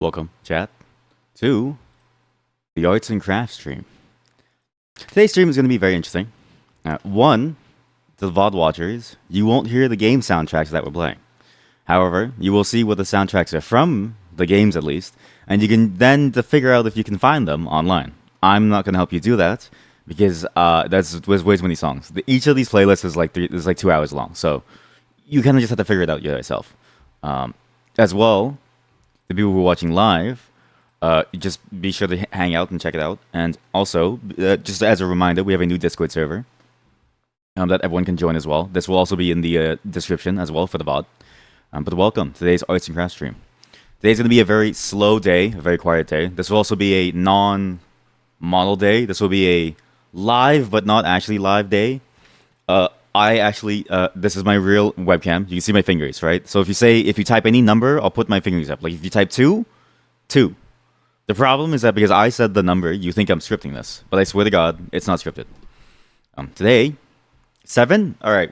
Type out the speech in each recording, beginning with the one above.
Welcome, chat, to the Arts and Crafts stream. Today's stream is going to be very interesting. One, to the VOD watchers, you won't hear the game soundtracks that we're playing. However, you will see what the soundtracks are from, the games at least, and you can then figure out if you can find them online. I'm not going to help you do that, because there's way too many songs. Each of these playlists is like 2 hours long, so you kind of just have to figure it out yourself. As well, the people who are watching live, just be sure to hang out and check it out. And also, just as a reminder, we have a new Discord server that everyone can join as well. This will also be in the description as well for the VOD. But welcome to today's Arts and Crafts stream. Today's going to be a very slow day, a very quiet day. This will also be a non-model day. This will be a live but not actually live day. This is my real webcam. You can see my fingers, right? So if you type any number, I'll put my fingers up. Like if you type 2. The problem is that because I said the number, you think I'm scripting this. But I swear to God, it's not scripted. Today, 7? Alright,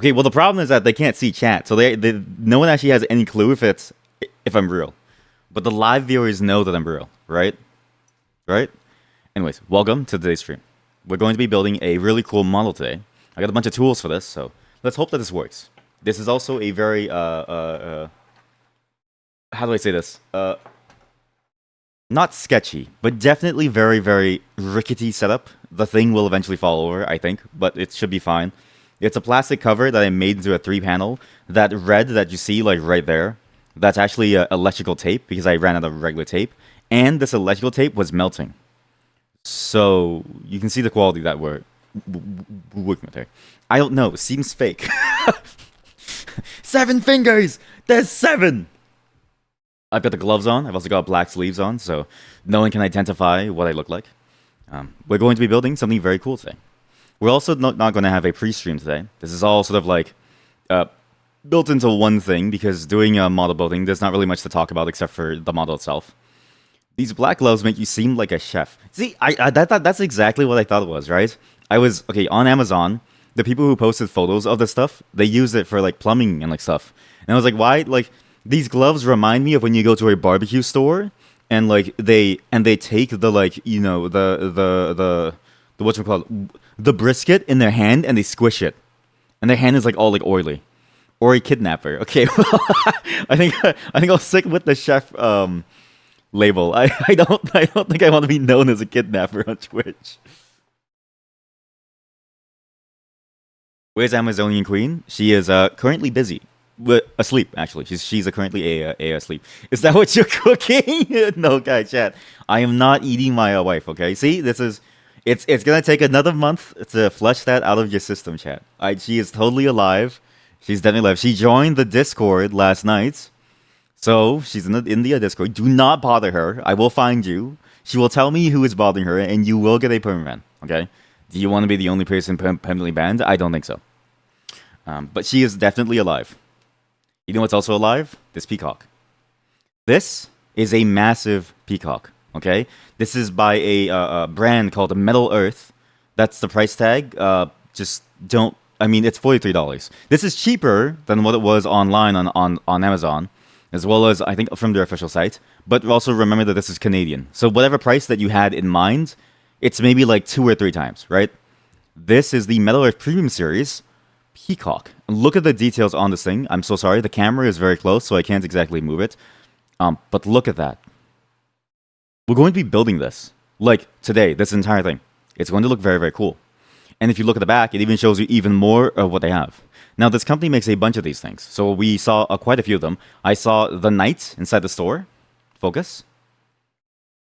okay, well the problem is that they can't see chat. So no one actually has any clue if I'm real. But the live viewers know that I'm real, right? Right? Anyways, welcome to today's stream. We're going to be building a really cool model today. I got a bunch of tools for this, so let's hope that this works. This is also a very, how do I say this? Not sketchy, but definitely very, very rickety setup. The thing will eventually fall over, I think, but it should be fine. It's a plastic cover that I made into a 3-panel. That red that you see, like, right there, that's actually electrical tape, because I ran out of regular tape. And this electrical tape was melting. So you can see the quality that we're working with here. I don't know. It seems fake. 7 fingers! There's 7! I've got the gloves on. I've also got black sleeves on, so no one can identify what I look like. We're going to be building something very cool today. We're also not going to have a pre-stream today. This is all sort of like built into one thing, because doing model building, there's not really much to talk about except for the model itself. These black gloves make you seem like a chef. See, that's exactly what I thought it was, right? On Amazon, the people who posted photos of this stuff, they used it for, like, plumbing and, like, stuff. And I was like, why? Like, these gloves remind me of when you go to a barbecue store, and, like, they take the, like, you know, the whatchamacallit, the brisket in their hand, and they squish it. And their hand is, like, all, like, oily. Or a kidnapper. Okay, well, I think I'll stick with the chef, label. I don't think I want to be known as a kidnapper on Twitch. Where's Amazonian Queen? She is currently busy. Asleep, actually. She's currently asleep. Is that what you're cooking? No, guy, chat. I am not eating my wife, okay? See, it's gonna take another month to flush that out of your system, chat. She is totally alive. She's definitely alive. She joined the Discord last night. So, she's in the Discord. Do not bother her. I will find you. She will tell me who is bothering her, and you will get a permanent ban, okay? Do you want to be the only person permanently banned? I don't think so. But she is definitely alive. You know what's also alive? This peacock. This is a massive peacock, okay? This is by a brand called Metal Earth. That's the price tag. It's $43. This is cheaper than what it was online on Amazon, as well as, I think, from their official site. But also remember that this is Canadian. So whatever price that you had in mind, it's maybe like 2 or 3 times, right? This is the Metal Earth Premium Series Peacock. Look at the details on this thing. I'm so sorry. The camera is very close, so I can't exactly move it. But look at that. We're going to be building this, like, today, this entire thing. It's going to look very, very cool. And if you look at the back, it even shows you even more of what they have. Now, this company makes a bunch of these things. So we saw quite a few of them. I saw the Knight inside the store. Focus.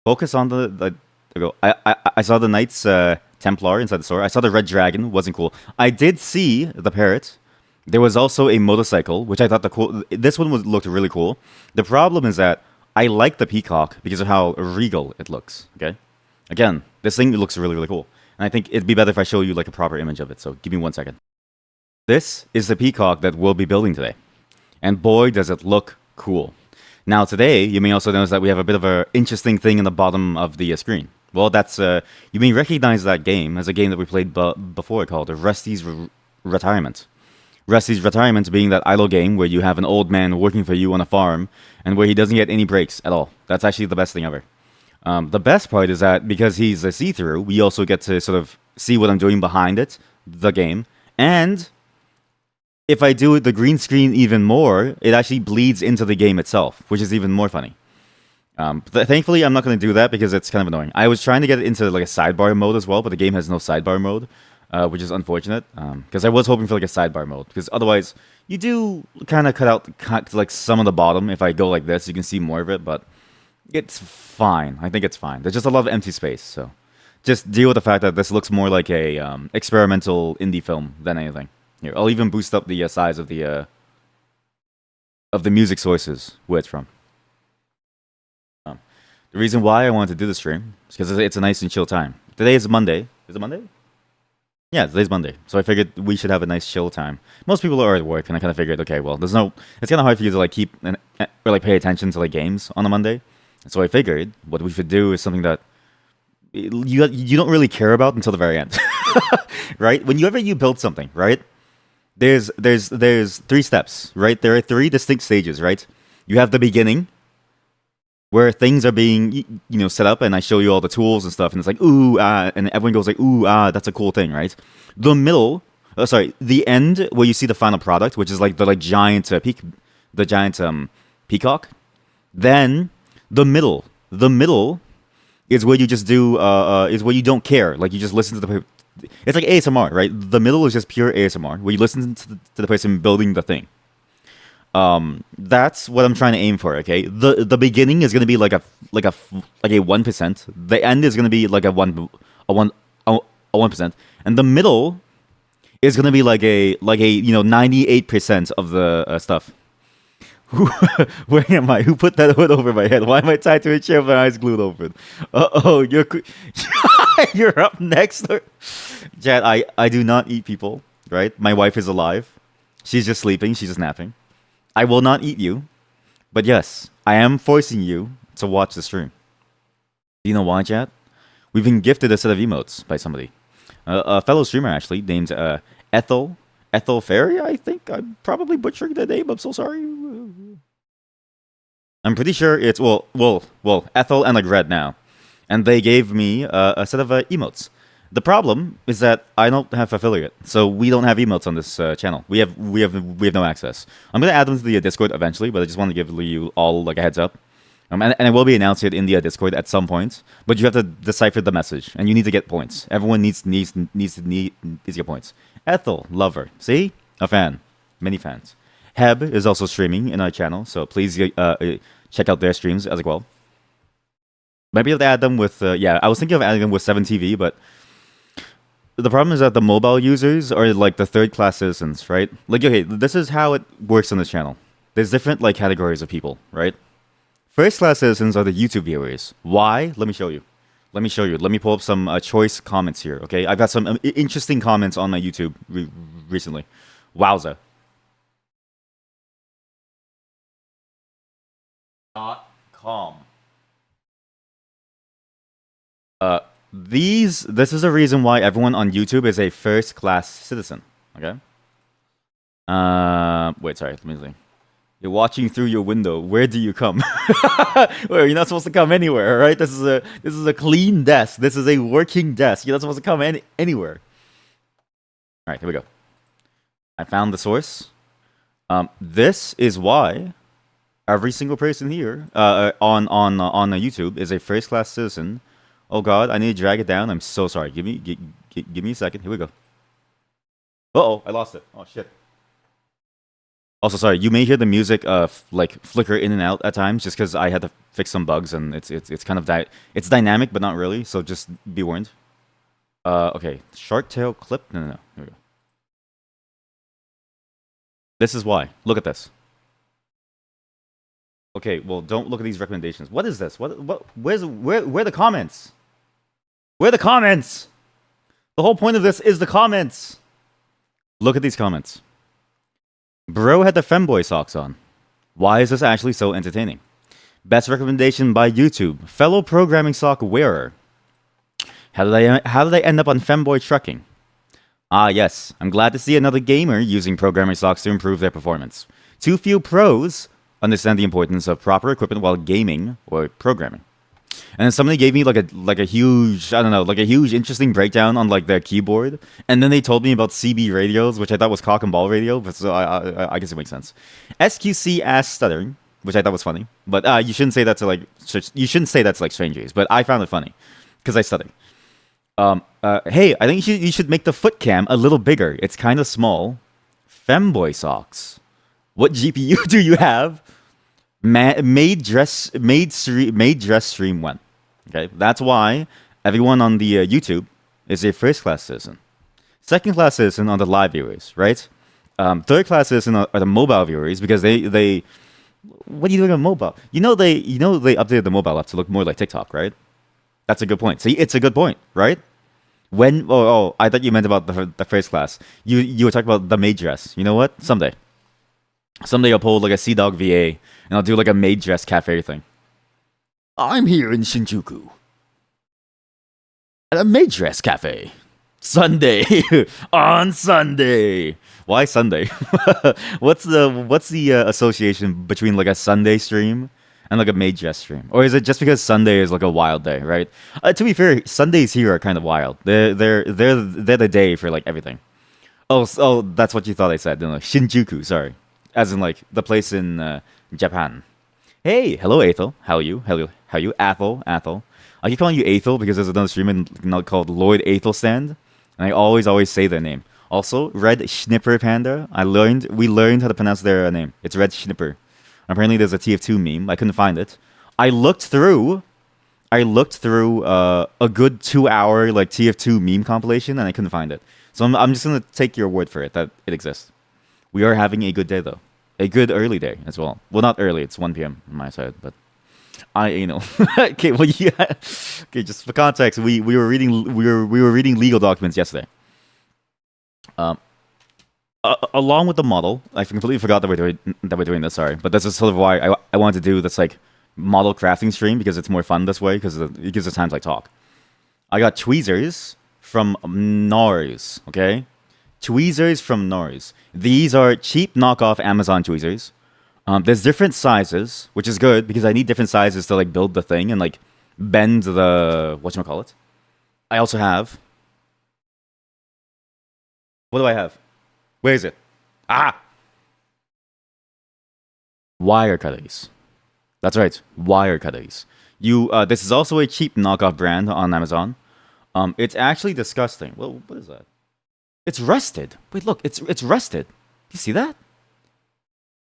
Focus on the there we go. I saw the Knight's Templar inside the store. I saw the Red Dragon. Wasn't cool. I did see the Parrot. There was also a motorcycle, which I thought this one looked really cool. The problem is that I like the Peacock because of how regal it looks. Okay? Again, this thing looks really, really cool. And I think it'd be better if I show you, like, a proper image of it. So give me 1 second. This is the peacock that we'll be building today. And boy, does it look cool. Now today, you may also notice that we have a bit of an interesting thing in the bottom of the screen. Well, that's, you may recognize that game as a game that we played before called Rusty's Retirement. Rusty's Retirement being that idle game where you have an old man working for you on a farm and where he doesn't get any breaks at all. That's actually the best thing ever. The best part is that because he's a see-through, we also get to sort of see what I'm doing behind it, the game, and if I do the green screen even more, it actually bleeds into the game itself, which is even more funny. Thankfully, I'm not going to do that because it's kind of annoying. I was trying to get it into like a sidebar mode as well, but the game has no sidebar mode, which is unfortunate. Because I was hoping for like a sidebar mode, because otherwise you do kind of cut out like some of the bottom. If I go like this, you can see more of it, but it's fine. I think it's fine. There's just a lot of empty space, so just deal with the fact that this looks more like a experimental indie film than anything. Here, I'll even boost up the size of the music sources where it's from. The reason why I wanted to do the stream is because it's a nice and chill time. Today is Monday. Is it Monday? Yeah, today's Monday. So I figured we should have a nice chill time. Most people are at work, and I kind of figured, okay, well, it's kind of hard for you to like keep or like pay attention to like games on a Monday. So I figured what we should do is something that you don't really care about until the very end, right? Whenever you build something, right? There's 3 steps, right? There are 3 distinct stages, right? You have the beginning, where things are being set up, and I show you all the tools and stuff, and it's like ooh and everyone goes like ooh that's a cool thing, right? The middle, the end where you see the final product, which is like the giant peacock. Then the middle is where you just do is where you don't care, like you just listen to the. It's like ASMR, right? The middle is just pure ASMR, where you listen to the person building the thing. That's what I'm trying to aim for. Okay, the beginning is gonna be like a 1%. The end is gonna be like a 1%, and the middle is gonna be like a 98% of the stuff. Where am I? Who put that hood over my head? Why am I tied to a chair with my eyes glued open? You're you're up next. Chad, I do not eat people, right? My wife is alive. She's just sleeping. She's just napping. I will not eat you. But yes, I am forcing you to watch the stream. Do you know why, Chad? We've been gifted a set of emotes by somebody. A fellow streamer, actually, named Ethel Fairy, I think. I'm probably butchering the name. I'm so sorry. I'm pretty sure it's, Ethel and Red now. And they gave me a set of emotes. The problem is that I don't have affiliate, so we don't have emotes on this channel. We have no access. I'm gonna add them to the Discord eventually, but I just want to give you all like a heads up. And it will be announced in the Discord at some point. But you have to decipher the message, and you need to get points. Everyone needs to get points. Ethel, lover, see, a fan, many fans. Heb is also streaming in our channel, so please check out their streams as well. Maybe have to add them with I was thinking of adding them with 7TV, but the problem is that the mobile users are like the third-class citizens, right? Like, okay, this is how it works on this channel. There's different like categories of people, right? First-class citizens are the YouTube viewers. Why? Let me show you. Let me pull up some choice comments here, okay? I've got some interesting comments on my YouTube recently. Wowza. .com. This is a reason why everyone on YouTube is a first-class citizen. Okay. Wait, sorry. Let me see. You're watching through your window. Where do you come? Well, you're not supposed to come anywhere, right? This is a clean desk. This is a working desk. You're not supposed to come anywhere. All right, here we go. I found the source. This is why every single person here on YouTube is a first-class citizen. Oh God, I need to drag it down. I'm so sorry. Give me a second. Here we go. Uh-oh, I lost it. Oh shit. Also, sorry. You may hear the music like flicker in and out at times, just because I had to fix some bugs, and it's kind of it's dynamic, but not really. So just be warned. Okay. Shark tail clip. No. Here we go. This is why. Look at this. Okay. Well, don't look at these recommendations. What is this? Where are the comments? Where are the comments? The whole point of this is the comments. Look at these comments. Bro had the femboy socks on. Why is this actually so entertaining? Best recommendation by YouTube. Fellow programming sock wearer. How did I end up on femboy trucking? Ah, yes. I'm glad to see another gamer using programming stocks to improve their performance. Too few pros understand the importance of proper equipment while gaming or programming. And then somebody gave me like a huge, I don't know, like a huge interesting breakdown on like their keyboard. And then they told me about CB radios, which I thought was cock and ball radio, but so I guess it makes sense. SQC ass stuttering, which I thought was funny. But you shouldn't say that to like you shouldn't say that to like strangers. But I found it funny because I stutter. Hey, I think you should make the foot cam a little bigger. It's kind of small. Femboy socks. What GPU do you have? Made dress stream one. Okay, that's why everyone on the YouTube is a first class citizen. Second class citizen are the live viewers, right? Third class citizen are the mobile viewers because they what are you doing on mobile? You know they updated the mobile app to look more like TikTok, right? That's a good point. See, it's a good point, right? When I thought you meant about the first class. You were talking about the maid dress. You know what? Someday I'll pull like a Sea Dog VA and I'll do like a maid dress cafe thing. I'm here in Shinjuku at a maid dress cafe. Sunday on Sunday. Why Sunday? what's the association between like a Sunday stream and like a maid dress stream, or is it just because Sunday is like a wild day, right? To be fair, Sundays here are kind of wild. They're the day for like everything. Oh, that's what you thought I said. No, Shinjuku. Sorry, as in like the place in Japan. Hey, hello, Athel. How are you? How are you? Athel. I keep calling you Athel because there's another streamer called Lloyd Athelstan, and I always say their name. Also, Red Schnipper Panda. We learned how to pronounce their name. It's Red Schnipper. Apparently, there's a TF2 meme. I couldn't find it. I looked through. A good 2 hour like TF2 meme compilation, and I couldn't find it. So I'm just gonna take your word for it that it exists. We are having a good day though, a good early day as well. Well, not early; it's 1 p.m. on my side, but okay, well, yeah. Okay, just for context, we were reading legal documents yesterday. Um, Along with the model, I completely forgot that we're doing this. Sorry, but this is sort of why I wanted to do this like model crafting stream because it's more fun this way because it gives us time to like talk. I got tweezers from NARS. Okay, tweezers from NARS. These are cheap knockoff Amazon tweezers. There's different sizes, which is good because I need different sizes to like build the thing and like bend the whatchamacallit. I also have. What do I have? Where is it? Ah, wire cutters. That's right, wire cutters. This is also a cheap knockoff brand on Amazon. It's actually disgusting. Well, what is that? It's rusted. Wait, look, it's rusted. You see that?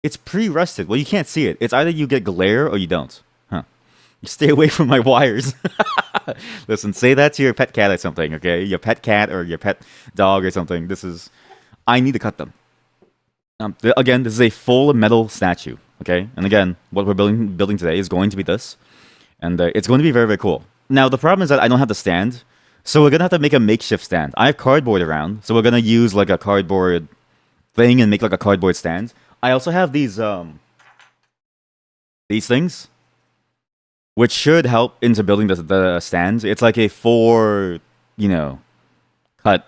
It's pre-rusted. Well, you can't see it. It's either you get glare or you don't. Huh. You stay away from my wires. Listen, say that to your pet cat or something, okay? Your pet cat or your pet dog or something. I need to cut them. Again, this is a full metal statue, okay? And again, what we're building today is going to be this, and it's going to be very, very cool. Now, the problem is that I don't have the stand, so we're gonna have to make a makeshift stand. I have cardboard around, so we're gonna use like a cardboard thing and make like a cardboard stand. I also have these things, which should help into building the stands. It's like a four, you know, cut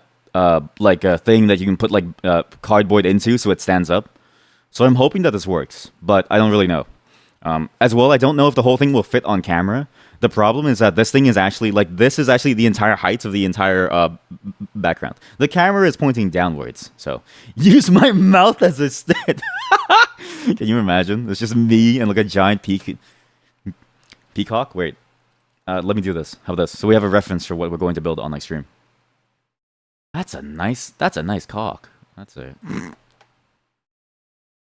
like a thing that you can put like cardboard into so it stands up. So I'm hoping that this works, but I don't really know. As well, I don't know if the whole thing will fit on camera. The problem is that this is actually the entire height of the entire background. The camera is pointing downwards, so use my mouth as a stand. Can you imagine? It's just me and like a giant peacock. Wait, let me do this. How about this? So we have a reference for what we're going to build on next stream. That's a nice cock. That's a.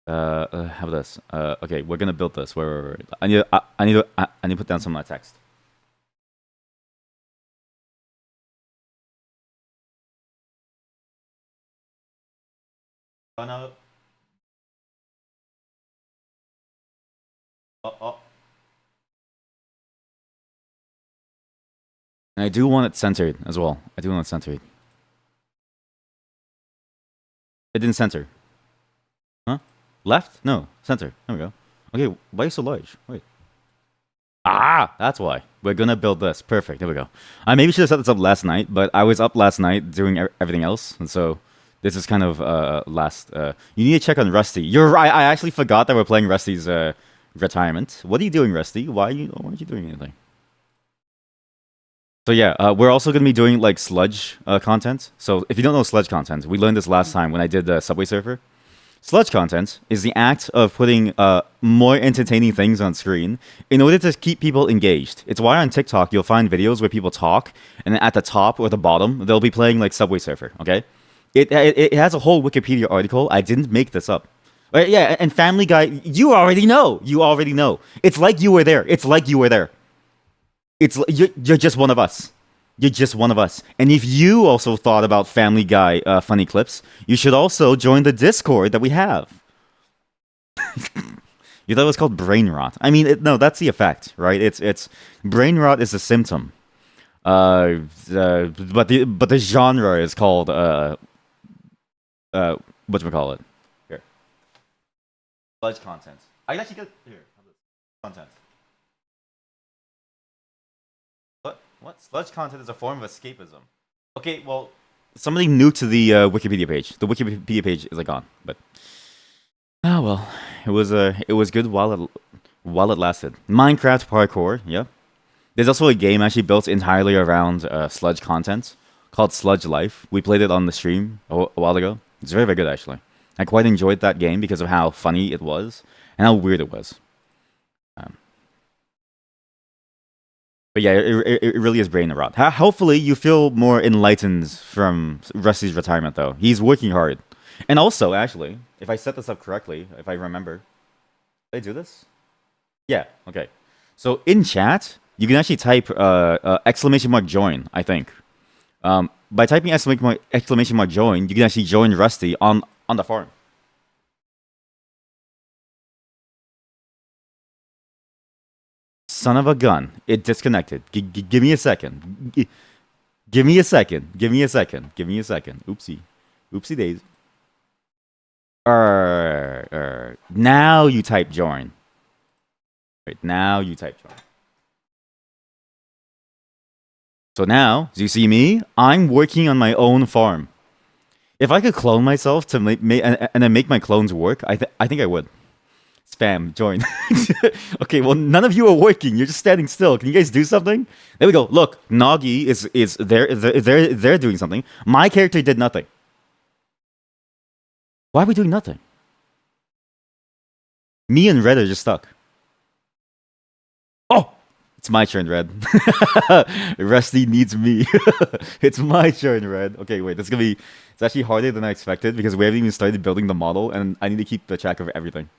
How about this? Okay, we're gonna build this. Where I need to put down some of my text. Oh no. Oh. And I do want it centered as well. I do want it centered. It didn't center. Huh? Left? No. Center. There we go. Okay, why are you so large? Wait. Ah, that's why. We're gonna build this. Perfect. There we go. I maybe should have set this up last night, but I was up last night doing everything else, and so this is kind of last. You need to check on Rusty. You're right. I actually forgot that we're playing Rusty's retirement. What are you doing, Rusty? Why aren't you doing anything? So yeah, we're also gonna be doing like sludge content. So if you don't know sludge content, we learned this last time when I did the Subway Surfer. Sludge content is the act of putting more entertaining things on screen in order to keep people engaged. It's why on TikTok you'll find videos where people talk, and then at the top or the bottom they'll be playing like Subway Surfer. Okay, it has a whole Wikipedia article. I didn't make this up. Yeah, and Family Guy. You already know. You already know. It's like you were there. It's like you were there. You're just one of us. You're just one of us. And if you also thought about Family Guy funny clips, you should also join the Discord that we have. You thought it was called brain rot. I mean, no, that's the effect, right? It's brain rot is a symptom. But the genre is called whatchamacallit? Here, sludge content. I can actually get here content. What? Sludge content is a form of escapism. Okay, well, somebody new to the Wikipedia page. The Wikipedia page is like gone, but well, it was good while it lasted. Minecraft parkour, yeah. There's also a game actually built entirely around sludge content called Sludge Life. We played it on the stream a while ago. It's very good actually. I quite enjoyed that game because of how funny it was and how weird it was. But yeah, it really is brain rot. Hopefully, you feel more enlightened from Rusty's retirement, though. He's working hard. And also, actually, if I set this up correctly, if I remember, did I do this? Yeah, okay. So in chat, you can actually type exclamation mark join, I think. By typing exclamation mark join, you can actually join Rusty on the farm. Son of a gun. It disconnected. Give me a second. Give me a second. Give me a second. Give me a second. Oopsie. Oopsie days. Now you type join. Right, now you type join. So now, do you see me? I'm working on my own farm. If I could clone myself to and then make my clones work, I think I would. Spam, join. Okay, well, none of you are working. You're just standing still. Can you guys do something? There we go. Look, Nagi is they're doing something. My character did nothing. Why are we doing nothing? Me and Red are just stuck. Oh, it's my turn, Red. Rusty needs me. It's my turn, Red. Okay, wait. It's actually harder than I expected because we haven't even started building the model, and I need to keep the track of everything.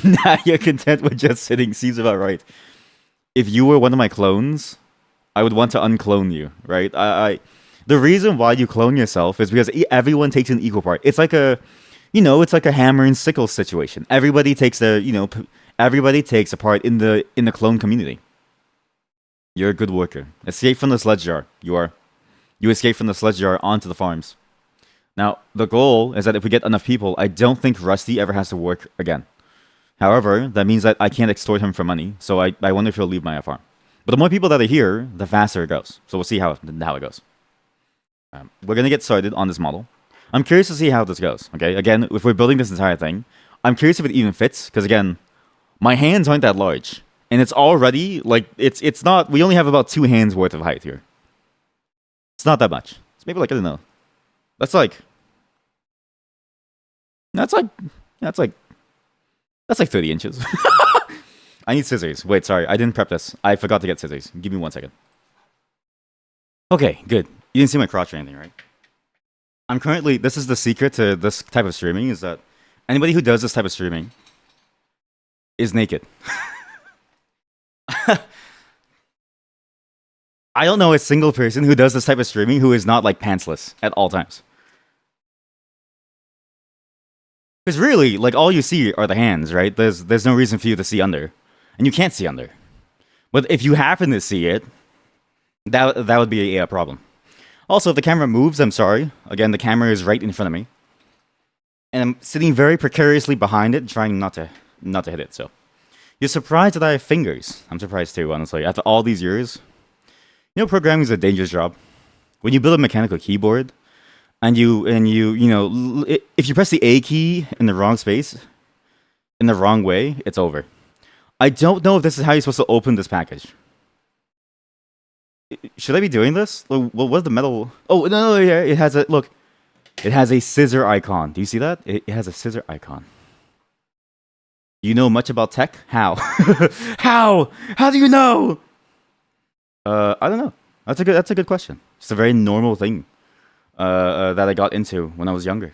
Nah, you're content with just sitting. Seems about right. If you were one of my clones, I would want to unclone you, right? The reason why you clone yourself is because everyone takes an equal part. It's like it's like a hammer and sickle situation. Everybody takes everybody takes a part in the clone community. You're a good worker. Escape from the sludge jar. You escape from the sludge jar onto the farms. Now, the goal is that if we get enough people, I don't think Rusty ever has to work again. However, that means that I can't extort him for money, so I wonder if he'll leave my farm. But the more people that are here, the faster it goes. So we'll see how it goes. We're going to get started on this model. I'm curious to see how this goes, okay? Again, if we're building this entire thing, I'm curious if it even fits, because again, my hands aren't that large. And it's already, like, it's not, we only have about 2 hands worth of height here. It's not that much. It's maybe like, I don't know. That's like 30 inches. I need scissors. Wait, sorry. I didn't prep this. I forgot to get scissors. Give me 1 second. Okay, good. You didn't see my crotch or anything, right? This is the secret to this type of streaming, is that anybody who does this type of streaming is naked. I don't know a single person who does this type of streaming who is not like pantsless at all times. Because really, like, all you see are the hands, right? There's no reason for you to see under. And you can't see under. But if you happen to see it, that would be a problem. Also, if the camera moves, I'm sorry. Again, the camera is right in front of me. And I'm sitting very precariously behind it, trying not to hit it, so. You're surprised that I have fingers. I'm surprised too, honestly. After all these years, programming is a dangerous job. When you build a mechanical keyboard, and if you press the A key in the wrong space, in the wrong way, it's over. I don't know if this is how you're supposed to open this package. Should I be doing this? Well, what's the metal? Oh no, yeah, it has a look. It has a scissor icon. Do you see that? It has a scissor icon. You know much about tech? How? How? How do you know? I don't know. That's a good question. It's a very normal thing that I got into when I was younger.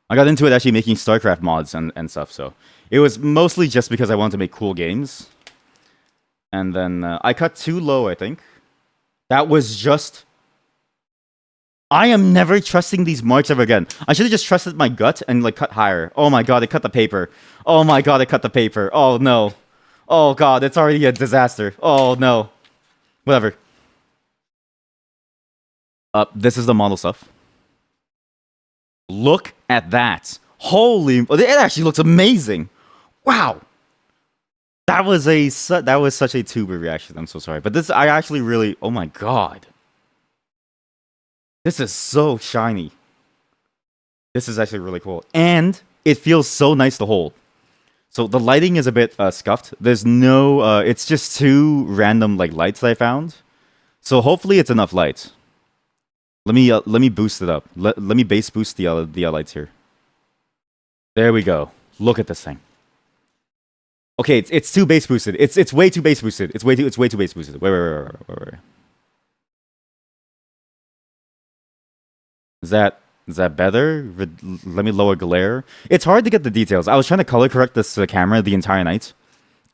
I got into it actually making StarCraft mods and stuff. So it was mostly just because I wanted to make cool games. And then I cut too low, I think. That was just... I am never trusting these marks ever again. I should have just trusted my gut and like cut higher. Oh my god, it cut the paper. Oh my god, it cut the paper. Oh no. Oh god, it's already a disaster. Oh no. Whatever. This is the model stuff. Look at that. Holy... It actually looks amazing. Wow. That was such a tuber reaction. I'm so sorry. But this, I actually really... Oh my god. This is so shiny. This is actually really cool. And it feels so nice to hold. So the lighting is a bit scuffed. There's no... it's just two random like lights that I found. So hopefully it's enough light. Let me boost it up. Let me bass boost the lights here. There we go. Look at this thing. Okay, it's too bass boosted. It's way too bass boosted. It's way too bass boosted. Wait. Is that better? Let me lower glare. It's hard to get the details. I was trying to color correct this camera the entire night.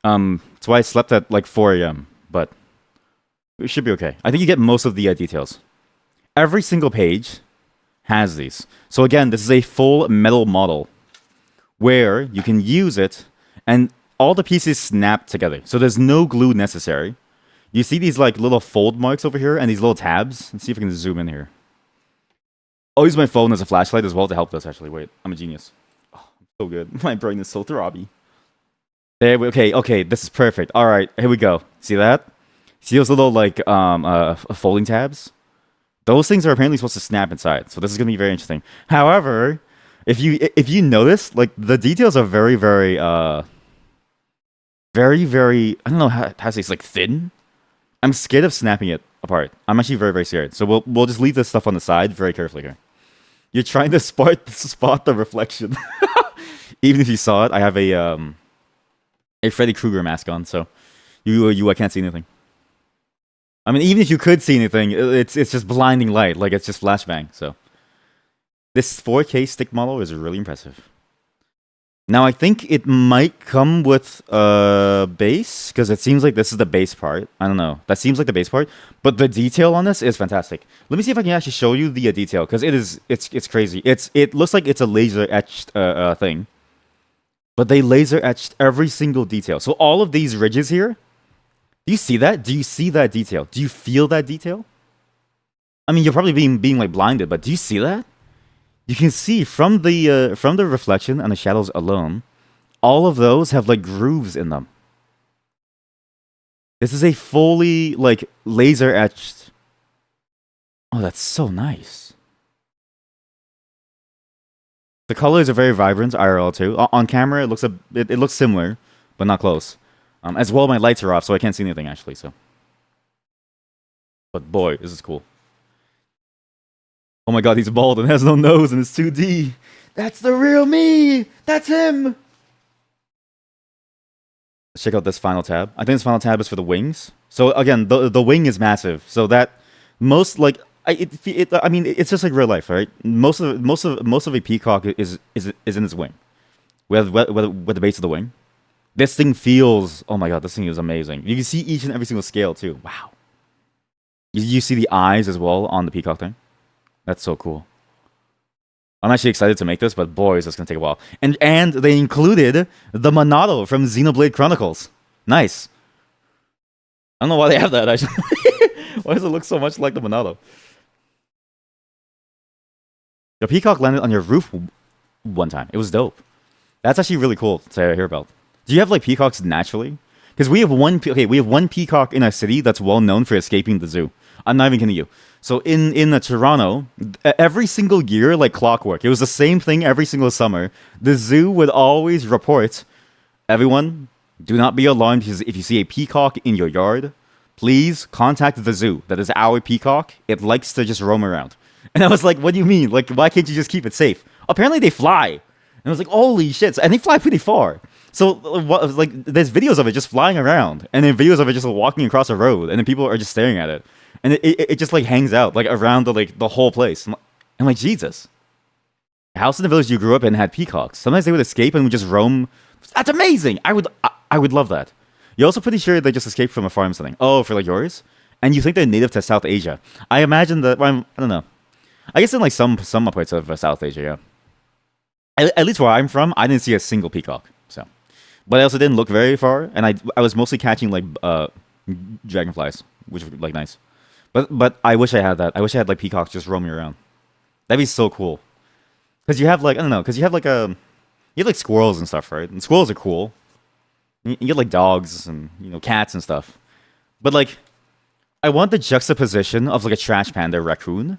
That's why I slept at like 4 a.m. But it should be okay. I think you get most of the details. Every single page has these. So again, this is a full metal model where you can use it and all the pieces snap together. So there's no glue necessary. You see these like little fold marks over here and these little tabs. Let's see if I can zoom in here. I'll use my phone as a flashlight as well to help this actually. Wait, I'm a genius. Oh, I'm so good. My brain is so throbby. Okay, this is perfect. All right, here we go. See that? See those little like folding tabs? Those things are apparently supposed to snap inside, so this is gonna be very interesting. However, if you notice, like the details are very I don't know how to say it's like thin. I'm scared of snapping it apart. I'm actually very scared. So we'll just leave this stuff on the side very carefully here. You're trying to spot the reflection. Even if you saw it, I have a Freddy Krueger mask on, so I can't see anything. I mean, even if you could see anything, it's just blinding light. Like, it's just flashbang. So this 4K stick model is really impressive. Now, I think it might come with a base, because it seems like this is the base part. I don't know. That seems like the base part. But the detail on this is fantastic. Let me see if I can actually show you the detail, because it's crazy. It looks like it's a laser-etched thing. But they laser-etched every single detail. So all of these ridges here, do you see that? Do you see that detail? Do you feel that detail? I mean, you're probably being like blinded, but do you see that? You can see from the reflection and the shadows alone, all of those have like grooves in them. This is a fully like laser etched. Oh, that's so nice. The colors are very vibrant IRL too. On camera, it looks similar, but not close. As well, my lights are off, so I can't see anything actually. So, but boy, this is cool. Oh my god, he's bald and has no nose and it's 2D. That's the real me! That's him! Let's check out this final tab. I think this final tab is for the wings. So again, the wing is massive. So that most like I mean it's just like real life, right? Most of a peacock is in its wing. With the base of the wing. This thing feels, oh my god, this thing is amazing. You can see each and every single scale too. Wow. You see the eyes as well on the peacock thing. That's so cool. I'm actually excited to make this, but boy, is this gonna take a while. And they included the Monado from Xenoblade Chronicles. Nice. I don't know why they have that actually. Why does it look so much like the Monado? The peacock landed on your roof one time. It was dope. That's actually really cool to hear about. Do you have like peacocks naturally? Because we have we have one peacock in our city that's well known for escaping the zoo. I'm not even kidding you. So in Toronto, every single year, like clockwork, it was the same thing every single summer. The zoo would always report, everyone, do not be alarmed if you see a peacock in your yard. Please contact the zoo. That is our peacock. It likes to just roam around. And I was like, what do you mean? Like, why can't you just keep it safe? Apparently they fly. And I was like, holy shit. And they fly pretty far. So, like, there's videos of it just flying around. And then videos of it just walking across a road. And then people are just staring at it. And it just, like, hangs out, like, around the whole place. I'm like, Jesus. A house in the village you grew up in had peacocks. Sometimes they would escape and would just roam. That's amazing. I would love that. You're also pretty sure they just escaped from a farm or something. Oh, for, like, yours? And you think they're native to South Asia. I imagine that, well, I don't know. I guess in, like, some parts of South Asia, yeah. At least where I'm from, I didn't see a single peacock. So, but I also didn't look very far, and I was mostly catching like dragonflies, which were like nice. But I wish I had that. I wish I had like peacocks just roaming around. That'd be so cool. Because you have like, I don't know, because you have like squirrels and stuff, right? And squirrels are cool. You get like dogs and cats and stuff. But like, I want the juxtaposition of like a trash panda raccoon,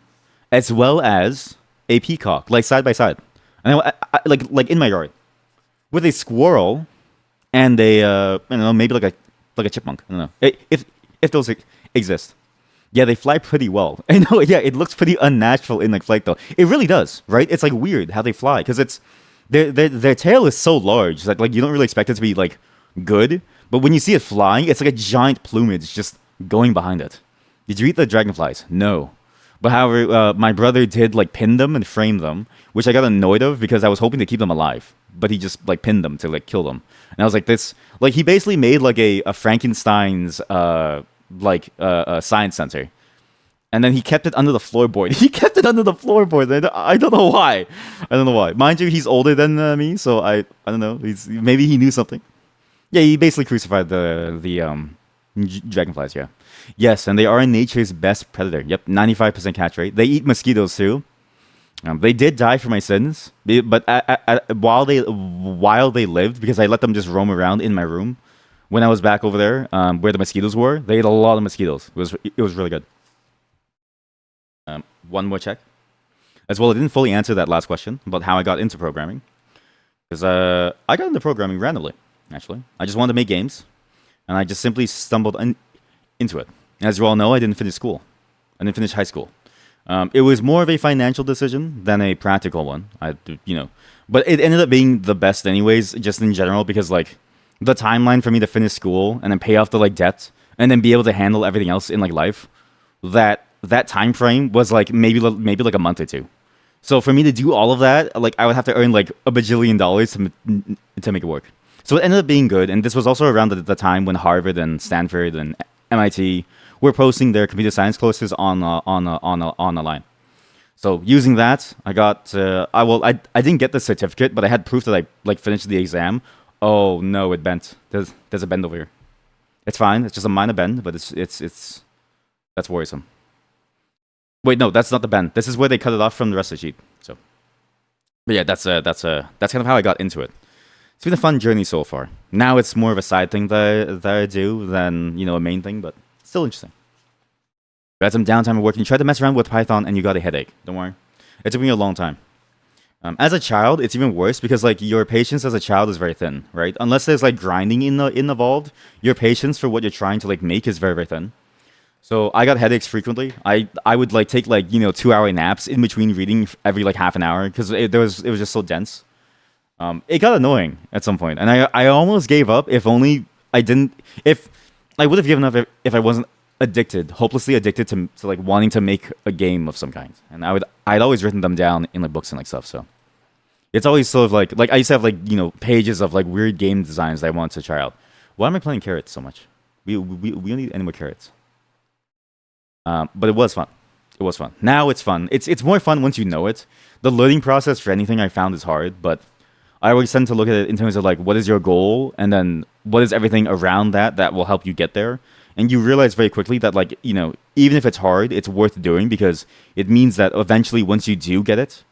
as well as a peacock, like side by side. And I like in my yard, with a squirrel and a I don't know, maybe like a chipmunk. I don't know if those exist. Yeah, they fly pretty well. I know. Yeah, it looks pretty unnatural in like flight though. It really does, right? It's like weird how they fly because it's their tail is so large that like you don't really expect it to be like good, but when you see it flying, it's like a giant plumage just going behind it. Did you eat the dragonflies? No. But however, my brother did like pin them and frame them, which I got annoyed of because I was hoping to keep them alive. But he just like pinned them to like kill them. And I was like, this like he basically made like a Frankenstein's science center. And then he kept it under the floorboard. He kept it under the floorboard. I don't know why. I don't know why. Mind you, he's older than me, so I don't know. Maybe he knew something. Yeah, he basically crucified the dragonflies. Yeah. Yes, and they are nature's best predator. Yep, 95% catch rate. They eat mosquitoes too. They did die for my sins, but while they lived, because I let them just roam around in my room when I was back over there, where the mosquitoes were. They ate a lot of mosquitoes. It was really good. One more check. As well, I didn't fully answer that last question about how I got into programming, because I got into programming randomly. Actually, I just wanted to make games, and I just simply stumbled into it. As you all know, I didn't finish school. I didn't finish high school. It was more of a financial decision than a practical one. But it ended up being the best anyways, just in general, because like the timeline for me to finish school and then pay off the like debt and then be able to handle everything else in like life, that time frame was like maybe like a month or two. So for me to do all of that, like I would have to earn like a bajillion dollars to make it work. So it ended up being good, and this was also around the time when Harvard and Stanford and MIT were posting their computer science courses on the line. So using that, I got I didn't get the certificate, but I had proof that I like finished the exam. Oh no, it bent. There's a bend over here. It's fine. It's just a minor bend, but it's that's worrisome. Wait, no, that's not the bend. This is where they cut it off from the rest of the sheet. So, but yeah, that's kind of how I got into it. It's been a fun journey so far. Now it's more of a side thing that I do than a main thing, but still interesting. You had some downtime at work and you tried to mess around with Python and you got a headache. Don't worry, it took me a long time. As a child, it's even worse because like your patience as a child is very thin, right? Unless there's like grinding involved, your patience for what you're trying to like make is very, very thin. So I got headaches frequently. I would like take like 2-hour naps in between reading every like half an hour because it was just so dense. It got annoying at some point, and I almost gave up. If I would have given up if I wasn't hopelessly addicted to like wanting to make a game of some kind. And I'd always written them down in like books and like stuff. So it's always sort of like I used to have like pages of like weird game designs that I wanted to try out. Why am I playing carrots so much? We don't need any more carrots. But it was fun. It was fun. Now it's fun. It's more fun once you know it. The learning process for anything I found is hard, but I always tend to look at it in terms of like, what is your goal? And then what is everything around that will help you get there? And you realize very quickly that like, even if it's hard, it's worth doing because it means that eventually once you do get it,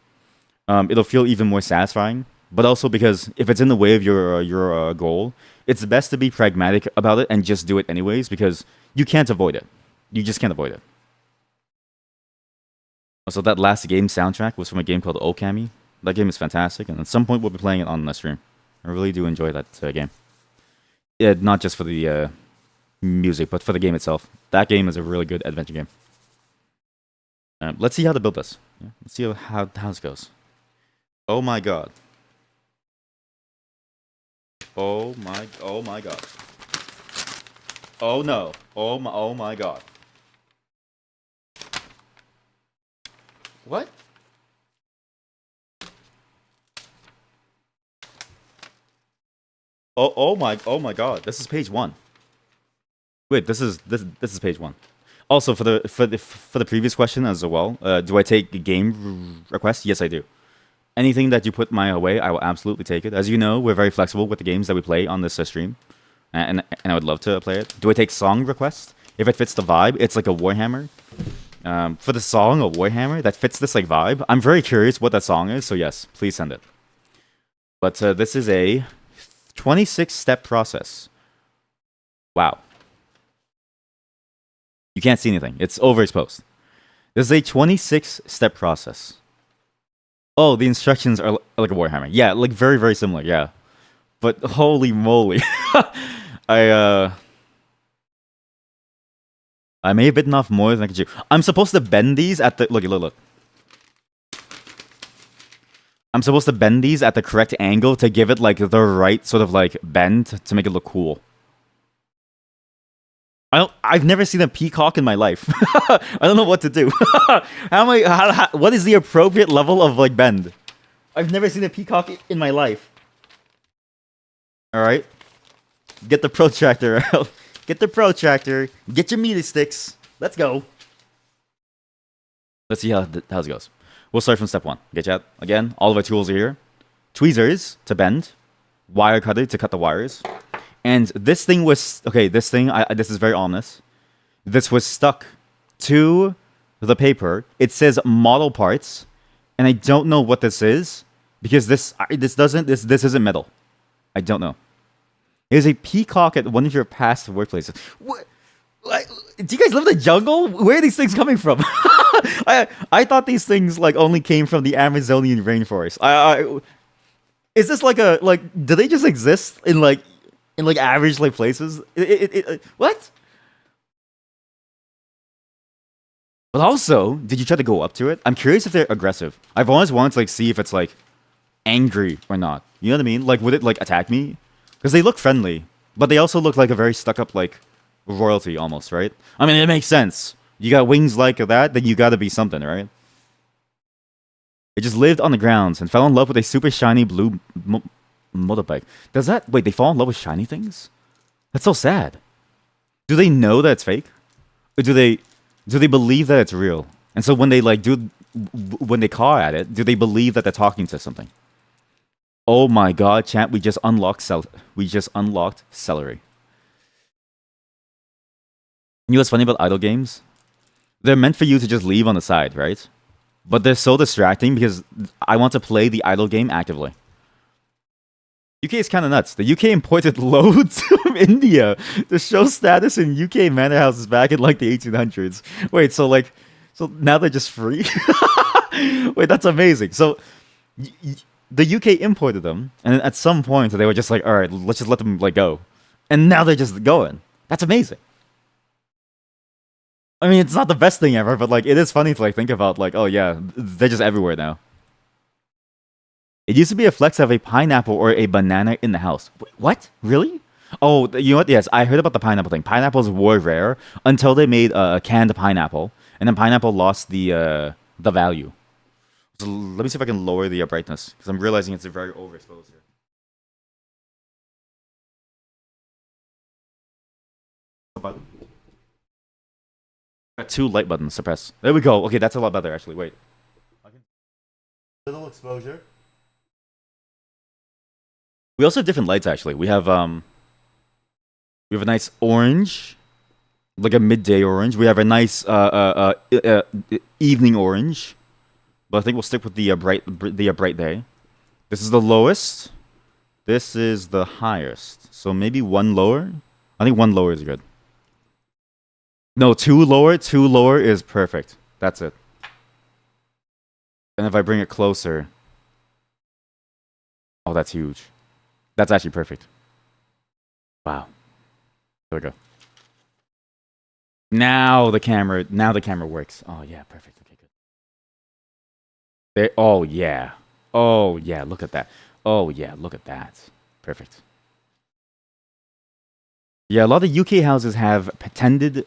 it'll feel even more satisfying. but also because if it's in the way of your goal, it's best to be pragmatic about it and just do it anyways because you can't avoid it. You just can't avoid it. So that last game soundtrack was from a game called Okami. That game is fantastic, and at some point we'll be playing it on the stream. I really do enjoy that game. Yeah, not just for the music, but for the game itself. That game is a really good adventure game. Let's see how to build this. Yeah, let's see how this goes. Oh my god. Oh my god. Oh no. Oh my god. What? Oh my god. This is page 1. Wait, this is page 1. Also for the previous question as well, do I take game requests? Yes, I do. Anything that you put my way, I will absolutely take it. As you know, we're very flexible with the games that we play on this stream, and I would love to play it. Do I take song requests? If it fits the vibe, it's like a Warhammer. For the song of Warhammer that fits this like vibe, I'm very curious what that song is. So yes, please send it. But this is a 26-step process. Wow. You can't see anything. It's overexposed. This is a 26-step process. Oh, the instructions are like a Warhammer. Yeah, like very, very similar. Yeah. But holy moly. I may have bitten off more than I could chew. I'm supposed to bend these at the... Look. I'm supposed to bend these at the correct angle to give it, like, the right sort of, like, bend to make it look cool. I've never seen a peacock in my life. I don't know what to do. What is the appropriate level of, like, bend? I've never seen a peacock in my life. Alright. Get the protractor out. Get the protractor. Get your meter sticks. Let's go. Let's see how it goes. We'll start from step 1. Okay, chat? Again, all of our tools are here. Tweezers to bend. Wire cutter to cut the wires. And this thing was... Okay, this thing... this is very ominous. This was stuck to the paper. It says model parts. And I don't know what this is. Because this isn't metal. I don't know. There's a peacock at one of your past workplaces. What? Do you guys live in the jungle? Where are these things coming from? I thought these things like only came from the Amazonian rainforest. Is this like do they just exist in average like places? What? But also, did you try to go up to it? I'm curious if they're aggressive. I've always wanted to like see if it's like angry or not. You know what I mean? Like, would it like attack me? Because they look friendly, but they also look like a very stuck-up, like, royalty almost, right? I mean, it makes sense. You got wings like that, then you gotta be something, right? It just lived on the grounds and fell in love with a super shiny blue motorbike. Does that... Wait, they fall in love with shiny things? That's so sad. Do they know that it's fake? Or do they believe that it's real? And so when they, like, when they caw at it, do they believe that they're talking to something? Oh my god, chat, we just unlocked celery. You know what's funny about idle games? They're meant for you to just leave on the side, right? But they're so distracting because I want to play the idle game actively. UK is kind of nuts. The UK imported loads from India to show status in UK manor houses back in like the 1800s. Wait, so now they're just free? Wait, that's amazing. So... the UK imported them, and at some point they were just like, all right, let's just let them like go. And now they're just going. That's amazing. I mean, it's not the best thing ever, but like it is funny to like think about like, oh yeah, they're just everywhere now. It used to be a flex to have a pineapple or a banana in the house. Wait, what? Really? Oh, you know what? Yes, I heard about the pineapple thing. Pineapples were rare until they made a canned pineapple, and then pineapple lost the value. So let me see if I can lower the brightness, because I'm realizing it's very overexposed here. Button. Got 2 light buttons, suppress. There we go. Okay, that's a lot better, actually. Wait. Little exposure. We also have different lights, actually. We have a nice orange, like a midday orange. We have a nice evening orange. But I think we'll stick with the bright day. This is the lowest. This is the highest. So maybe one lower. I think one lower is good. No, two lower is perfect. That's it. And if I bring it closer, oh, that's huge. That's actually perfect. Wow. There we go. Now the camera works. Oh yeah, perfect. Okay, good. There. Oh yeah. Oh yeah. Look at that. Oh yeah. Look at that. Perfect. Yeah, a lot of UK houses have attended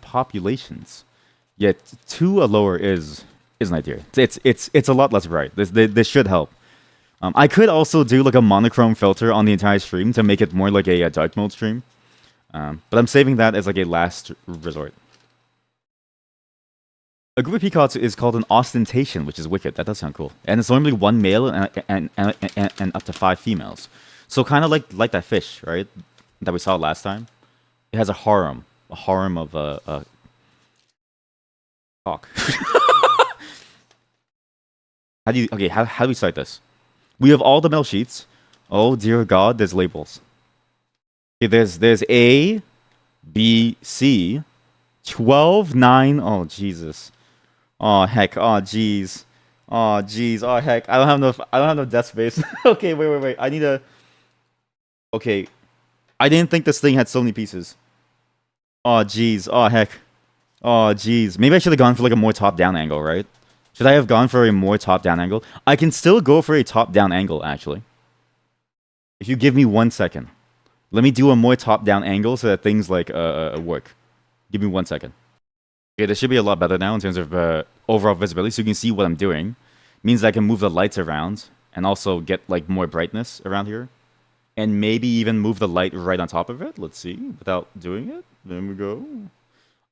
populations. Yet two a lower is an idea. It's a lot less bright. This should help. I could also do like a monochrome filter on the entire stream to make it more like a dark mode stream. But I'm saving that as like a last resort. A group of peacocks is called an ostentation, which is wicked. That does sound cool. And it's normally one male and up to 5 females. So kind of like that fish, right? That we saw last time. It has a harem of cock. How do we start this? We have all the metal sheets. Oh dear God, there's labels. Okay, there's A, B, C, 12, 9. Oh Jesus. Oh heck. Oh jeez. Oh jeez. Oh heck. I don't have enough desk space. Okay, wait. I need a. Okay. I didn't think this thing had so many pieces. Oh jeez. Oh heck. Oh jeez. Maybe I should have gone for like a more top-down angle, right? Should I have gone for a more top-down angle? I can still go for a top-down angle, actually. If you give me 1 second. Let me do a more top-down angle so that things like work. Give me 1 second. Okay, this should be a lot better now in terms of overall visibility, so you can see what I'm doing. Means I can move the lights around and also get like more brightness around here. And maybe even move the light right on top of it. Let's see, without doing it. There we go.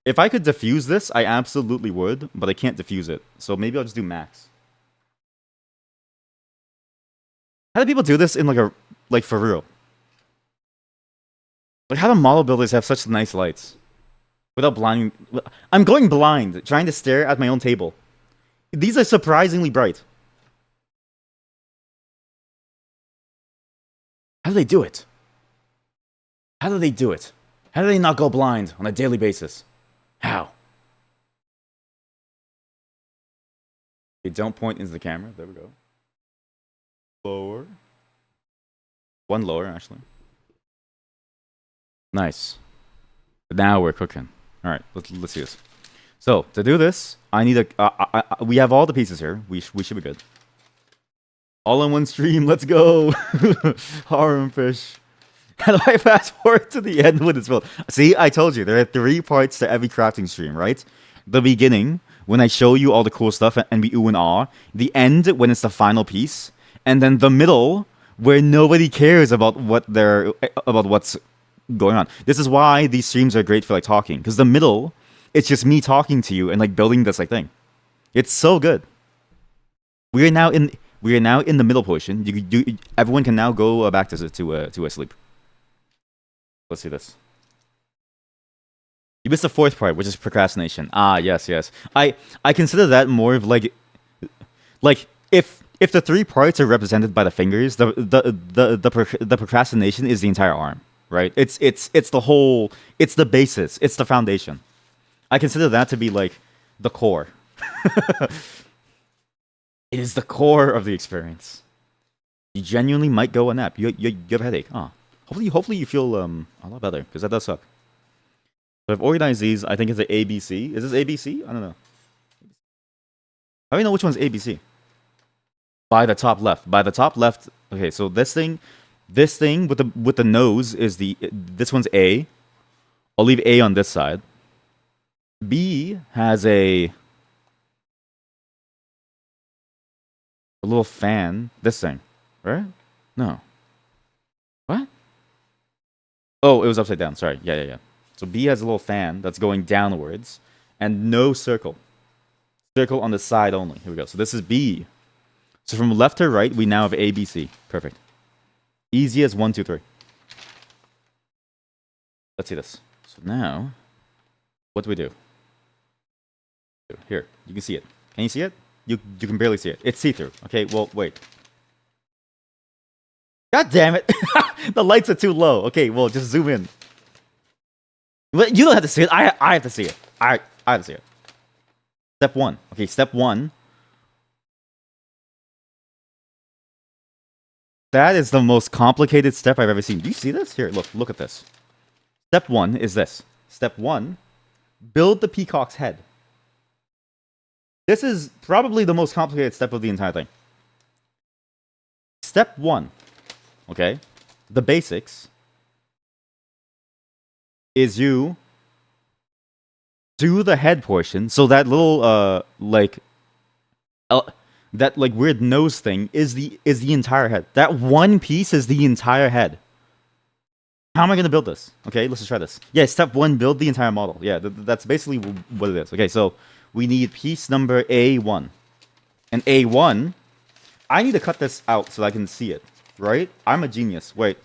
If I could diffuse this, I absolutely would, but I can't diffuse it. So maybe I'll just do max. How do people do this in like for real? Like how do model builders have such nice lights? Without blinding... I'm going blind, trying to stare at my own table. These are surprisingly bright. How do they do it? How do they do it? How do they not go blind on a daily basis? How? Okay, don't point into the camera. There we go. Lower. One lower, actually. Nice. Now we're cooking. All right, let's see this. So to do this, I need a. We have all the pieces here. We should be good. All in one stream. Let's go. Harem fish. How do I fast forward to the end when it's built? See, I told you there are 3 parts to every crafting stream, right? The beginning, when I show you all the cool stuff and we ooh and ah. The end, when it's the final piece, and then the middle, where nobody cares about what's going on. This is why these streams are great for like talking, because the middle, it's just me talking to you and like building this like thing. It's so good. We are now in the middle portion. Everyone can now go back to sleep. Let's see this. You missed the 4th part, which is procrastination. Ah, yes. I consider that more of like if the 3 parts are represented by the fingers, the procrastination is the entire arm, right? It's the whole. It's the basis. It's the foundation. I consider that to be like the core. It is the core of the experience. You genuinely might go a nap. You have a headache. Ah. Hopefully you feel a lot better, because that does suck. So I've organized these. I think it's an ABC. Is this ABC? I don't know. How do you know which one's ABC? By the top left. By the top left. Okay, so this thing with the nose is this one's A. I'll leave A on this side. B has a little fan. This thing, right? No. What? Oh, it was upside down. Sorry. Yeah. So B has a little fan that's going downwards, and no circle. Circle on the side only. Here we go. So this is B. So from left to right, we now have A, B, C. Perfect. Easy as 1, 2, 3. Let's see this. So now, what do we do? Here, you can see it. Can you see it? You can barely see it. It's see-through. Okay, well, wait. God damn it! The lights are too low. Okay, well, just zoom in. You don't have to see it. I have to see it. I have to see it. Step 1. Okay, step 1. That is the most complicated step I've ever seen. Do you see this? Here, look at this. Step 1 is this. Step 1, build the peacock's head. This is probably the most complicated step of the entire thing. Step 1, okay, the basics is you do the head portion, so that little that like weird nose thing is the entire head. That one piece is the entire head. How am I gonna build this? Okay, let's just try this. Yeah, step 1, build the entire model. Yeah, that's basically what it is. Okay, so we need piece number A1, and A1. I need to cut this out so I can see it. Right? I'm a genius. Wait,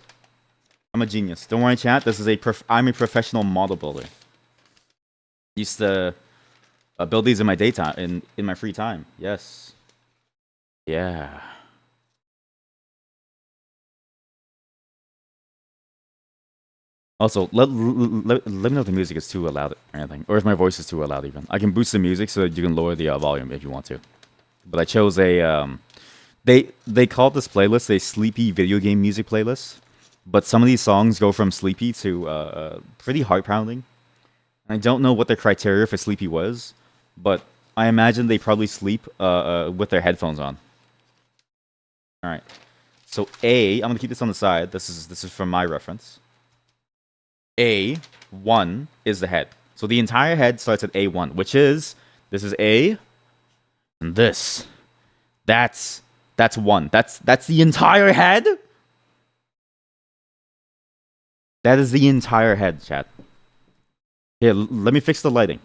I'm a genius. Don't worry, chat. This is I'm a professional model builder. Used to build these in my daytime, in my free time. Yes. Yeah. Also, let me know if the music is too loud or anything, or if my voice is too loud even. I can boost the music so that you can lower the volume if you want to. But I chose a they called this playlist a sleepy video game music playlist. But some of these songs go from sleepy to pretty heart pounding. I don't know what the criteria for sleepy was, but I imagine they probably sleep with their headphones on. All right. So I'm gonna keep this on the side. This is from my reference. A1 is the head. So the entire head starts at A1, which is this is A, and this. That's 1. That's the entire head. That is the entire head, chat. Here, let me fix the lighting.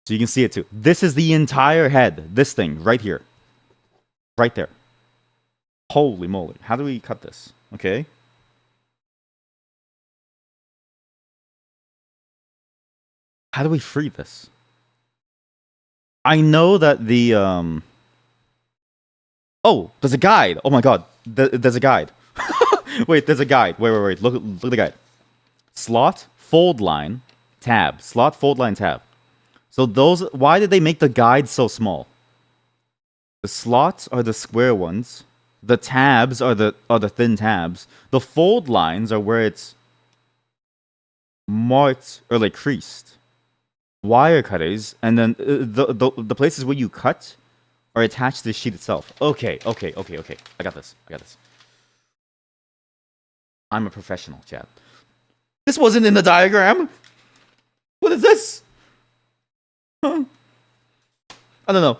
So you can see it too. This is the entire head. This thing, right here. Right there. Holy moly. How do we cut this? Okay. How do we free this? I know that the, Oh, there's a guide. Oh my god. There's a guide. Wait, there's a guide. Wait. Look at the guide. Slot, fold line, tab. Slot, fold line, tab. So why did they make the guide so small? The slots are the square ones. The tabs are the thin tabs. The fold lines are where it's marked or like creased. Wire cutters, and then the places where you cut are attached to the sheet itself. Okay. I got this. I'm a professional, chat. This wasn't in the diagram. What is this? Huh? I don't know.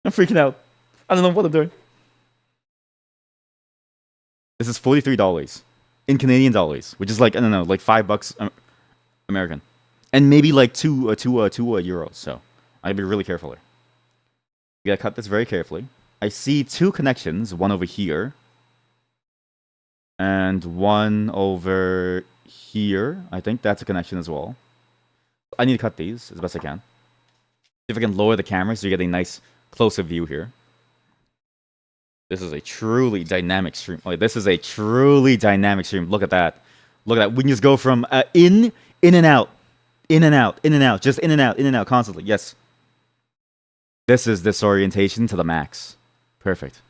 I'm freaking out. I don't know what I'm doing. This is $43 in Canadian dollars, which is like, I don't know, like $5 American, and maybe like two euros. So I gotta be really careful here. You gotta cut this very carefully. I see 2 connections, one over here and one over here. I think that's a connection as well. I need to cut these as best I can. See if I can lower the camera so you get a nice closer view here. This is a truly dynamic stream. Like, this is a truly dynamic stream. Look at that. Look at that. We can just go from in and out, in and out, just in and out constantly. Yes. This is disorientation to the max. Perfect.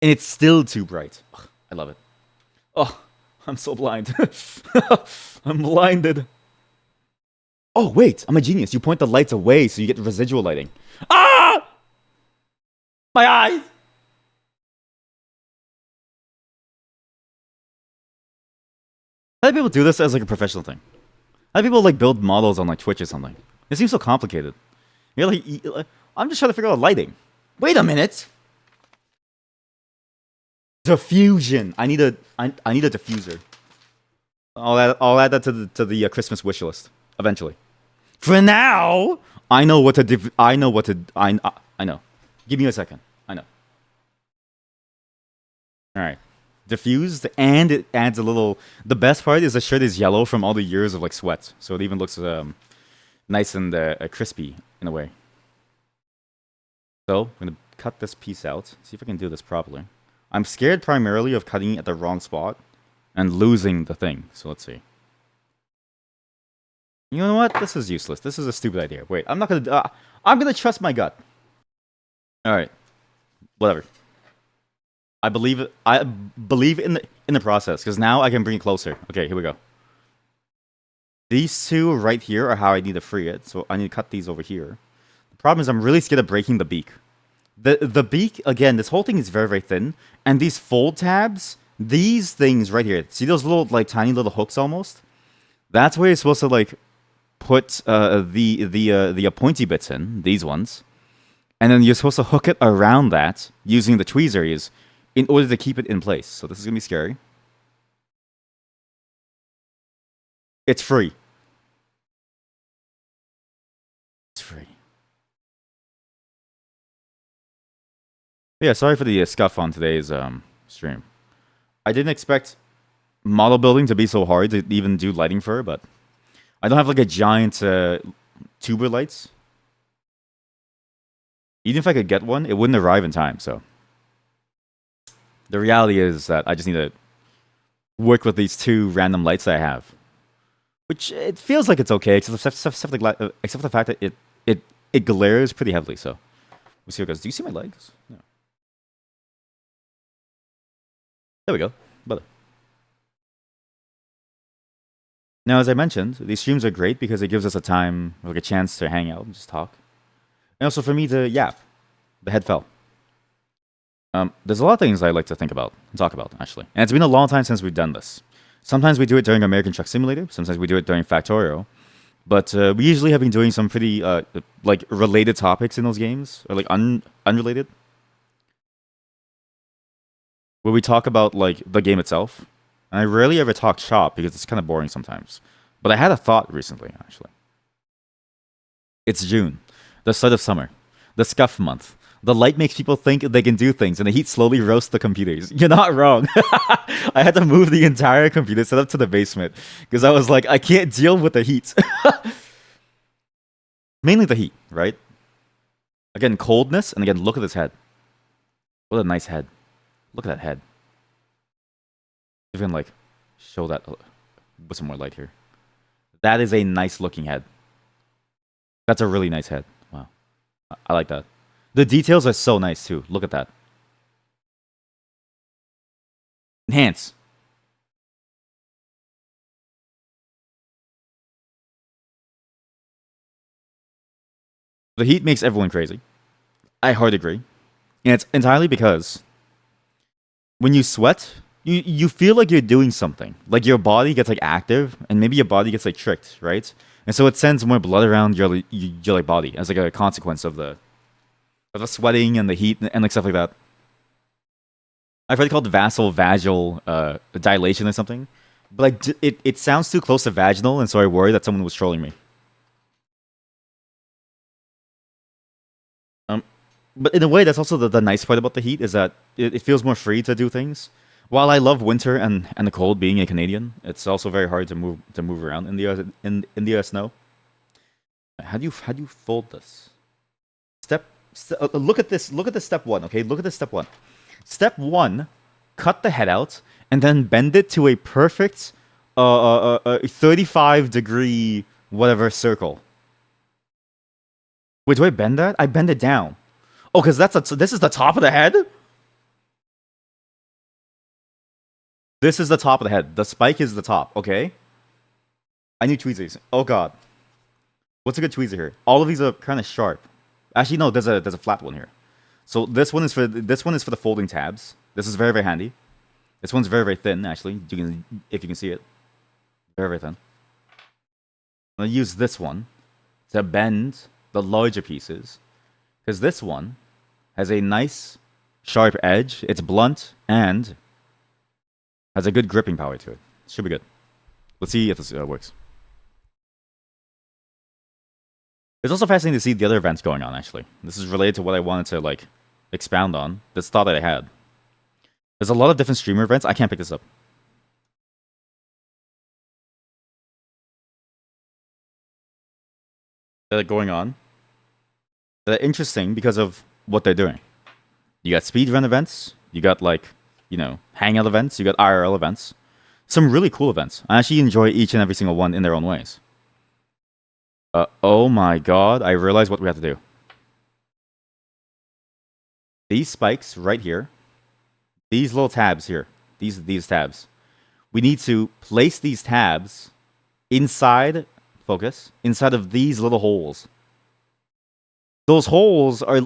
And it's still too bright. Ugh, I love it. Oh, I'm so blind. I'm blinded. Oh, wait. I'm a genius. You point the lights away so you get residual lighting. Ah! My eyes! How do people do this as like a professional thing? How do people like build models on like Twitch or something? It seems so complicated. You're like, I'm just trying to figure out lighting. Wait a minute. Diffusion. I need a diffuser. I'll add that to the Christmas wish list eventually. For now, I know. I know. Give me a second. I know. All right. Diffused, and it adds a little. The best part is the shirt is yellow from all the years of like sweat, so it even looks nice and crispy in a way. So I'm gonna cut this piece out. See if I can do this properly. I'm scared primarily of cutting it at the wrong spot and losing the thing. So let's see. You know what? This is useless. This is a stupid idea. Wait, I'm not gonna. I'm gonna trust my gut. All right, whatever. I believe. I believe in the process because now I can bring it closer. Okay, here we go. These two right here are how I need to free it. So I need to cut these over here. The problem is I'm really scared of breaking the beak. The beak again. This whole thing is very very thin, and these fold tabs. These things right here. See those little like tiny little hooks almost. That's where you're supposed to like put the pointy bits in, these ones, and then you're supposed to hook it around that using the tweezers in order to keep it in place. So this is gonna be scary. It's free. It's free. Yeah, sorry for the scuff on today's stream. I didn't expect model building to be so hard to even do lighting for, but I don't have like a giant tuber lights. Even if I could get one, it wouldn't arrive in time. So the reality is that I just need to work with these two random lights that I have, which it feels like it's okay, except the fact that it glares pretty heavily. So we'll see what it goes. Do you see my legs? No. There we go. Better. Now, as I mentioned, these streams are great because it gives us a time, like a chance to hang out and just talk. And also for me to yap. The head fell. There's a lot of things I like to think about and talk about, actually. And it's been a long time since we've done this. Sometimes we do it during American Truck Simulator. Sometimes we do it during Factorio. But we usually have been doing some pretty like related topics in those games, or like unrelated, where we talk about like the game itself. And I rarely ever talk shop because it's kind of boring sometimes. But I had a thought recently, actually. It's June, the start of summer, the scuff month. The light makes people think they can do things, and the heat slowly roasts the computers. You're not wrong. I had to move the entire computer setup to the basement because I was like, I can't deal with the heat. Mainly the heat, right? Again, coldness, and again, look at this head. What a nice head. Look at that head. If you can like show that with some more light here. That is a nice looking head. That's a really nice head. Wow. I like that. The details are so nice too. Look at that. Enhance. The heat makes everyone crazy. I hard agree. And it's entirely because when you sweat, you feel like you're doing something. Like your body gets like active, and maybe your body gets like tricked, right? And so it sends more blood around your like body as like a consequence of the sweating and the heat and like stuff like that. I've heard it called vasovagal dilation or something, but like it sounds too close to vaginal, and so I worried that someone was trolling me. But in a way, that's also the nice part about the heat is that it feels more free to do things. While I love winter and the cold, being a Canadian, it's also very hard to move around in the snow. How do you fold this? Look at this. Look at the step one. Okay, look at this step one. Step one, cut the head out and then bend it to a perfect 35-degree whatever circle. Wait, do I bend that? I bend it down. Oh, because this is the top of the head? This is the top of the head. The spike is the top, okay? I need tweezers. Oh god. What's a good tweezer here? All of these are kind of sharp. Actually, no, there's a flat one here. So this one is for the folding tabs. This is very, very handy. This one's very, very thin, actually. If you can see it. Very, very thin. I'm gonna use this one to bend the larger pieces. Because this one has a nice sharp edge. It's blunt and has a good gripping power to it. Should be good. Let's see if this works. It's also fascinating to see the other events going on, actually. This is related to what I wanted to, like, expound on. This thought that I had. There's a lot of different streamer events. I can't pick this up. That are going on. That are interesting because of what they're doing. You got speedrun events. You got, like, you know, hangout events, you got IRL events. Some really cool events. I actually enjoy each and every single one in their own ways. Oh my god, I realized what we have to do. These spikes right here, these little tabs here, these tabs. We need to place these tabs inside, focus, inside of these little holes. Those holes are,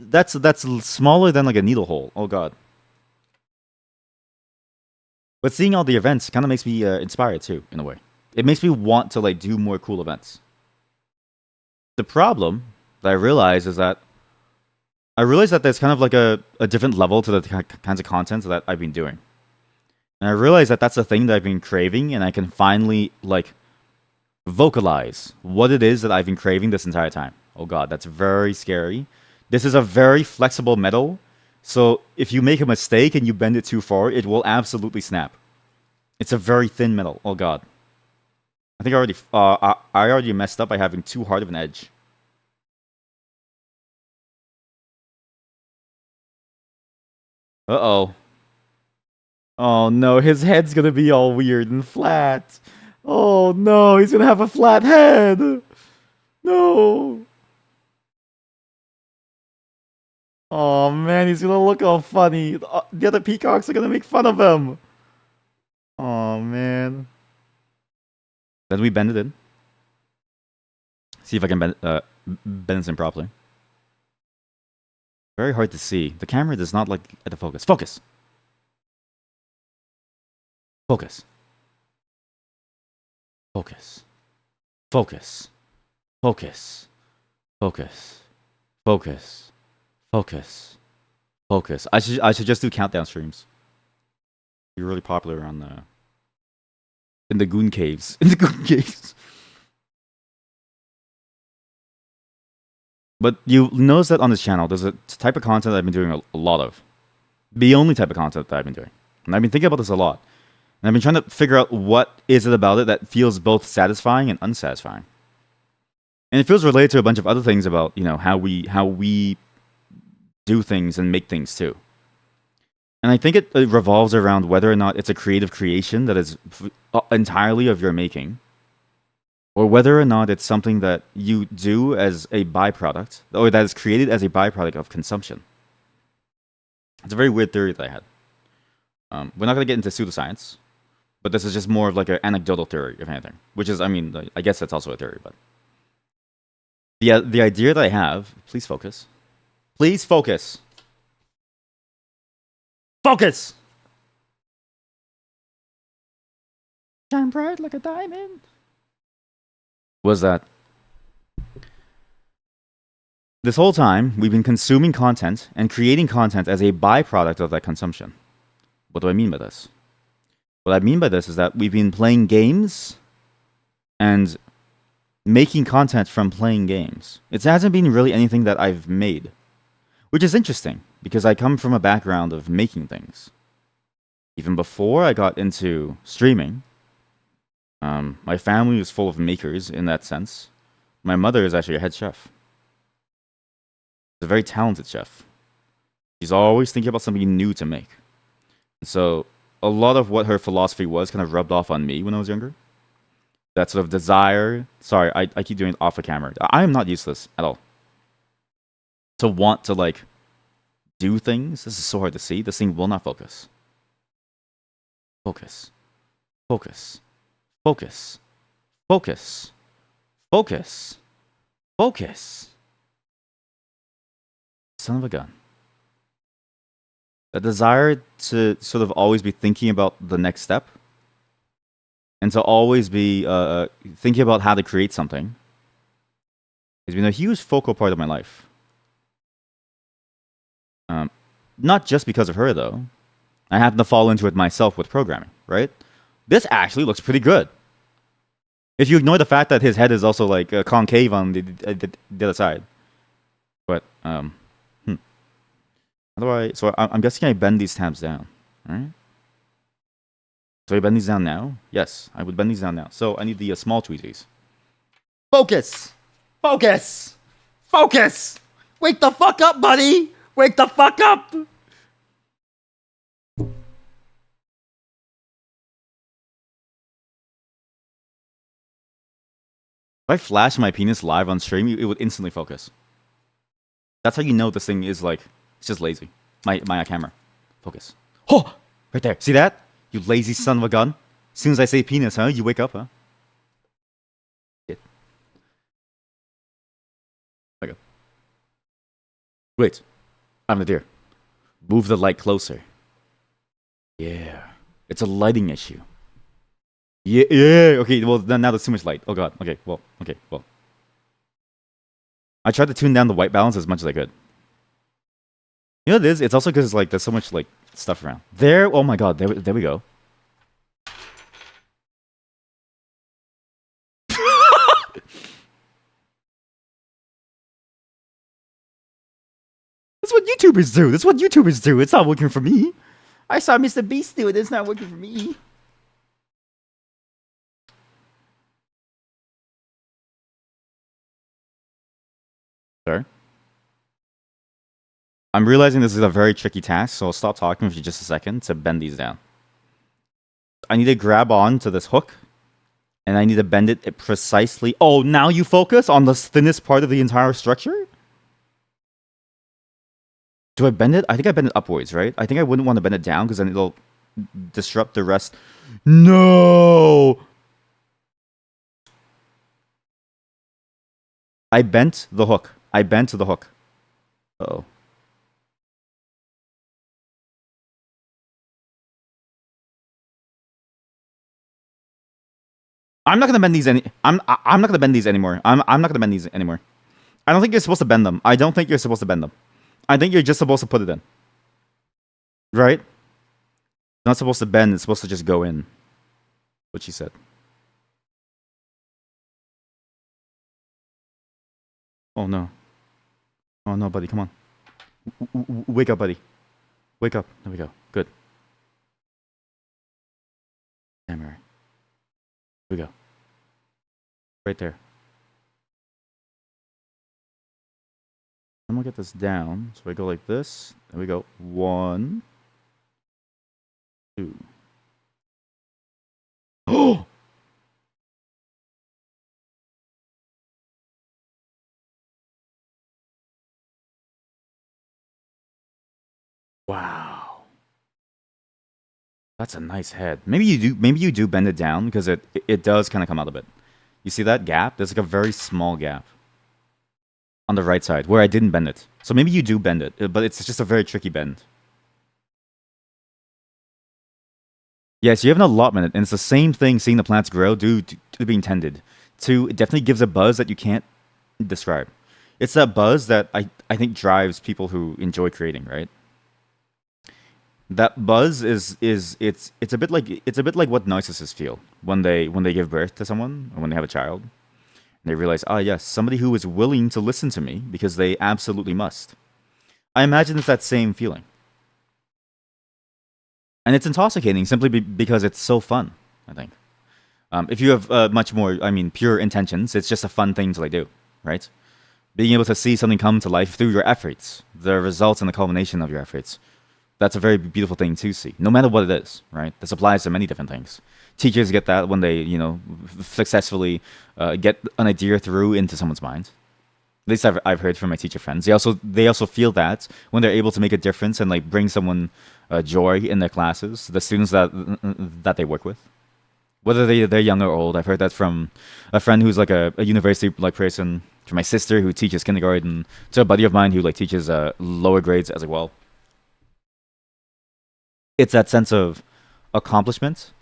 that's smaller than like a needle hole. Oh god. But seeing all the events kind of makes me inspired too, in a way. It makes me want to like do more cool events. The problem that I realize is that there's kind of like a different level to the kinds of content that I've been doing. And I realize that that's a thing that I've been craving, and I can finally like vocalize what it is that I've been craving this entire time. Oh god, that's very scary. This is a very flexible metal, so if you make a mistake and you bend it too far, it will absolutely snap. It's a very thin metal. Oh god. I think I already messed up by having too hard of an edge. Uh-oh. Oh no, his head's gonna be all weird and flat. Oh no, he's gonna have a flat head. No. Oh man, he's gonna look all funny. The other peacocks are gonna make fun of him. Oh man. Then we bend it in. See if I can bend this in properly. Very hard to see. The camera does not like at the focus. Focus! Focus. Focus. Focus. Focus. Focus. Focus. Focus. Focus. I should just do countdown streams. Be really popular on the in the goon caves. In the goon caves. But you notice that on this channel, there's a type of content I've been doing a lot of. The only type of content that I've been doing. And I've been thinking about this a lot. And I've been trying to figure out what is it about it that feels both satisfying and unsatisfying. And it feels related to a bunch of other things about, you know, how we do things and make things too. And I think it revolves around whether or not it's a creative creation that is entirely of your making, or whether or not it's something that you do as a byproduct, or that is created as a byproduct of consumption. It's a very weird theory that I had. We're not going to get into pseudoscience, but this is just more of like an anecdotal theory, if anything. Which is, I mean, I guess that's also a theory, but... The idea that I have... Please focus. Please focus! Focus! Shine bright like a diamond. Was that this whole time we've been consuming content and creating content as a byproduct of that consumption. What do I mean by this? What I mean by this is that we've been playing games and making content from playing games. It hasn't been really anything that I've made, which is interesting because I come from a background of making things. Even before I got into streaming, my family is full of makers in that sense. My mother is actually a head chef. She's a very talented chef. She's always thinking about something new to make. So a lot of what her philosophy was kind of rubbed off on me when I was younger. That sort of desire. Sorry, I keep doing it off the camera. I am not useless at all. To want to like do things. This is so hard to see. This thing will not focus. Focus. Focus. Focus. Focus. Focus. Focus. Son of a gun. A desire to sort of always be thinking about the next step. And to always be thinking about how to create something. Has been a huge focal part of my life. Not just because of her, though. I happen to fall into it myself with programming, right? This actually looks pretty good. If you ignore the fact that his head is also like concave on the other side. But, how do I... So I'm guessing I bend these tabs down, right? So I bend these down now? Yes, I would bend these down now. So I need the small tweezies. Focus! Focus! Focus! Wake the fuck up, buddy! Wake the fuck up! I flash my penis live on stream, it would instantly focus. That's how you know this thing is like, it's just lazy. My camera. Focus. Oh! Right there. See that? You lazy son of a gun. As soon as I say penis, huh? You wake up, huh? Shit. There we go. Wait. I'm the deer. Move the light closer. Yeah. It's a lighting issue. Yeah, yeah. Okay, well, now there's too much light. Oh, God. Okay, well. I tried to tune down the white balance as much as I could. You know what it is? It's also because like there's so much like stuff around. There, oh my God, there we go. That's what YouTubers do. That's what YouTubers do. It's not working for me. I saw Mr. Beast do it. It's not working for me. Sorry. I'm realizing this is a very tricky task, so I'll stop talking for just a second to bend these down. I need to grab on to this hook, and I need to bend it precisely. Oh, now you focus on the thinnest part of the entire structure? Do I bend it? I think I bend it upwards, right? I think I wouldn't want to bend it down because then it'll disrupt the rest. No! I bent the hook. I bent the hook. Uh-oh. I'm not gonna bend these I'm not gonna bend these anymore. I'm not gonna bend these anymore. I don't think you're supposed to bend them. I don't think you're supposed to bend them. I think you're just supposed to put it in. Right? You're not supposed to bend, it's supposed to just go in. What she said. Oh no. Oh no, buddy, come on. Wake up, buddy. Wake up. There we go. Good. Damn right. Here we go. Right there. I'm gonna get this down. So I go like this. There we go. 1, 2. Oh! Wow. That's a nice head. Maybe you do bend it down because it does kind of come out a bit. You see that gap? There's like a very small gap on the right side where I didn't bend it. So maybe you do bend it, but it's just a very tricky bend. Yes, you have an allotment, and it's the same thing seeing the plants grow due to being tended. It definitely gives a buzz that you can't describe. It's that buzz that I think drives people who enjoy creating, right? That buzz is it's a bit like what narcissists feel when they give birth to someone or when they have a child. And they realize, ah, yes, somebody who is willing to listen to me because they absolutely must. I imagine it's that same feeling. And it's intoxicating simply because it's so fun, I think. If you have much more, pure intentions, it's just a fun thing to do, right? Being able to see something come to life through your efforts, the results and the culmination of your efforts. That's a very beautiful thing to see, no matter what it is, right? This applies to many different things. Teachers get that when they, successfully get an idea through into someone's mind. At least I've heard from my teacher friends. They also feel that when they're able to make a difference and bring someone joy in their classes, the students that they work with, whether they're young or old. I've heard that from a friend who's like a university person, from my sister who teaches kindergarten, to a buddy of mine who teaches lower grades as well. It's that sense of accomplishment,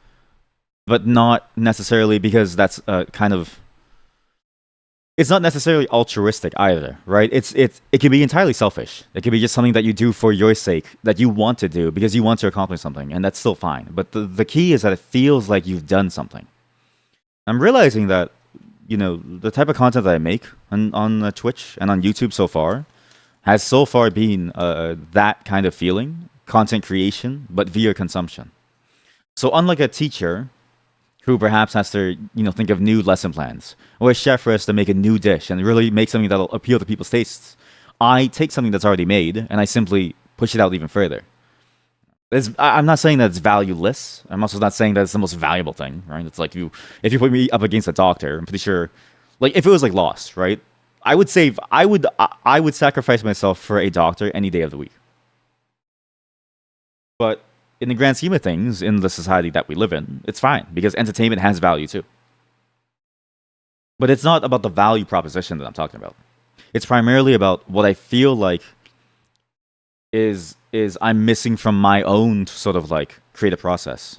but not necessarily because that's kind of. It's not necessarily altruistic either, right? It can be entirely selfish. It can be just something that you do for your sake, that you want to do because you want to accomplish something, and that's still fine. But the key is that it feels like you've done something. I'm realizing that, the type of content that I make on Twitch and on YouTube so far has so far been that kind of feeling, content creation, but via consumption. So unlike a teacher who perhaps has to, think of new lesson plans, or a chef who has to make a new dish and really make something that'll appeal to people's tastes, I take something that's already made and I simply push it out even further. I'm not saying that it's valueless. I'm also not saying that it's the most valuable thing, right? It's like if you put me up against a doctor, I'm pretty sure Like if it was like Lost, right? I would sacrifice myself for a doctor any day of the week. But in the grand scheme of things, in the society that we live in, it's fine because entertainment has value too. But it's not about the value proposition that I'm talking about. It's primarily about what I feel like is I'm missing from my own sort of like creative process.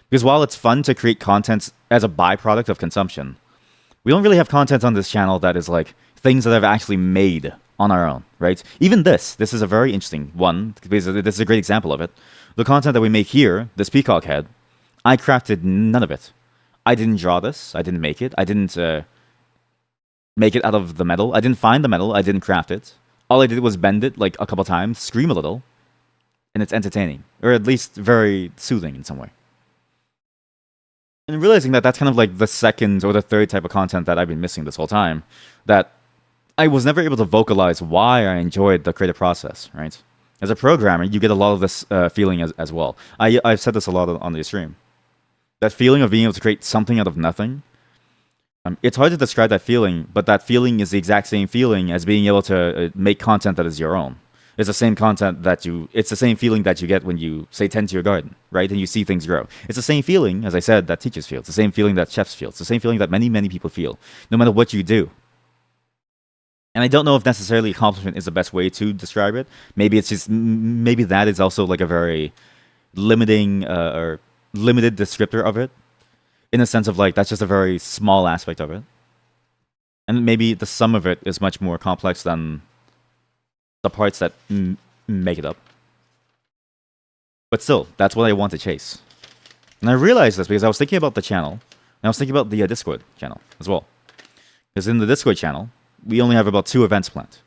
Because while it's fun to create content as a byproduct of consumption, we don't really have content on this channel that is like things that I've actually made on our own, right? Even this is a very interesting one because this is a great example of it. The content that we make here, this Peacock head, I crafted none of it. I didn't draw this. I didn't make it. I didn't make it out of the metal. I didn't find the metal. I didn't craft it. All I did was bend it like a couple times, scream a little, and it's entertaining, or at least very soothing in some way. And realizing that that's kind of like the second or the third type of content that I've been missing this whole time, that I was never able to vocalize why I enjoyed the creative process, right? As a programmer, you get a lot of this feeling as well. I've said this a lot on the stream. That feeling of being able to create something out of nothing. It's hard to describe that feeling, but that feeling is the exact same feeling as being able to make content that is your own. It's the same it's the same feeling that you get when you, say, tend to your garden, right? And you see things grow. It's the same feeling, as I said, that teachers feel. It's the same feeling that chefs feel. It's the same feeling that many, many people feel, no matter what you do. And I don't know if necessarily accomplishment is the best way to describe it. Maybe that is also like a very limiting or limited descriptor of it, in a sense of like that's just a very small aspect of it. And maybe the sum of it is much more complex than the parts that make it up. But still, that's what I want to chase. And I realized this because I was thinking about the channel, and I was thinking about the Discord channel as well. Because in the Discord channel, we only have about 2 events planned.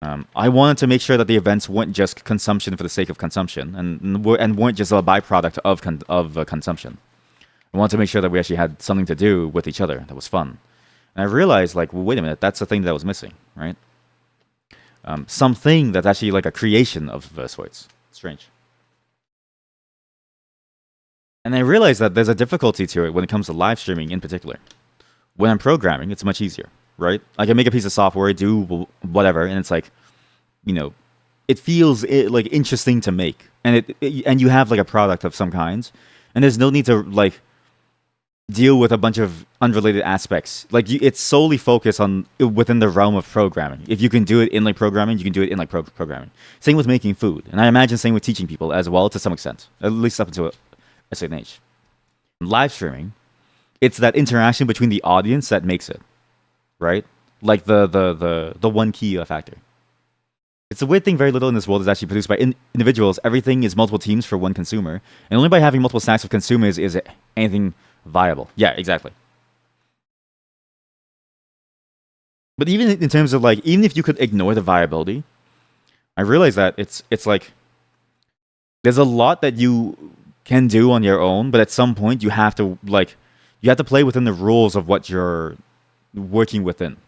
I wanted to make sure that the events weren't just consumption for the sake of consumption, and weren't just a byproduct of consumption. I wanted to make sure that we actually had something to do with each other that was fun. And I realized, like, well, wait a minute, that's the thing that was missing, right? Something that's actually like a creation of sorts. Strange. And I realized that there's a difficulty to it when it comes to live streaming in particular. When I'm programming, it's much easier, right? I can make a piece of software, do whatever, and it's like, you know, it feels like interesting to make, and and you have like a product of some kind, and there's no need to like deal with a bunch of unrelated aspects. Like it's solely focused on within the realm of programming. If you can do it in like programming, you can do it in like programming. Same with making food, and I imagine same with teaching people as well to some extent, at least up until a certain age. Live streaming, it's that interaction between the audience that makes it, right? Like the one key factor. It's a weird thing. Very little in this world is actually produced by individuals. Everything is multiple teams for one consumer, and only by having multiple stacks of consumers is anything viable. Yeah, exactly. But even in terms of like, even if you could ignore the viability, I realize that it's like there's a lot that you can do on your own, but at some point you have to play within the rules of what you're working within.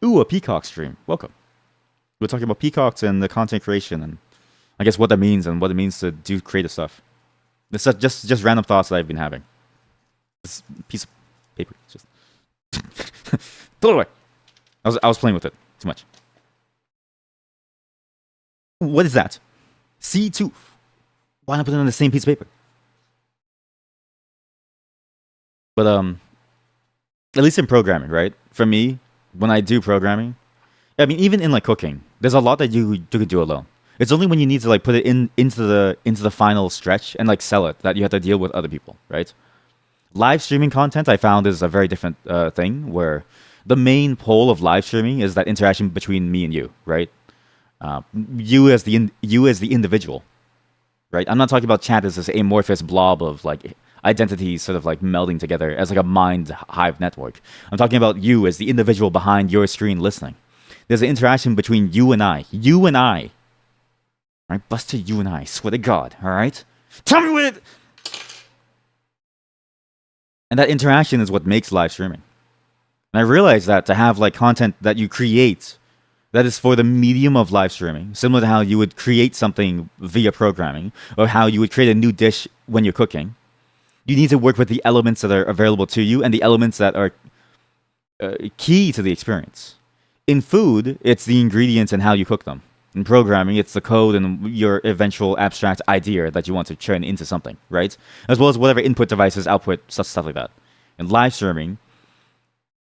Ooh, a Peacock stream. Welcome. We're talking about peacocks and the content creation, and I guess what that means and what it means to do creative stuff. It's just random thoughts that I've been having. This piece of paper, just throw it away. I was playing with it too much. What is that? C2. Why not put it on the same piece of paper? But at least in programming, right? For me, when I do programming, I mean, even in like cooking, there's a lot that you could do alone. It's only when you need to like put it into the final stretch and like sell it that you have to deal with other people, right? Live streaming content I found is a very different thing, where the main pole of live streaming is that interaction between me and you, right? You as the individual, right? I'm not talking about chat as this amorphous blob of like identities sort of like melding together as like a mind hive network. I'm talking about you as the individual behind your screen listening. There's an interaction between you and I. You and I. All right, Buster, you and I. Swear to God, all right? Tell me what it... And that interaction is what makes live streaming. And I realized that to have like content that you create that is for the medium of live streaming, similar to how you would create something via programming, or how you would create a new dish when you're cooking, you need to work with the elements that are available to you and the elements that are key to the experience. In food, it's the ingredients and how you cook them. In programming, it's the code and your eventual abstract idea that you want to turn into something, right? As well as whatever input devices, output, stuff like that. In live streaming,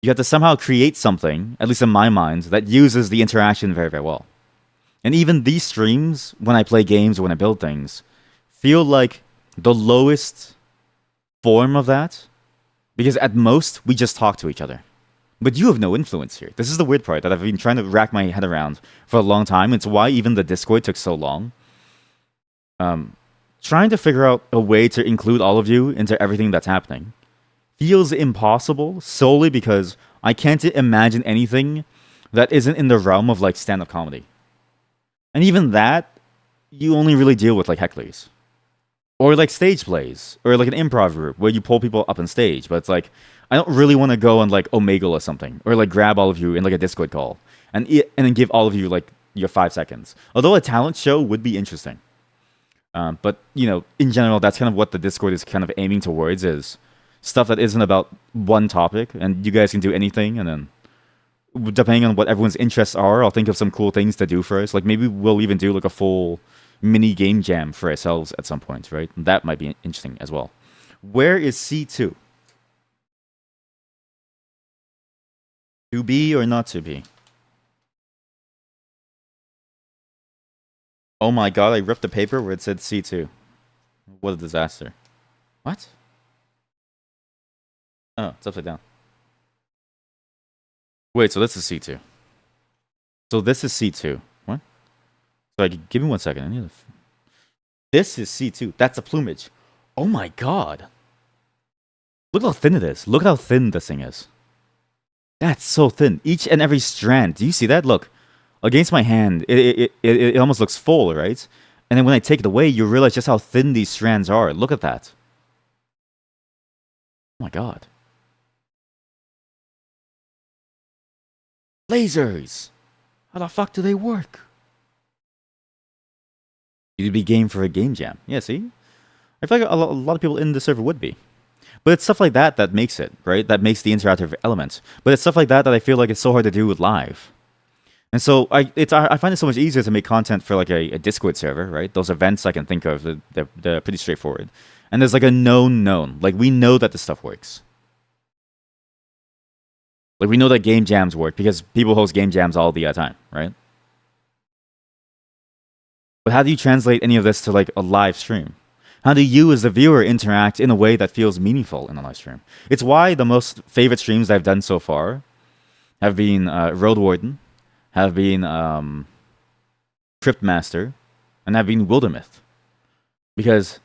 you have to somehow create something, at least in my mind, that uses the interaction very, very well. And even these streams, when I play games or when I build things, feel like the lowest form of that, because at most, we just talk to each other. But you have no influence here. This is the weird part that I've been trying to rack my head around for a long time. It's why even the Discord took so long. Trying to figure out a way to include all of you into everything that's happening feels impossible solely because I can't imagine anything that isn't in the realm of like stand-up comedy. And even that, you only really deal with like hecklers. Or like stage plays, or like an improv group where you pull people up on stage, but it's like I don't really want to go on like Omegle or something, or like grab all of you in like a Discord call and then give all of you like your 5 seconds. Although a talent show would be interesting, but you know, in general, that's kind of what the Discord is kind of aiming towards is stuff that isn't about one topic, and you guys can do anything, and then depending on what everyone's interests are, I'll think of some cool things to do for us. Like maybe we'll even do like a full mini game jam for ourselves at some point, right? That might be interesting as well. Where is C2? To be or not to be? Oh my god, I ripped the paper where it said C2. What a disaster. What? Oh, it's upside down. Wait, so this is C2. So this is C2. What? Sorry, give me 1 second. I need to... This is C2. That's a plumage. Oh my god. Look how thin it is. Look at how thin this thing is. That's so thin. Each and every strand. Do you see that? Look. Against my hand, it almost looks full, right? And then when I take it away, you realize just how thin these strands are. Look at that. Oh my god. Lasers! How the fuck do they work? You'd be game for a game jam. Yeah, see? I feel like a lot of people in the server would be. But it's stuff like that that makes it, right? That makes the interactive element. But it's stuff like that that I feel like it's so hard to do with live. And so I find it so much easier to make content for like a Discord server, right? Those events I can think of, they're pretty straightforward. And there's like a known. Like we know that this stuff works. Like we know that game jams work because people host game jams all the time, right? But how do you translate any of this to like a live stream? How do you as the viewer interact in a way that feels meaningful in a live stream? It's why the most favorite streams I've done so far have been Road Warden, have been Cryptmaster, and have been Wildermyth. Because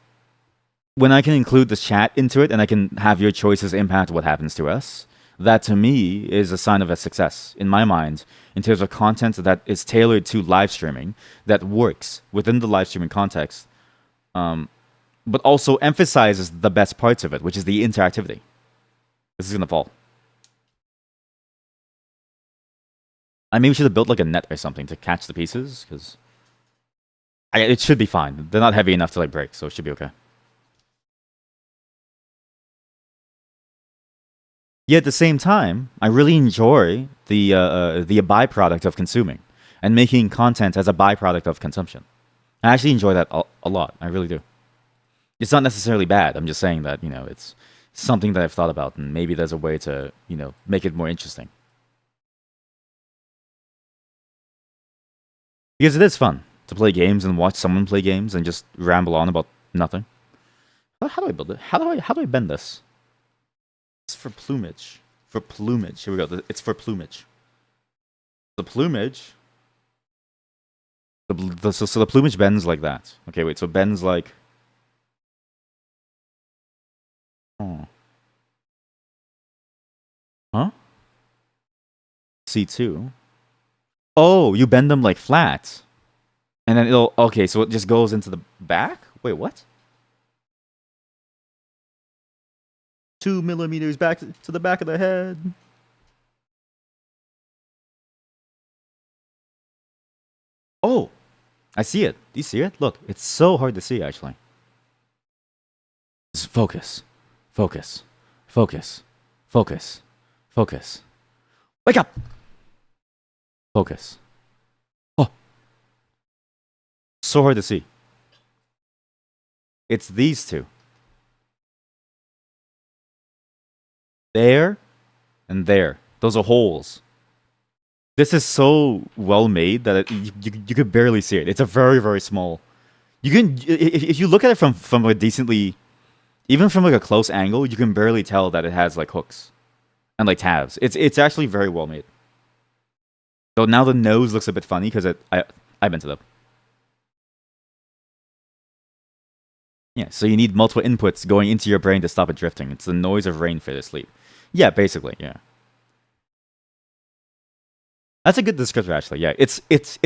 when I can include the chat into it and I can have your choices impact what happens to us, that to me is a sign of a success in my mind in terms of content that is tailored to live streaming that works within the live streaming context, but also emphasizes the best parts of it, which is the interactivity. This is going to fall. I maybe should have built like a net or something to catch the pieces, because it should be fine. They're not heavy enough to like break, so it should be okay. Yet at the same time, I really enjoy the byproduct of consuming and making content as a byproduct of consumption. I actually enjoy that a lot. I really do. It's not necessarily bad. I'm just saying that, you know, it's something that I've thought about, and maybe there's a way to, you know, make it more interesting. Because it is fun to play games and watch someone play games and just ramble on about nothing. How do I build it? How do I bend this? It's for plumage. For plumage. Here we go. It's for plumage. The plumage. So the plumage bends like that. Okay, wait. So it bends like. Oh. Huh? C2. Oh, you bend them like flat. And then it'll. Okay, so it just goes into the back? Wait, what? 2 millimeters back to the back of the head. Oh, I see it. Do you see it? Look, it's so hard to see, actually. Just focus. Focus. Focus. Focus. Focus. Wake up! Focus. Oh, so hard to see. It's these two. There and there. Those are holes. This is so well made that you could barely see it. It's a very, very small. You can if you look at it from a decently, even from like a close angle, you can barely tell that it has like hooks and like tabs. It's actually very well made. Though now the nose looks a bit funny because I bent it up. Yeah, so you need multiple inputs going into your brain to stop it drifting. It's the noise of rain for the sleep. Yeah, basically, yeah. That's a good descriptor, actually. Yeah, it's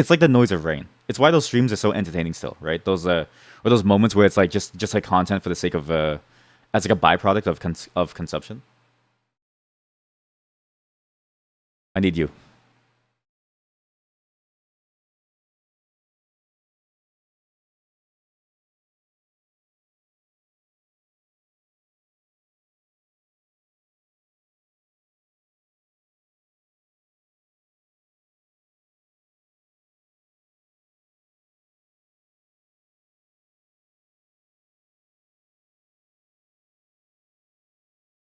like the noise of rain. It's why those streams are so entertaining still, right? Those or those moments where it's like just like content for the sake of as like a byproduct of consumption. I need you.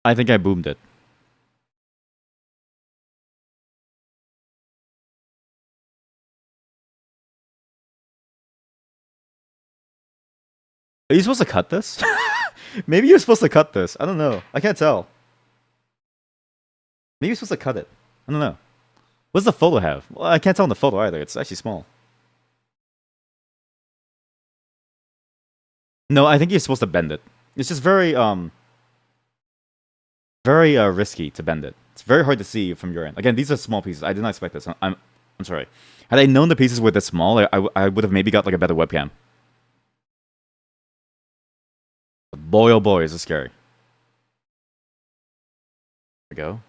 I think I boomed it. Are you supposed to cut this? Maybe you're supposed to cut this. I don't know. I can't tell. Maybe you're supposed to cut it. I don't know. What does the photo have? Well, I can't tell in the photo either. It's actually small. No, I think you're supposed to bend it. It's just very risky to bend it. It's very hard to see from your end. Again, these are small pieces. I did not expect this. I'm sorry. Had I known the pieces were this small, I would have maybe got like a better webcam. Boy, oh boy, is this scary. There we go.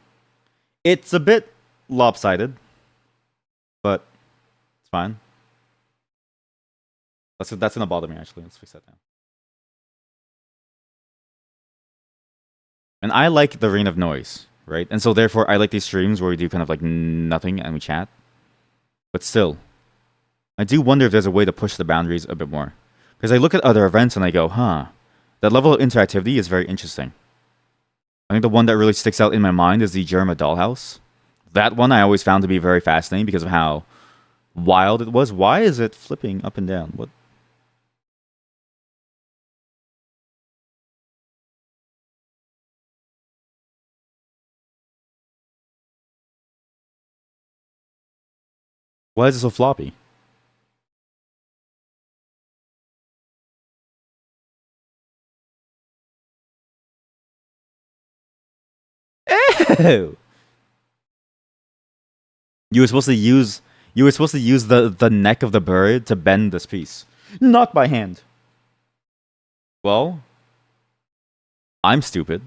It's a bit lopsided, but it's fine. That's gonna bother me actually. Let's fix that now. And I like the reign of noise, right? And so therefore, I like these streams where we do kind of like nothing and we chat. But still, I do wonder if there's a way to push the boundaries a bit more. Because I look at other events and I go, huh, that level of interactivity is very interesting. I think the one that really sticks out in my mind is the Jerma Dollhouse. That one I always found to be very fascinating because of how wild it was. Why is it flipping up and down? What? Why is it so floppy? Ew. You were supposed to use the neck of the bird to bend this piece. Not by hand. Well, I'm stupid.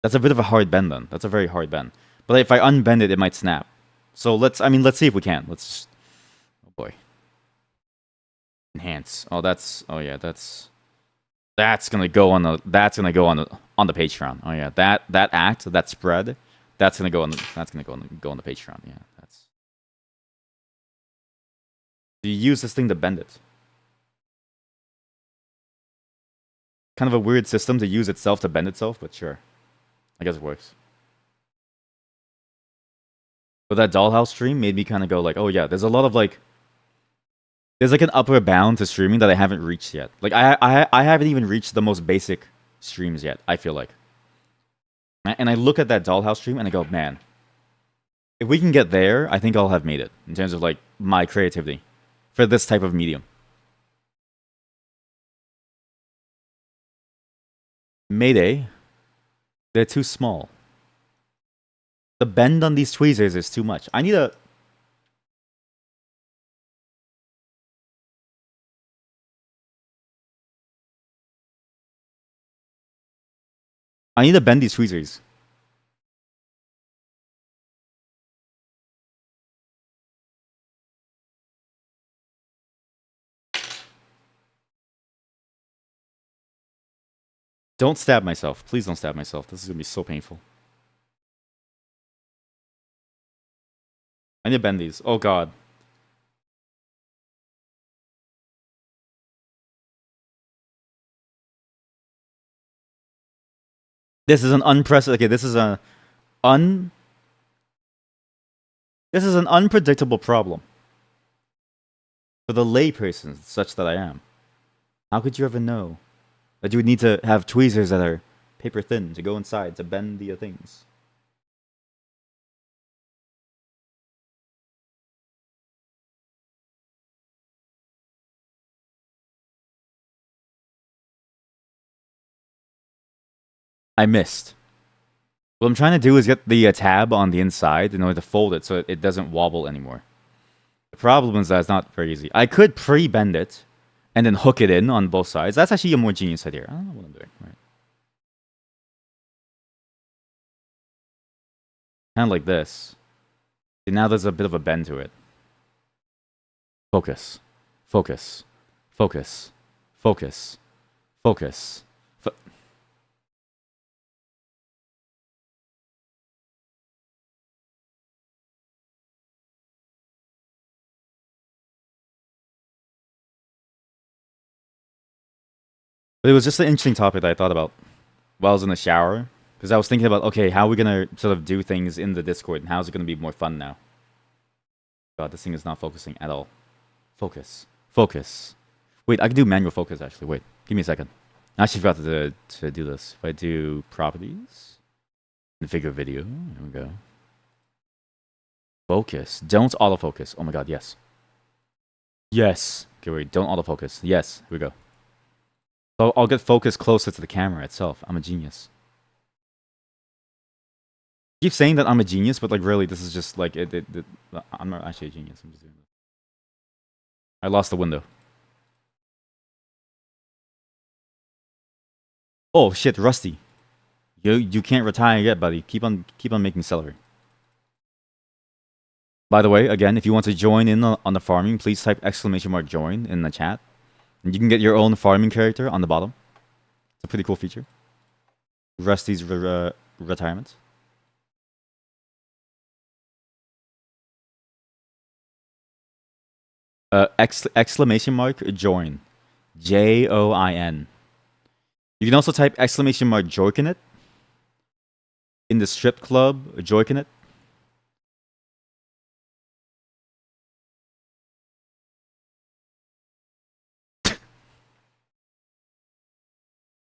That's a bit of a hard bend then. That's a very hard bend. But if I unbend it, it might snap. So let's see if we can. Oh boy. Enhance. Oh yeah, that's gonna go on the Patreon. Oh yeah, that spread, that's gonna go on the Patreon. Yeah, that's. You use this thing to bend it. Kind of a weird system to use itself to bend itself, but sure. I guess it works. But that dollhouse stream made me kind of go like, oh yeah, there's a lot of like, there's like an upper bound to streaming that I haven't reached yet. Like I haven't even reached the most basic streams yet. I feel like, and I look at that dollhouse stream and I go, man, if we can get there, I think I'll have made it in terms of like my creativity for this type of medium. Mayday, they're too small. The bend on these tweezers is too much. I need to bend these tweezers. Don't stab myself. Please don't stab myself. This is gonna be so painful. I need to bend these. Oh god. This is an unprecedented. Okay, this is an unpredictable problem for the layperson, such that I am. How could you ever know that you would need to have tweezers that are paper thin to go inside to bend the things? I missed. What I'm trying to do is get the tab on the inside in order to fold it so it doesn't wobble anymore. The problem is that it's not very easy. I could pre-bend it and then hook it in on both sides. That's actually a more genius idea. I don't know what I'm doing. Right. Kind of like this. See, now there's a bit of a bend to it. Focus. Focus. Focus. Focus. Focus. But it was just an interesting topic that I thought about while I was in the shower. Because I was thinking about, okay, how are we going to sort of do things in the Discord and how is it going to be more fun now? God, this thing is not focusing at all. Focus. Focus. Wait, I can do manual focus actually. Wait, give me a second. I actually forgot to do this. If I do properties, configure video, there we go. Focus. Don't autofocus. Oh my god, yes. Yes. Okay, wait, don't autofocus. Yes, here we go. So I'll get focus closer to the camera itself. I'm a genius. I keep saying that I'm a genius, but like really, this is just like I'm not actually a genius. I'm just doing this. I lost the window. Oh shit, Rusty. You can't retire yet, buddy. Keep on making celery. By the way, again, if you want to join in on the farming, please type !join in the chat. And you can get your own farming character on the bottom. It's a pretty cool feature. Rusty's retirement. !join. JOIN. You can also type !join it in the strip club. Join it.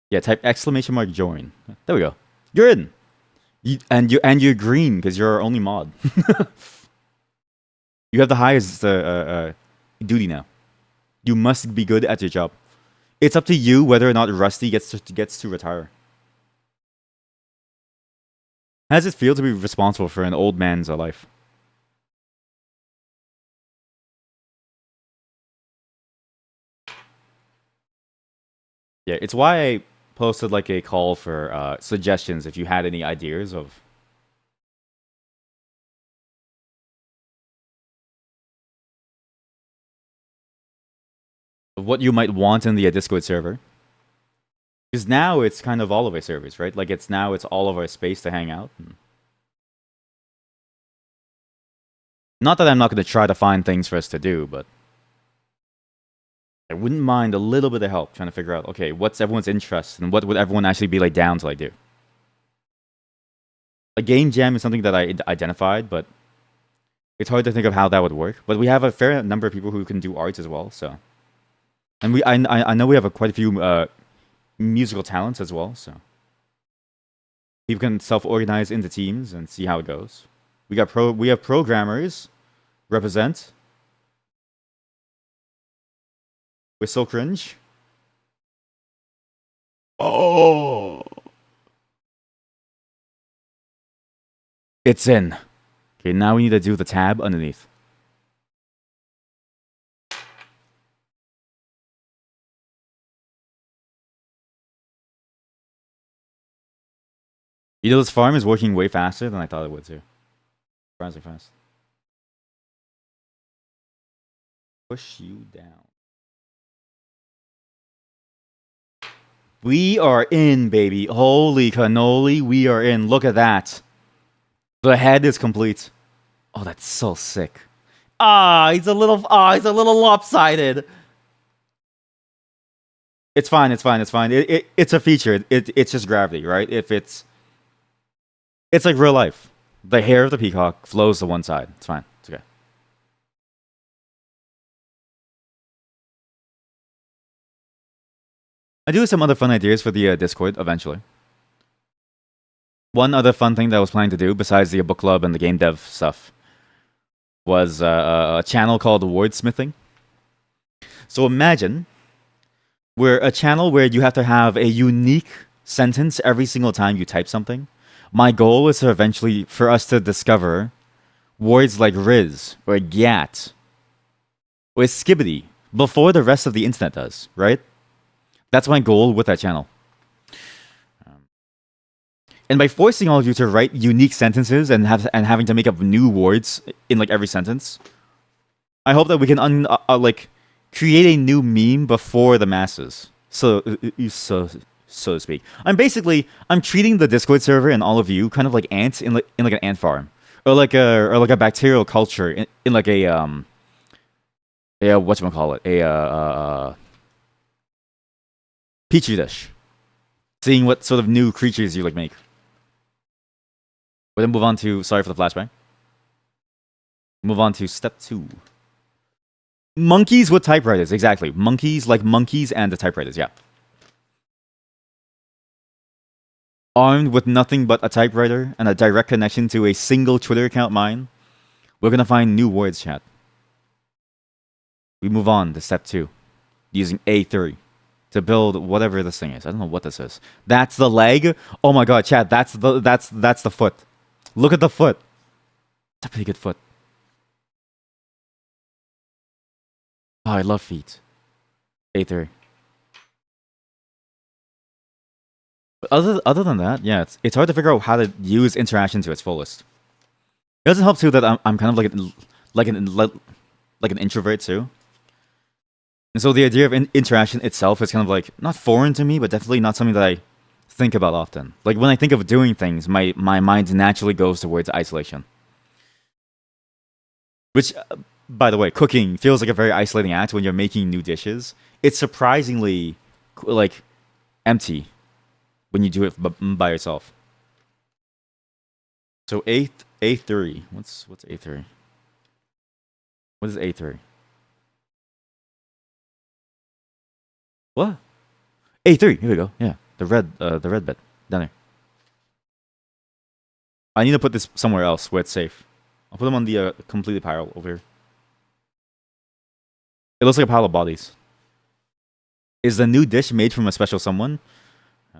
Yeah, type !join. There we go. You're in. You're green because you're our only mod. You have the highest duty now. You must be good at your job. It's up to you whether or not Rusty gets to retire. How does it feel to be responsible for an old man's life? Yeah, it's why I posted like a call for suggestions if you had any ideas of what you might want in the Discord server. Because now it's kind of all of our servers, right? Like it's all of our space to hang out. Not that I'm not going to try to find things for us to do, but I wouldn't mind a little bit of help trying to figure out, okay, what's everyone's interest and what would everyone actually be like down to like do. A game jam is something that I identified, but it's hard to think of how that would work. But we have a fair number of people who can do arts as well, so. And I know we have quite a few musical talents as well, so. People can self-organize into teams and see how it goes. We have programmers represent. We're so cringe. Oh. It's in. Okay, now we need to do the tab underneath. You know, this farm is working way faster than I thought it would too. Surprisingly fast. Push you down. We are in, baby. Holy cannoli, we are in. Look at that. The head is complete. Oh, that's so sick. He's a little. He's a little lopsided. It's fine. It's fine. It's fine. It's a feature. It's just gravity, right? If it's like real life. The hair of the peacock flows to one side. It's fine. It's okay. I do have some other fun ideas for the Discord eventually. One other fun thing that I was planning to do, besides the book club and the game dev stuff, was a channel called Wordsmithing. So imagine we're a channel where you have to have a unique sentence every single time you type something. My goal is to eventually for us to discover words like Riz or Gat or Skibbity before the rest of the internet does, right? That's my goal with that channel. And by forcing all of you to write unique sentences and having to make up new words in like every sentence, I hope that we can like create a new meme before the masses. So to speak. I'm treating the Discord server and all of you kind of like ants in like an ant farm, or like a bacterial culture in like a whatchamacallit, a petri dish, seeing what sort of new creatures you like make. We'll then move on to sorry for the flashback. Move on to step 2. Monkeys with typewriters, exactly. Monkeys like monkeys and the typewriters, yeah. Armed with nothing but a typewriter and a direct connection to a single Twitter account mine, we're gonna find new words, chat. We move on to step 2, using A3 to build whatever this thing is. I don't know what this is. That's the leg. Oh my god, chat. That's the foot. Look at the foot. It's a pretty good foot. Oh, I love feet. A3. But other than that, yeah, it's hard to figure out how to use interaction to its fullest. It doesn't help too that I'm kind of like an introvert too. And so the idea of interaction itself is kind of like not foreign to me, but definitely not something that I think about often. Like when I think of doing things, my mind naturally goes towards isolation. Which, by the way, cooking feels like a very isolating act when you're making new dishes. It's surprisingly like empty when you do it by yourself. So A3. What's A3? What is A3? What? A3. Here we go. Yeah, the red bit down there. I need to put this somewhere else where it's safe. I'll put them on the completely pile over here. It looks like a pile of bodies. Is the new dish made from a special someone?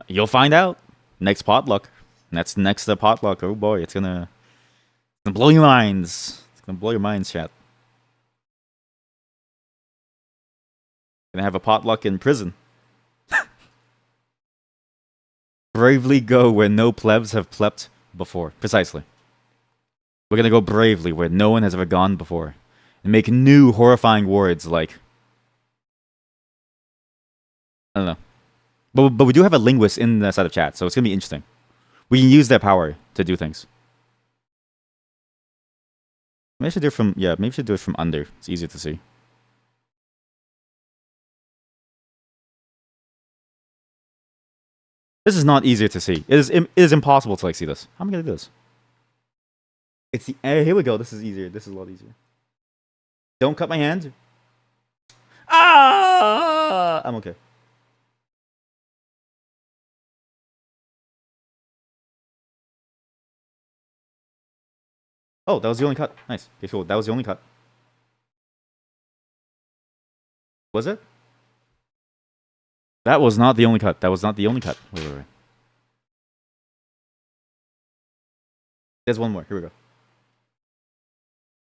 You'll find out next potluck. That's next potluck. Oh boy, it's gonna blow your minds. It's gonna blow your minds, chat. Gonna have a potluck in prison. Bravely go where no plebs have plept before. Precisely. We're gonna go bravely where no one has ever gone before. And make new horrifying words like... I don't know. But we do have a linguist in the side of chat, so it's gonna be interesting. We can use their power to do things. Maybe I should do it from... Yeah, maybe I should do it from under. It's easier to see. This is not easier to see. It is impossible to like see this. How am I gonna do this? It's the here we go. This is easier. This is a lot easier. Don't cut my hand. I'm okay. Oh, that was the only cut. Nice. Okay, cool. That was the only cut. Was it? That was not the only cut. That was not the only cut. Wait. There's one more. Here we go.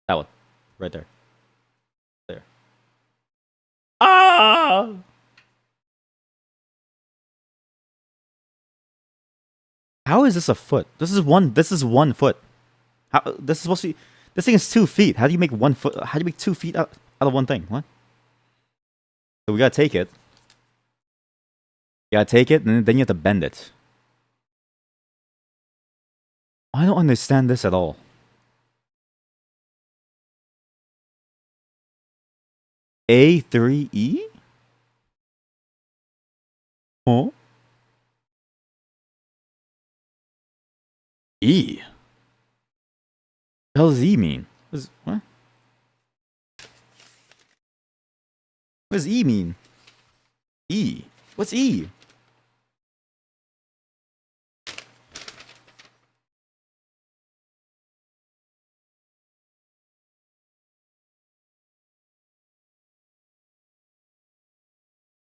That one. Right there. There. Ah! How is this a foot? This is one foot. How this is supposed to be, this thing is 2 feet. How do you make 1 foot? How do you make 2 feet out of one thing? What? So we gotta take it. You gotta take it, and then you have to bend it. I don't understand this at all. A3E? Huh? E. What the hell does E mean? What? What does E mean? E. What's E?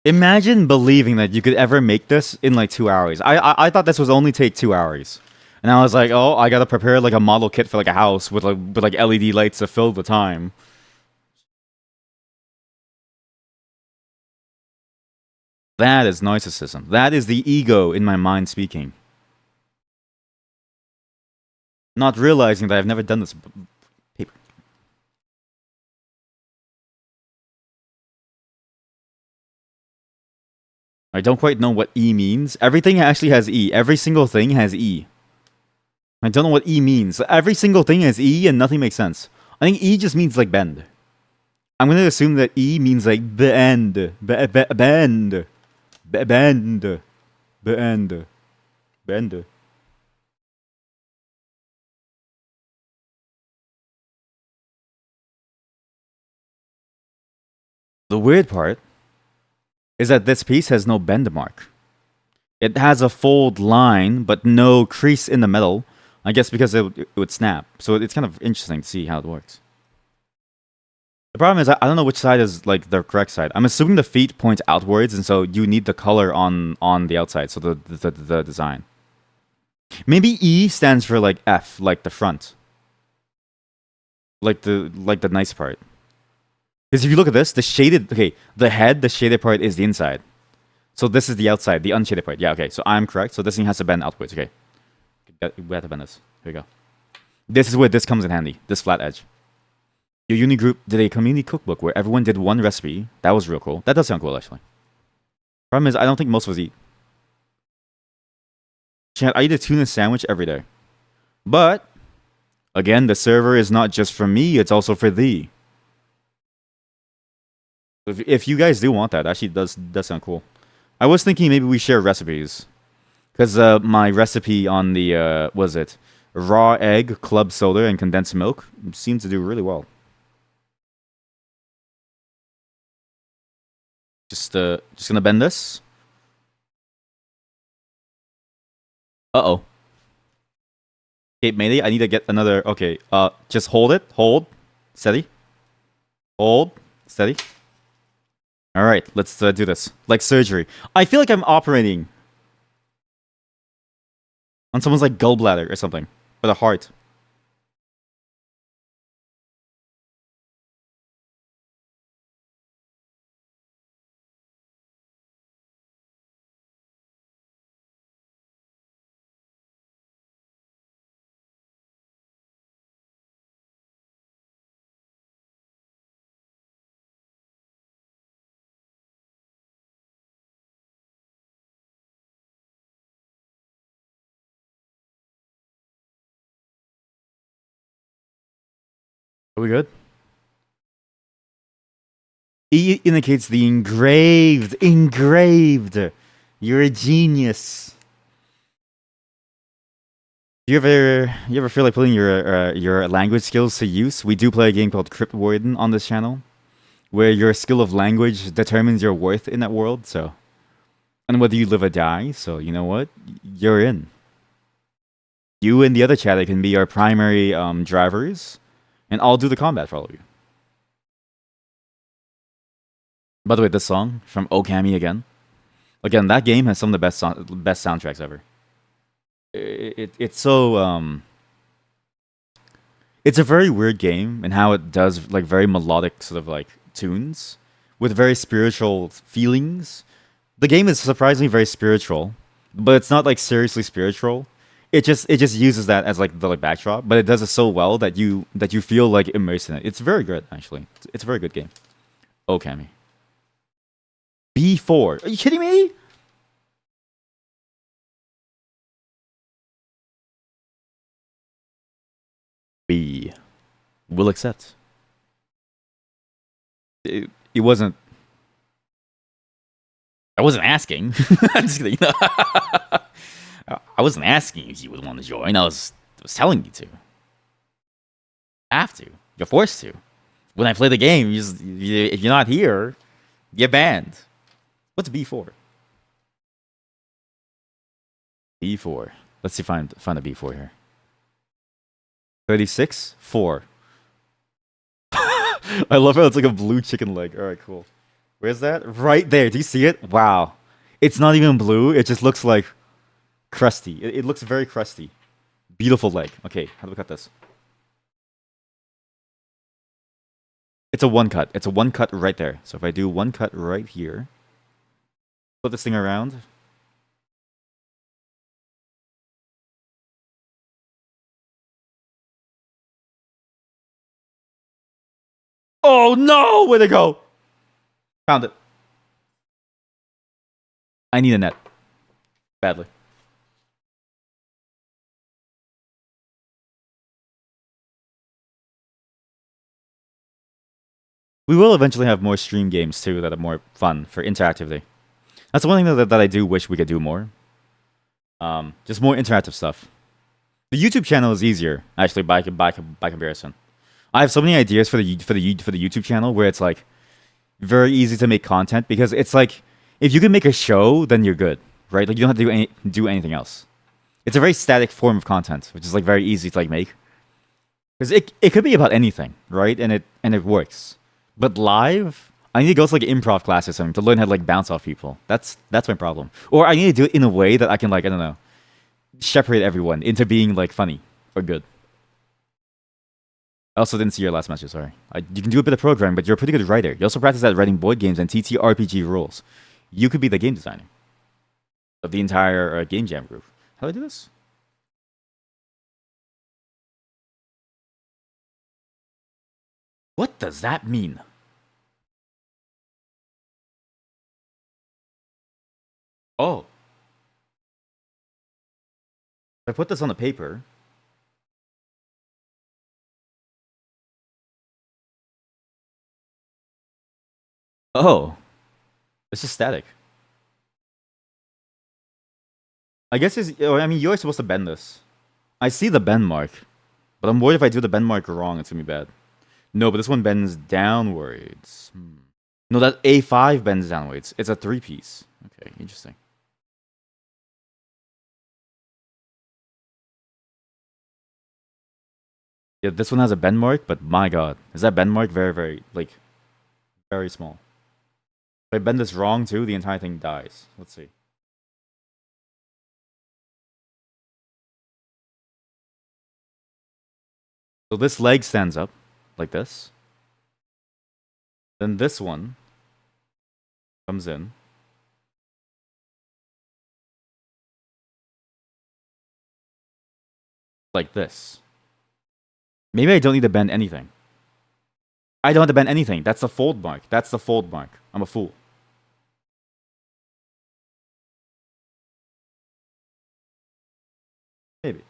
Imagine believing that you could ever make this in like 2 hours. I thought this was only take 2 hours, and I was like, oh, I gotta prepare like a model kit for like a house with LED lights to fill the time. That is narcissism. That is the ego in my mind speaking. Not realizing that I've never done this paper. I don't quite know what E means. Everything actually has E. Every single thing has E. I don't know what E means. Every single thing has E and nothing makes sense. I think E just means like bend. I'm gonna assume that E means like bend. Bend. Bend. Bend. Bend. The weird part is that this piece has no bend mark. It has a fold line, but no crease in the middle. I guess because it would snap. So it's kind of interesting to see how it works. The problem is I don't know which side is like the correct side. I'm assuming the feet point outwards, and so you need the color on the outside. So the design. Maybe E stands for like F, like the front, like the nice part. Because if you look at this, the head, the shaded part is the inside. So this is the outside, the unshaded part. Yeah, okay. So I'm correct. So this thing has to bend outwards. Okay, we have to bend this. Here we go. This is where this comes in handy. This flat edge. Your uni group did a community cookbook where everyone did one recipe. That was real cool. That does sound cool, actually. Problem is, I don't think most of us eat. Chat, I eat a tuna sandwich every day. But, again, the server is not just for me, it's also for thee. If you guys do want that, actually does sound cool. I was thinking maybe we share recipes. Because my recipe on the, was it? Raw egg, club soda, and condensed milk seems to do really well. Just gonna bend this. Uh-oh. Okay, Mayday, I need to get another... Okay, just hold it. Hold. Steady. Hold. Steady. Alright, let's do this. Like surgery. I feel like I'm operating on someone's like gallbladder or something. Or the heart. Are we good? E indicates the engraved. Engraved. You're a genius. You ever feel like putting your language skills to use? We do play a game called Crypt Warden on this channel, where your skill of language determines your worth in that world. So, and whether you live or die. So you know what? You're in. You and the other chat can be our primary drivers, and I'll do the combat for all of you. By the way, this song from Okami again. Again, that game has some of the best soundtracks ever. It's so it's a very weird game in how it does like very melodic sort of like tunes with very spiritual feelings. The game is surprisingly very spiritual, but it's not like seriously spiritual. It just uses that as like the like backdrop, but it does it so well that you feel like immersed in it. It's very good actually. It's a very good game. Okami. B4. Are you kidding me? B. Will accept. it wasn't. I wasn't asking. I'm just kidding. I wasn't asking if you would want to join. I was telling you to. Have to. You're forced to. When I play the game, if you're not here, you're banned. What's B4? B4. Let's see. Find a B4 here. 36, 4. I love how it's like a blue chicken leg. All right, cool. Where's that? Right there. Do you see it? Wow. It's not even blue. It just looks like crusty. It looks very crusty. Beautiful leg. Okay, how do we cut this? It's a one cut. It's a one cut right there. So if I do one cut right here, flip this thing around. Oh no! Where'd it go? Found it. I need a net. Badly. We will eventually have more stream games too that are more fun for interactivity. That's one thing that I do wish we could do more. Just more interactive stuff. The YouTube channel is easier actually by comparison. I have so many ideas for the YouTube channel where it's like very easy to make content because it's like if you can make a show, then you're good, right? Like you don't have to do anything else. It's a very static form of content, which is like very easy to like make because it could be about anything, right? And it works. But live, I need to go to like improv class or something to learn how to like bounce off people. That's my problem. Or I need to do it in a way that I can like I don't know, separate everyone into being like funny or good. I also didn't see your last message. Sorry. You can do a bit of programming, but you're a pretty good writer. You also practice at writing board games and TTRPG rules. You could be the game designer of the entire game jam group. How do I do this? What does that mean? Oh. If I put this on the paper. Oh. It's just static. I guess I mean, you're supposed to bend this. I see the bend mark, but I'm worried if I do the bend mark wrong, it's gonna be bad. No, but this one bends downwards. No, that A5 bends downwards. It's a 3-piece. Okay, interesting. Yeah, this one has a bend mark, but my god. Is that bend mark very, very, like, very small? If I bend this wrong too, the entire thing dies. Let's see. So this leg stands up, like this. Then this one comes in. Like this. Maybe I don't need to bend anything. I don't have to bend anything. That's the fold mark. That's the fold mark. I'm a fool. Maybe.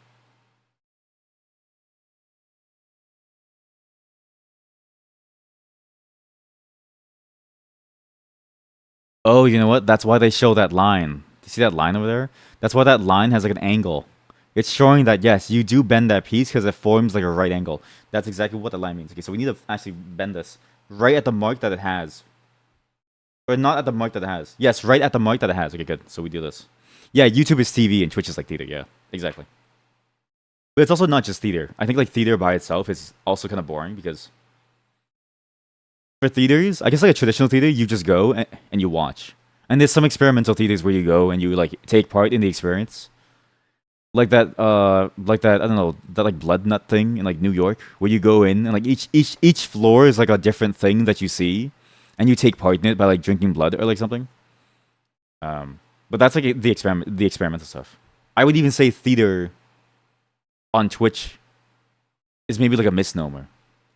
Oh, you know what? That's why they show that line. You see that line over there? That's why that line has like an angle. It's showing that yes, you do bend that piece because it forms like a right angle. That's exactly what the line means. Okay, so we need to actually bend this right at the mark that it has. Or not at the mark that it has. Yes, right at the mark that it has. Okay, good. So we do this. Yeah, YouTube is TV and Twitch is like theater. Yeah, exactly. But it's also not just theater. I think like theater by itself is also kind of boring because for theaters, I guess like a traditional theater, you just go and you watch. And there's some experimental theaters where you go and you like take part in the experience. Like that, I don't know, that like blood nut thing in like New York, where you go in and like each floor is like a different thing that you see, and you take part in it by like drinking blood or like something. But that's like the experimental stuff. I would even say theater on Twitch is maybe like a misnomer.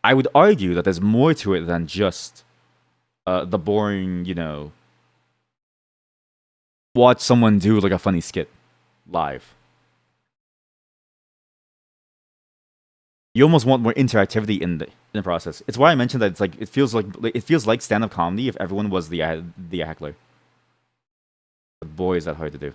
I would argue that there's more to it than just the boring, watch someone do like a funny skit live. You almost want more interactivity in the process. It's why I mentioned that it's like it feels like stand-up comedy if everyone was the heckler. But boy, is that hard to do.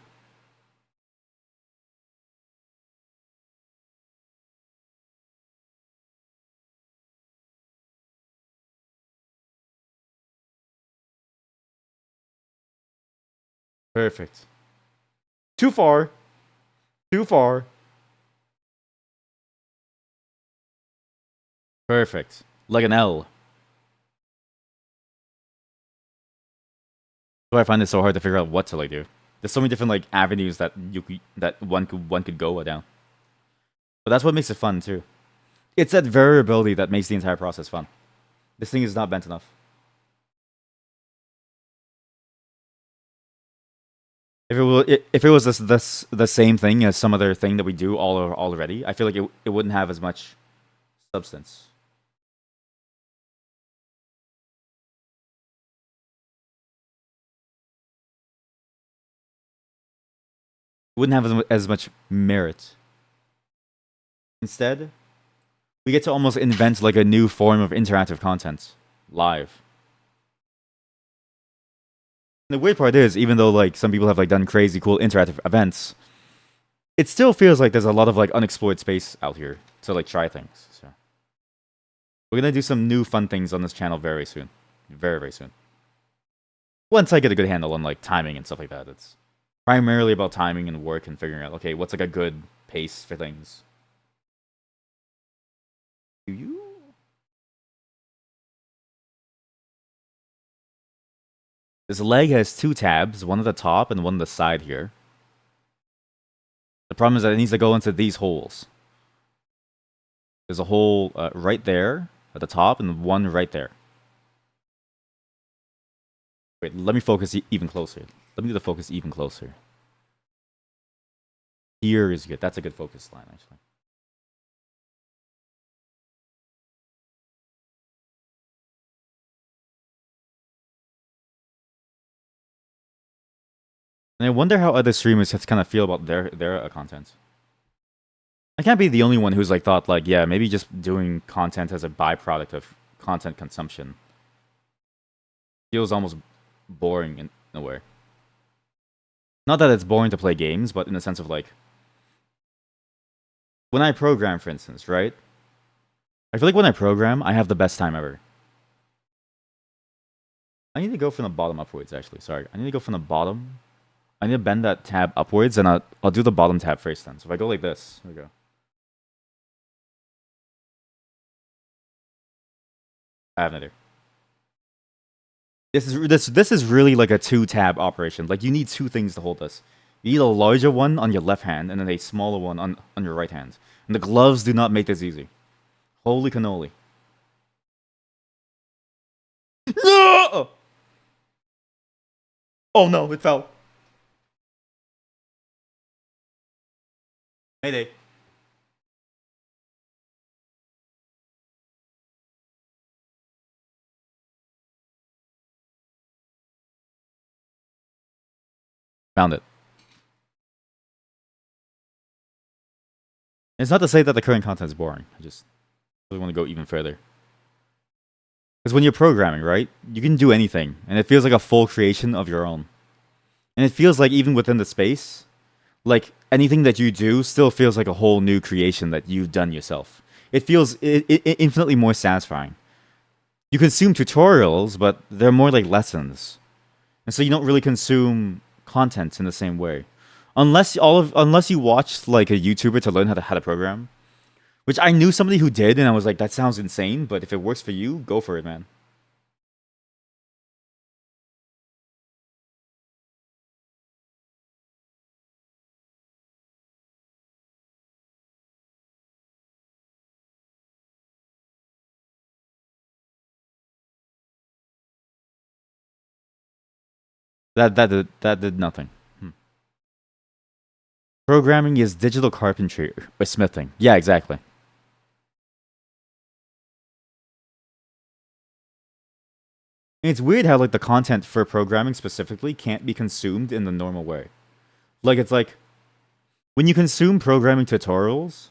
Perfect. Too far. Too far. Perfect. Like an L. So I find it so hard to figure out what to like do. There's so many different like avenues that one could go down. But that's what makes it fun too. It's that variability that makes the entire process fun. This thing is not bent enough. If it was this the same thing as some other thing that we do all already, I feel like it wouldn't have as much substance. It wouldn't have as much merit. Instead, we get to almost invent like a new form of interactive content live. And the weird part is, even though like some people have like done crazy cool interactive events, it still feels like there's a lot of like unexplored space out here to like try things. So we're gonna do some new fun things on this channel very soon, very soon. Once I get a good handle on like timing and stuff like that, it's primarily about timing and work and figuring out okay what's like a good pace for things. Do you? This leg has two tabs, one at the top and one at the side here. The problem is that it needs to go into these holes. There's a hole right there at the top and one right there. Wait, let me focus even closer. Let me do the focus even closer. Here is good. That's a good focus line, actually. And I wonder how other streamers kind of feel about their content. I can't be the only one who's like thought like, yeah, maybe just doing content as a byproduct of content consumption feels almost boring in a way. Not that it's boring to play games, but in the sense of like when I program, for instance, right? I feel like when I program, I have the best time ever. I need to go from the bottom upwards, actually. Sorry. I need to go from the bottom. I need to bend that tab upwards, and I'll do the bottom tab first then. So if I go like this, here we go. I have neither. This is really like a two-tab operation. Like you need two things to hold this. You need a larger one on your left hand, and then a smaller one on your right hand. And the gloves do not make this easy. Holy cannoli. No! Oh no, it fell. Mayday. Found it. It's not to say that the current content is boring. I just really want to go even further. Because when you're programming, right, you can do anything, and it feels like a full creation of your own. And it feels like even within the space, like anything that you do still feels like a whole new creation that you've done yourself. It feels infinitely more satisfying. You consume tutorials, but they're more like lessons, and so you don't really consume content in the same way, unless you watched like a YouTuber to learn how to program, which I knew somebody who did, and I was like, that sounds insane, but if it works for you, go for it, man. That did nothing. Programming is digital carpentry or smithing. Yeah, exactly. And it's weird how like the content for programming specifically can't be consumed in the normal way. Like it's like when you consume programming tutorials,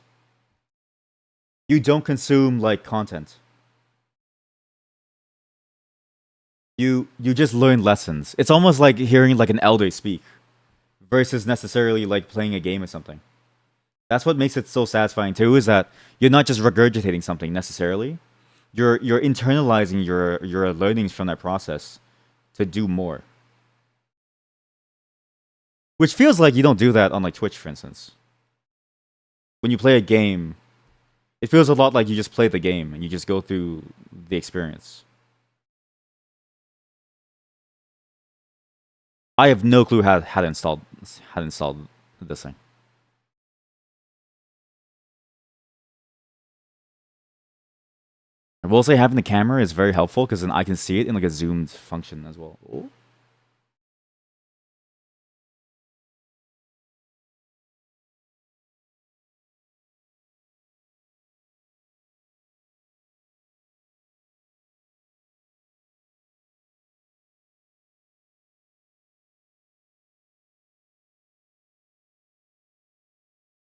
You don't consume like content. You just learn lessons. It's almost like hearing like an elder speak versus necessarily like playing a game or something. That's what makes it so satisfying too, is that you're not just regurgitating something necessarily. You're internalizing your learnings from that process to do more. Which feels like you don't do that on like Twitch, for instance. When you play a game, it feels a lot like you just play the game and you just go through the experience. I have no clue how to install this thing. I will say having the camera is very helpful because then I can see it in like a zoomed function as well. Oh.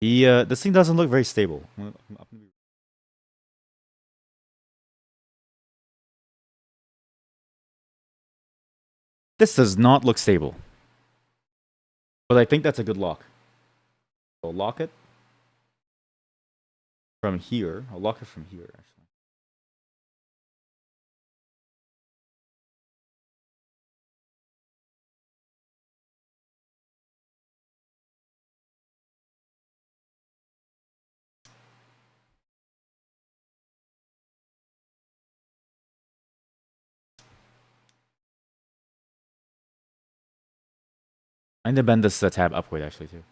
This thing doesn't look very stable. This does not look stable, but I think that's a good lock. I'll lock it from here. I'll lock it from here, actually. I need to bend this tab upward, actually, too.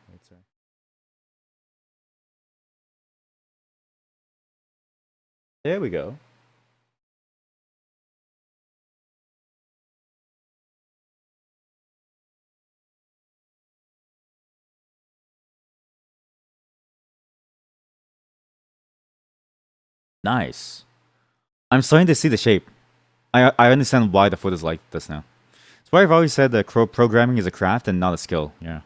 There we go. Nice. I'm starting to see the shape. I understand why the foot is like this now. That's why I've always said that programming is a craft and not a skill. Yeah.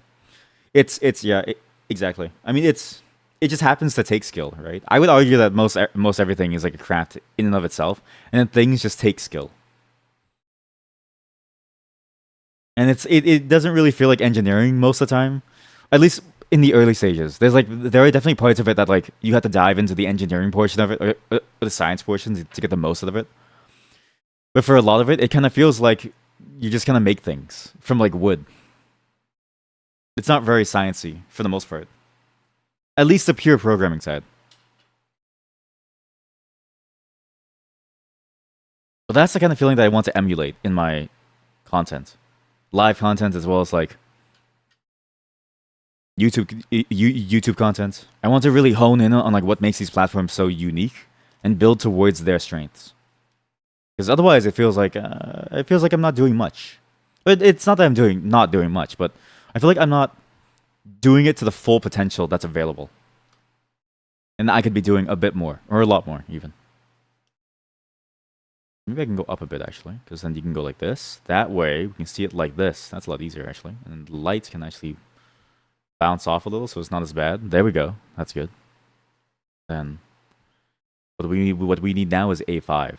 Exactly. I mean, it just happens to take skill, right? I would argue that most everything is like a craft in and of itself, and then things just take skill. And it doesn't really feel like engineering most of the time, at least in the early stages. There are definitely parts of it that like you have to dive into the engineering portion of it or the science portion to get the most out of it. But for a lot of it, it kind of feels like you just kind of make things from like wood. It's not very sciencey for the most part. At least the pure programming side. But that's the kind of feeling that I want to emulate in my content, live content as well as like YouTube content. I want to really hone in on like what makes these platforms so unique and build towards their strengths. Because otherwise, it feels like I'm not doing much. But it's not that I'm not doing much, but I feel like I'm not doing it to the full potential that's available. And I could be doing a bit more, or a lot more, even. Maybe I can go up a bit, actually, because then you can go like this. That way, we can see it like this. That's a lot easier, actually. And the light can actually bounce off a little, so it's not as bad. There we go. That's good. Then, what we need now is A5.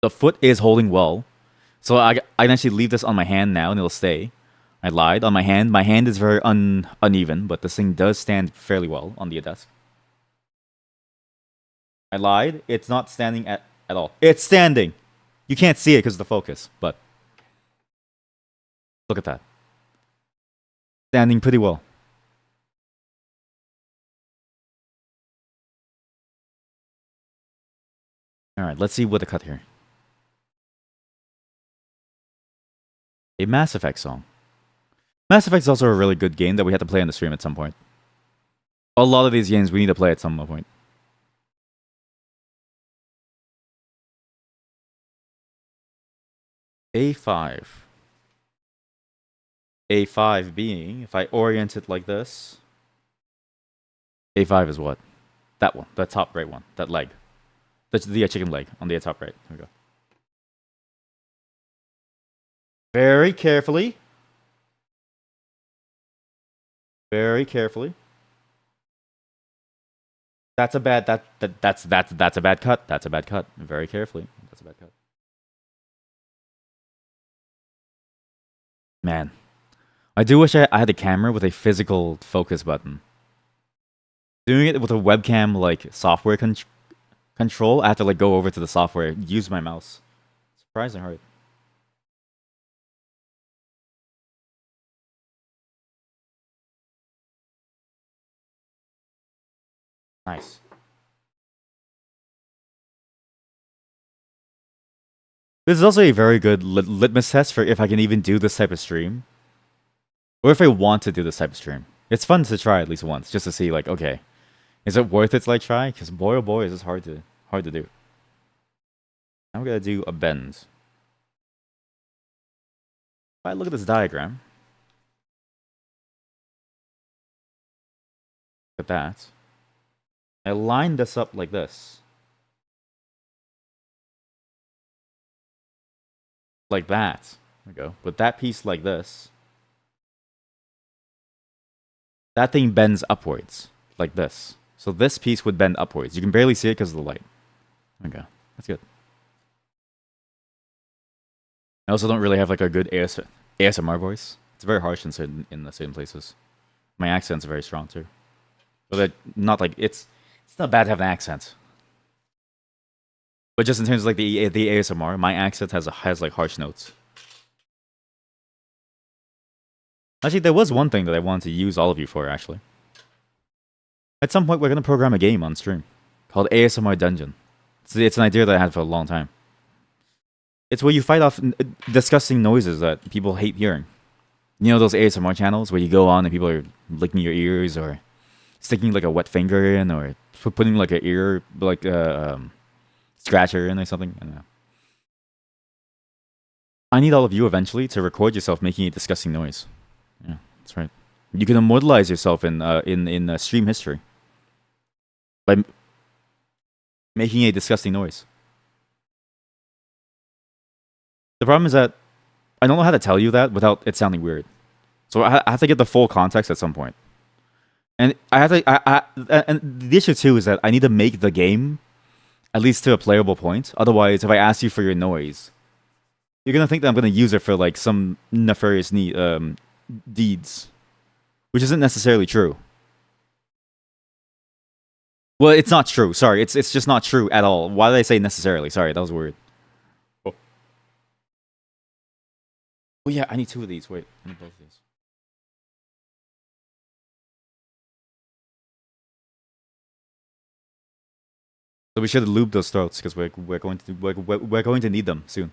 The foot is holding well, so I can actually leave this on my hand now, and it'll stay. I lied on my hand. My hand is very uneven, but this thing does stand fairly well on the desk. I lied. It's not standing at all. It's standing. You can't see it because of the focus, but look at that. Standing pretty well. All right, let's see what the cut here. A Mass Effect song. Mass Effect is also a really good game that we have to play on the stream at some point. A lot of these games we need to play at some point. A5. A5 being, if I orient it like this, A5 is what? That one, the top right one, that leg. That's the chicken leg on the top right. Here we go. Very carefully. Very carefully. That's a bad that's a bad cut. That's a bad cut. Very carefully. That's a bad cut. Man, I do wish I had a camera with a physical focus button. Doing it with a webcam like software control, I have to like go over to the software, use my mouse. Surprising hard. Nice. This is also a very good litmus test for if I can even do this type of stream, or if I want to do this type of stream. It's fun to try at least once, just to see like, okay, is it worth it to like try? Because boy oh boy, is this hard to do. I'm gonna do a bend. If I look at this diagram, look at that. I line this up like this. Like that. There we go. With that piece like this. That thing bends upwards. Like this. So this piece would bend upwards. You can barely see it because of the light. Okay. That's good. I also don't really have like a good ASMR voice. It's very harsh in certain places. My accent's very strong too. But not like it's not bad to have an accent. But just in terms of like the ASMR, my accent has like harsh notes. Actually, there was one thing that I wanted to use all of you for, actually. At some point, we're going to program a game on stream called ASMR Dungeon. It's an idea that I had for a long time. It's where you fight off disgusting noises that people hate hearing. You know those ASMR channels where you go on and people are licking your ears or sticking like a wet finger in or putting like an ear, like scratcher in or something? I don't know. I need all of you eventually to record yourself making a disgusting noise. Yeah, that's right. You can immortalize yourself in stream history by making a disgusting noise. The problem is that I don't know how to tell you that without it sounding weird. So I have to get the full context at some point. And I have to. And the issue too is that I need to make the game at least to a playable point. Otherwise, if I ask you for your noise, you're gonna think that I'm gonna use it for like some nefarious deeds, which isn't necessarily true. Well, it's not true. Sorry, it's just not true at all. Why did I say necessarily? Sorry, that was weird. Oh, oh yeah, I need two of these. Wait, I need both of these. So we should lube those throats because we're going to need them soon.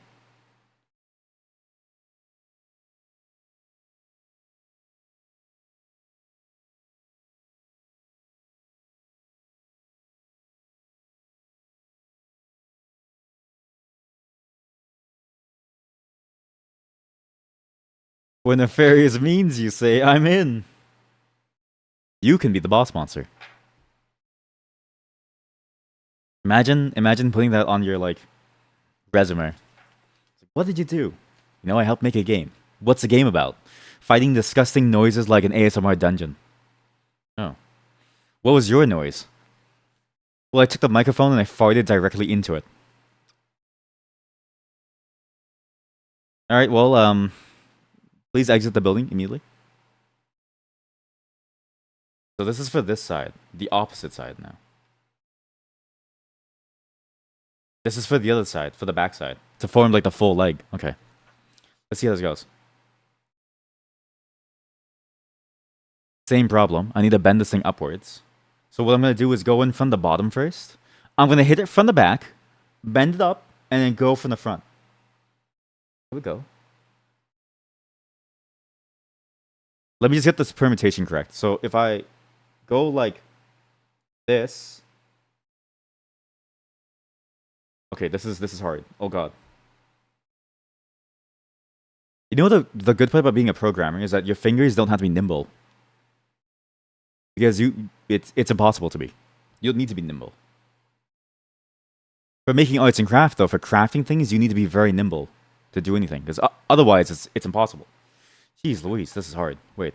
When nefarious means you say, I'm in. You can be the boss monster. Imagine putting that on your like resume. What did you do? You know, I helped make a game. What's the game about? Fighting disgusting noises like an ASMR dungeon. Oh. What was your noise? Well, I took the microphone and I farted directly into it. Alright, well, please exit the building immediately. So this is for this side. The opposite side now. This is for the other side, for the back side. To form like the full leg. Okay. Let's see how this goes. Same problem. I need to bend this thing upwards. So what I'm going to do is go in from the bottom first. I'm going to hit it from the back, bend it up, and then go from the front. Here we go. Let me just get this permutation correct. So if I go like this. Okay, this is hard. Oh god. You know the good part about being a programmer is that your fingers don't have to be nimble. Because it's impossible to be. You'll need to be nimble. For making arts and craft though, for crafting things, you need to be very nimble to do anything. Because otherwise it's impossible. Jeez Louise, this is hard. Wait.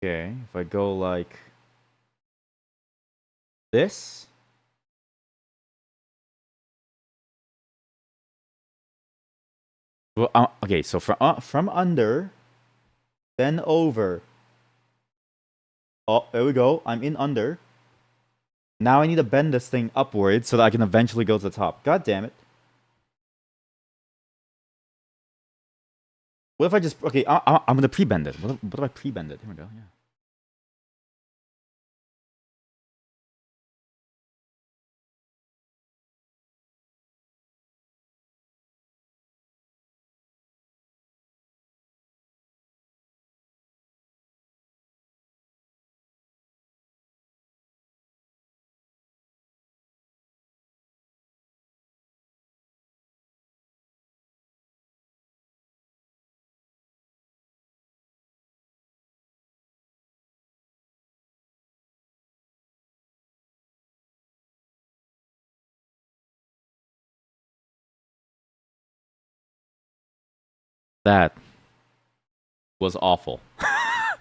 Okay, if I go like this. Well, okay, so from under, then over. Oh, there we go. I'm in under. Now I need to bend this thing upwards so that I can eventually go to the top. God damn it. What if I just... Okay, I'm going to pre-bend it. What if I pre-bend it? Here we go, yeah. That was awful. How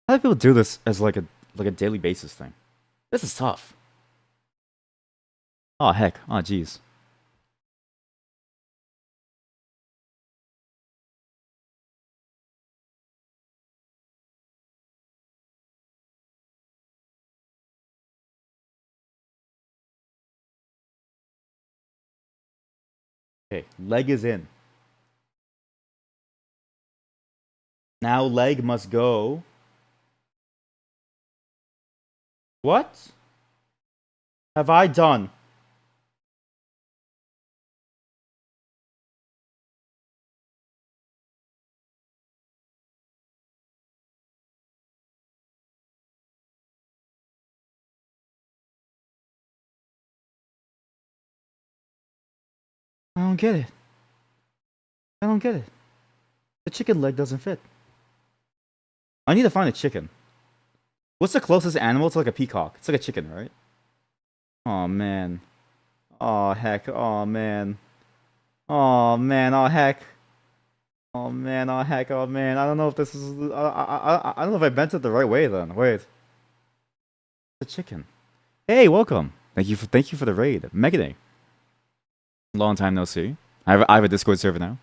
do people do this as like a daily basis thing? This is tough. Oh heck. Oh jeez. Okay, leg is in. Now leg must go. What have I done? I don't get it. I don't get it. The chicken leg doesn't fit. I need to find a chicken. What's the closest animal to like a peacock? It's like a chicken, right? Oh man. Oh heck. Oh man. Oh man. Oh heck. Oh man. Oh heck. Oh man. I don't know if this is. I don't know if I bent it the right way then. Wait. The chicken. Hey, welcome. Thank you for the raid, Megaday. Long time no see. I have a Discord server now.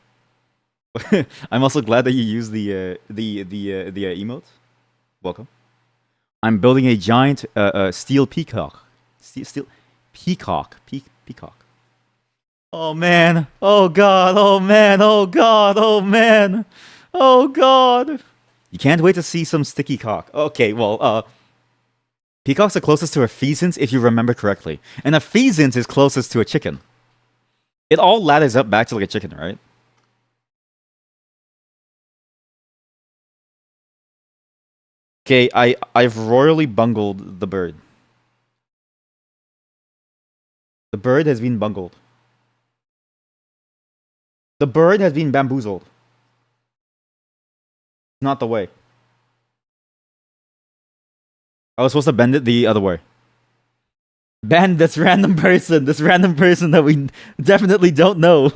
I'm also glad that you use the emote. Welcome. I'm building a giant steel peacock. Steel peacock. Peacock. Oh man. Oh god. Oh man. Oh god. Oh man. Oh god. You can't wait to see some sticky cock. Okay, well, peacock's are closest to a pheasant if you remember correctly. And a pheasant is closest to a chicken. It all ladders up back to like a chicken, right? Okay, I've royally bungled the bird. The bird has been bungled. The bird has been bamboozled. Not the way. I was supposed to bend it the other way. Bend this random person. This random person that we definitely don't know.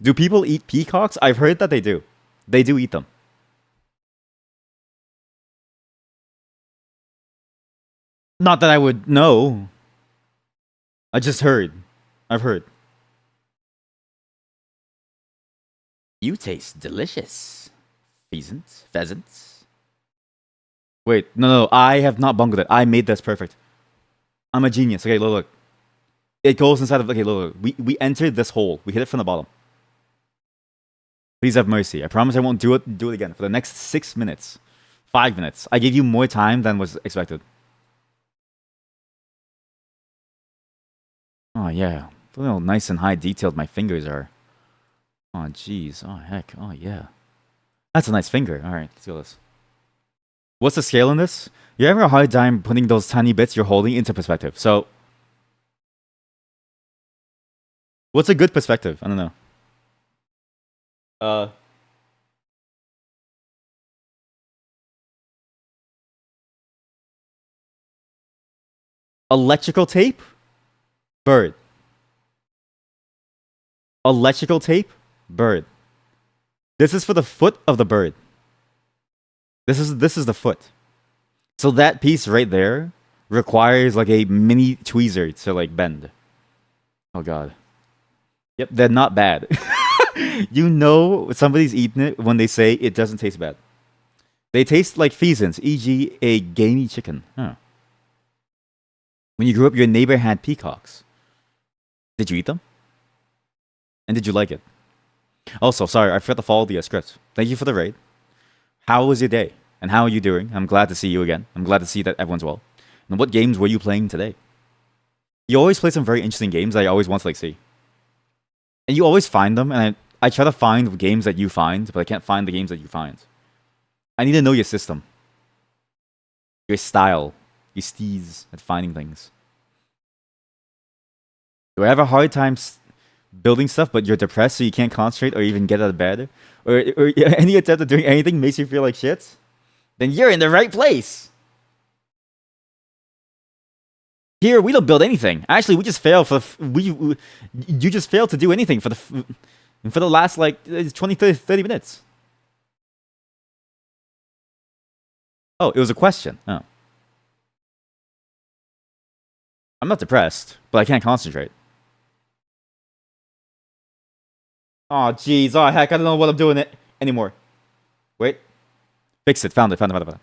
Do people eat peacocks? I've heard that they do. They do eat them. Not that I would know. I just heard. I've heard. You taste delicious. Pheasants. Pheasants. Wait, no, I have not bungled it. I made this perfect. I'm a genius. Okay, look. It goes inside of... Okay, look. We entered this hole. We hit it from the bottom. Please have mercy. I promise I won't do it again for the next 6 minutes. 5 minutes. I gave you more time than was expected. Oh, yeah. Look how nice and high detailed my fingers are. Oh, jeez. Oh, heck. Oh, yeah. That's a nice finger. All right, let's do this. What's the scale in this? You have a hard time putting those tiny bits you're holding into perspective. So, what's a good perspective? I don't know. Electrical tape? Bird. Electrical tape? Bird. This is for the foot of the bird. This is the foot. So that piece right there requires like a mini tweezer to like bend. Oh god. Yep, they're not bad. You know somebody's eaten it when they say it doesn't taste bad. They taste like pheasants, e.g., a gamey chicken. Huh. When you grew up, your neighbor had peacocks. Did you eat them? And did you like it? Also, sorry, I forgot to follow the script. Thank you for the raid. How was your day? And how are you doing? I'm glad to see you again. I'm glad to see that everyone's well. And what games were you playing today? You always play some very interesting games that I always want to like see. And you always find them, and I try to find games that you find, but I can't find the games that you find. I need to know your system, your style, your steez at finding things. Do I have a hard time building stuff, but you're depressed so you can't concentrate or even get out of bed? Or any attempt at doing anything makes you feel like shit? Then you're in the right place. Here, we don't build anything. Actually, we just fail for you just fail to do anything for the last like 20 30 minutes. Oh, it was a question. Oh. I'm not depressed, but I can't concentrate. Oh, jeez. Oh, heck. I don't know what I'm doing it anymore. Wait. Fix it. Found it. Found it.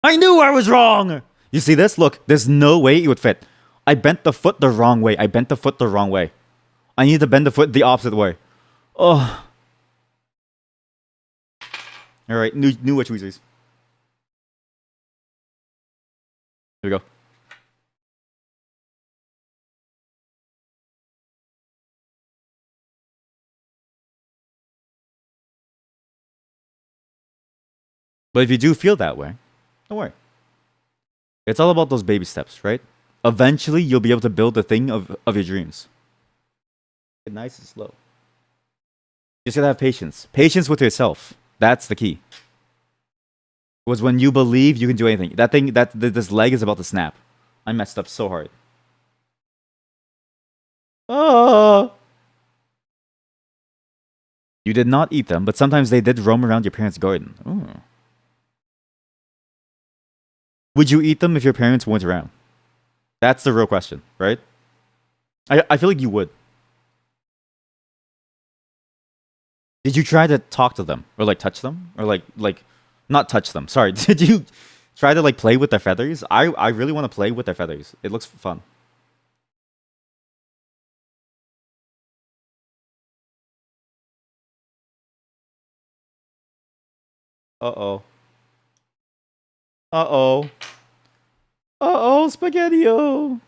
I knew I was wrong! You see this? Look, there's no way it would fit. I bent the foot the wrong way. I need to bend the foot the opposite way. Oh. Alright, new what choices. Here we go. But if you do feel that way, don't worry. It's all about those baby steps, right? Eventually, you'll be able to build the thing of your dreams. Get nice and slow. You just gotta have patience. Patience with yourself. That's the key. Was when you believe you can do anything. This leg is about to snap. I messed up so hard. Oh. You did not eat them, but sometimes they did roam around your parents' garden. Ooh. Would you eat them if your parents weren't around? That's the real question, right? I feel like you would. Did you try to talk to them or like touch them or like not touch them? Sorry. Did you try to like play with their feathers? I really want to play with their feathers. It looks fun. Uh-oh. Uh-oh. Uh-oh, Spaghetti-O.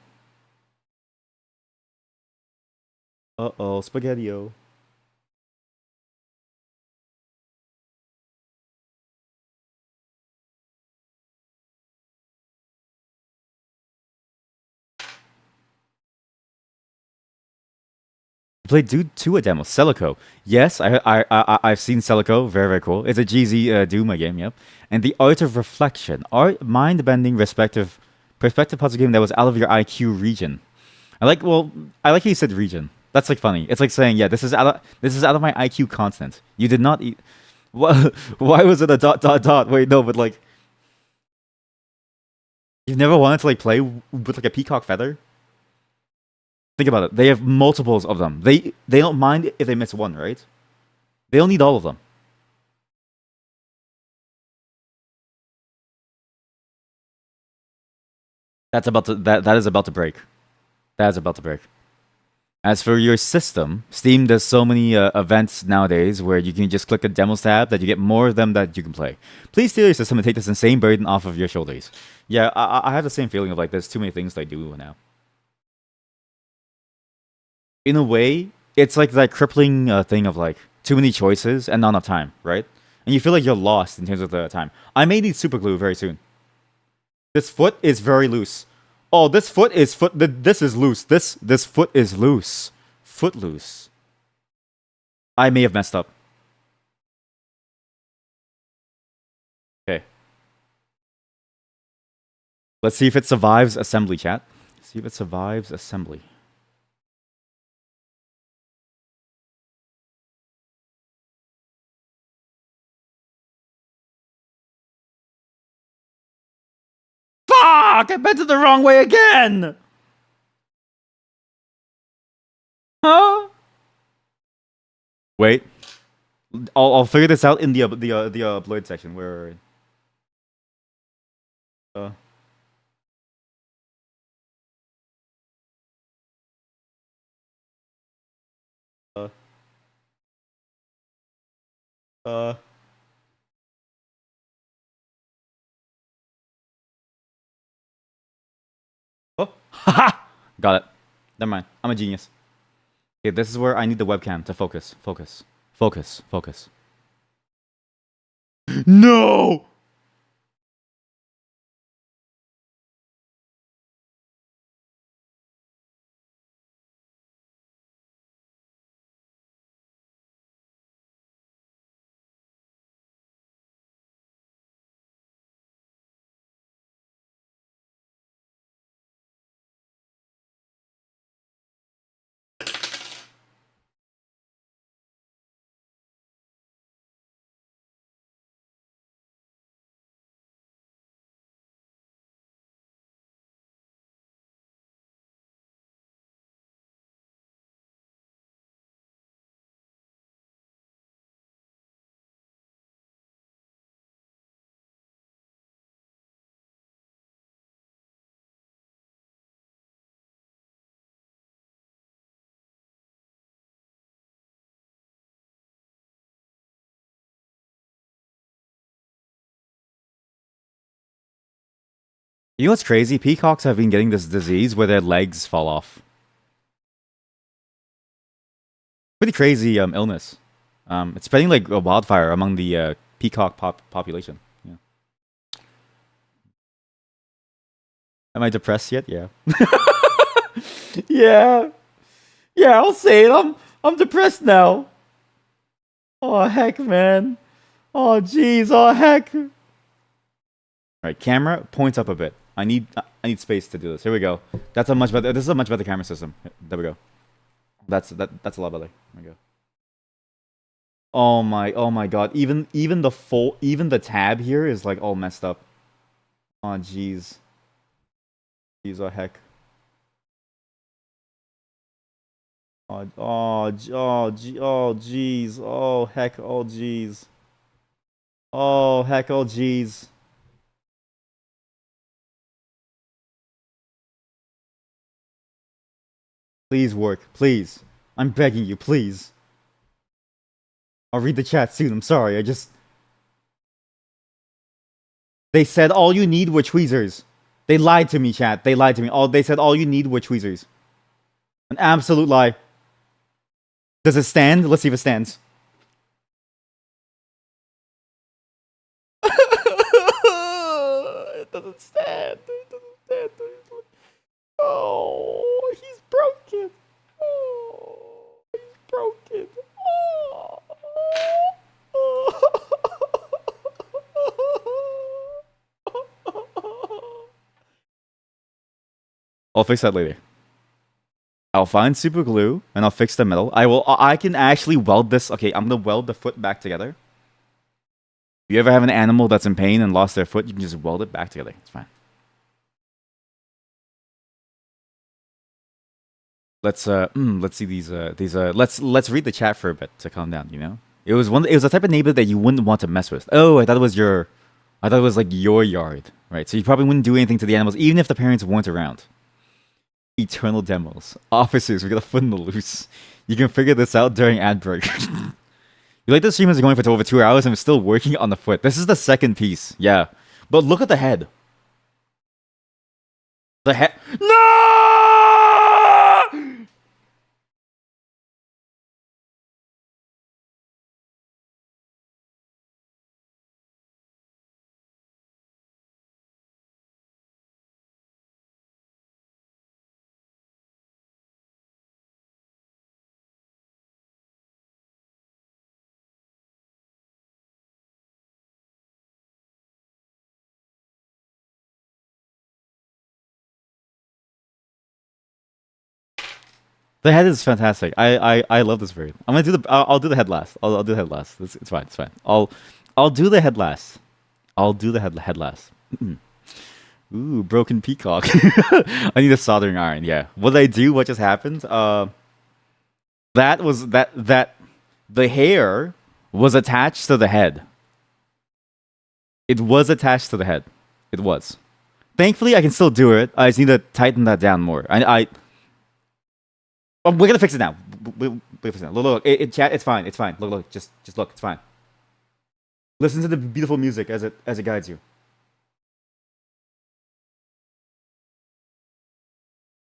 Uh-oh, Spaghetti-O. Played two a demo. Celico. Yes, I've seen Celico. Very, very cool. It's a GZ Duma game, yep. And the Art of Reflection. Mind-bending perspective puzzle game that was out of your IQ region. I like how you said region. That's like funny. It's like saying, yeah, this is out of my IQ continent. You did not eat. Why was it a dot dot dot? Wait, no, but like you've never wanted to like play with like a peacock feather? Think about it. They have multiples of them. They don't mind if they miss one, right? They don't need all of them. That is about to break. That is about to break. As for your system, Steam does so many events nowadays where you can just click a demos tab that you get more of them that you can play. Please steal your system and take this insane burden off of your shoulders. Yeah, I have the same feeling of like there's too many things that I do now. In a way, it's like that crippling thing of like too many choices and not enough time, right? And you feel like you're lost in terms of the time. I may need super glue very soon. This foot is very loose. Oh, this foot is foot. This is loose. This foot is loose. Foot loose. I may have messed up. Okay. Let's see if it survives assembly, chat. See if it survives assembly. Fuck! I bent it the wrong way again! Huh? Wait. I'll figure this out in the upload section. Where? Uh. Uh. Uh. Oh. Haha! Got it. Never mind. I'm a genius. Okay, this is where I need the webcam to focus. Focus. Focus. Focus. No! You know what's crazy? Peacocks have been getting this disease where their legs fall off. Pretty crazy illness. It's spreading like a wildfire among the peacock population. Yeah. Am I depressed yet? Yeah. Yeah. Yeah, I'll say it. I'm depressed now. Oh heck, man. Oh jeez. Oh heck. All right, camera points up a bit. I need space to do this. Here we go. That's a much better. This is a much better camera system. There we go. That's a lot better. There we go. Oh my god. Even the tab here is like all messed up. Oh jeez. Jeez, oh heck. Oh jeez. Oh heck. Oh jeez. Oh heck. Oh jeez. Please work. Please. I'm begging you. Please. I'll read the chat soon. I'm sorry. They said all you need were tweezers. They lied to me, chat. They lied to me. They said all you need were tweezers. An absolute lie. Does it stand? Let's see if it stands. It doesn't stand. It doesn't stand. Oh, he's broken. Oh, he's broken. Oh. I'll fix that later. I'll find super glue and I'll fix the metal. I can actually weld this. Okay, I'm gonna weld the foot back together. If you ever have an animal that's in pain and lost their foot, you can just weld it back together. It's fine. Let's see these let's read the chat for a bit to calm down, you know? It was the type of neighbor that you wouldn't want to mess with. Oh, I thought it was like your yard, right? So you probably wouldn't do anything to the animals even if the parents weren't around. Eternal demos. Officers, we got a foot in the loose. You can figure this out during ad break. You like the stream is going for over 2 hours and we're still working on the foot. This is the second piece. Yeah. But look at the head. The head. No! The head is fantastic. I love this bird. I'm gonna do the. I'll do the head last. I'll do the head last. It's fine. It's fine. I'll do the head last. I'll do the head last. Ooh, broken peacock. I need a soldering iron. Yeah. What did I do? What just happened? That was that the hair was attached to the head. It was attached to the head. It was. Thankfully, I can still do it. I just need to tighten that down more. We're gonna fix it now. We're fix it now. Look, chat. It's fine. It's fine. Look. Just look. It's fine. Listen to the beautiful music as it guides you.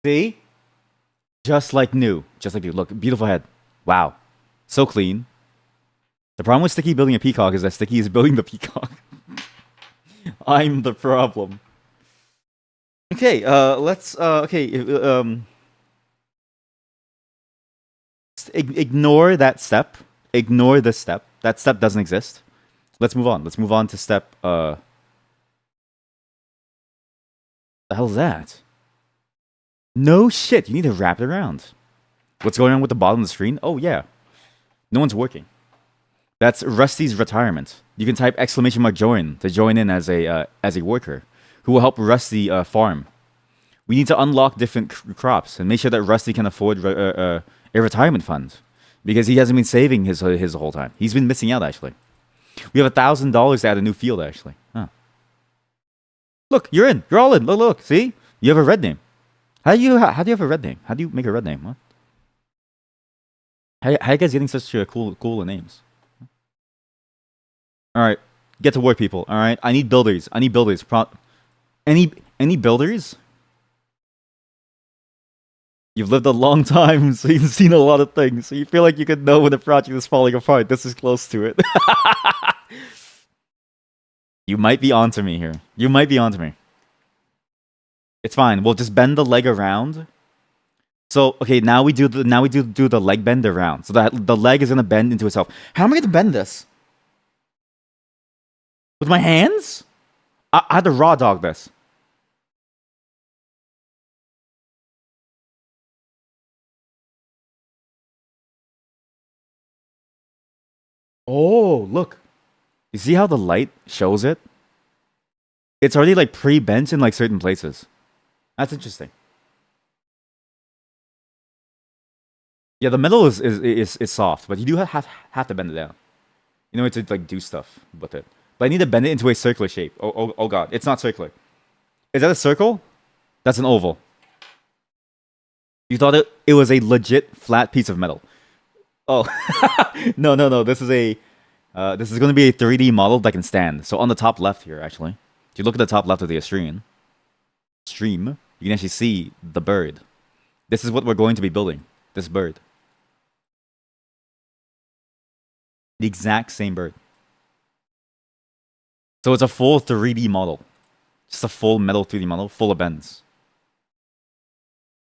See? Just like new. Just like new. Look, beautiful head. Wow. So clean. The problem with Sticky building a peacock is that Sticky is building the peacock. I'm the problem. Okay, let's ignore that step. Ignore this step. That step doesn't exist. Let's move on. Let's move on to step the hell's that? No shit, you need to wrap it around. What's going on with the bottom of the screen? Oh yeah. No one's working. That's Rusty's retirement. You can type exclamation mark join to join in as a worker who will help Rusty farm. We need to unlock different crops and make sure that Rusty can afford a retirement fund because he hasn't been saving his whole time. He's been missing out actually. We have $1,000 to add a new field actually. Huh. Look, you're in. You're all in. Look. See, you have a red name. How do you have a red name? How do you make a red name? What? How are you guys getting such cool names? All right, get to work, people. All right, I need builders. Any builders? You've lived a long time, so you've seen a lot of things. So you feel like you could know when the project is falling apart. This is close to it. You might be onto me here. You might be onto me. It's fine. We'll just bend the leg around. So okay, now we do the leg bend around. So that the leg is gonna bend into itself. How am I gonna bend this? With my hands? I had to raw dog this. Oh, look. You see how the light shows it? It's already like pre-bent in like certain places. That's interesting. Yeah, the metal is soft, but you do have to bend it down. You know, to like do stuff with it. But I need to bend it into a circular shape. Oh god, it's not circular. Is that a circle? That's an oval. You thought it was a legit flat piece of metal. Oh, no. This is going to be a 3D model that can stand. So on the top left here, actually, if you look at the top left of the stream, you can actually see the bird. This is what we're going to be building. This bird. The exact same bird. So it's a full 3D model. Just a full metal 3D model, full of bends.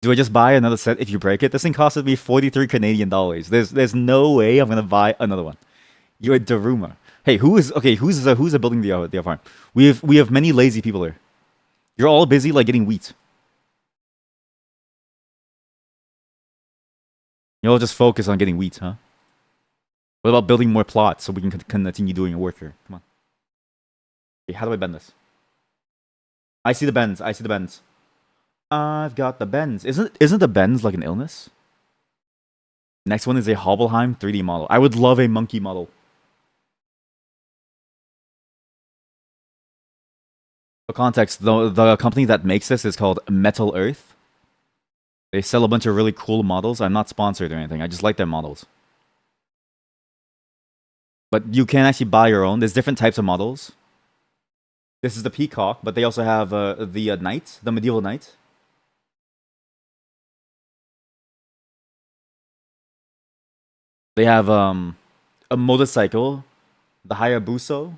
Do I just buy another set if you break it? This thing costed me 43 Canadian dollars. There's no way I'm gonna buy another one. You're a Daruma. Hey, who's building the farm? We have many lazy people here. You're all busy like getting wheat. You all just focus on getting wheat, huh? What about building more plots so we can continue doing your work here? Come on. Okay, how do I bend this? I see the bends. I've got the bends. Isn't the bends like an illness? Next one is a Hobbleheim 3D model. I would love a monkey model. For context, the company that makes this is called Metal Earth. They sell a bunch of really cool models. I'm not sponsored or anything. I just like their models. But you can actually buy your own. There's different types of models. This is the Peacock, but they also have the Knight, the Medieval Knight. They have a motorcycle, the Hayabusa.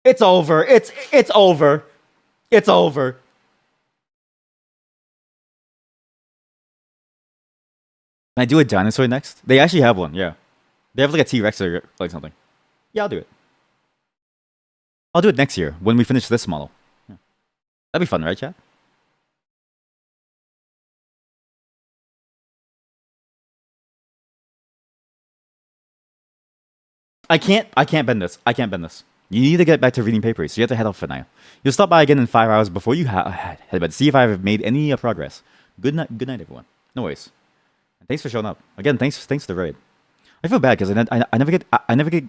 It's over. It's over. It's over. Can I do a dinosaur next? They actually have one, yeah. They have like a T-Rex or like something. Yeah, I'll do it. I'll do it next year when we finish this model. Yeah. That'd be fun, right, chat? I can't bend this. I can't bend this. You need to get back to reading papers, so you have to head off for now. You'll stop by again in 5 hours before you head to bed. See if I've made any progress. Good night, everyone. No worries. Thanks for showing up again. Thanks for the raid. I feel bad because I never get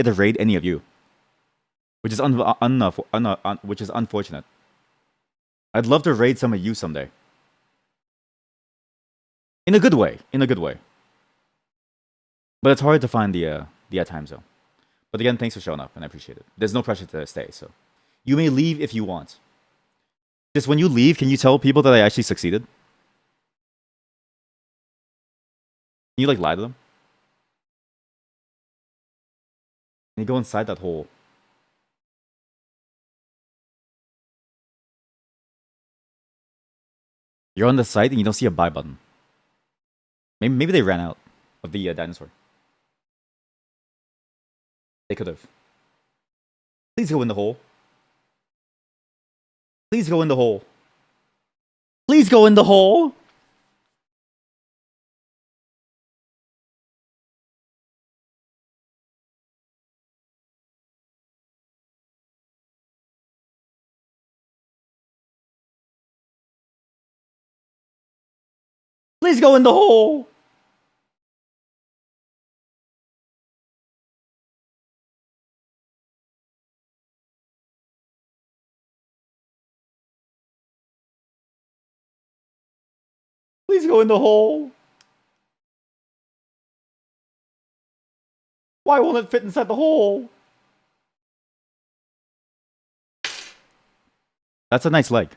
to raid any of you, which is which is unfortunate. I'd love to raid some of you someday. In a good way. But it's hard to find the time zone. But again, thanks for showing up, and I appreciate it. There's no pressure to stay, so you may leave if you want. Just when you leave, can you tell people that I actually succeeded? Can you like lie to them? Can you go inside that hole? You're on the site and you don't see a buy button. Maybe they ran out of the dinosaur. They could have. Please go in the hole. Please go in the hole. Please go in the hole. Please go in the hole. Please go in the hole. Why won't it fit inside the hole? That's a nice leg.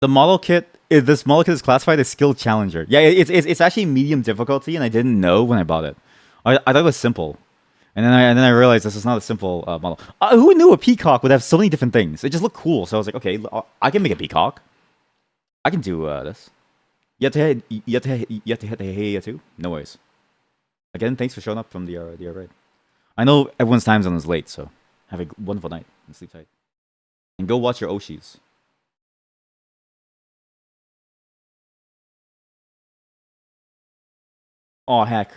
The model kit. This model kit is classified as skill challenger. Yeah, it's actually medium difficulty, and I didn't know when I bought it. I thought it was simple, and then I realized this is not a simple model. Who knew a peacock would have so many different things? It just looked cool, so I was like, okay, I can make a peacock. I can do this. You have to hit the hey too. No worries. Again, thanks for showing up from the raid. I know everyone's time zone is late, so have a wonderful night and sleep tight. And go watch your Oshis. Oh heck.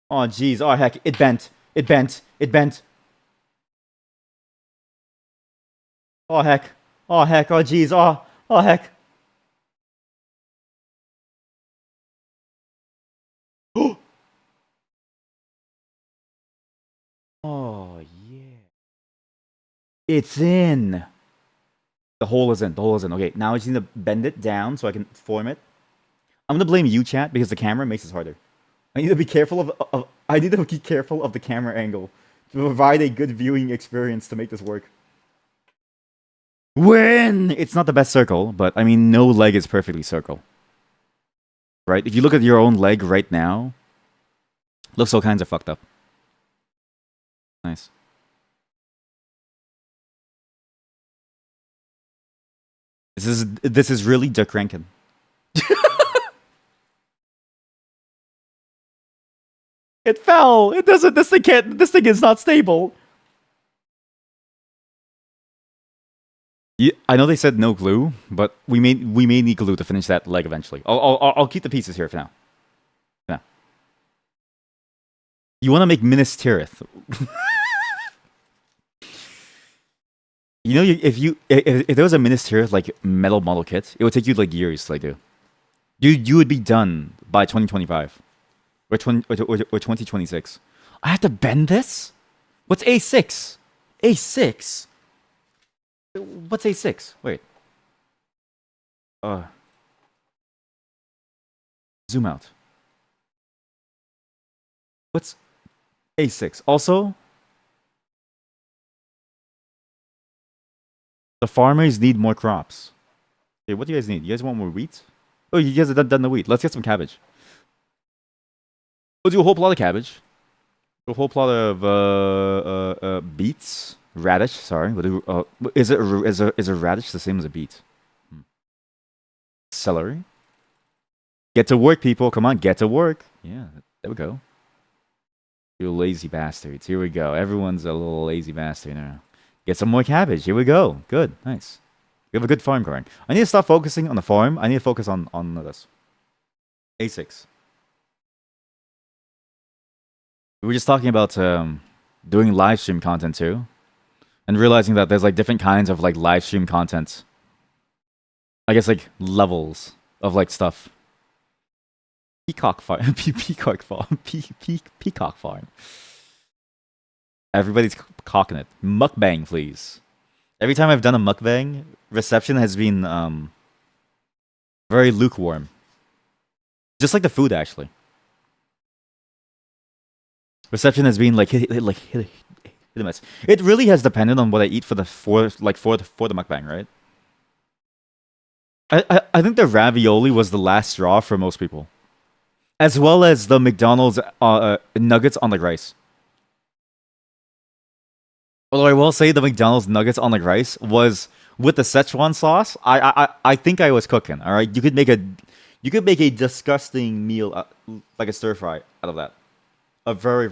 Oh jeez. Oh heck. It bent. Oh heck. Oh jeez. Oh heck. Oh yeah. It's in. The hole is in. Okay, now I just need to bend it down so I can form it. I'm gonna blame you, chat, because the camera makes this harder. I need to be careful I need to be careful of the camera angle to provide a good viewing experience to make this work. Win! It's not the best circle, but I mean, no leg is perfectly circle. Right? If you look at your own leg right now, looks all kinds of fucked up. Nice. This is really Duck Rankin. It fell. It doesn't. This thing is not stable. Yeah, I know they said no glue, but we may need glue to finish that leg eventually. I'll keep the pieces here for now. You want to make Minas Tirith. You know, if there was a Minas Tirith like metal model kit, it would take you like years to like do. You would be done by 2025 or 2026. I have to bend this. What's A6? A6. What's A6? Wait. Zoom out. What's A6? Also, the farmers need more crops. Okay, what do you guys need? You guys want more wheat? Oh, you guys have done the wheat. Let's get some cabbage. We'll do a whole plot of cabbage. A whole plot of beets. Radish, sorry. We'll do, is a radish the same as a beet? Celery. Get to work, people. Come on, get to work. Yeah, there we go. You lazy bastards. Here we go. Everyone's a little lazy bastard now. Get some more cabbage. Here we go. Good. Nice. We have a good farm going. I need to stop focusing on the farm. I need to focus on this. A6. We were just talking about doing live stream content too, and realizing that there's like different kinds of like live stream content. I guess like levels of like stuff. Peacock farm, peacock farm, peacock farm. Everybody's cocking it. Mukbang, please. Every time I've done a mukbang, reception has been very lukewarm. Just like the food, actually. Reception has been like hit a miss. It really has depended on what I eat for the mukbang, right? I think the ravioli was the last straw for most people, as well as the McDonald's nuggets on the rice. Although I will say the McDonald's nuggets on the rice was with the Szechuan sauce. I think I was cooking. All right, you could make a disgusting meal like a stir fry out of that. A very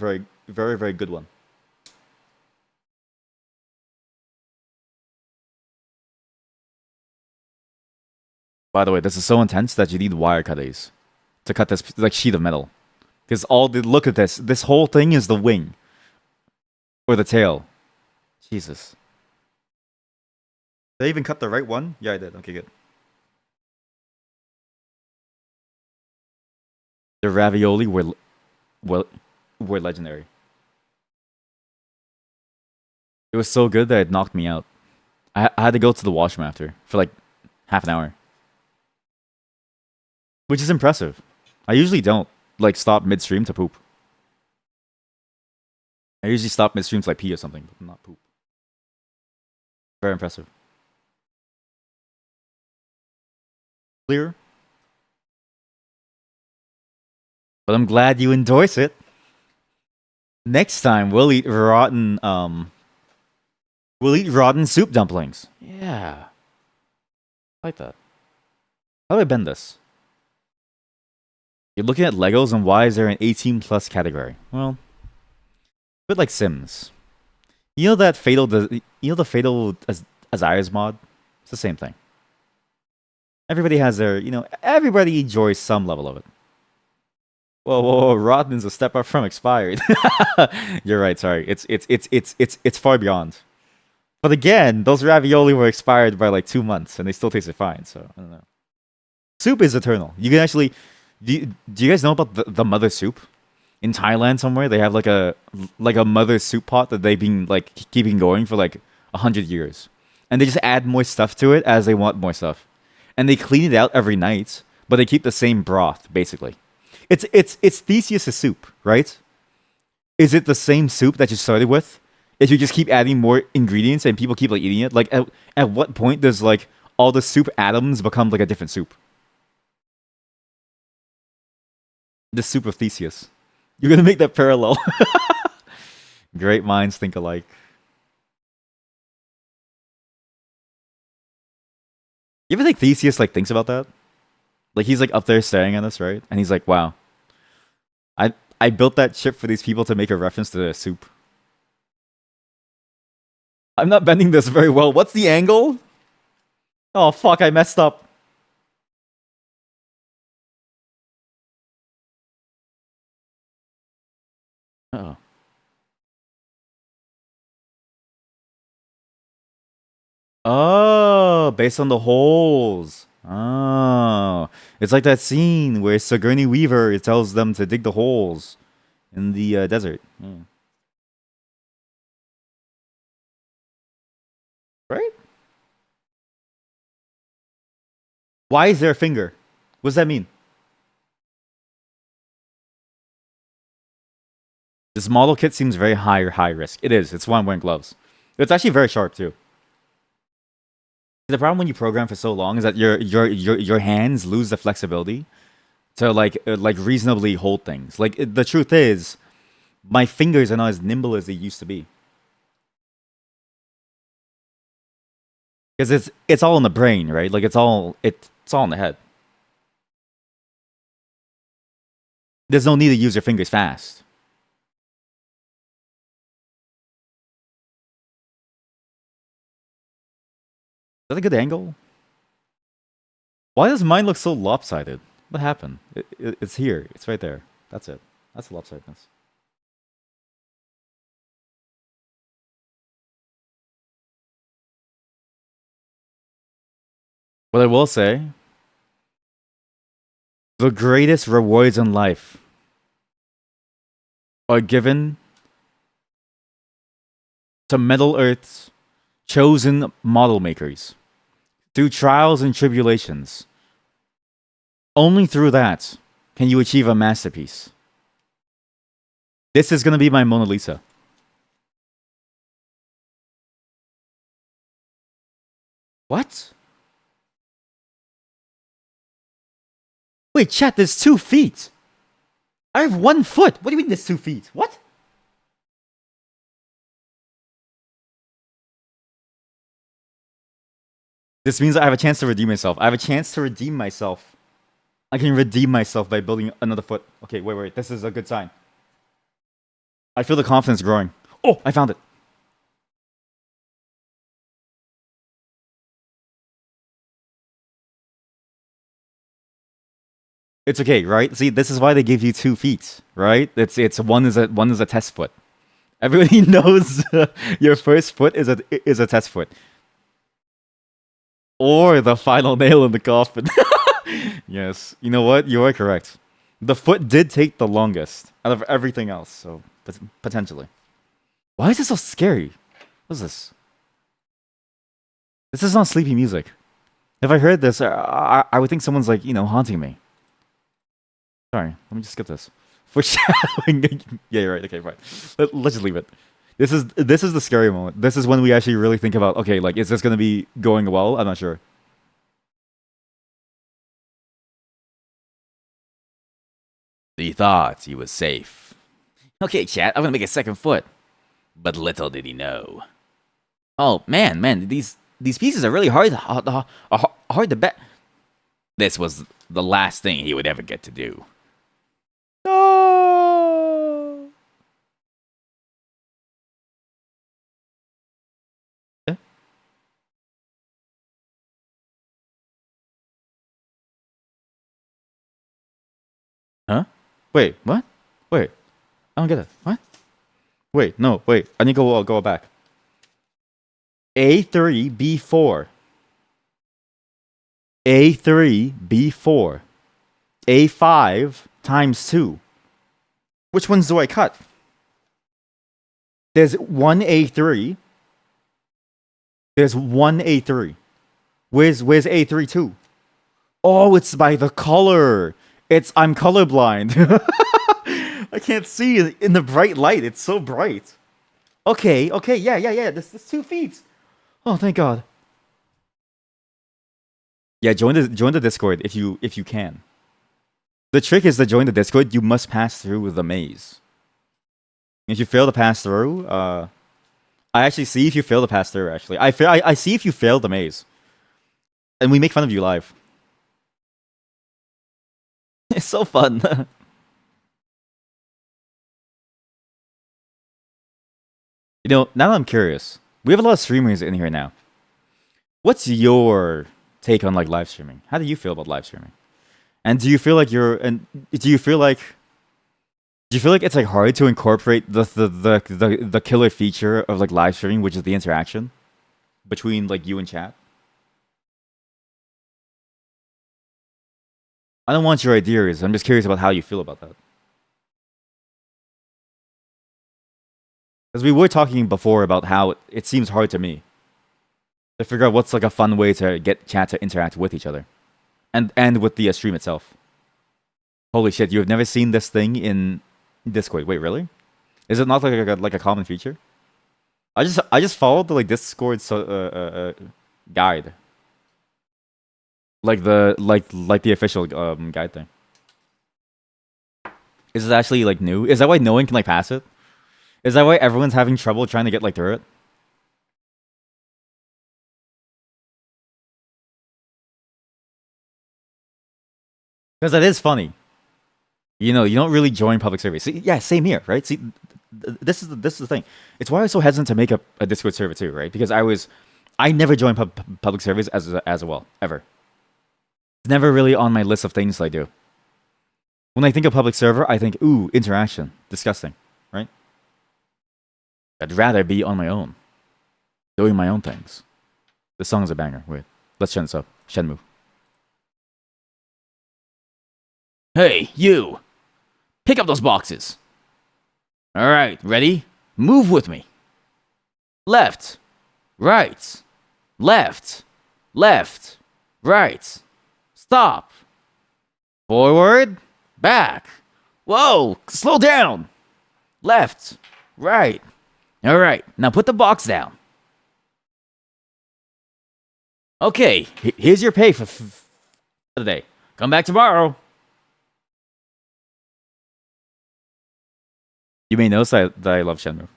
good one. By the way, this is so intense that you need wire cutters to cut this like sheet of metal. Because look at this. This whole thing is the wing or the tail. Jesus. Did I even cut the right one? Yeah, I did. Okay, good. The ravioli were legendary. It was so good that it knocked me out. I had to go to the washroom after for like half an hour, which is impressive. I usually don't like stop midstream to poop. I usually stop midstream to like pee or something, but not poop. Very impressive. Clear. But I'm glad you endorse it. Next time we'll eat rotten soup dumplings. Yeah. I like that. How do I bend this? You're looking at Legos and why is there an 18 plus category? Well, a bit like Sims. You know that the Fatal Azires mod? It's the same thing. Everybody has their, everybody enjoys some level of it. Whoa, Rotten's a step up from expired. You're right, sorry. It's far beyond. But again, those ravioli were expired by like 2 months and they still tasted fine, so I don't know. Soup is eternal. You can actually do you guys know about the mother soup? In Thailand somewhere, they have like a mother soup pot that they've been like keeping going for like 100 years. And they just add more stuff to it as they want more stuff. And they clean it out every night, but they keep the same broth, basically. It's Theseus' soup, right? Is it the same soup that you started with? If you just keep adding more ingredients and people keep like eating it, like at what point does like all the soup atoms become like a different soup? The soup of Theseus. You're gonna make that parallel. Great minds think alike. You ever think Theseus like thinks about that? Like he's like up there staring at us, right? And he's like, "Wow, I built that ship for these people to make a reference to the soup." I'm not bending this very well. What's the angle? Oh fuck, I messed up. Oh. Oh, based on the holes. Oh, it's like that scene where Sigourney Weaver tells them to dig the holes in the desert. Yeah. Right? Why is there a finger? What does that mean? This model kit seems very high risk. It is. It's why I'm wearing gloves. It's actually very sharp too. The problem when you program for so long is that your hands lose the flexibility to like reasonably hold things. Like the truth is, my fingers are not as nimble as they used to be because it's all in the brain, right? Like it's all in the head. There's no need to use your fingers fast. Is that a good angle? Why does mine look so lopsided? What happened? It's here. It's right there. That's it. That's lopsidedness. What I will say, the greatest rewards in life are given to Middle Earth's chosen model makers through trials and tribulations. Only through that can you achieve a masterpiece. This is going to be my Mona Lisa. What? Wait, chat, there's 2 feet. I have 1 foot. What do you mean there's 2 feet? What? This means I have a chance to redeem myself. I have a chance to redeem myself. I can redeem myself by building another foot. Okay, wait. This is a good sign. I feel the confidence growing. Oh, I found it. It's okay, right? See, this is why they give you 2 feet, right? It's one is a test foot. Everybody knows your first foot is a test foot, or the final nail in the coffin. Yes, you know what? You are correct. The foot did take the longest out of everything else, so potentially. Why is this so scary? What is this? This is not sleepy music. If I heard this, I would think someone's like, haunting me. Sorry, let me just skip this. Foreshadowing. Yeah, you're right. Okay, fine. Let's just leave it. This is the scary moment. This is when we actually really think about, okay, like, is this gonna be going well? I'm not sure. He thought he was safe. Okay, chat, I'm gonna make a second foot. But little did he know. Oh man, these pieces are really hard to bet. This was the last thing he would ever get to do. No. Eh? Huh? Wait, what? Wait, I don't get it. What? Wait, no, wait. I need to go back. A3, B4. A3, B4. A5 times 2. Which ones do I cut? There's one A3. There's one A3. Where's A3 2? Oh, it's by the color. I'm colorblind. I can't see in the bright light. It's so bright. Okay, yeah. This 2 feet. Oh, thank God. Yeah, join the Discord if you can. The trick is to join the Discord. You must pass through the maze. If you fail to pass through, I actually see if you fail to pass through. Actually, I see if you fail the maze, and we make fun of you live. It's so fun. Now that I'm curious, we have a lot of streamers in here now. What's your take on like live streaming? How do you feel about live streaming? And do you feel like do you feel like it's like hard to incorporate the killer feature of like live streaming, which is the interaction between like you and chat? I don't want your ideas. I'm just curious about how you feel about that. Because we were talking before about how it seems hard to me to figure out what's like a fun way to get chat to interact with each other, and with the stream itself. Holy shit! You have never seen this thing in Discord? Wait, really? Is it not like a common feature? I just followed the like Discord guide, like the official guide thing. Is it actually like new? Is that why no one can like pass it? Is that why everyone's having trouble trying to get like through it? Because that is funny. You don't really join public servers. See, yeah, same here, right? See, this is the thing. It's why I was so hesitant to make a Discord server too, right? Because I never joined public servers as well ever. It's never really on my list of things I do. When I think of public server, I think, ooh, interaction, disgusting, right? I'd rather be on my own, doing my own things. This song is a banger. Wait, let's turn this up. Shenmue. Hey, you! Pick up those boxes. Alright, ready? Move with me. Left. Right. Left. Left. Right. Stop. Forward. Back. Whoa! Slow down! Left. Right. Alright, now put the box down. Okay, here's your pay for the day. Come back tomorrow. You may notice that I love Shenmue.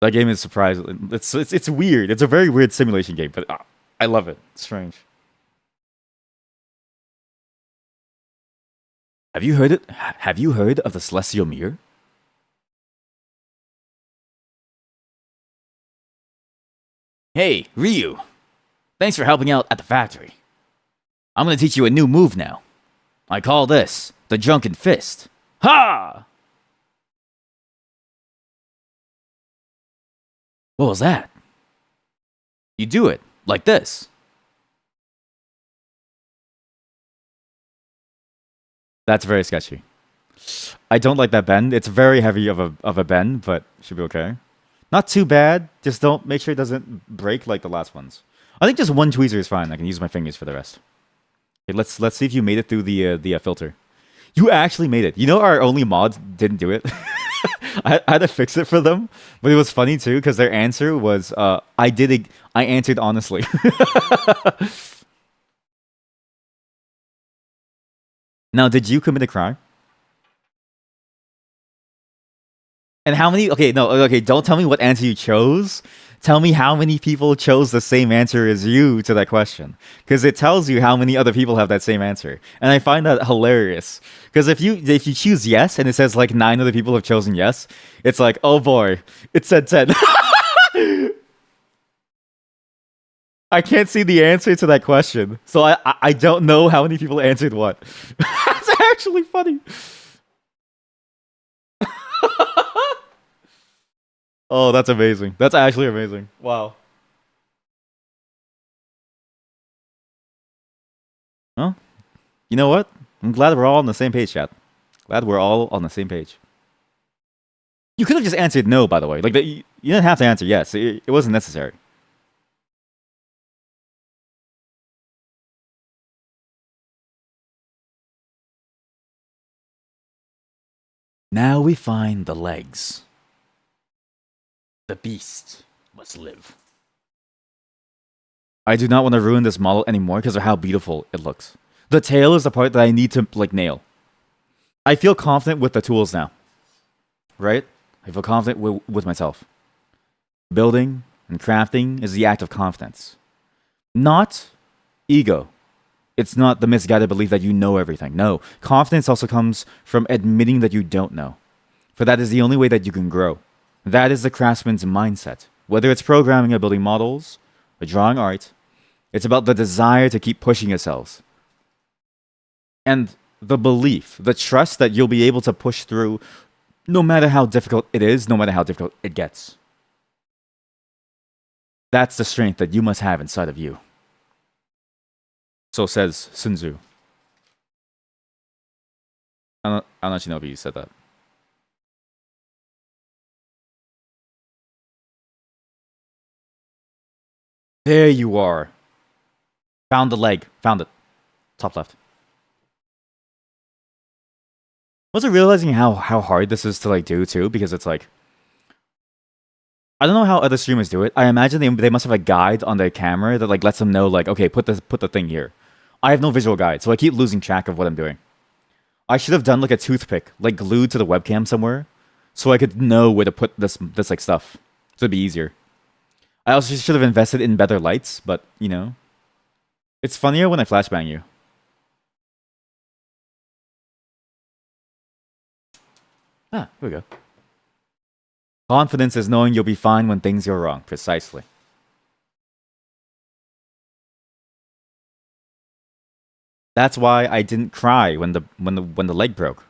That game is surprising. It's weird. It's a very weird simulation game, but I love it. It's strange. Have you heard it? Have you heard of the Celestial Mirror? Hey, Ryu. Thanks for helping out at the factory. I'm gonna teach you a new move now. I call this the Drunken Fist. Ha! What was that? You do it like this. That's very sketchy. I don't like that bend. It's very heavy of a bend, but should be okay. Not too bad. Just don't make sure it doesn't break like the last ones. I think just one tweezer is fine. I can use my fingers for the rest. Okay, let's see if you made it through the filter. You actually made it. You know our only mod didn't do it. I had to fix it for them, but it was funny too because their answer was I did it. I answered honestly. Now, did you commit a crime? And how many? Okay, no, okay. Don't tell me what answer you chose. Tell me how many people chose the same answer as you to that question, because it tells you how many other people have that same answer. And I find that hilarious. Because if you choose yes and it says like 9 other people have chosen yes, it's like, oh boy, it said 10. I can't see the answer to that question, so I don't know how many people answered what. That's actually funny. Oh, that's amazing. That's actually amazing. Wow. Well, you know what? I'm glad we're all on the same page, chat. Glad we're all on the same page. You could have just answered no, by the way. Like, you didn't have to answer yes. It wasn't necessary. Now we find the legs. The beast must live. I do not want to ruin this model anymore because of how beautiful it looks. The tail is the part that I need to like nail. I feel confident with the tools now. Right? I feel confident with myself. Building and crafting is the act of confidence. Not ego. It's not the misguided belief that you know everything. No. Confidence also comes from admitting that you don't know. For that is the only way that you can grow. That is the craftsman's mindset. Whether it's programming or building models, or drawing art, it's about the desire to keep pushing yourselves. And the belief, the trust that you'll be able to push through no matter how difficult it is, no matter how difficult it gets. That's the strength that you must have inside of you. So says Sun Tzu. I don't actually know if you said that. There you are. Found the leg. Found it. Top left. Wasn't realizing how hard this is to like do too, because it's like I don't know how other streamers do it. I imagine they must have a guide on their camera that like lets them know like, okay, put the thing here. I have no visual guide, so I keep losing track of what I'm doing. I should have done like a toothpick, like glued to the webcam somewhere, so I could know where to put this like stuff. So it'd be easier. I also should have invested in better lights, but you know, it's funnier when I flashbang you. Ah, here we go. Confidence is knowing you'll be fine when things go wrong. Precisely. That's why I didn't cry when the leg broke.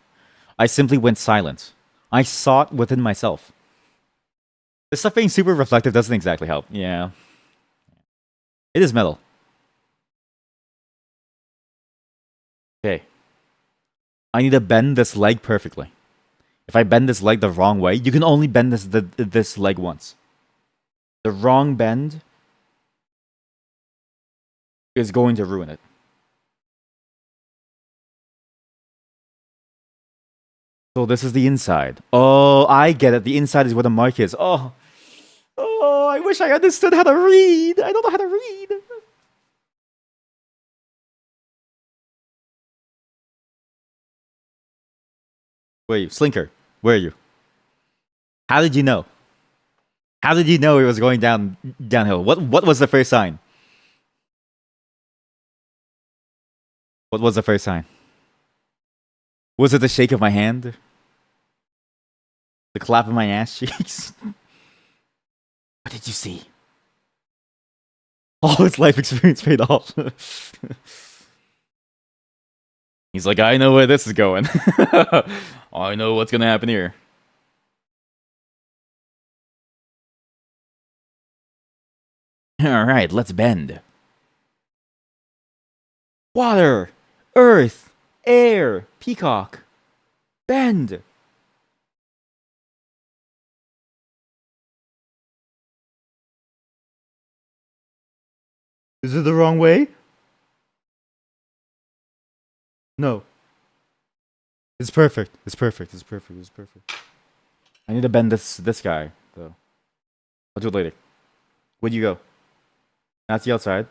I simply went silent. I sought within myself. This stuff being super reflective doesn't exactly help. Yeah. It is metal. Okay. I need to bend this leg perfectly. If I bend this leg the wrong way, you can only bend this leg once. The wrong bend is going to ruin it. So this is the inside. Oh, I get it. The inside is where the mark is. Oh, I wish I understood how to read. I don't know how to read. Where are you? Slinker, where are you? How did you know? How did you know it was going downhill? What was the first sign? What was the first sign? Was it the shake of my hand? The clap of my ass cheeks? What did you see? All his life experience paid off. He's like, I know where this is going. I know what's gonna happen here. Alright, let's bend. Water, earth, air, peacock. Bend. Is it the wrong way? No. It's perfect. It's perfect. It's perfect. It's perfect. I need to bend this guy, though. I'll do it later. Where'd you go? That's the outside.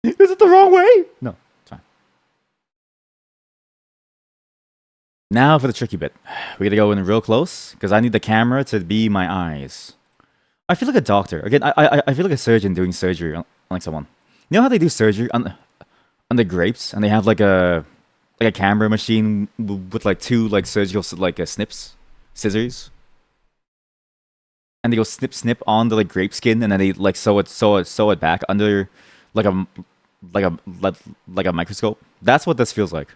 Is it the wrong way? No, it's fine. Now for the tricky bit. We gotta go in real close, because I need the camera to be my eyes. I feel like a doctor. Again, I feel like a surgeon doing surgery on like someone. You know how they do surgery on the grapes, and they have like a camera machine with like two like surgical snips, scissors, and they go snip on the like grape skin, and then they like sew it back under like a like a microscope. That's what this feels like.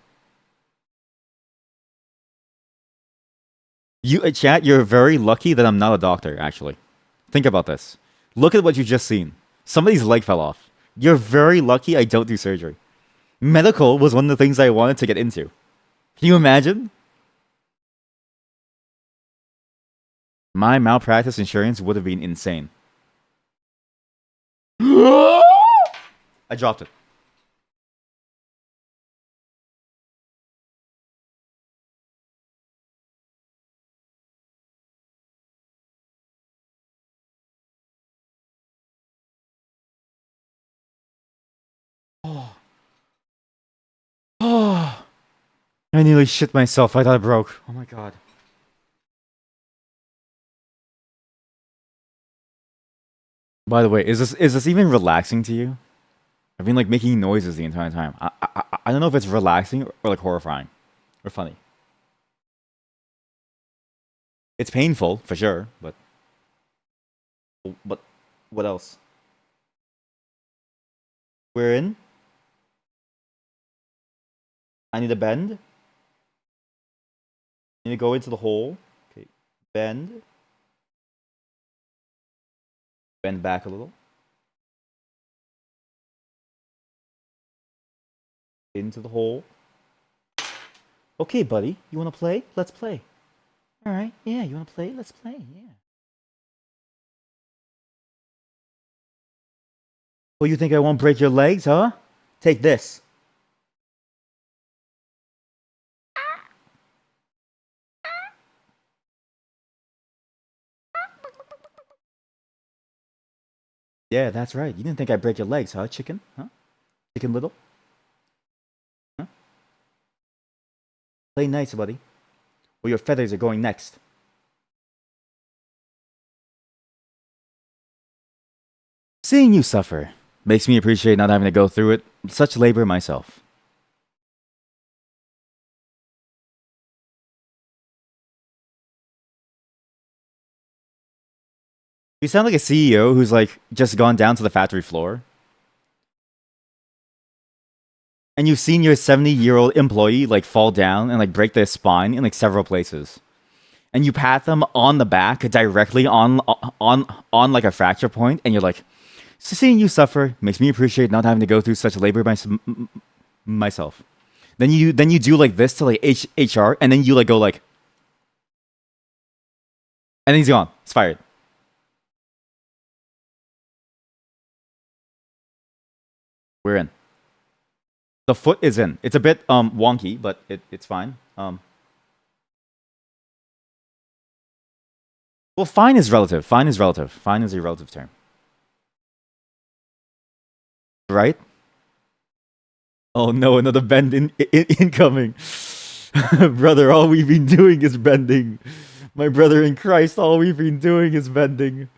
You chat, you're very lucky that I'm not a doctor, actually. Think about this. Look at what you just seen. Somebody's leg fell off. You're very lucky I don't do surgery. Medical was one of the things I wanted to get into. Can you imagine? My malpractice insurance would have been insane. I dropped it. Oh. Oh. I nearly shit myself. I thought it broke. Oh my god. By the way, is this even relaxing to you? I've been like making noises the entire time. I don't know if it's relaxing or like horrifying or funny. It's painful for sure, but what else? We're in. I need a bend. I need to go into the hole. Okay, bend. Bend back a little. Into the hole. Okay, buddy, you want to play? Let's play. All right, yeah, you want to play? Let's play, yeah. Oh, you think I won't break your legs, huh? Take this. Yeah, that's right. You didn't think I'd break your legs, huh, chicken? Huh? Chicken little? Huh? Play nice, buddy. Or your feathers are going next. Seeing you suffer makes me appreciate not having to go through it. Such labor myself. You sound like a CEO who's like just gone down to the factory floor. And you've seen your 70-year-old employee like fall down and like break their spine in like several places. And you pat them on the back directly on like a fracture point, and you're like, so seeing you suffer makes me appreciate not having to go through such labor myself. Then you do like this to like HR, and then you like go like, and then he's gone. It's fired. We're in. The foot is in. It's a bit wonky, but it's fine. Well, fine is relative. Fine is relative. Fine is a relative term. Right? Oh no, another bend incoming. Brother, all we've been doing is bending. My brother in Christ, all we've been doing is bending.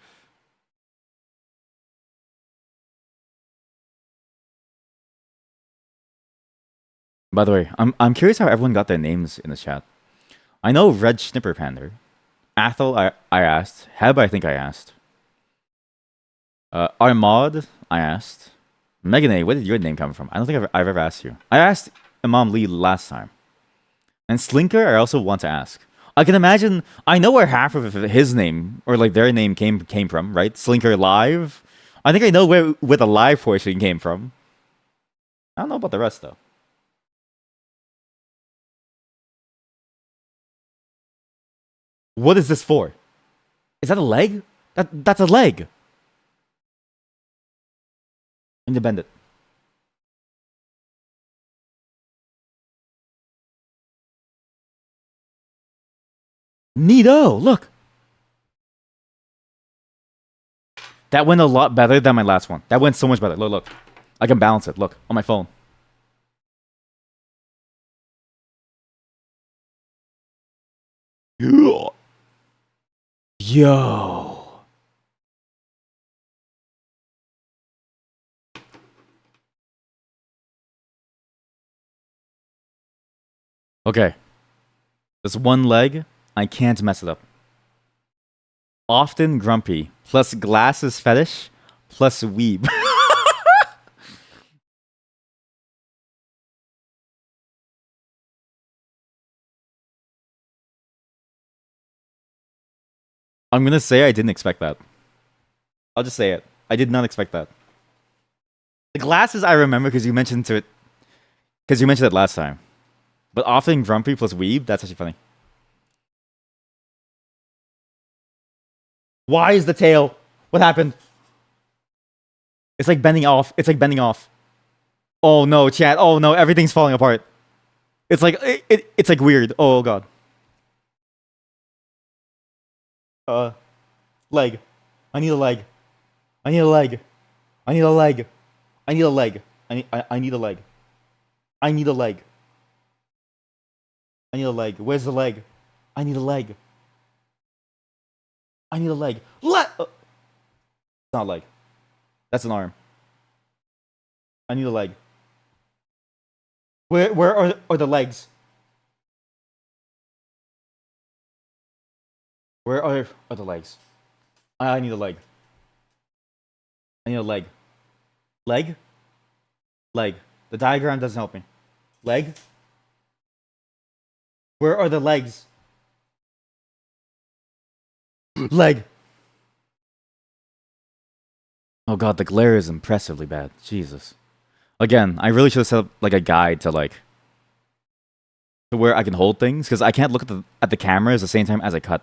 By the way, I'm curious how everyone got their names in the chat. I know Red Schnipper Pander. Athel, I asked. Heb, I think I asked. Armad, I asked. Megan A, where did your name come from? I don't think I've ever asked you. I asked Imam Lee last time. And Slinker, I also want to ask. I can imagine, I know where half of his name, or like their name came from, right? Slinker Live. I think I know where the live portion came from. I don't know about the rest, though. What is this for? Is that a leg? That's a leg. I need to bend it. Neato, look. That went a lot better than my last one. That went so much better. Look. I can balance it. Look, on my phone. Yo. Okay. This one leg, I can't mess it up. Often grumpy, plus glasses fetish, plus weeb. I'm gonna say I didn't expect that. I'll just say it. I did not expect that. The glasses I remember because you mentioned it last time. But often grumpy plus weeb, that's actually funny. Why is the tail? What happened? It's like bending off. It's like bending off. Oh no, chat. Oh no, everything's falling apart. It's like it's like weird. Oh god. Leg. I need a leg. I need a leg. I need a leg. I need a leg. I need a leg. I need a leg. I need a leg. Where's the leg? I need a leg. I need a leg. It's not a leg. That's an arm. I need a leg. Where are the legs? Where are the legs? I need a leg. I need a leg. Leg? Leg. The diagram doesn't help me. Leg? Where are the legs? Leg. Oh god, the glare is impressively bad. Jesus. Again, I really should have set up like a guide to like to where I can hold things because I can't look at the camera at the same time as I cut.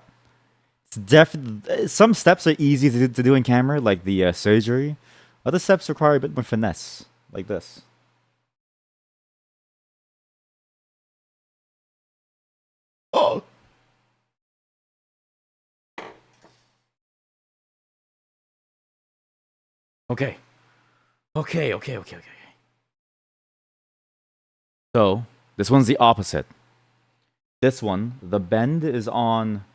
Some steps are easy to do in camera, like the surgery. Other steps require a bit more finesse, like this. Oh. Okay. So, this one's the opposite. This one, the bend is on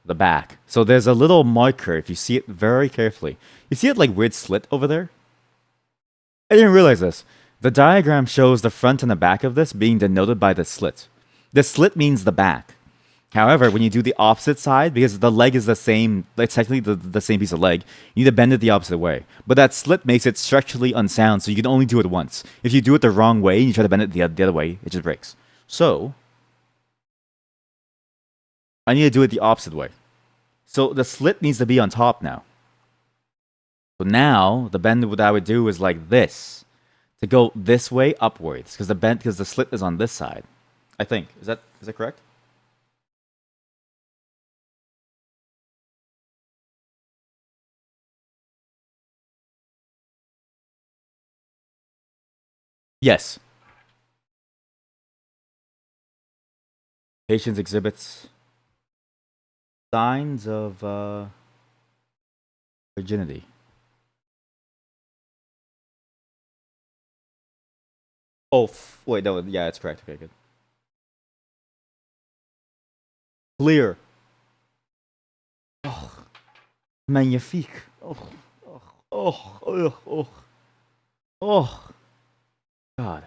the back. So there's a little marker, if you see it very carefully. You see it like weird slit over there? I didn't realize this. The diagram shows the front and the back of this being denoted by the slit. The slit means the back. However, when you do the opposite side, because the leg is the same, it's technically the same piece of leg, you need to bend it the opposite way. But that slit makes it structurally unsound, so you can only do it once. If you do it the wrong way and you try to bend it the other way, it just breaks. So, I need to do it the opposite way. So the slit needs to be on top now. So now, the bend that I would do is like this. to go this way upwards because the slit is on this side. I think is that correct? Yes. Patients exhibits signs of virginity. Oh, wait, no, yeah, it's correct. Okay, good. Clear. Oh, magnifique. Oh, oh, oh, oh, oh, oh. God.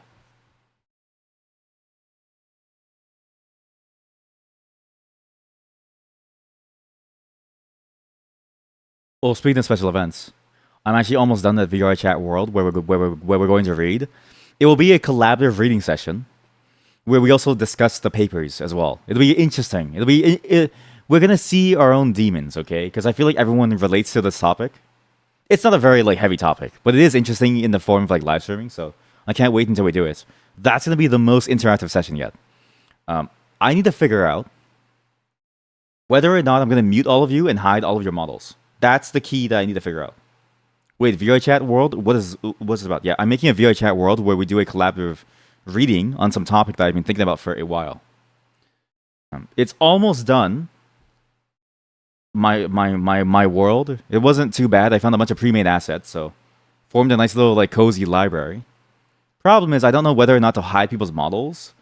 Well, speaking of special events, I'm actually almost done that VR chat world where we're going to read. It will be a collaborative reading session where we also discuss the papers as well. It'll be interesting. We're gonna see our own demons, okay? Because I feel like everyone relates to this topic. It's not a very like heavy topic, but it is interesting in the form of like live streaming. So I can't wait until we do it. That's gonna be the most interactive session yet. I need to figure out whether or not I'm gonna mute all of you and hide all of your models. That's the key that I need to figure out. Wait, VR chat world? What's it about? Yeah, I'm making a VR chat world where we do a collaborative reading on some topic that I've been thinking about for a while. It's almost done. My world. It wasn't too bad. I found a bunch of pre-made assets, so formed a nice little like cozy library. Problem is, I don't know whether or not to hide people's models,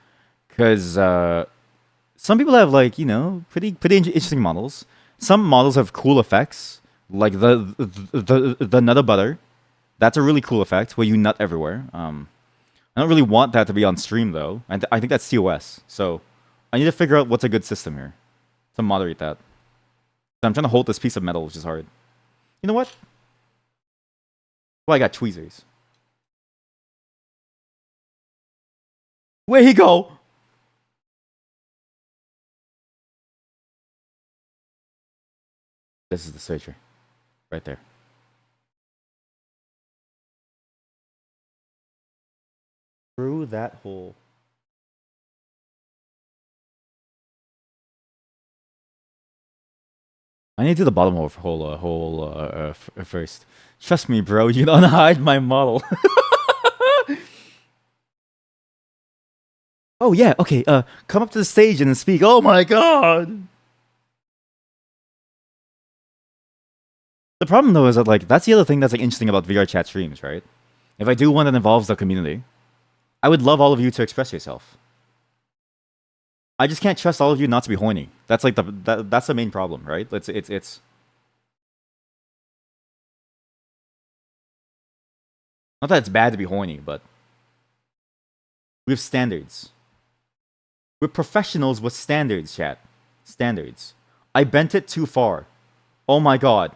because some people have like pretty interesting models. Some models have cool effects, like the nut of butter. That's a really cool effect where you nut everywhere. I don't really want that to be on stream though, and I think that's TOS. So I need to figure out what's a good system here to moderate that. I'm trying to hold this piece of metal, which is hard. You know what? Well, I got tweezers. Where'd he go? This is the searcher. Right there. Through that hole. I need to do the bottom of hole first. Trust me, bro. You don't hide my model. Oh yeah. Okay. Come up to the stage and speak. Oh my god. The problem though is that like that's the other thing that's like interesting about VR chat streams, right? If I do one that involves the community, I would love all of you to express yourself. I just can't trust all of you not to be horny. That's like that's the main problem, right? It's not that it's bad to be horny, but we have standards. We're professionals with standards, chat. Standards. I bent it too far. Oh my god.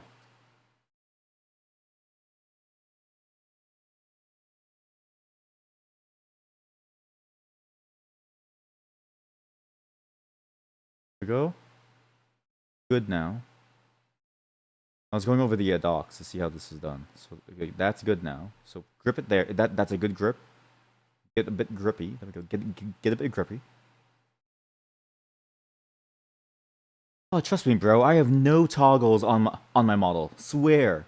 Here we go. Good now. I was going over the docs to see how this is done. So okay, that's good now. So grip it there. That's a good grip. Get a bit grippy. There we go. Get a bit grippy. Oh, trust me, bro. I have no toggles on my model. Swear.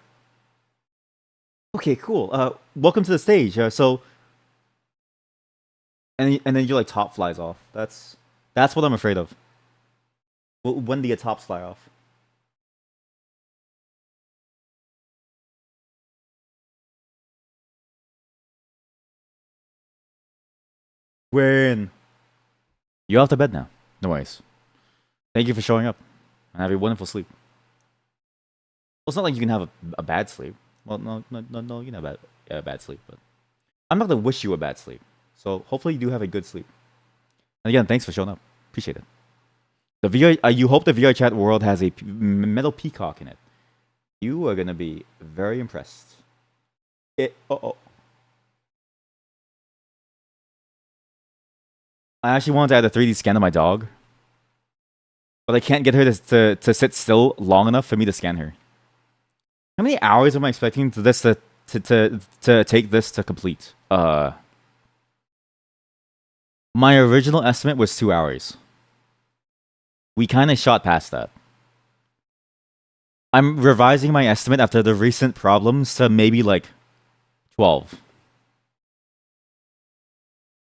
Okay, cool. Welcome to the stage. And then your like top flies off. That's what I'm afraid of. When the tops fly off. When you're off to bed now. No worries. Thank you for showing up. And have a wonderful sleep. Well, it's not like you can have a bad sleep. Well, no, you can have a bad sleep, but I'm not gonna wish you a bad sleep. So hopefully you do have a good sleep. And again, thanks for showing up. Appreciate it. The VR, you hope the VR chat world has a metal peacock in it. You are gonna be very impressed. Oh. I actually wanted to add a 3D scan of my dog, but I can't get her to sit still long enough for me to scan her. How many hours am I expecting this to to take this to complete. My original estimate was 2 hours. We kind of shot past that. I'm revising my estimate after the recent problems to maybe like 12.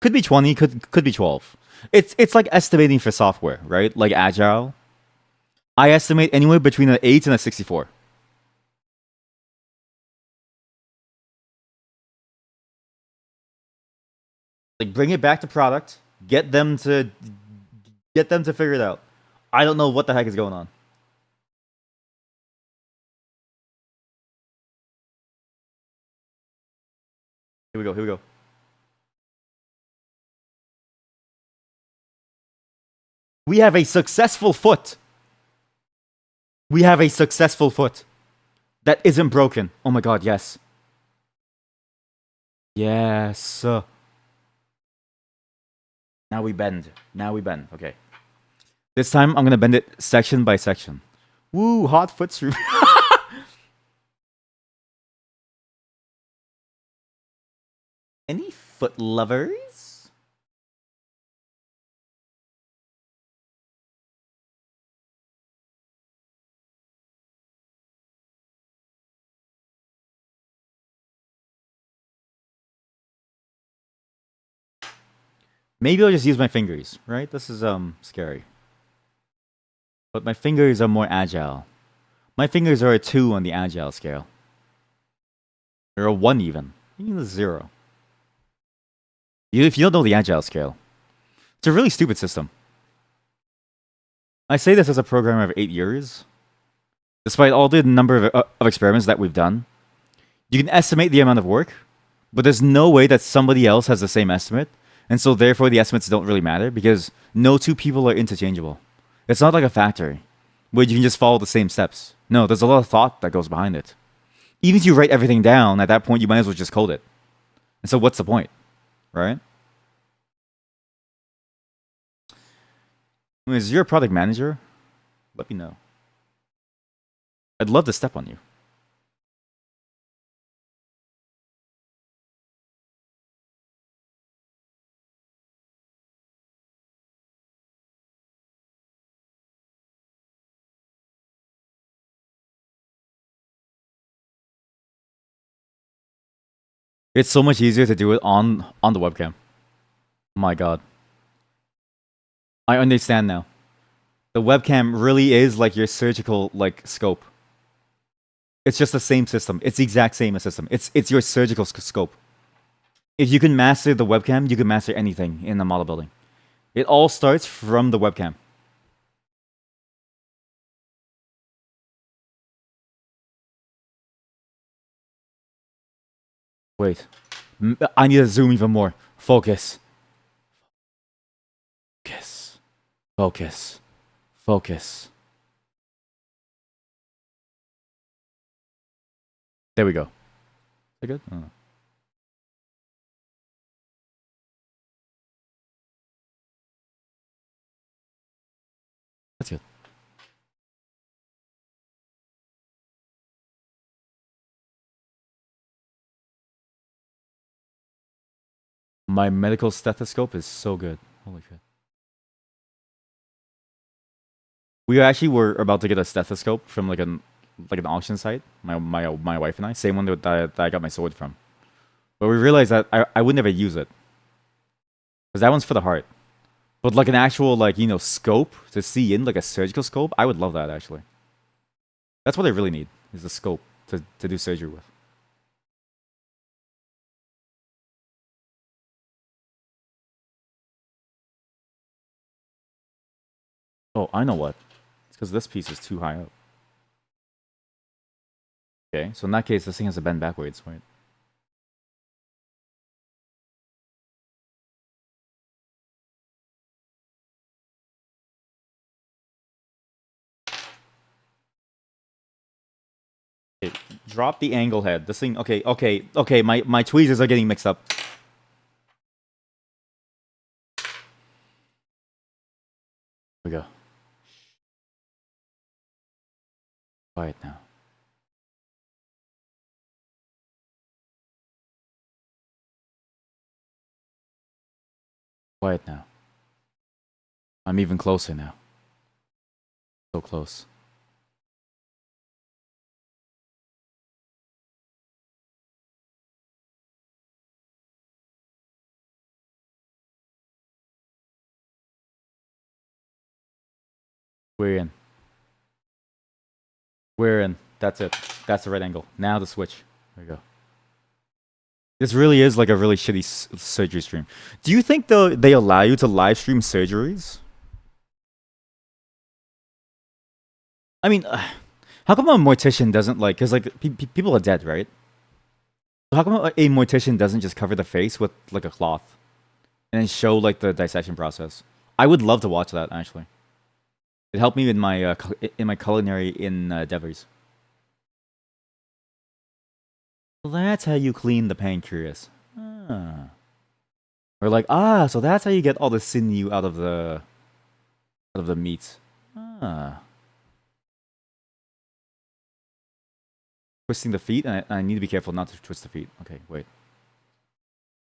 Could be 20, could be 12. It's like estimating for software, right? Like Agile. I estimate anywhere between an 8 and a 64. Like bring it back to product, get them to figure it out. I don't know what the heck is going on. Here we go. Here we go. We have a successful foot. We have a successful foot that isn't broken. Oh my god, yes. Yes. Now we bend. Now we bend. Okay. This time I'm gonna bend it section by section. Woo, hot foot through. Any foot lovers? Maybe I'll just use my fingers, right? This is scary. But my fingers are more agile. My fingers are a 2 on the agile scale. Or a 1 even. Even a 0. If you don't know the agile scale, it's a really stupid system. I say this as a programmer of 8 years. Despite all the number of experiments that we've done, you can estimate the amount of work, but there's no way that somebody else has the same estimate. And so therefore the estimates don't really matter because no two people are interchangeable. It's not like a factory where you can just follow the same steps. No, there's a lot of thought that goes behind it. Even if you write everything down, at that point you might as well just code it. And so what's the point, right? Is you're a product manager? Let me know. I'd love to step on you. It's so much easier to do it on the webcam. My god. I understand now. The webcam really is like your surgical like scope. It's just the same system. It's the exact same system. It's your surgical scope. If you can master the webcam, you can master anything in the model building. It all starts from the webcam. Wait. I need to zoom even more. Focus. Focus. Focus. Focus. There we go. Is that good? Oh. That's good. My medical stethoscope is so good. Holy shit. We actually were about to get a stethoscope from like an auction site. My wife and I, same one that I got my sword from. But we realized that I would never use it because that one's for the heart. But like an actual like scope to see in like a surgical scope, I would love that actually. That's what I really need is a scope to do surgery with. Oh, I know what. It's because this piece is too high up. Okay, so in that case, this thing has to bend backwards, right? Okay, drop the angle head. This thing. Okay. My tweezers are getting mixed up. Here we go. Quiet now. Quiet now. I'm even closer now. So close. We're in. We're in. That's it. That's the right angle. Now the switch. There we go. This really is like a really shitty surgery stream. Do you think they allow you to live stream surgeries? I mean, how come a mortician doesn't like? Because like people are dead, right? How come a mortician doesn't just cover the face with like a cloth and then show like the dissection process? I would love to watch that actually. It helped me in my culinary endeavors. Well, that's how you clean the pancreas. Ah. Or like, so that's how you get all the sinew out of the meat. Ah. Twisting the feet, and I need to be careful not to twist the feet. Okay, wait.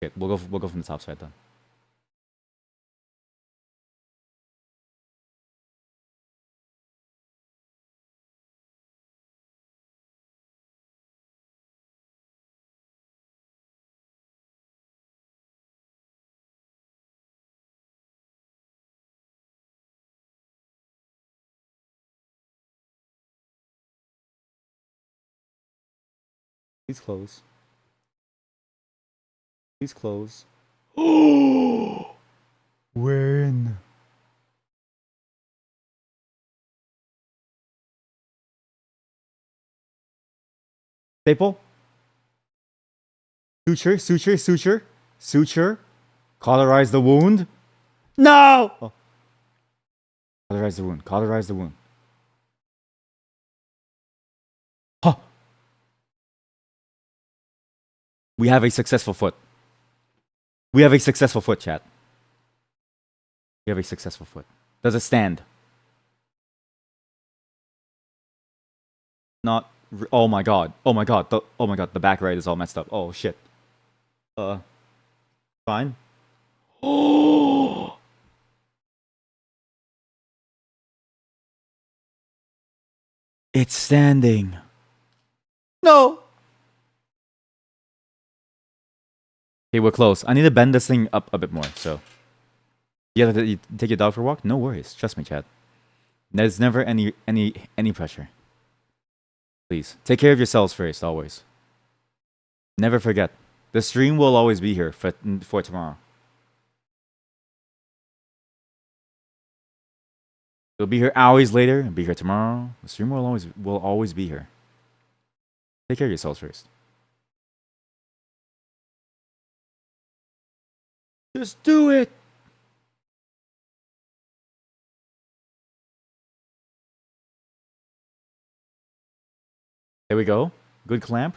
Okay, we'll go from the top side then. Please close. Please close. Oh, we're in. Staple. Suture, suture, suture, suture. Cauterize the wound. No! Oh. Cauterize the wound. Cauterize the wound. Huh. We have a successful foot. We have a successful foot, chat. We have a successful foot. Does it stand? Not. Oh my god. Oh my god. Oh my god. The back right is all messed up. Oh shit. Fine. Oh. It's standing. No. Okay, we're close. I need to bend this thing up a bit more. So, you take your dog for a walk. No worries. Trust me, Chad. There's never any pressure. Please take care of yourselves first. Always. Never forget. The stream will always be here for tomorrow. It'll be here hours later. It'll be here tomorrow. The stream will always be here. Take care of yourselves first. Just do it. There we go. Good clamp.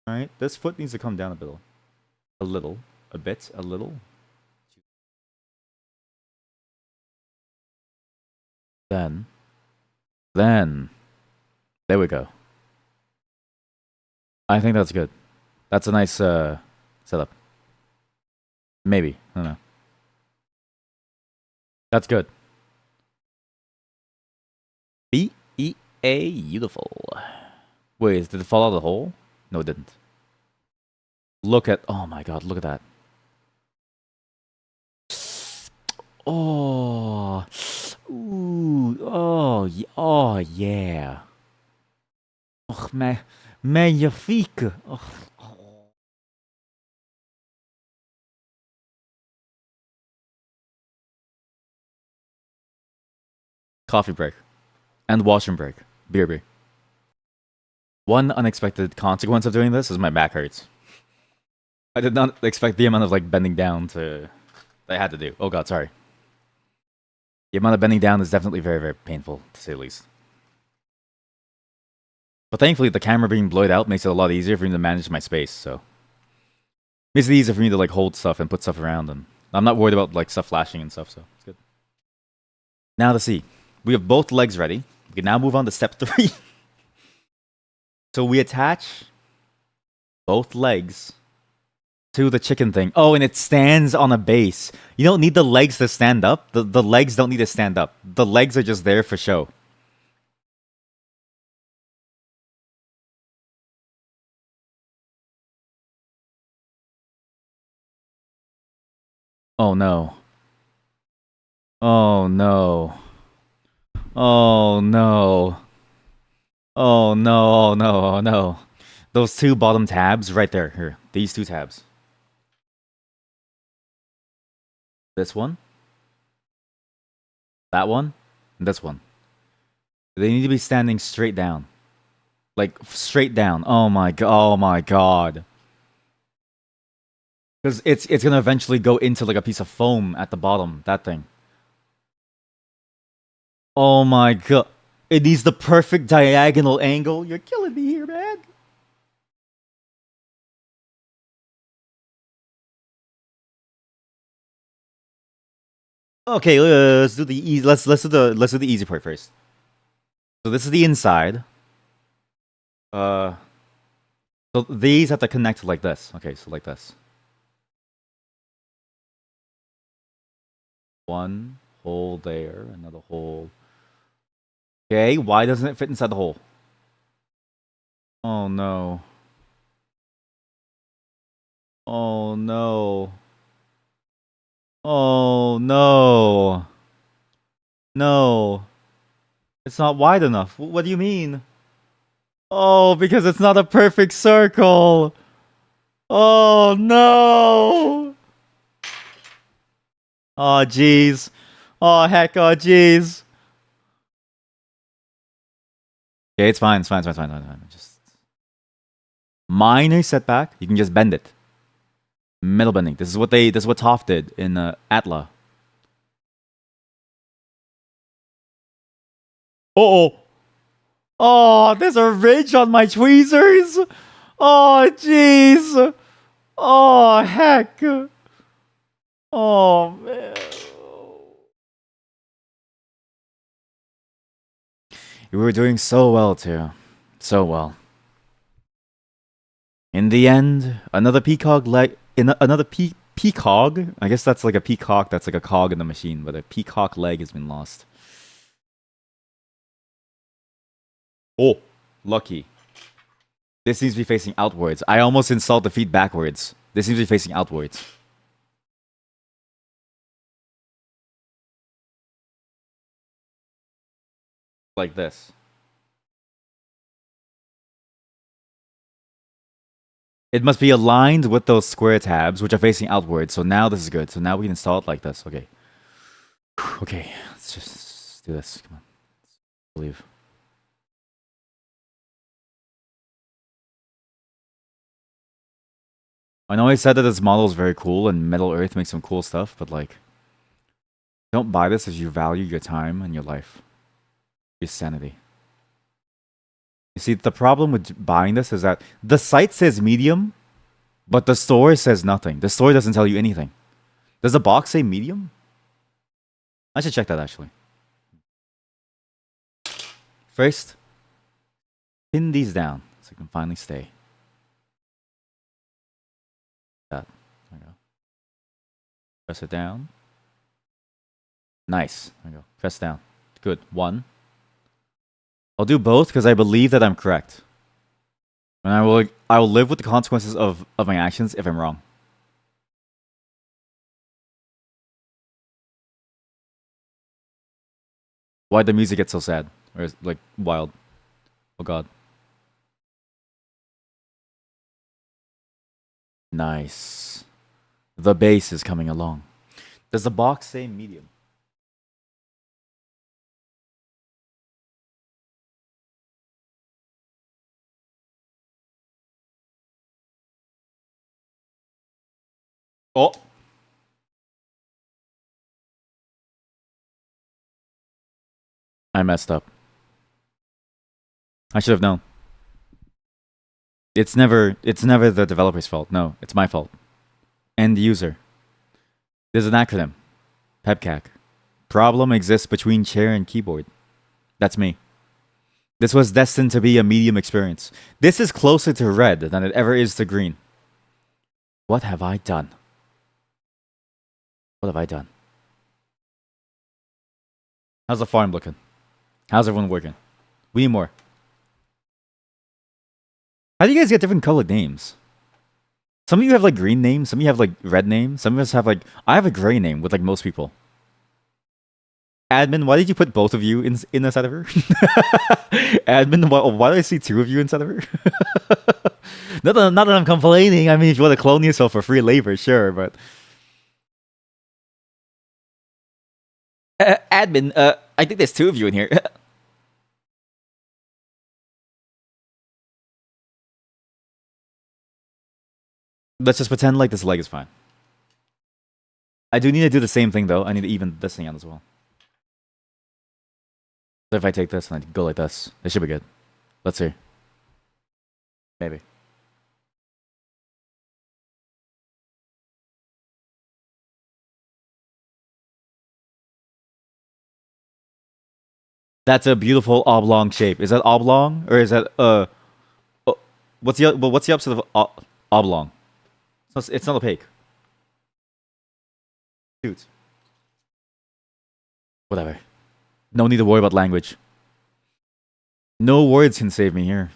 All right. This foot needs to come down a bit. A little. A bit. A little. Then. There we go. I think that's good. That's a nice setup. Maybe. I don't know. That's good. Beautiful. Wait, did it fall out of the hole? No, it didn't. Look at... Oh my god, look at that. Oh. Ooh. Oh, yeah. Oh, magnifique. Oh. Coffee break. And washroom break. BRB. One unexpected consequence of doing this is my back hurts. I did not expect the amount of like bending down that I had to do. Oh god, sorry. The amount of bending down is definitely very, very painful, to say the least. But thankfully, the camera being blurred out makes it a lot easier for me to manage my space, so... Makes it easier for me to like hold stuff and put stuff around, and I'm not worried about like stuff flashing and stuff, so it's good. Now to see. We have both legs ready. We can now move on to step 3. So we attach both legs To the chicken thing. Oh, and it stands on a base. You don't need the legs to stand up. The legs don't need to stand up. The legs are just there for show. Oh no. Oh no. Oh no. Oh no. Oh no. Oh no. Those two bottom tabs right there. Here. These two tabs. This one. That one. And this one. They need to be standing straight down. Like straight down. Oh my god. Oh my god. Because it's gonna eventually go into like a piece of foam at the bottom. That thing. Oh my god. It needs the perfect diagonal angle. You're killing me here, man. Okay, let's do the easy. Let's do the easy part first. So this is the inside. Uh, so these have to connect like this. Okay, so like this. One hole there, another hole. Okay, why doesn't it fit inside the hole? Oh no. Oh no. Oh no. No. It's not wide enough. What do you mean? Oh, because it's not a perfect circle. Oh no. Oh jeez. Oh heck. Oh jeez. Okay, it's fine. It's fine. It's fine. It's fine. It's fine. Just minor setback. You can just bend it. Metal bending. This is what Toph did in Atla. Oh. Oh, there's a ridge on my tweezers. Oh jeez. Oh heck. Oh man. You were doing so well too. So well. In the end, another peacock leg in another peacock. I guess that's like a peacock, that's like a cog in the machine, but a peacock leg has been lost. Oh, lucky. This seems to be facing outwards. I almost installed the feet backwards. This seems to be facing outwards. Like this. It must be aligned with those square tabs, which are facing outwards. So now this is good. So now we can install it like this. Okay. Okay, let's just do this. Come on. Believe. I know I said that this model is very cool and Metal Earth makes some cool stuff, but like, don't buy this as you value your time and your life. Your sanity. You see, the problem with buying this is that the site says medium, but the store says nothing. The store doesn't tell you anything. Does the box say medium? I should check that actually. First, pin these down so I can finally stay. That. There we go. Press it down. Nice. There we go. Press down. Good. One. I'll do both because I believe that I'm correct. And I will live with the consequences of my actions if I'm wrong. Why'd the music get so sad? Or is like wild? Oh god. Nice. The bass is coming along. Does the box say medium? Oh. I messed up. I should have known. It's never the developer's fault. No, it's my fault. End user. There's an acronym. Peacock. Problem exists between chair and keyboard. That's me. This was destined to be a medium experience. This is closer to red than it ever is to green. What have I done? What have I done? How's the farm looking? How's everyone working? We need more. How do you guys get different colored names? Some of you have like green names, some of you have like red names, some of us have like I have a gray name with like most people. Admin, why did you put both of you in inside of her? Admin, why do I see two of you inside of her? not that I'm complaining. I mean, if you want to clone yourself for free labor, sure, but admin, I think there's two of you in here. Let's just pretend like this leg is fine. I do need to do the same thing though. I need to even this thing out as well. So if I take this and I go like this, it should be good. Let's see. Maybe. That's a beautiful oblong shape. Is that oblong or is that what's the opposite of oblong? It's not opaque. Shoot. Whatever. No need to worry about language. No words can save me here.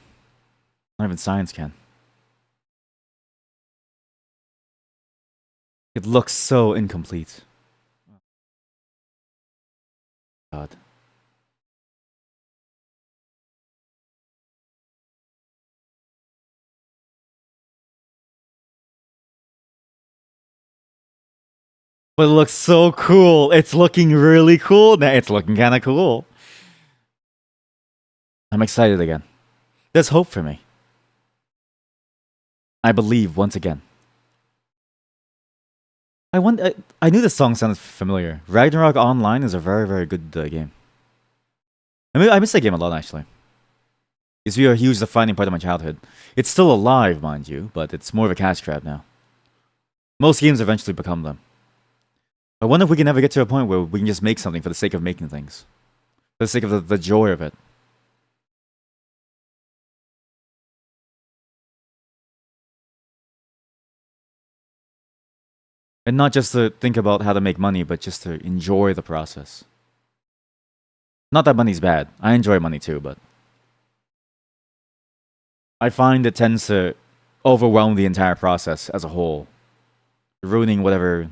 Not even science can. It looks so incomplete. God. But it looks so cool. It's looking really cool now. It's looking kind of cool. I'm excited again. There's hope for me. I believe once again. I knew this song sounded familiar. Ragnarok Online is a very, very good game. I miss that game a lot, actually. It's been a huge defining part of my childhood. It's still alive, mind you, but it's more of a cash grab now. Most games eventually become them. I wonder if we can ever get to a point where we can just make something for the sake of making things. For the sake of the joy of it. And not just to think about how to make money, but just to enjoy the process. Not that money's bad. I enjoy money too, but I find it tends to overwhelm the entire process as a whole, ruining whatever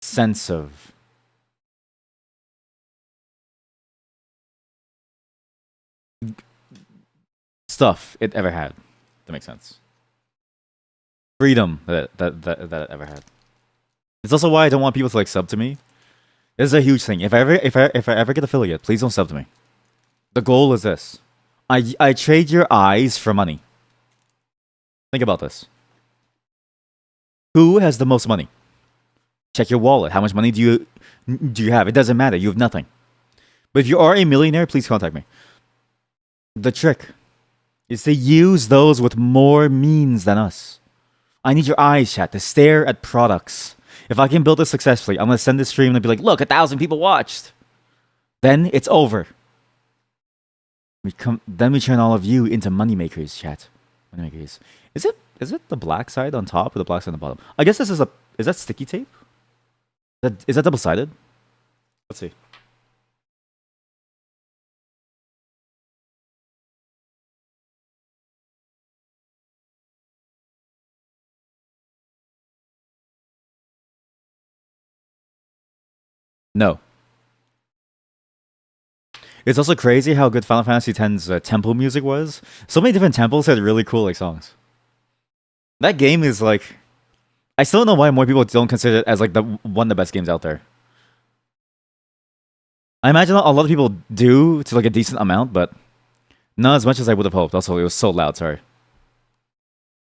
sense of stuff it ever had. That makes sense. Freedom that it ever had. It's also why I don't want people to like sub to me. This is a huge thing. If I ever get affiliate, please don't sub to me. The goal is this. I trade your eyes for money. Think about this. Who has the most money? Check your wallet. How much money do you have? It doesn't matter. You have nothing. But if you are a millionaire, please contact me. The trick is to use those with more means than us. I need your eyes, chat, to stare at products. If I can build this successfully, I'm going to send this stream and be like, look, 1,000 people watched. Then it's over. Then we turn all of you into moneymakers, chat. Moneymakers. Is it the black side on top or the black side on the bottom? I guess is that sticky tape? Is that double-sided? Let's see. No. It's also crazy how good Final Fantasy X's temple music was. So many different temples had really cool like songs. That game is like, I still don't know why more people don't consider it as like one of the best games out there. I imagine a lot of people do to like a decent amount, but not as much as I would have hoped. Also, it was so loud. Sorry.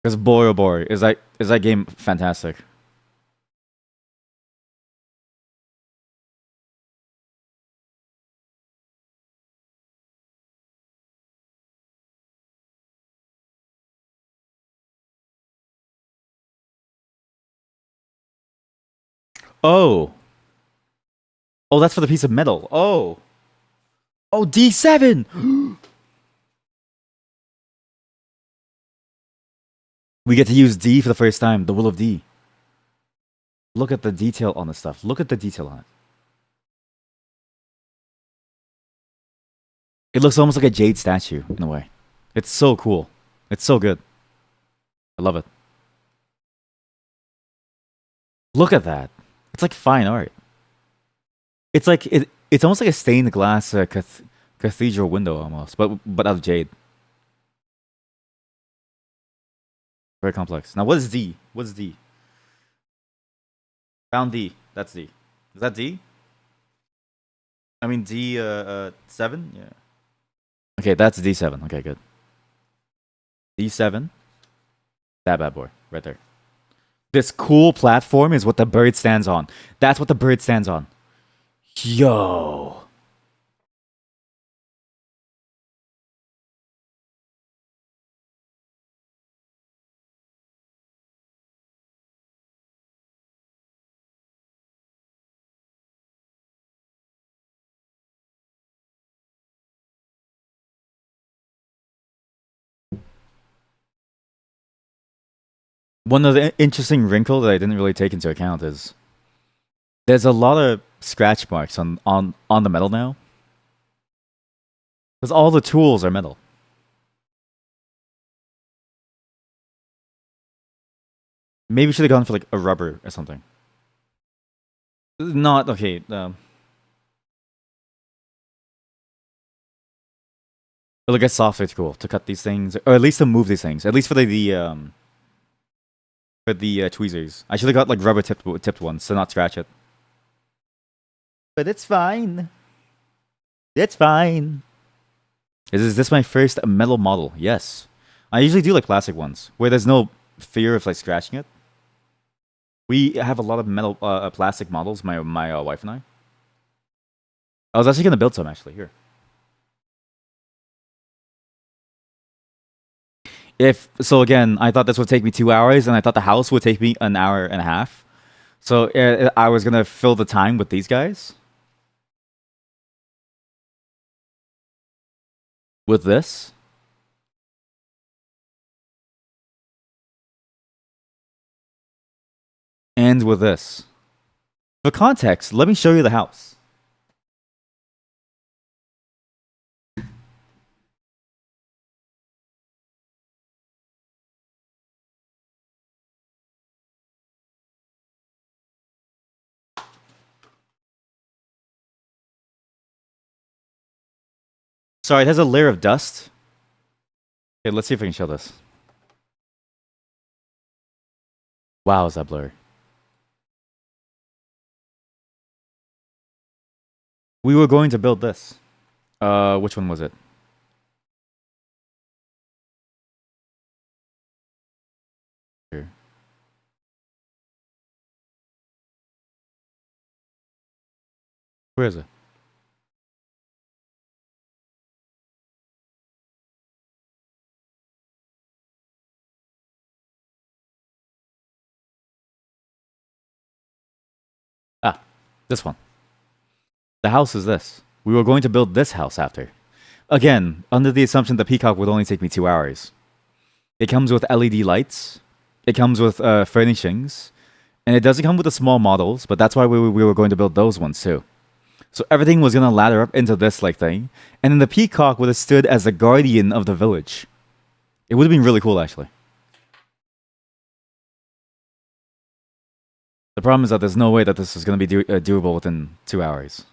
Because boy, oh boy, is that game fantastic. Oh. Oh, that's for the piece of metal. Oh. Oh, D7! We get to use D for the first time. The will of D. Look at the detail on the stuff. Look at the detail on it. It looks almost like a jade statue in a way. It's so cool. It's so good. I love it. Look at that. It's like fine art. It's like it's almost like a stained glass cathedral window almost, but out of jade. Very complex. Now what is D? What is D? Found D. That's D. Is that D? I mean D 7? Yeah. Okay, that's D7. Okay, good. D7. That bad boy right there. This cool platform is what the bird stands on. That's what the bird stands on. Yo. One of the interesting wrinkle that I didn't really take into account is there's a lot of scratch marks on the metal now. Because all the tools are metal. Maybe we should have gone for like a rubber or something. Not okay. Like a software tool to cut these things, or at least to move these things. At least for the tweezers. I should have got like rubber tipped ones to not scratch it. But it's fine. It's fine. Is this my first metal model? Yes. I usually do like plastic ones where there's no fear of like scratching it. We have a lot of metal plastic models. My wife and I was actually gonna build some actually here. If so, again, I thought this would take me 2 hours, and I thought the house would take me an hour and a half. So I was gonna fill the time with these guys. With this. And with this. For context, let me show you the house. Sorry, it has a layer of dust. Okay, let's see if I can show this. Wow, is that blurry? We were going to build this. Which one was it? Here. Where is it? Ah, this one. The house is this. We were going to build this house after. Again, under the assumption that Peacock would only take me 2 hours. It comes with LED lights. It comes with furnishings. And it doesn't come with the small models, but that's why we were going to build those ones too. So everything was going to ladder up into this like thing. And then the Peacock would have stood as the guardian of the village. It would have been really cool, actually. The problem is that there's no way that this is going to be doable within 2 hours.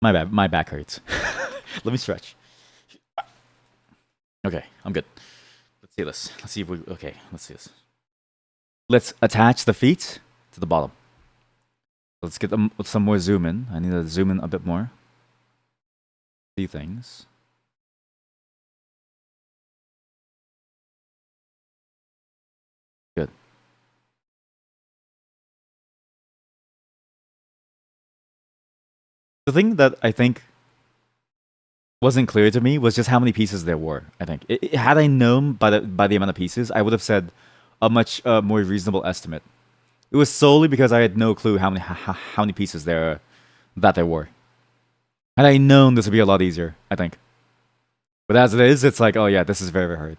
My bad. My back hurts. Let me stretch. Okay, I'm good. Let's see this. Let's see if we... Okay, let's see this. Let's attach the feet to the bottom. Let's get them with some more zoom in. I need to zoom in a bit more. See things. Good. The thing that I think wasn't clear to me was just how many pieces there were. I think had I known by the amount of pieces, I would have said a much more reasonable estimate. It was solely because I had no clue how many pieces there were. Had I known, this would be a lot easier, I think. But as it is, it's like, oh yeah, this is very, very hard.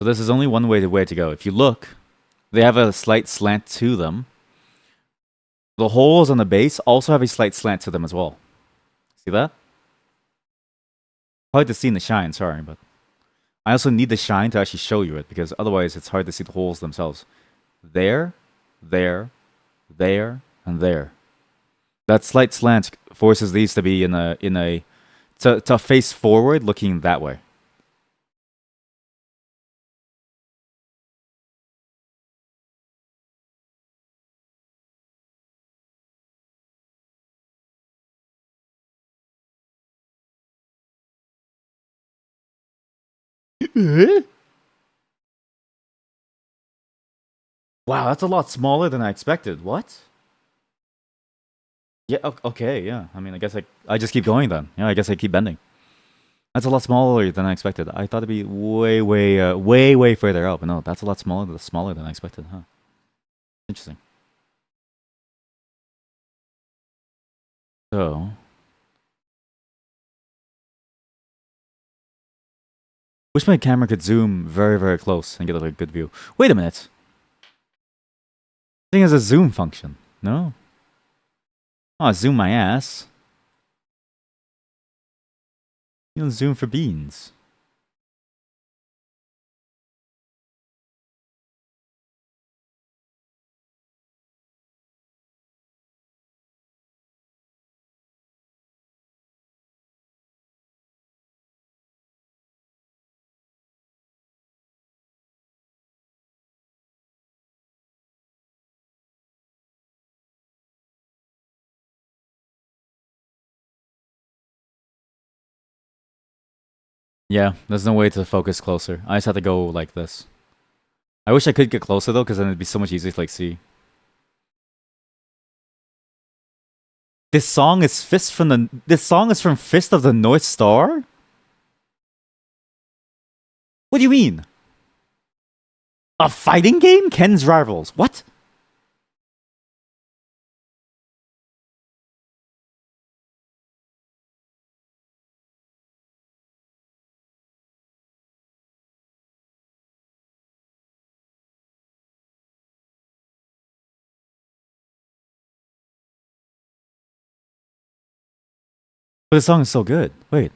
So this is only one way to go. If you look, they have a slight slant to them. The holes on the base also have a slight slant to them as well. See that? Hard to see in the shine, sorry, but I also need the shine to actually show you it because otherwise it's hard to see the holes themselves. There, there, there, and there. That slight slant forces these to be to face forward looking that way. Wow, that's a lot smaller than I expected. What? Yeah, okay, yeah. I mean, I guess I just keep going then. Yeah, I guess I keep bending. That's a lot smaller than I expected. I thought it'd be way further out, but no, that's a lot smaller than I expected, huh? Interesting. So, wish my camera could zoom very close and get a good view. Wait a minute. I think it has a zoom function. No? Oh, zoom my ass. You don't zoom for beans. Yeah, there's no way to focus closer. I just have to go like this. I wish I could get closer though, because then it'd be so much easier to like see. This song is This song is from Fist of the North Star? What do you mean? A fighting game? Ken's Rivals. What? But the song is so good. Wait.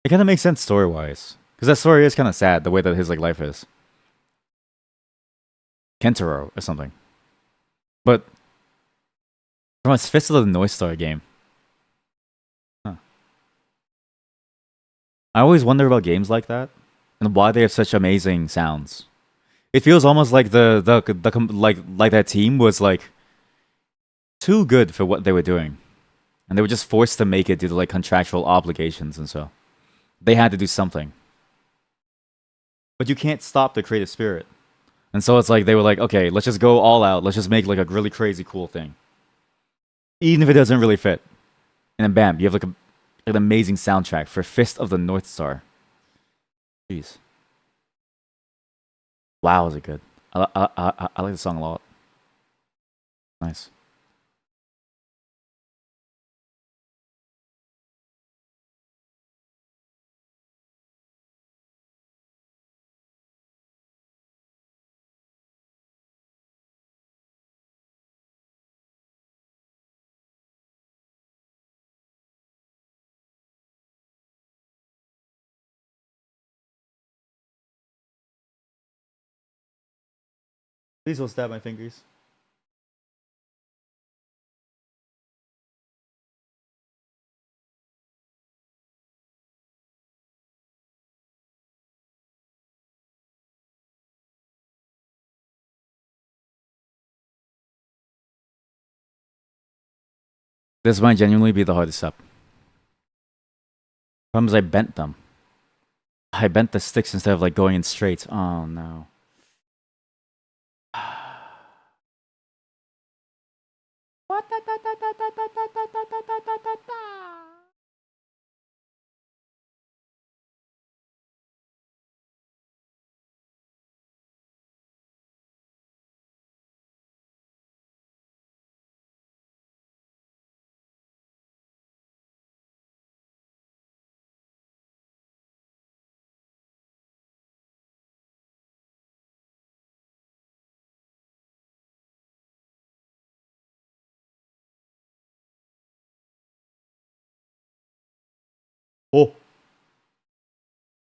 It kind of makes sense story-wise. Because that story is kind of sad, the way that his like life is. Kentaro or something. But from a Fist of the North Star game. Huh. I always wonder about games like that and why they have such amazing sounds. It feels almost like like that team was like too good for what they were doing, and they were just forced to make it due to like contractual obligations, and so they had to do something. But you can't stop the creative spirit, and so it's like they were like, okay, let's just go all out. Let's just make like a really crazy cool thing, even if it doesn't really fit. And then bam, you have like an amazing soundtrack for Fist of the North Star. Jeez, wow, is it good? I like the song a lot. Nice. Please don't stab my fingers. This might genuinely be the hardest step. Problem is, I bent them. I bent the sticks instead of like going in straight. Oh no.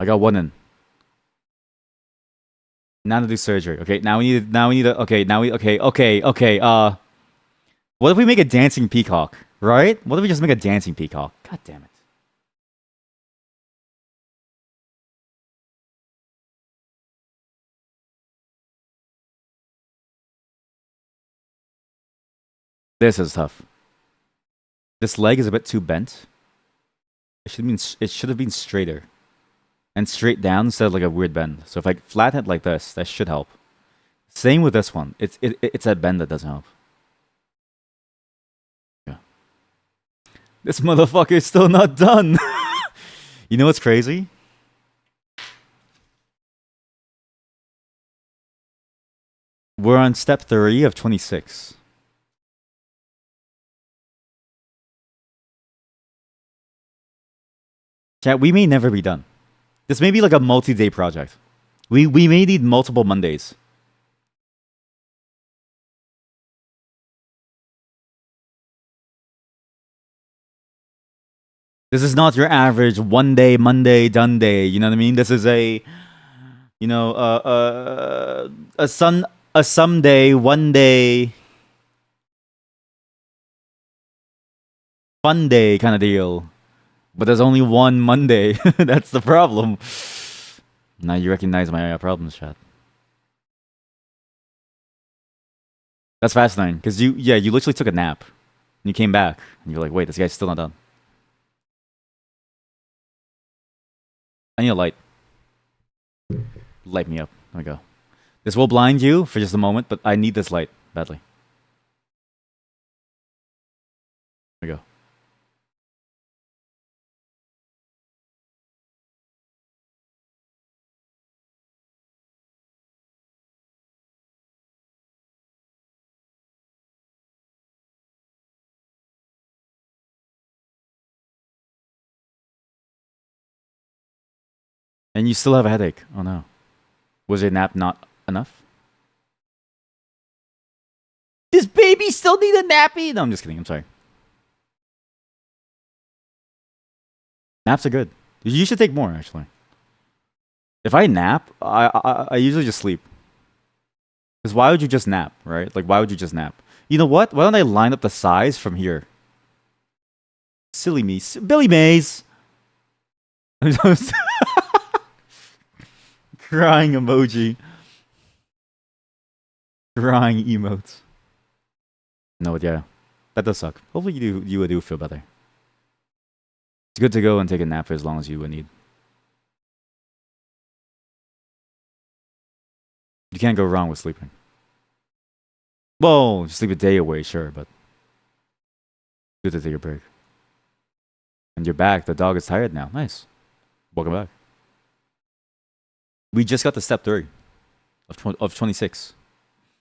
I got one in. Now to do surgery. Okay, now we need to okay, now we okay. What if we make a dancing peacock? Right? What if we just make a dancing peacock? God damn it. This is tough. This leg is a bit too bent. It should have been straighter. And straight down instead of like a weird bend. So if I flatten it like this, that should help. Same with this one. It's that bend that doesn't help. Yeah. This motherfucker is still not done. You know what's crazy? We're on step 3 of 26. Chat, we may never be done. This may be like a multi-day project. We may need multiple Mondays. This is not your average one day Monday done day. You know what I mean? This is a, you know, a someday one day fun day kind of deal. But there's only one Monday. That's the problem. Now you recognize my problems, chat. That's fascinating because you literally took a nap and you came back and you're like, wait, this guy's still not done. I need a light. Light me up. There we go. This will blind you for just a moment, but I need this light badly. There we go. And you still have a headache. Oh no. Was your nap not enough? This baby still need a nappy? No, I'm just kidding. I'm sorry. Naps are good. You should take more, actually. If I nap, I usually just sleep. Because why would you just nap, right? Like, why would you just nap? You know what? Why don't I line up the size from here? Silly me. Billy Mays! Crying emoji. Crying emotes. No, yeah. That does suck. Hopefully you do feel better. It's good to go and take a nap for as long as you would need. You can't go wrong with sleeping. Well, sleep a day away, sure, but good to take a break. And you're back. The dog is tired now. Nice. Welcome back. We just got to step 3 of 26.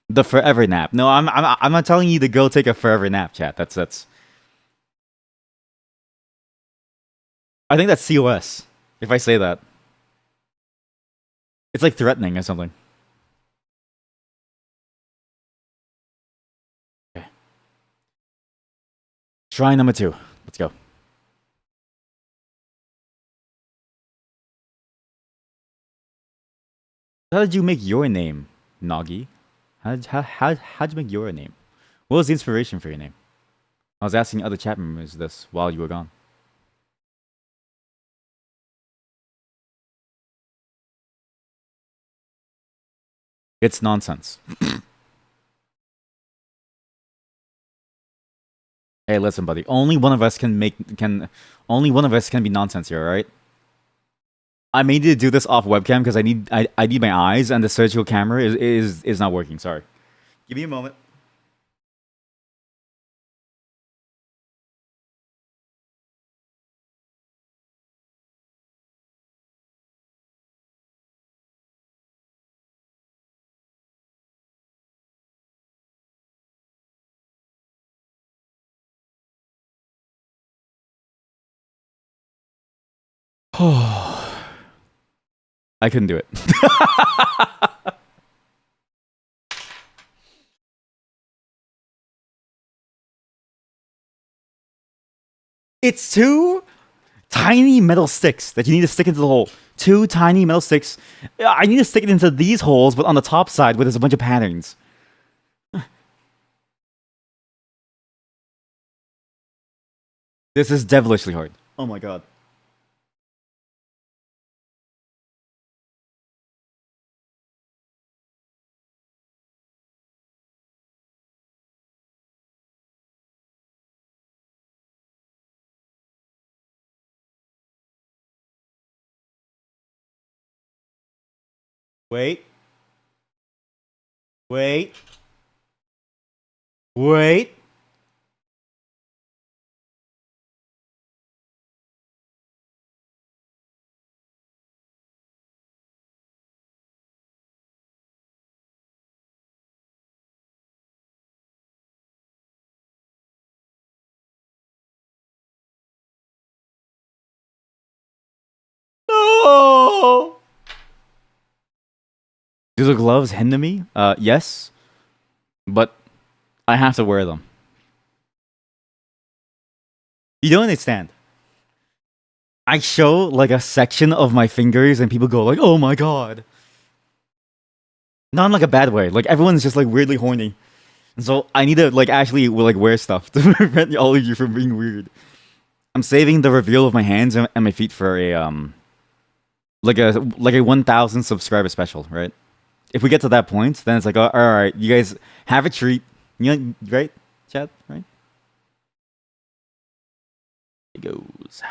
The forever nap. No, I'm not telling you to go take a forever nap, chat. That's. I think that's COS. If I say that, it's like threatening or something. Okay. Try number 2. Let's go. How did you make your name, Nagi? How'd you make your name? What was the inspiration for your name? I was asking other chat members this while you were gone. It's nonsense. Hey, listen, buddy. Only one of us can be nonsense here, alright? I may need to do this off webcam because I need my eyes, and the surgical camera is not working. Sorry. Give me a moment. I couldn't do it. It's 2 tiny metal sticks that you need to stick into the hole. two tiny metal sticks. I need to stick it into these holes, but on the top side where there's a bunch of patterns. This is devilishly hard. Oh my god. Wait. Wait. Wait. No! Do the gloves hinder me? Yes. But I have to wear them. You don't understand. I show like a section of my fingers and people go like, "Oh my god." Not in like a bad way. Like everyone's just like weirdly horny. And so I need to like actually like wear stuff to prevent all of you from being weird. I'm saving the reveal of my hands and my feet for a like a 1,000 subscriber special, right? If we get to that point, then it's like, all right, you guys have a treat. You know, right, Chad? Right? It goes.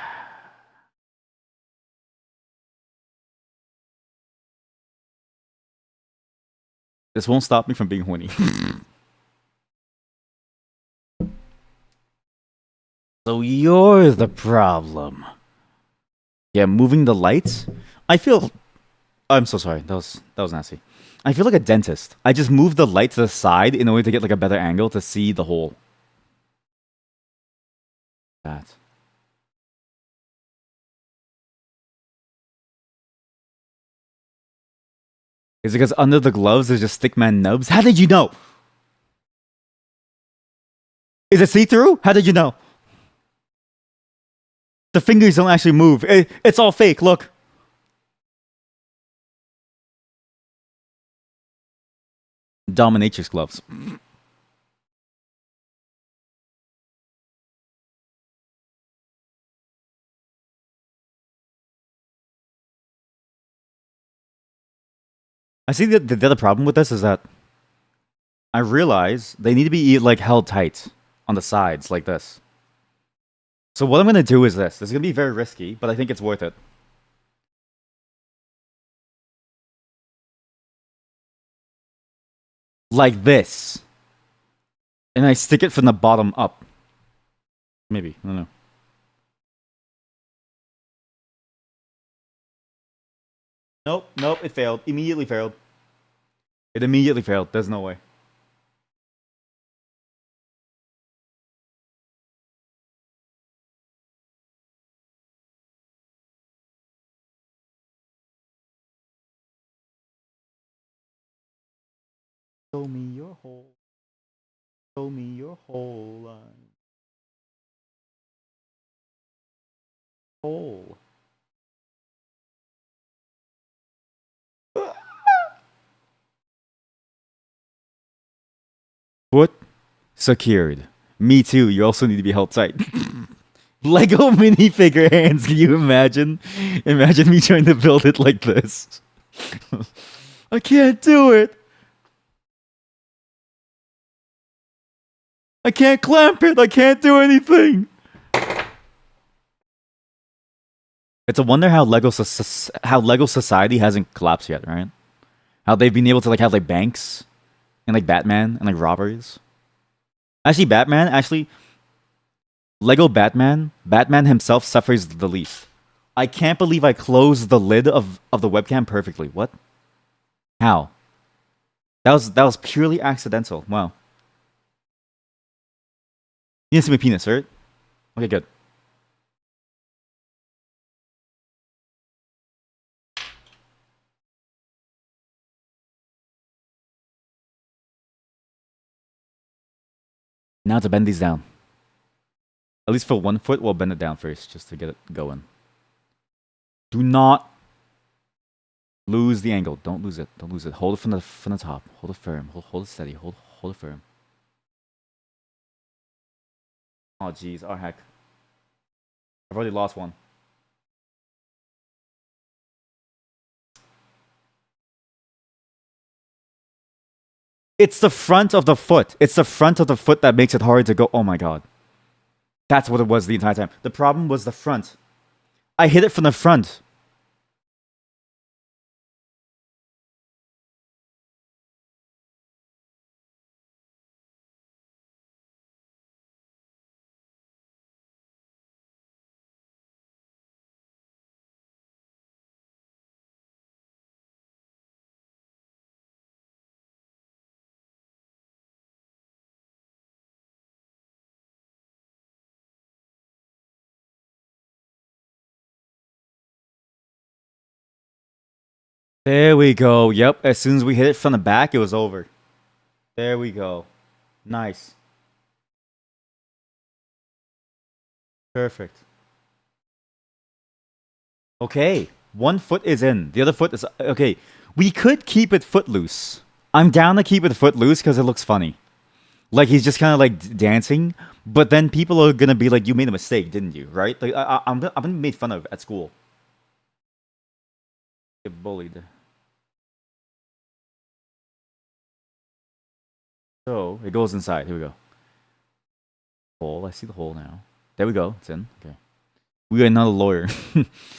This won't stop me from being horny. So you're the problem. Yeah, moving the lights. I feel. I'm so sorry. That was nasty. I feel like a dentist. I just move the light to the side in order to get like a better angle to see the hole. That. Is it because under the gloves there's just stickman nubs? How did you know? Is it see-through? How did you know? The fingers don't actually move. It's all fake. Look. Dominatrix gloves. I see that the other problem with this is that I realize they need to be like held tight on the sides like this. So what I'm gonna do is this. This is gonna be very risky, but I think it's worth it. Like this. And I stick it from the bottom up. Maybe. I don't know. Nope, nope, it failed. Immediately failed. It immediately failed. There's no way. Show me your hole. Show me your whole line. Hole. Foot secured. Me too. You also need to be held tight. Lego minifigure hands. Can you imagine? Imagine me trying to build it like this. I can't do it. I can't clamp it. I can't do anything. It's a wonder how Lego Society hasn't collapsed yet, right? How they've been able to like have like banks and like Batman and like robberies. Actually, Lego Batman himself suffers the least. I can't believe I closed the lid of the webcam perfectly. What? How? That was purely accidental. Wow. You didn't see my penis, right? Okay, good. Now to bend these down. At least for 1 foot, we'll bend it down first, just to get it going. Do not Lose the angle. Don't lose it. Don't lose it. Hold it from the top. Hold it firm. Hold it steady. Hold it firm. Oh jeez. Oh heck. I've already lost one. It's the front of the foot. It's the front of the foot that makes it hard to go. Oh my god. That's what it was the entire time. The problem was the front. I hit it from the front. There we go. Yep. As soon as we hit it from the back, it was over. There we go. Nice. Perfect. Okay. One foot is in. The other foot is... Okay. We could keep it foot loose. I'm down to keep it foot loose because it looks funny. Like, he's just kind of, like, dancing. But then people are going to be like, you made a mistake, didn't you? Right? Like, I'm going to be made fun of at school. Get bullied. So, it goes inside. Here we go. Hole. I see the hole now. There we go. It's in. Okay. We are not a lawyer.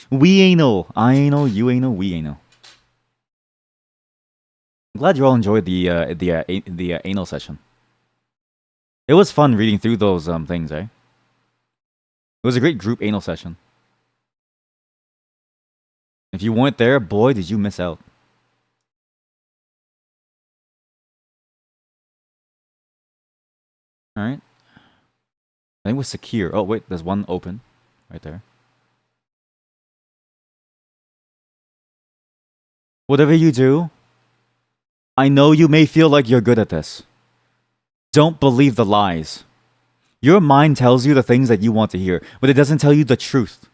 We ain't no. I ain't no. You ain't no. We ain't no. I'm glad you all enjoyed the anal session. It was fun reading through those things, eh? It was a great group anal session. If you weren't there, boy, did you miss out. All right. I think it was secure. Oh wait, there's one open, right there. Whatever you do, I know you may feel like you're good at this. Don't believe the lies. Your mind tells you the things that you want to hear, but it doesn't tell you the truth.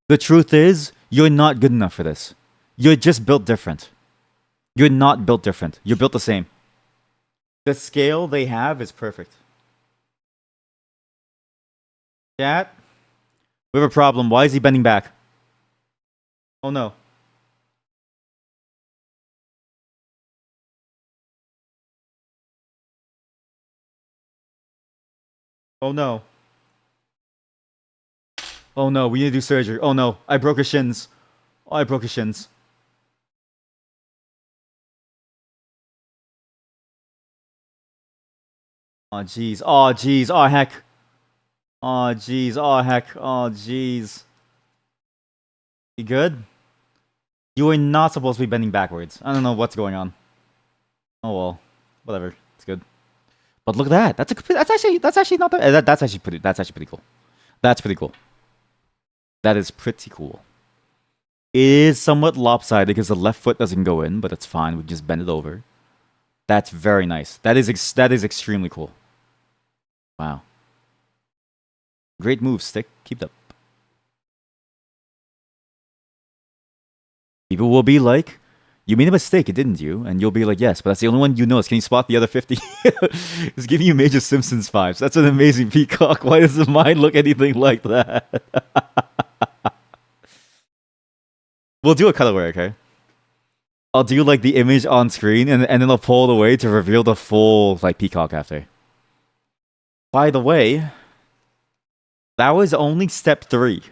The truth is, you're not good enough for this. You're just built different. You're not built different. You're built the same. The scale they have is perfect. Chat, we have a problem. Why is he bending back? Oh no. Oh no. Oh no, we need to do surgery. Oh no, I broke his shins. Oh, I broke his shins. Oh jeez. Oh jeez. Oh heck. Oh jeez. Oh heck. Oh jeez. You good? You were not supposed to be bending backwards. I don't know what's going on. Oh well. Whatever. It's good. But look at that. That's actually not that. That's actually pretty cool. That's pretty cool. That is pretty cool. It is somewhat lopsided because the left foot doesn't go in, but it's fine. We just bend it over. That's very nice. That is extremely cool. Wow. Great move, Stick. Keep it up. People will be like, you made a mistake, didn't you? And you'll be like, yes, but that's the only one you notice. Can you spot the other 50? It's giving you major Simpsons vibes. That's an amazing Peacock. Why does the mind look anything like that? We'll do a colorway, okay? I'll do like the image on screen and then I'll pull it away to reveal the full like Peacock after. By the way, that was only step 3.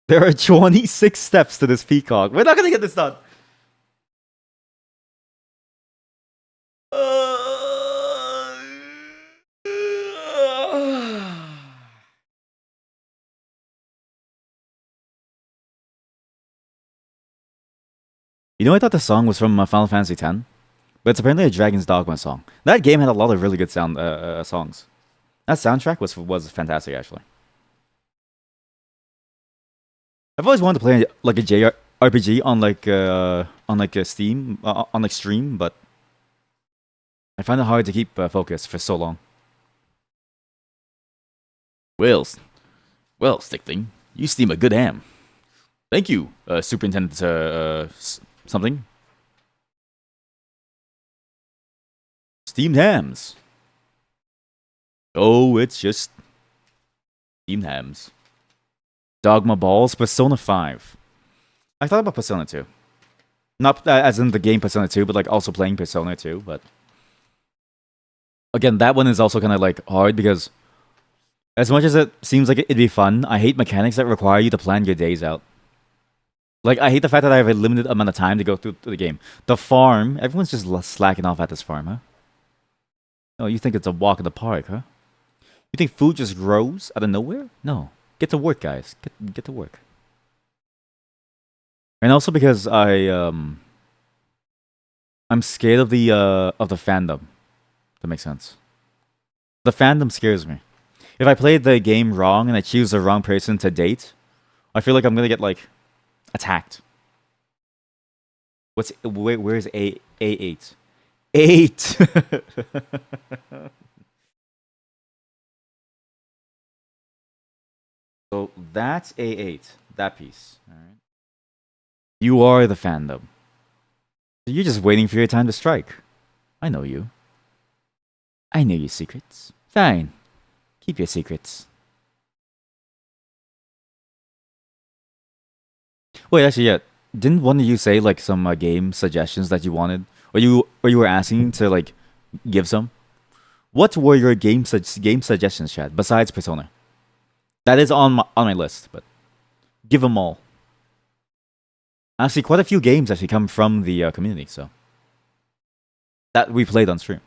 There are 26 steps to this Peacock. We're not gonna get this done. You know, I thought the song was from Final Fantasy X, but it's apparently a Dragon's Dogma song. That game had a lot of really good songs. That soundtrack was fantastic, actually. I've always wanted to play like a JRPG on like a Steam on like stream, but I find it hard to keep focus for so long. Well, Stick Thing, you steam a good ham. Thank you, Superintendent something. Steamed hams. Oh, it's just steamed hams. Dogma balls. Persona 5. I thought about Persona 2. Not as in the game Persona 2, but like also playing Persona 2. But again, that one is also kind of like hard because as much as it seems like it'd be fun, I hate mechanics that require you to plan your days out. Like, I hate the fact that I have a limited amount of time to go through the game. The farm, everyone's just slacking off at this farm, huh? Oh, you think it's a walk in the park, huh? You think food just grows out of nowhere? No. Get to work, guys. Get to work. And also because I'm scared of the fandom. That makes sense. The fandom scares me. If I play the game wrong and I choose the wrong person to date, I feel like I'm gonna get like attacked. Where's A8? 8. So that's A8. That piece. All right. You are the fandom. You're just waiting for your time to strike. I know you. I know your secrets. Fine. Keep your secrets. Wait, actually, yeah. Didn't one of you say like some game suggestions that you wanted, or you were asking to like give some? What were your game suggestions, Chad? Besides Persona, that is on my list, but give them all. Actually, quite a few games actually come from the community, so that we played on stream,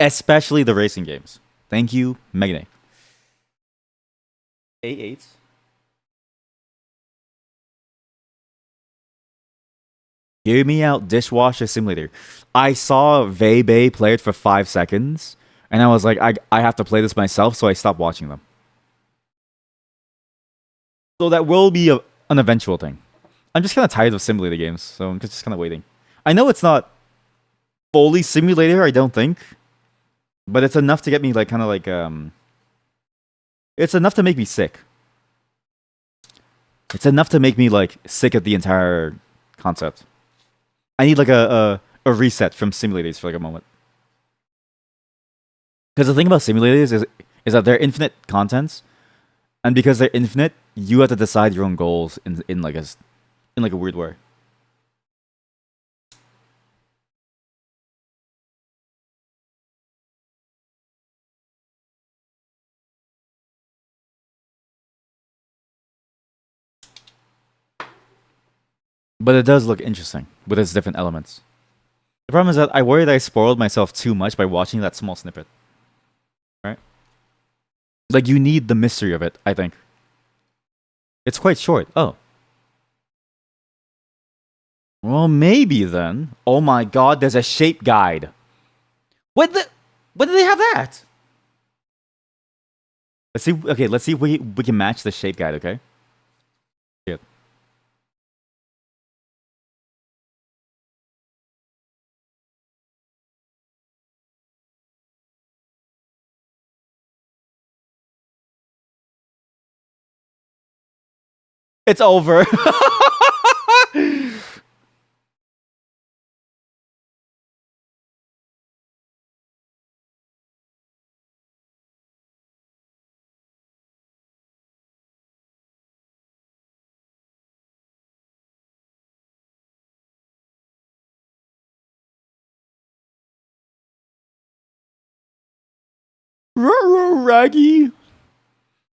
especially the racing games. Thank you, Megne. A8. Hear me out, Dishwasher Simulator. I saw Vei play it for 5 seconds, and I was like, I have to play this myself, so I stopped watching them. So that will be an eventual thing. I'm just kind of tired of simulator games, so I'm just kind of waiting. I know it's not fully simulator, I don't think, but it's enough to get me like kind of like it's enough to make me sick. It's enough to make me like sick of the entire concept. I need like a reset from simulators for like a moment. Because the thing about simulators is that they're infinite contents, and because they're infinite, you have to decide your own goals in like a weird way. But it does look interesting with its different elements. The problem is that I worry that I spoiled myself too much by watching that small snippet. Right? Like, you need the mystery of it, I think. It's quite short. Oh. Well, maybe then. Oh my god, there's a shape guide. When did they have that? Let's see. Okay, let's see if we can match the shape guide, okay? Yeah. It's over. Raggy.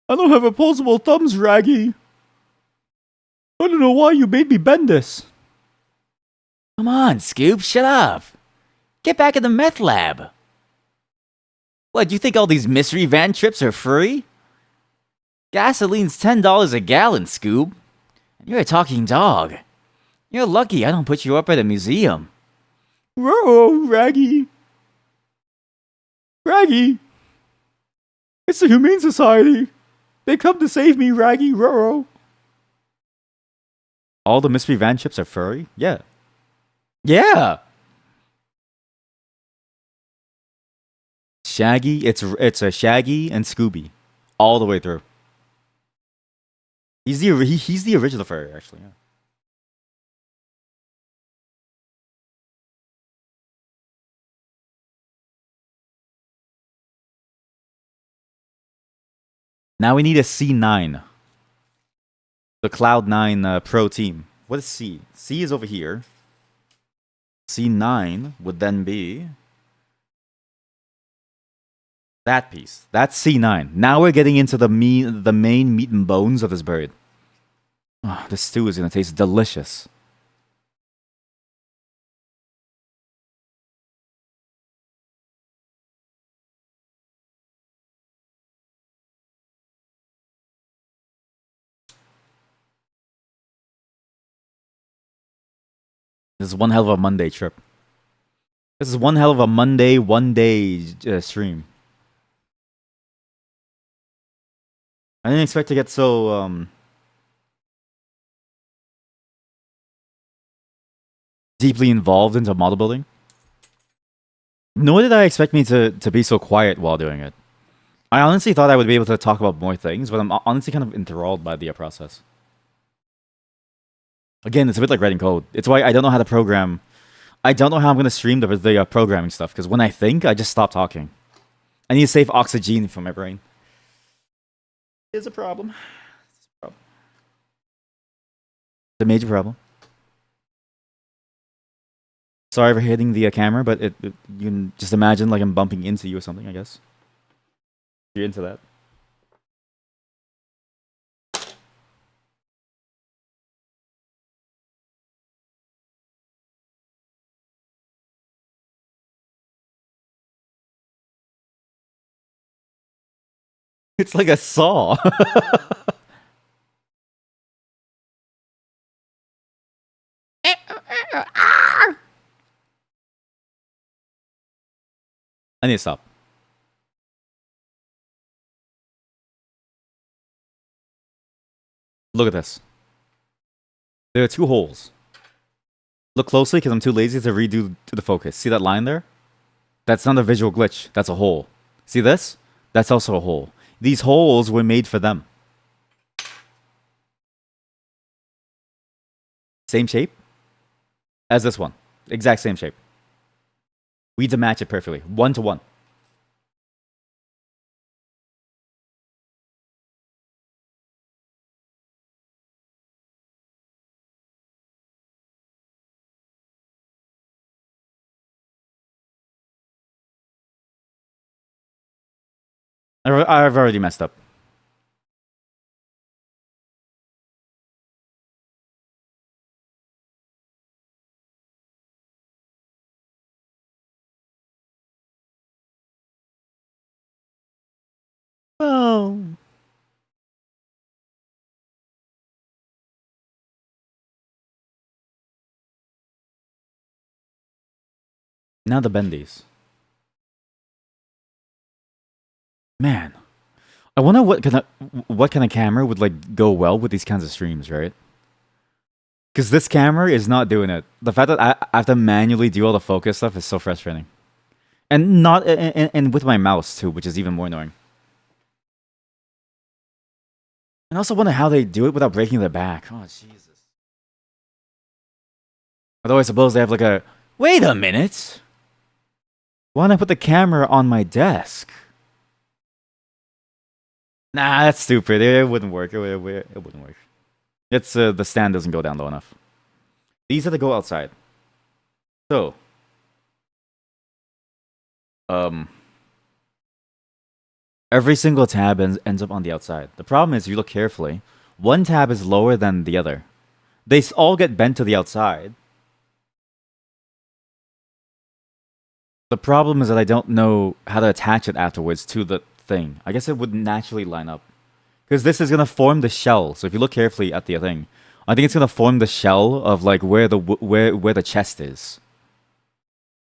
I don't have opposable thumbs, Raggy. I don't know why you made me bend this. Come on, Scoop, shut up. Get back in the meth lab. What, do you think all these mystery van trips are free? Gasoline's $10 a gallon, Scoob. You're a talking dog. You're lucky I don't put you up at a museum. Whoa, Raggy. Raggy. It's the Humane Society. They come to save me, Raggy. Roro. All the mystery van chips are furry? Yeah. Yeah. Shaggy. It's a Shaggy and Scooby all the way through. He's the original furry, actually. Yeah. Now we need a C9, the Cloud9 Pro team. What is C? C is over here. C9 would then be that piece. That's C9. Now we're getting into the main meat and bones of this bird. Oh, this stew is gonna taste delicious. This is one hell of a Monday trip. This is one hell of a Monday, 1 day stream. I didn't expect to get so deeply involved into model building. Nor did I expect me to be so quiet while doing it. I honestly thought I would be able to talk about more things, but I'm honestly kind of enthralled by the process. Again, it's a bit like writing code. It's why I don't know how to program. I don't know how I'm going to stream the programming stuff, because when I think, I just stop talking. I need to save oxygen from my brain. It's a problem. It's a major problem. Sorry for hitting the camera, but you can just imagine like I'm bumping into you or something, I guess. You're into that. It's like a saw. I need to stop. Look at this. There are two holes. Look closely because I'm too lazy to redo the focus. See that line there? That's not a visual glitch. That's a hole. See this? That's also a hole. These holes were made for them. Same shape as this one. Exact same shape. We need to match it perfectly. 1 to 1. I've already messed up. Oh. Now the bendies. Man, I wonder what kind of camera would like go well with these kinds of streams, right? Because this camera is not doing it. The fact that I have to manually do all the focus stuff is so frustrating, and not and with my mouse too, which is even more annoying. And I also wonder how they do it without breaking their back. Oh Jesus! Although I suppose they have like a wait a minute. Why don't I put the camera on my desk? Nah, that's stupid. It wouldn't work. It wouldn't work. It's the stand doesn't go down low enough. These have to go outside. So, um, every single tab ends up on the outside. The problem is, if you look carefully, one tab is lower than the other. They all get bent to the outside. The problem is that I don't know how to attach it afterwards to the thing. I guess it would naturally line up. Because this is going to form the shell. So if you look carefully at the thing, I think it's going to form the shell of like where the chest is.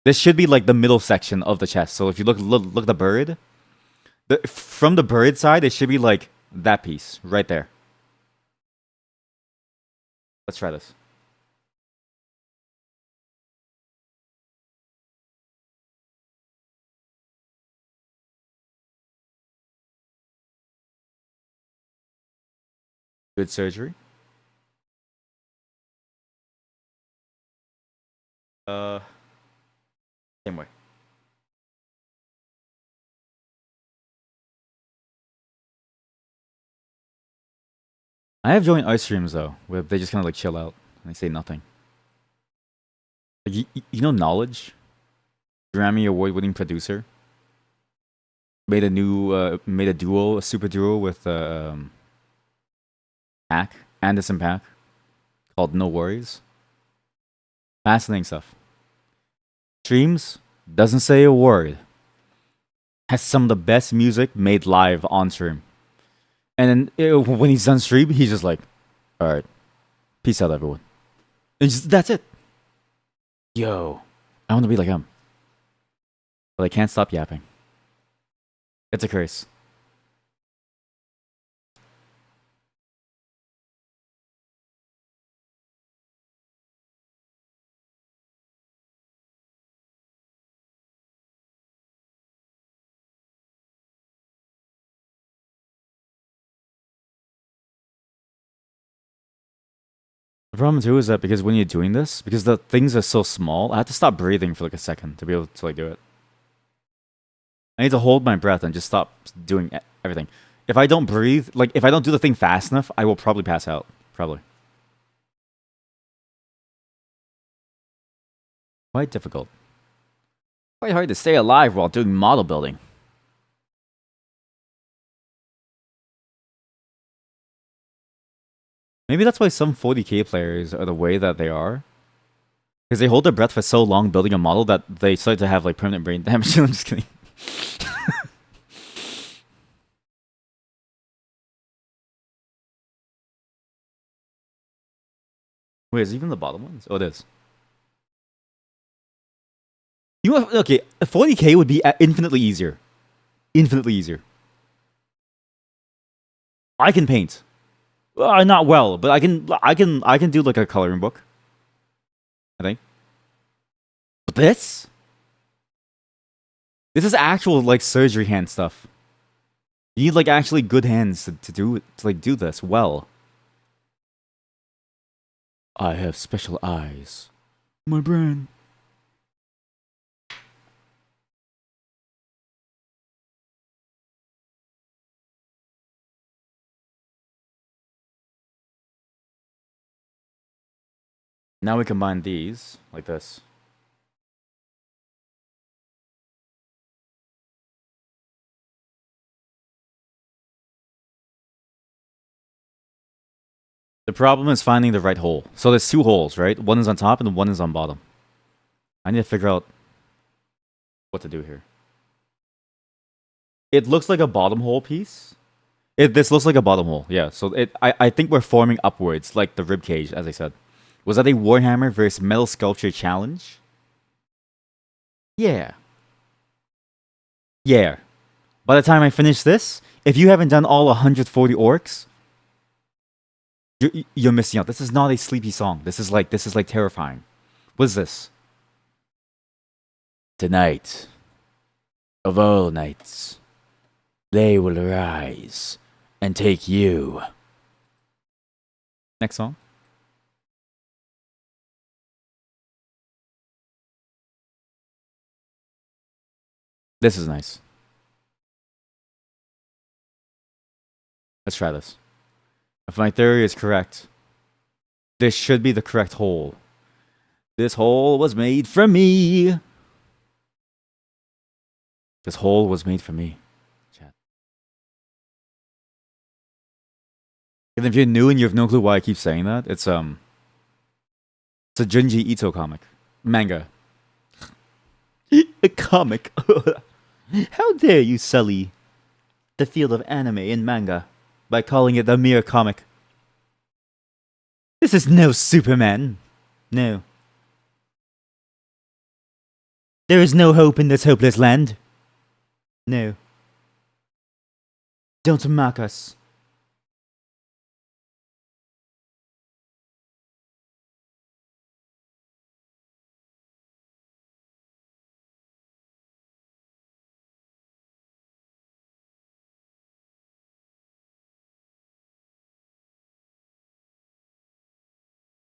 This should be like the middle section of the chest. So if you look at the bird, from the bird side, it should be like that piece right there. Let's try this. Good surgery. Uh, Same way. I have joined art streams though, where they just kind of like chill out and they say nothing. Like, you know, Knowledge, Grammy award-winning producer, made a duo, a super duo with Pack, Anderson Pack, called No Worries. Fascinating stuff. Streams, doesn't say a word. Has some of the best music made live on stream. And then when he's done stream, he's just like, all right, peace out, everyone. And that's it. Yo, I want to be like him. But I can't stop yapping. It's a curse. The problem too is that because when you're doing this, because the things are so small, I have to stop breathing for like a second to be able to like do it. I need to hold my breath and just stop doing everything. If I don't breathe, like if I don't do the thing fast enough, I will probably pass out. Probably. Quite difficult. Quite hard to stay alive while doing model building. Maybe that's why some 40k players are the way that they are. Because they hold their breath for so long building a model that they start to have like permanent brain damage. I'm just kidding. Wait, is it even the bottom ones? Oh, it is. You know, okay, 40k would be infinitely easier. Infinitely easier. I can paint. Not well, but I can do like a coloring book. I think. But this is actual like surgery hand stuff. You need like actually good hands to do to like do this well. I have special eyes. My brain. Now we combine these like this. The problem is finding the right hole. So there's two holes, right? One is on top and one is on bottom. I need to figure out what to do here. It looks like a bottom hole piece. This looks like a bottom hole, yeah. So I think we're forming upwards, like the rib cage, as I said. Was that a Warhammer versus Metal Sculpture challenge? Yeah. Yeah. By the time I finish this, if you haven't done all 140 orcs, you're missing out. This is not a sleepy song. This is like terrifying. What is this? Tonight, of all nights, they will arise and take you. Next song. This is nice. Let's try this. If my theory is correct, this should be the correct hole. This hole was made for me. This hole was made for me. Chat. And if you're new and you have no clue why I keep saying that, it's a Junji Ito comic. Manga. A comic. How dare you sully the field of anime and manga by calling it a mere comic? This is no Superman. No. There is no hope in this hopeless land. No. Don't mock us.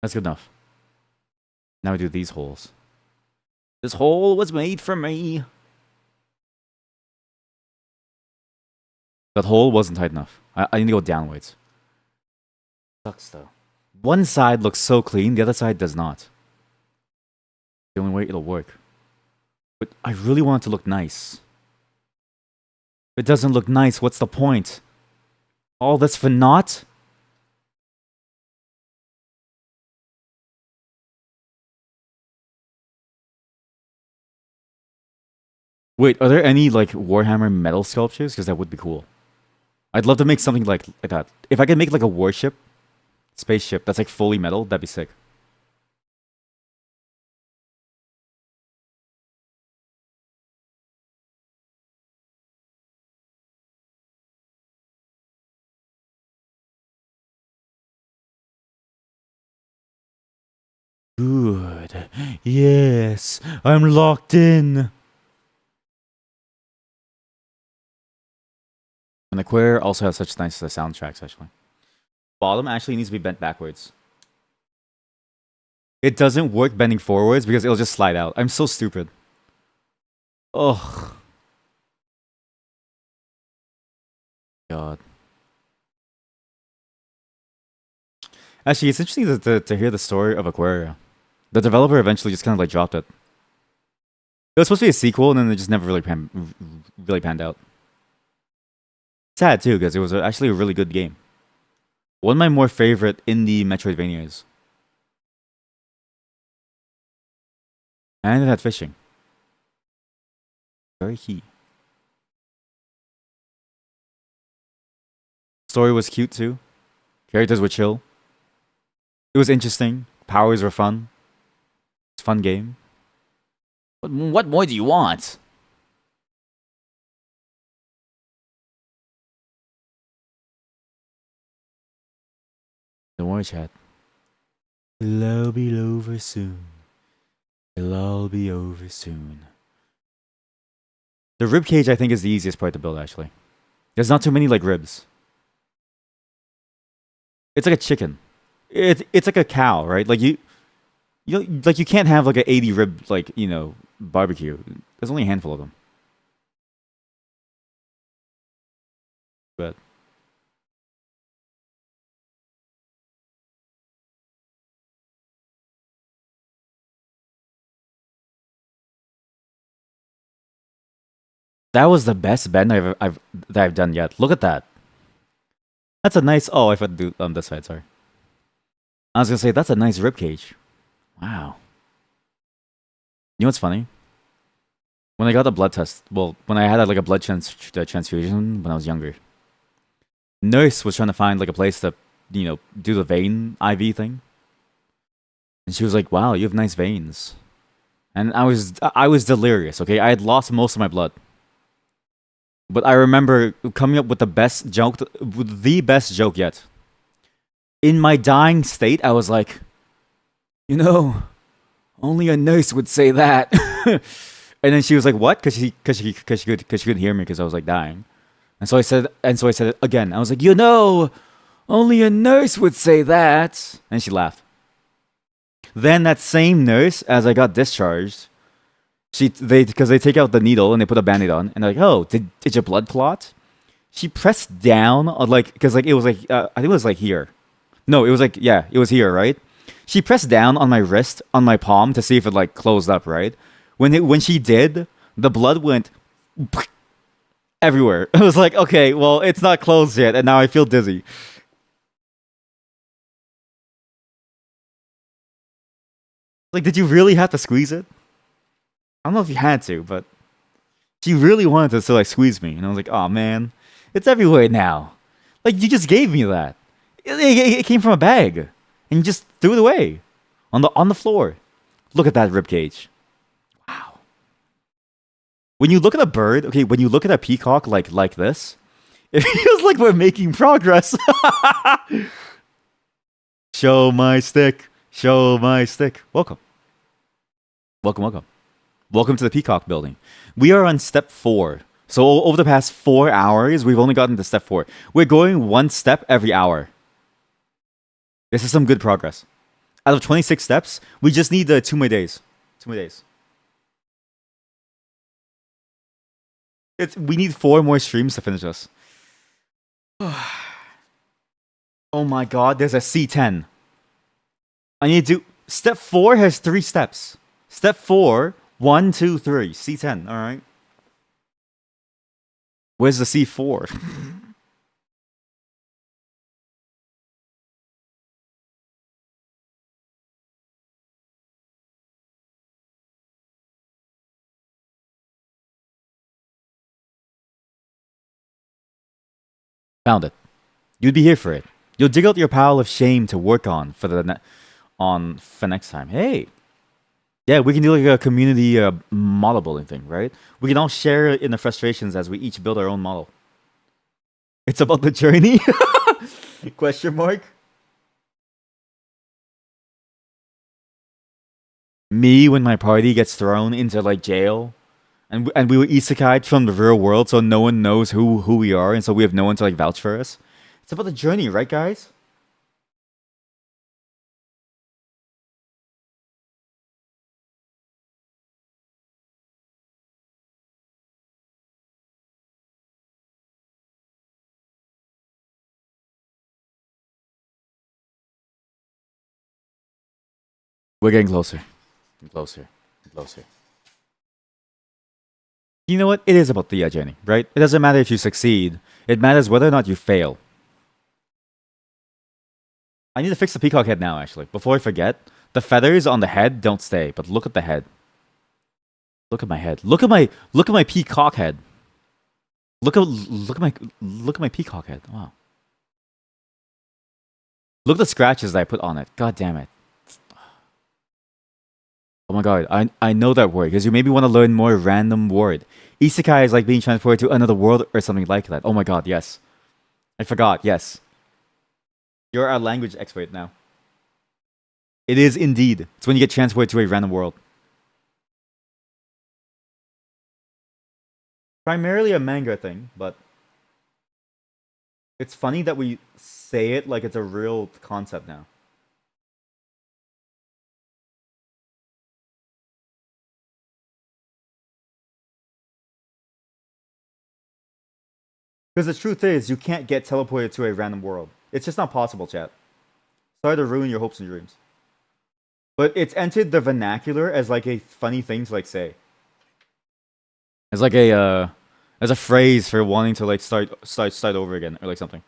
That's good enough. Now we do these holes. This hole was made for me. That hole wasn't tight enough. I need to go downwards. Sucks though. One side looks so clean, the other side does not. The only way it'll work. But I really want it to look nice. If it doesn't look nice, what's the point? All this for naught? Wait, are there any like Warhammer metal sculptures? Because that would be cool. I'd love to make something like that. If I could make like a warship, spaceship that's like fully metal, that'd be sick. Good. Yes, I'm locked in. And the Queer also has such nice soundtracks, actually. Bottom actually needs to be bent backwards. It doesn't work bending forwards because it'll just slide out. I'm so stupid. Ugh. God. Actually, it's interesting to hear the story of Aquaria. The developer eventually just kind of like dropped it. It was supposed to be a sequel, and then it just never really panned out. Sad too, because it was actually a really good game. One of my more favorite indie Metroidvanias. And it had fishing. Very key. Story was cute too. Characters were chill. It was interesting. Powers were fun. It's a fun game. What more do you want? Don't worry, chat. It'll all be over soon. It'll all be over soon. The rib cage, I think, is the easiest part to build, actually. There's not too many, like, ribs. It's like a chicken. It's like a cow, right? Like, you can't have, like, an 80 rib, like, barbecue. There's only a handful of them. But that was the best bend I've done yet. Look at that. That's a nice. Oh, I forgot to do this side. Sorry. I was gonna say that's a nice rib cage. Wow. You know what's funny? When I got a blood test, well, when I had like a blood transfusion when I was younger, nurse was trying to find like a place to, do the vein IV thing, and she was like, "Wow, you have nice veins," and I was delirious. Okay, I had lost most of my blood. But I remember coming up with the best joke yet. In my dying state, I was like, only a nurse would say that. And then she was like, "What?" Because she couldn't hear me because I was like dying. And so I said it again. I was like, only a nurse would say that. And she laughed. Then that same nurse, as I got discharged, because they take out the needle and they put a band-aid on, and they're like, "Oh, did your blood clot?" She pressed down on because it was like I think it was like here. No, it was like it was here, right? She pressed down on my wrist, on my palm to see if it like closed up, right? When she did, the blood went everywhere. I was like, okay, well, it's not closed yet, and now I feel dizzy. Like, did you really have to squeeze it? I don't know if you had to, but she really wanted to like squeeze me, and I was like, "Oh man, it's everywhere now." Like, you just gave me that. It came from a bag, and you just threw it away on the floor. Look at that rib cage. Wow. When you look at a bird, okay, when you look at a peacock like this, it feels like we're making progress. Show my stick. Show my stick. Welcome. Welcome to the Peacock building. We are on step 4. So over the past 4 hours, we've only gotten to step 4. We're going one step every hour. This is some good progress. Out of 26 steps, we just need 2 more days. 2 more days. We need 4 more streams to finish us. Oh my god, there's a C10. I need to do. Step 4 has 3 steps. Step 4, 1, 2, 3. C10, alright. Where's the C4? Found it. You'd be here for it. You'll dig out your pile of shame to work on for next time. Hey, yeah, we can do like a community model building thing, right? We can all share in the frustrations as we each build our own model. It's about the journey? Question mark. Me when my party gets thrown into like jail, and we were isekai'd from the real world, so no one knows who we are, and so we have no one to like vouch for us. It's about the journey, right, guys? We're getting closer, and closer, and closer. You know what? It is about the journey, right? It doesn't matter if you succeed. It matters whether or not you fail. I need to fix the peacock head now, actually. Before I forget, the feathers on the head don't stay, but look at the head. Look at my head. Look at my peacock head. Look at my peacock head. Wow. Look at the scratches that I put on it. God damn it. Oh my god, I know that word because you maybe want to learn more random word. Isekai is like being transported to another world or something like that. Oh my god, yes. I forgot, yes. You're a language expert now. It is indeed. It's when you get transported to a random world. Primarily a manga thing, but it's funny that we say it like it's a real concept now. Because the truth is, you can't get teleported to a random world. It's just not possible, chat. Sorry to ruin your hopes and dreams. But it's entered the vernacular as like a funny thing to like say. As like as a phrase for wanting to like start over again or like something.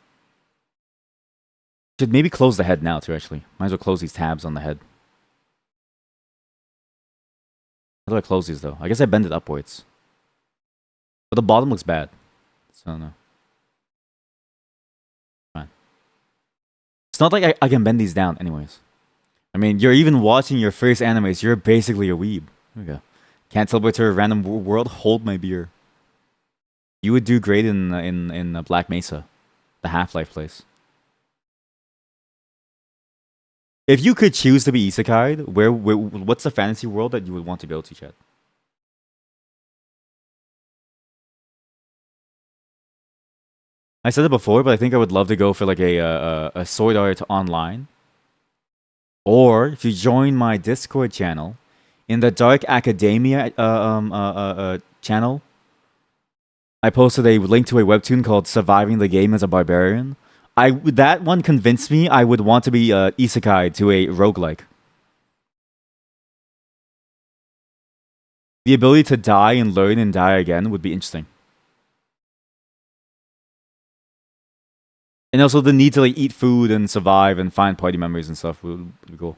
Should maybe close the head now too. Actually, might as well close these tabs on the head. How do I close these though? I guess I bend it upwards. But the bottom looks bad. So I don't know. Fine. It's not like I can bend these down anyways. I mean, you're even watching your first animes. You're basically a weeb. There we go. Can't teleport to a random world. Hold my beer. You would do great in Black Mesa, the Half-Life place. If you could choose to be isekai'd, what's the fantasy world that you would want to go to, Chad? I said it before, but I think I would love to go for like a Sword Art Online. Or if you join my Discord channel, in the Dark Academia channel, I posted a link to a webtoon called "Surviving the Game as a Barbarian." That one convinced me I would want to be isekai to a roguelike. The ability to die and learn and die again would be interesting. And also the need to like eat food and survive and find party members and stuff would be cool.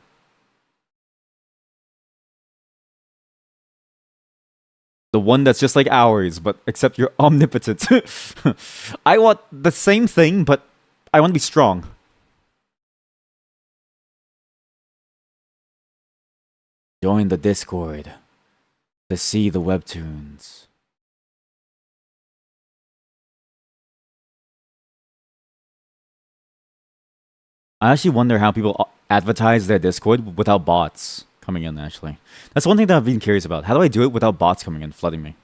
The one that's just like ours, but except you're omnipotent. I want the same thing, but I want to be strong. Join the Discord to see the webtoons. I actually wonder how people advertise their Discord without bots coming in, actually. That's one thing that I've been curious about. How do I do it without bots coming in, flooding me?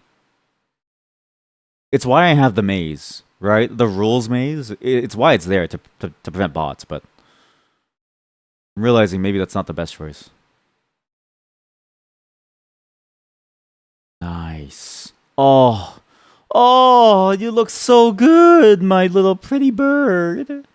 It's why I have the maze, right? The rules maze. It's why it's there to prevent bots, but I'm realizing maybe that's not the best choice. Nice. Oh. Oh, you look so good, my little pretty bird.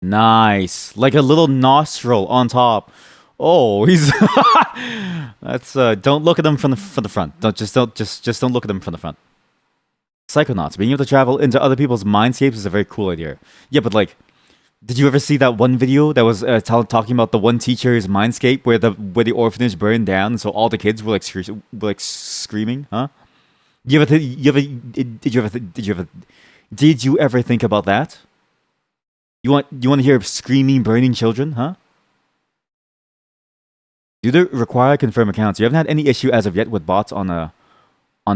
Nice. Like a little nostril on top. Oh, he's that's don't look at them from the front. Don't don't look at them from the front. Psychonauts, being able to travel into other people's mindscapes is a very cool idea. Yeah, but like did you ever see that one video that was talking about the one teacher's mindscape where the orphanage burned down, so all the kids were like screaming, huh? Did you ever think about that? You want to hear screaming, burning children, huh? Do they require confirm accounts? You haven't had any issue as of yet with bots on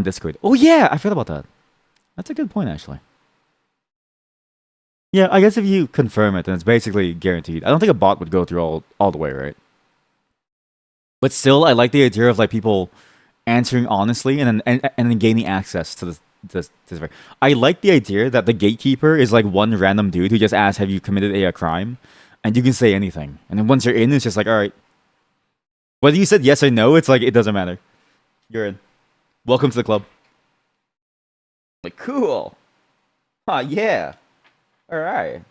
Discord. Oh yeah, I forgot about that. That's a good point actually. Yeah, I guess if you confirm it, then it's basically guaranteed. I don't think a bot would go through all the way, right? But still, I like the idea of like people answering honestly and then gaining access to this. I like the idea that the gatekeeper is like one random dude who just asks, "Have you committed a crime?" And you can say anything. And then once you're in, it's just like, all right, whether you said yes or no, it's like it doesn't matter. You're in. Welcome to the club. Like cool. Yeah. All right.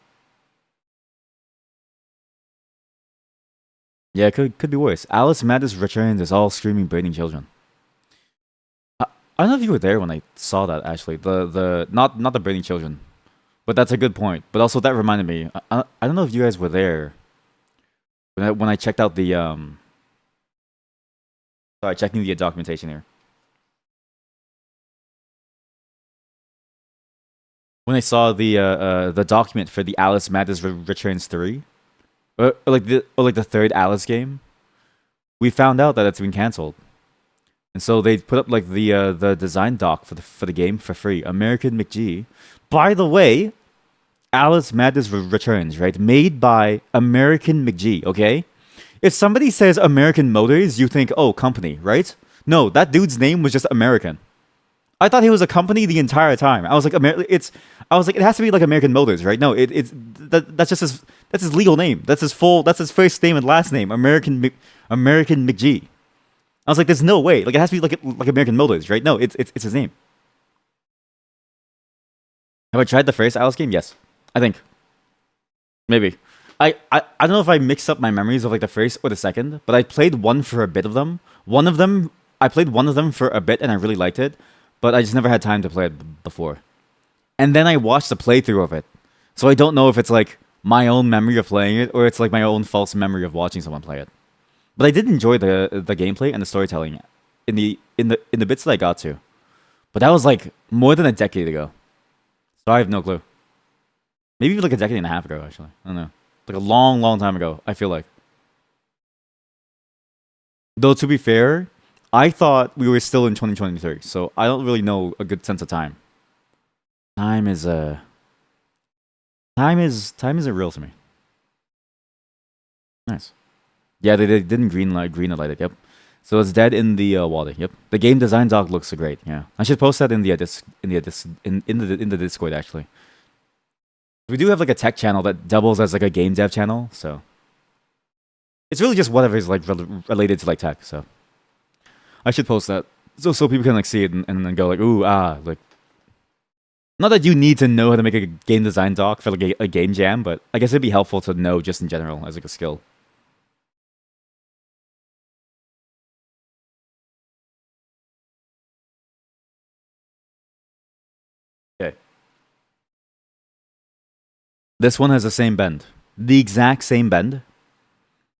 Yeah, could be worse. Alice Madness returns as all screaming, burning children. I, I don't know if you were there when I saw that. Actually, the not the burning children, but that's a good point. But also that reminded me. I don't know if you guys were there when I checked out the Sorry, checking the documentation here. When I saw the document for the Alice Madness Returns 3, or like the third Alice game, we found out that it's been canceled. And so they put up like the design doc for the game for free. American McG. By the way, Alice Madness Returns, right? Made by American McG, okay? If somebody says American Motors, you think, oh, company, right? No, that dude's name was just American. I thought he was a company the entire time. I was like, it has to be like American Motors, right? No, that's just that's his legal name. That's his first name and last name, American McG. I was like, there's no way. Like it has to be like American Motors, right? No, it's his name. Have I tried the first Alice game? Yes, I think maybe. I don't know if I mixed up my memories of like the first or the second, but I played one for a bit of them. I played one of them for a bit and I really liked it, but I just never had time to play it before. And then I watched the playthrough of it, so I don't know if it's like my own memory of playing it or it's like my own false memory of watching someone play it. But I did enjoy the gameplay and the storytelling in the bits that I got to. But that was like more than a decade ago. So I have no clue. Maybe like a decade and a half ago, actually. I don't know. Like a long, long time ago, I feel like. Though to be fair, I thought we were still in 2023, so I don't really know a good sense of time. Time is time isn't real to me. Nice. Yeah, they didn't green light it. Yep. So it's dead in the water. Yep. The game design doc looks great. Yeah. I should post that in the in the Discord actually. We do have like a tech channel that doubles as like a game dev channel, so it's really just whatever is like related to like tech. So I should post that so people can like see it and then go like ooh like. Not that you need to know how to make a game design doc for like a game jam, but I guess it'd be helpful to know just in general as like a skill. Okay. This one has the same bend, the exact same bend,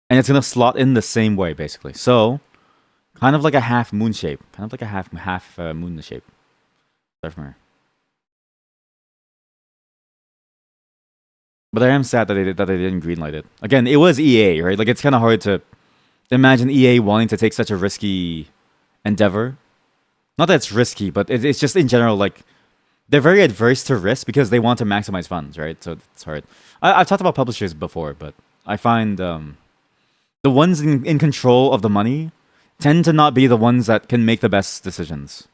and it's gonna slot in the same way basically. So, kind of like a half moon shape, kind of like a half moon shape. Start from here. But I am sad that they didn't greenlight it. Again, it was EA, right? Like it's kind of hard to imagine EA wanting to take such a risky endeavor. Not that it's risky, but it's just in general like they're very adverse to risk because they want to maximize funds, right? So it's hard. I've talked about publishers before, but I find the ones in control of the money tend to not be the ones that can make the best decisions.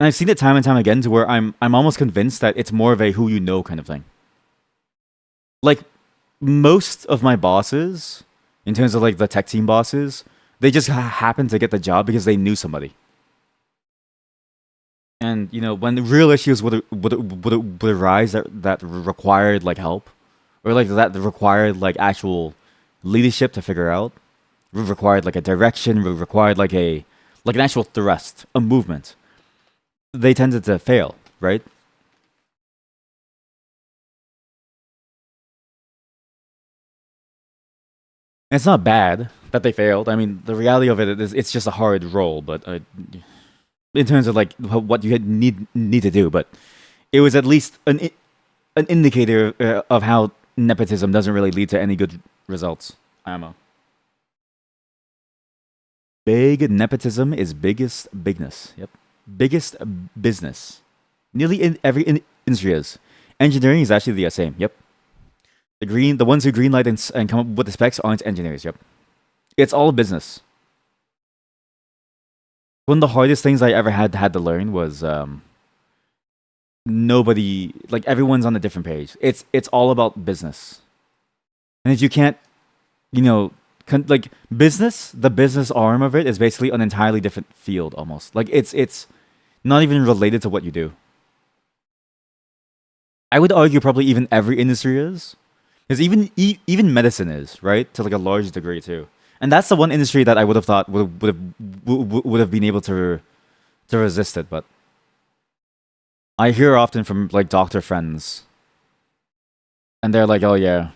And I've seen it time and time again to where I'm almost convinced that it's more of a who you know kind of thing. Like most of my bosses, in terms of like the tech team bosses, they just happened to get the job because they knew somebody. And you know, when real issues would arise that required like help, or like that required like actual leadership to figure out, required like a direction, required like an actual thrust, a movement, they tended to fail, right? And it's not bad that they failed. I mean, the reality of it is it's just a hard role, but in terms of like what you need to do, but it was at least an indicator of how nepotism doesn't really lead to any good results. Ammo. Big nepotism is biggest bigness. Yep. Biggest business. Nearly in every industry is. Engineering is actually the same. Yep. The ones who greenlight and come up with the specs aren't engineers. Yep. It's all business. One of the hardest things I ever had to learn was nobody, like everyone's on a different page. It's all about business, and if you can't, you know, like business, the business arm of it is basically an entirely different field almost. Like it's not even related to what you do. I would argue probably even every industry is, because even medicine is, right, to like a large degree too. And that's the one industry that I would have thought would have been able to resist it. But I hear often from like doctor friends, and they're like, "Oh yeah,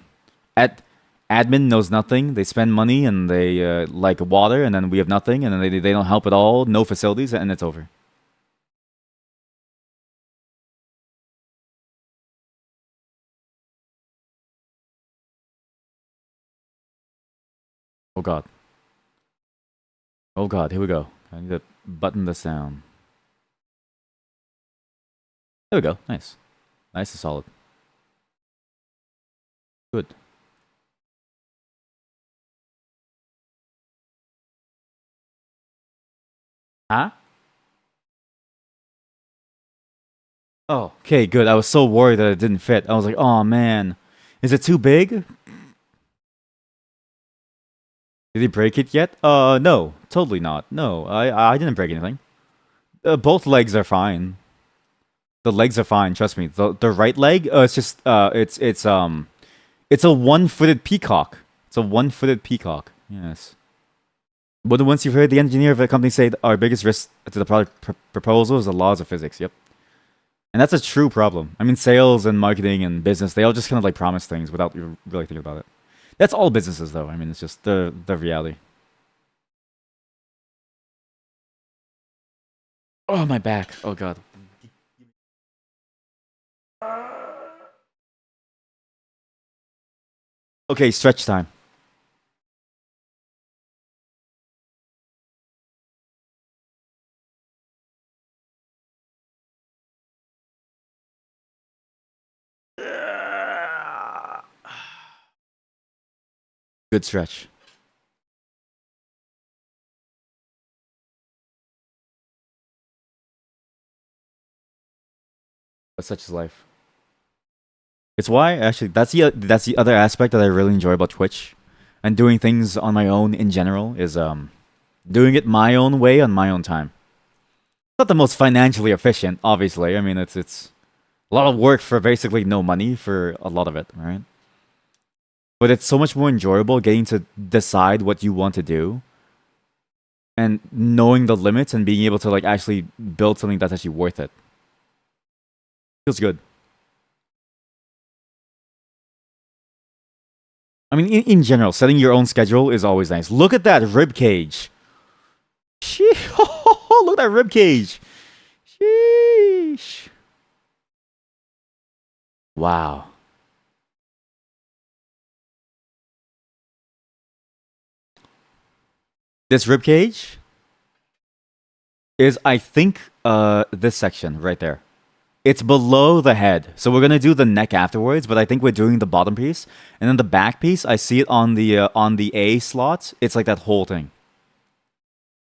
ad- admin knows nothing. They spend money and they like water, and then we have nothing, and then they don't help at all. No facilities, and it's over." Oh god, oh god, here we go. I need to button this down. There we go. Nice, nice and solid. Good. Huh? Oh, okay, good. I was so worried that it didn't fit. I was like, oh man, is it too big? Did he break it yet? No, totally not. No, I didn't break anything. Both legs are fine. The legs are fine. Trust me. The right leg, it's just it's a one-footed peacock. It's a one-footed peacock. Yes. But once you've heard the engineer of a company say that our biggest risk to the product proposal is the laws of physics. Yep. And that's a true problem. I mean, sales and marketing and business, they all just kind of like promise things without really thinking about it. That's all businesses, though. I mean, it's just the reality. Oh, my back. Oh, God. Okay, stretch time. Good stretch. But such is life. It's why actually that's the other aspect that I really enjoy about Twitch, and doing things on my own in general is doing it my own way on my own time. Not the most financially efficient, obviously. I mean, it's a lot of work for basically no money for a lot of it, right? But it's so much more enjoyable getting to decide what you want to do and knowing the limits and being able to like actually build something that's actually worth it. Feels good. I mean, in general, setting your own schedule is always nice. Look at that rib cage. Look at that rib cage. Sheesh. Wow. This rib cage is, I think, this section right there. It's below the head, so we're gonna do the neck afterwards. But I think we're doing the bottom piece, and then the back piece. I see it on the A slot. It's like that whole thing.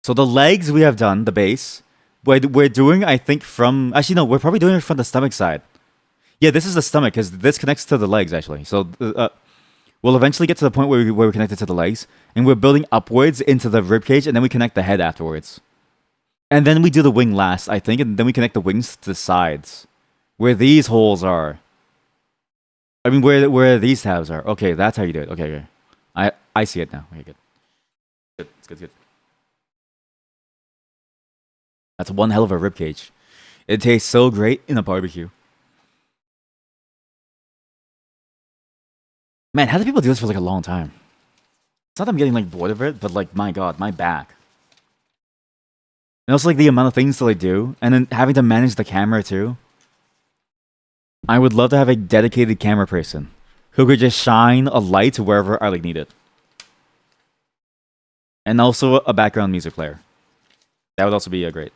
So the legs we have done, the base, we're doing, I think, from actually no, we're probably doing it from the stomach side. Yeah, this is the stomach because this connects to the legs actually. So we'll eventually get to the point where we connect it to the legs, and we're building upwards into the rib cage, and then we connect the head afterwards, and then we do the wing last, I think, and then we connect the wings to the sides, where these holes are. I mean, where these tabs are. Okay, that's how you do it. Okay, okay. I see it now. Okay, good. Good. It's good. Good. That's one hell of a rib cage. It tastes so great in a barbecue. Man, how do people do this for like a long time? It's not that I'm getting like bored of it, but like my god, my back. And also like the amount of things that I do, and then having to manage the camera too. I would love to have a dedicated camera person who could just shine a light wherever I like need it. And also a background music player. That would also be a great.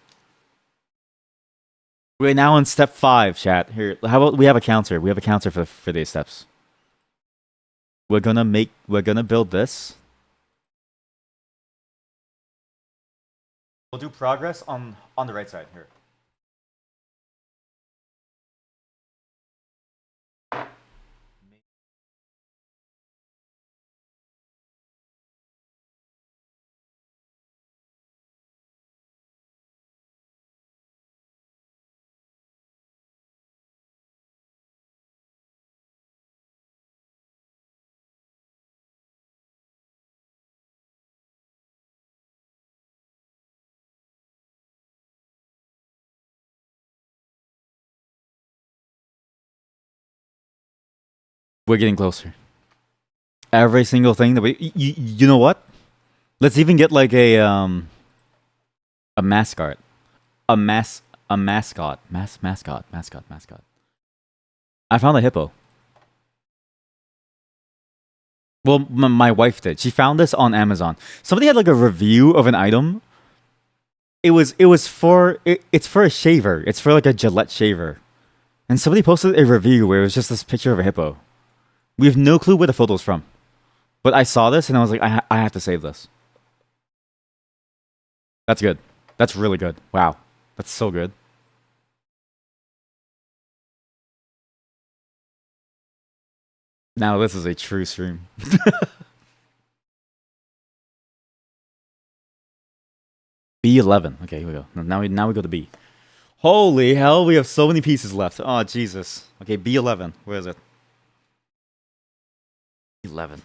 We're now on step 5, chat. Here, how about we have a counter? We have a counter for these steps. We're gonna build this. We'll do progress on the right side here. We're getting closer. Every single thing that you know what? Let's even get like a mascot. A mascot. Mascot. I found a hippo. Well, my wife did. She found this on Amazon. Somebody had like a review of an item. It's for a shaver. It's for like a Gillette shaver. And somebody posted a review where it was just this picture of a hippo. We have no clue where the photo's from. But I saw this and I was like, I have to save this. That's good. That's really good. Wow. That's so good. Now this is a true stream. B11. Okay, here we go. Now we go to B. Holy hell, we have so many pieces left. Oh, Jesus. Okay, B11. Where is it? 11.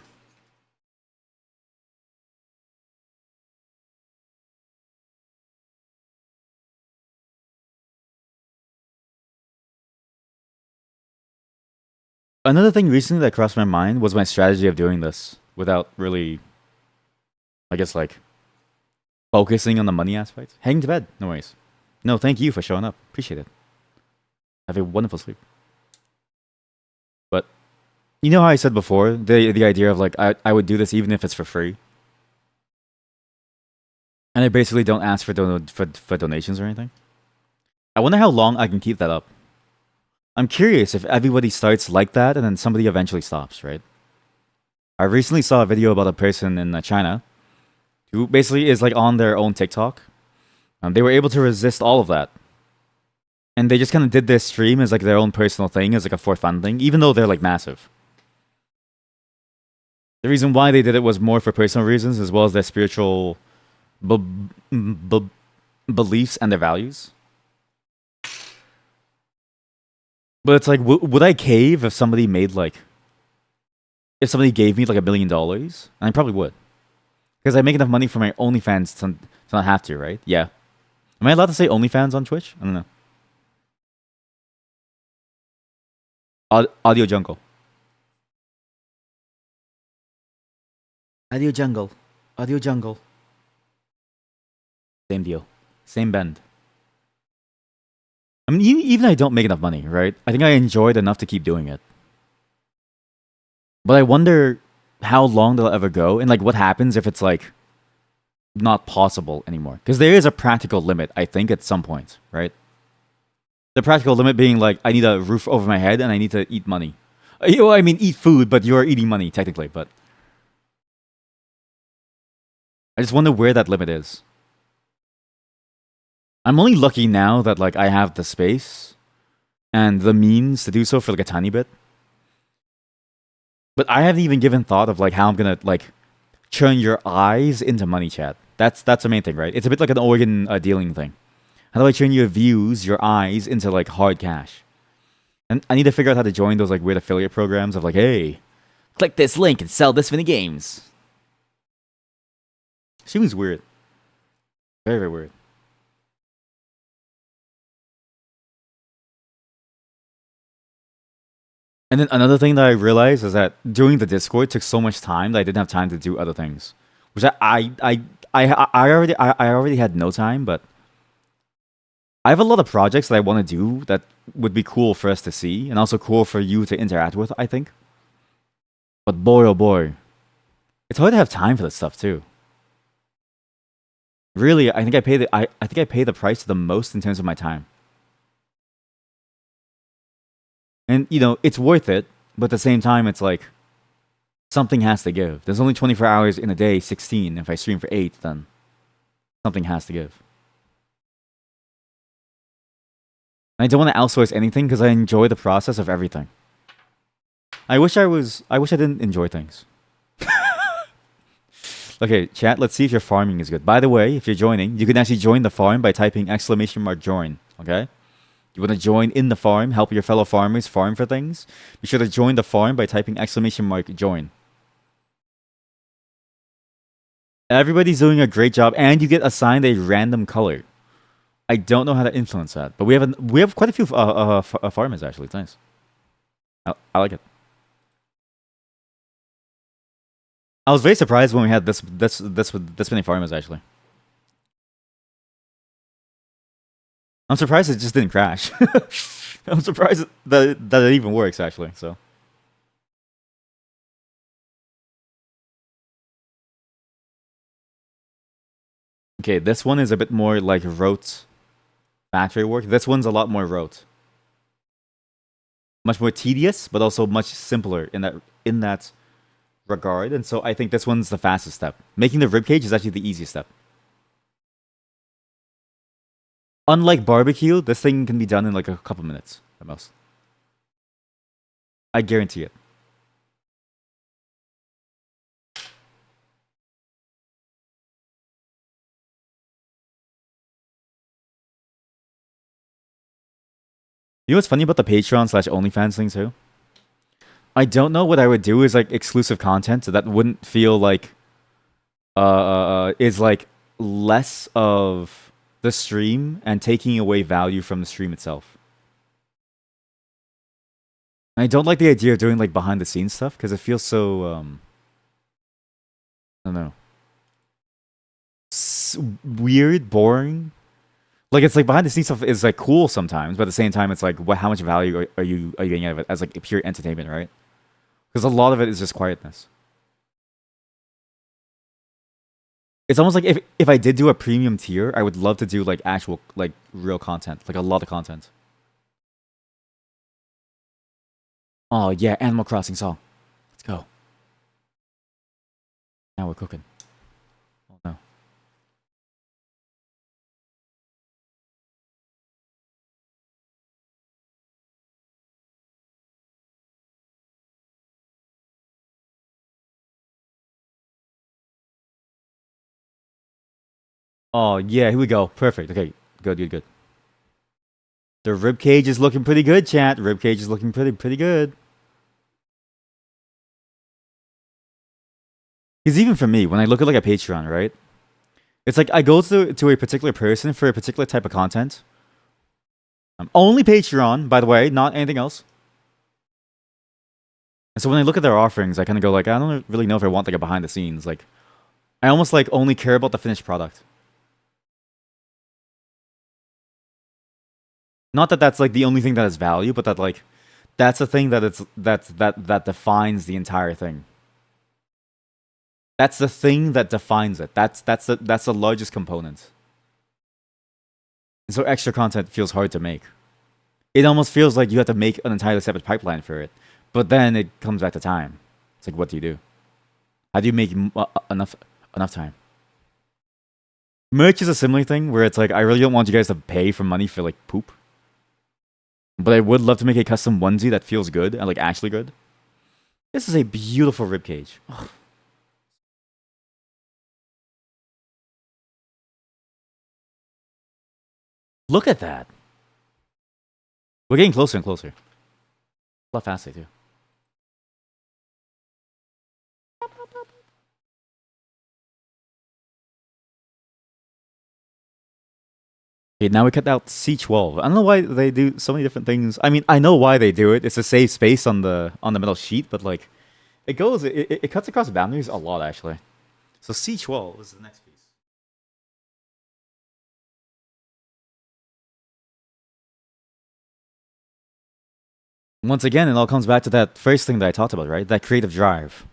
Another thing recently that crossed my mind was my strategy of doing this without really, I guess, like, focusing on the money aspect. Heading to bed. No worries. No, thank you for showing up. Appreciate it. Have a wonderful sleep. But, you know how I said before, the idea of, like, I would do this even if it's for free? And I basically don't ask for donations or anything? I wonder how long I can keep that up. I'm curious if everybody starts like that and then somebody eventually stops, right? I recently saw a video about a person in China who basically is like on their own TikTok. They were able to resist all of that. And they just kind of did this stream as like their own personal thing, as like a for fun thing, even though they're like massive. The reason why they did it was more for personal reasons as well as their spiritual beliefs and their values. But it's like, would I cave if somebody made like, if somebody gave me like $1 million? And I probably would, because I make enough money from my OnlyFans to not have to, right? Yeah. Am I allowed to say OnlyFans on Twitch? I don't know. Audio Jungle. Audio Jungle. Audio Jungle. Same deal. Same bend. I mean, even I don't make enough money, right? I think I enjoy it enough to keep doing it. But I wonder how long they'll ever go, and like what happens if it's like not possible anymore. Because there is a practical limit, I think, at some point, right? The practical limit being like, I need a roof over my head and I need to eat money. Well, I mean, eat food, but you're eating money, technically. But I just wonder where that limit is. I'm only lucky now that like I have the space and the means to do so for like a tiny bit. But I haven't even given thought of like how I'm gonna like turn your eyes into money, chat. That's the main thing, right? It's a bit like an organ dealing thing. How do I turn your views, your eyes into like hard cash? And I need to figure out how to join those like weird affiliate programs of like, hey, click this link and sell this many games. She was weird. Very, very weird. And then another thing that I realized is that doing the Discord took so much time that I didn't have time to do other things. Which I already had no time, but I have a lot of projects that I want to do that would be cool for us to see and also cool for you to interact with, I think. But boy, oh boy, it's hard to have time for this stuff too. Really, I think I think I pay the price the most in terms of my time. And you know, it's worth it, but at the same time it's like something has to give. There's only 24 hours in a day, 16. If I stream for 8, then something has to give. And I don't want to outsource anything because I enjoy the process of everything. I wish I didn't enjoy things. Okay, chat, let's see if your farming is good. By the way, if you're joining, you can actually join the farm by typing !join, okay? You want to join in the farm, help your fellow farmers farm for things? Be sure to join the farm by typing !join. Everybody's doing a great job, and you get assigned a random color. I don't know how to influence that, but we have quite a few farmers actually. It's nice. I like it. I was very surprised when we had this many farmers actually. I'm surprised it just didn't crash. I'm surprised that it even works actually. So. Okay, this one is a bit more like rote factory work. This one's a lot more rote. Much more tedious, but also much simpler in that regard. And so I think this one's the fastest step. Making the ribcage is actually the easiest step. Unlike barbecue, this thing can be done in like a couple minutes at most. I guarantee it. You know what's funny about the Patreon / OnlyFans thing too? I don't know what I would do is like exclusive content so that wouldn't feel like is like less of the stream and taking away value from the stream itself. I don't like the idea of doing like behind the scenes stuff because it feels so I don't know. Weird, boring. Like it's like behind the scenes stuff is like cool sometimes, but at the same time it's like how much value are you getting out of it as like pure entertainment, right? Because a lot of it is just quietness. It's almost like if I did do a premium tier, I would love to do like actual like real content, like a lot of content. Oh yeah, Animal Crossing song. Let's go. Now we're cooking. Oh no. Oh yeah, here we go. Perfect. Okay, good, good, good. The ribcage is looking pretty good, chat. Ribcage is looking pretty good. Because even for me, when I look at like a Patreon, right? It's like I go to a particular person for a particular type of content. Only Patreon, by the way, not anything else. And so when I look at their offerings, I kind of go like, I don't really know if I want like a behind the scenes. Like, I almost like only care about the finished product. Not that that's like the only thing that has value, but that like that's the thing that defines the entire thing. That's the thing that defines it. That's the largest component. And so extra content feels hard to make. It almost feels like you have to make an entirely separate pipeline for it. But then it comes back to time. It's like, what do you do? How do you make enough time? Merch is a similar thing where it's like I really don't want you guys to pay for money for like poop, but I would love to make a custom onesie that feels good and like actually good. This is a beautiful ribcage. Look at that. We're getting closer and closer. A lot faster too. Okay, now we cut out C12. I don't know why they do so many different things. I mean, I know why they do it. It's to save space on the metal sheet, but like, it cuts across boundaries a lot actually. So C12 is the next piece. Once again, it all comes back to that first thing that I talked about, right? That creative drive.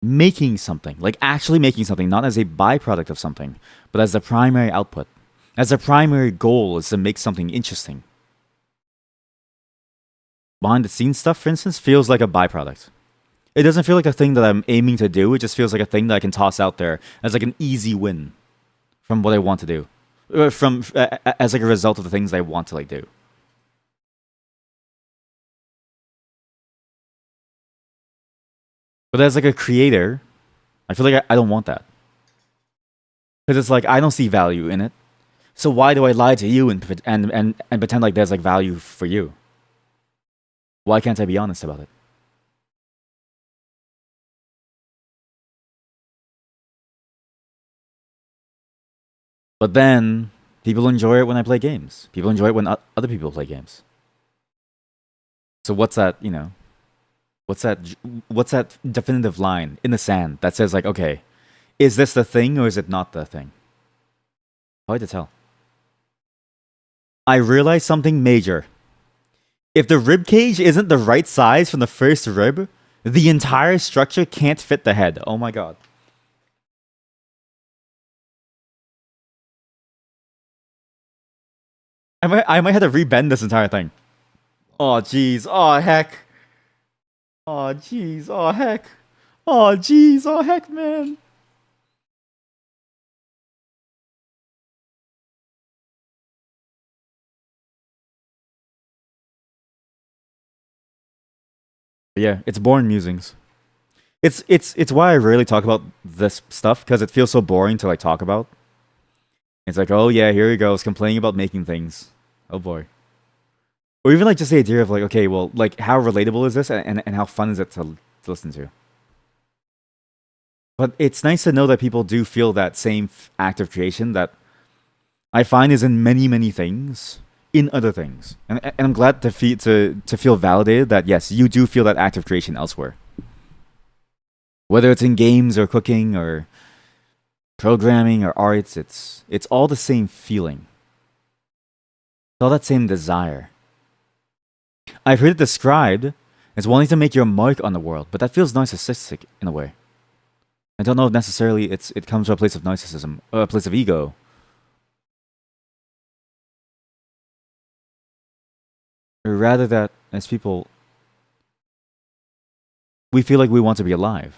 Making something, like actually making something, not as a byproduct of something, but as the primary output. As the primary goal is to make something interesting. Behind the scenes stuff, for instance, feels like a byproduct. It doesn't feel like a thing that I'm aiming to do. It just feels like a thing that I can toss out there as like an easy win from what I want to do, from as like a result of the things I want to like do. But as like a creator, I feel like I don't want that because it's like I don't see value in it. So why do I lie to you and pretend like there's like value for you? Why can't I be honest about it? But then people enjoy it when I play games. People enjoy it when other people play games. So what's that? You know, what's that definitive line in the sand that says like, okay, is this the thing or is it not the thing? Hard to tell. I realized something major. If the rib cage isn't the right size from the first rib, the entire structure can't fit the head. Oh my god. I might have to rebend this entire thing. Oh jeez. Oh heck. Oh jeez. Oh heck. Oh jeez. Oh heck, man. But yeah, it's born musings. It's why I rarely talk about this stuff because it feels so boring to like talk about. It's like, oh yeah, here he goes complaining about making things. Oh boy. Or even like just the idea of like, okay, well, like how relatable is this and how fun is it to listen to? But it's nice to know that people do feel that same act of creation that I find is in many, many things, in other things. And I'm glad to feel validated that yes, you do feel that act of creation elsewhere. Whether it's in games or cooking or programming or arts, it's all the same feeling. It's all that same desire. I've heard it described as wanting to make your mark on the world, but that feels narcissistic in a way. I don't know if necessarily it comes from a place of narcissism or a place of ego. Or rather that as people we feel like we want to be alive.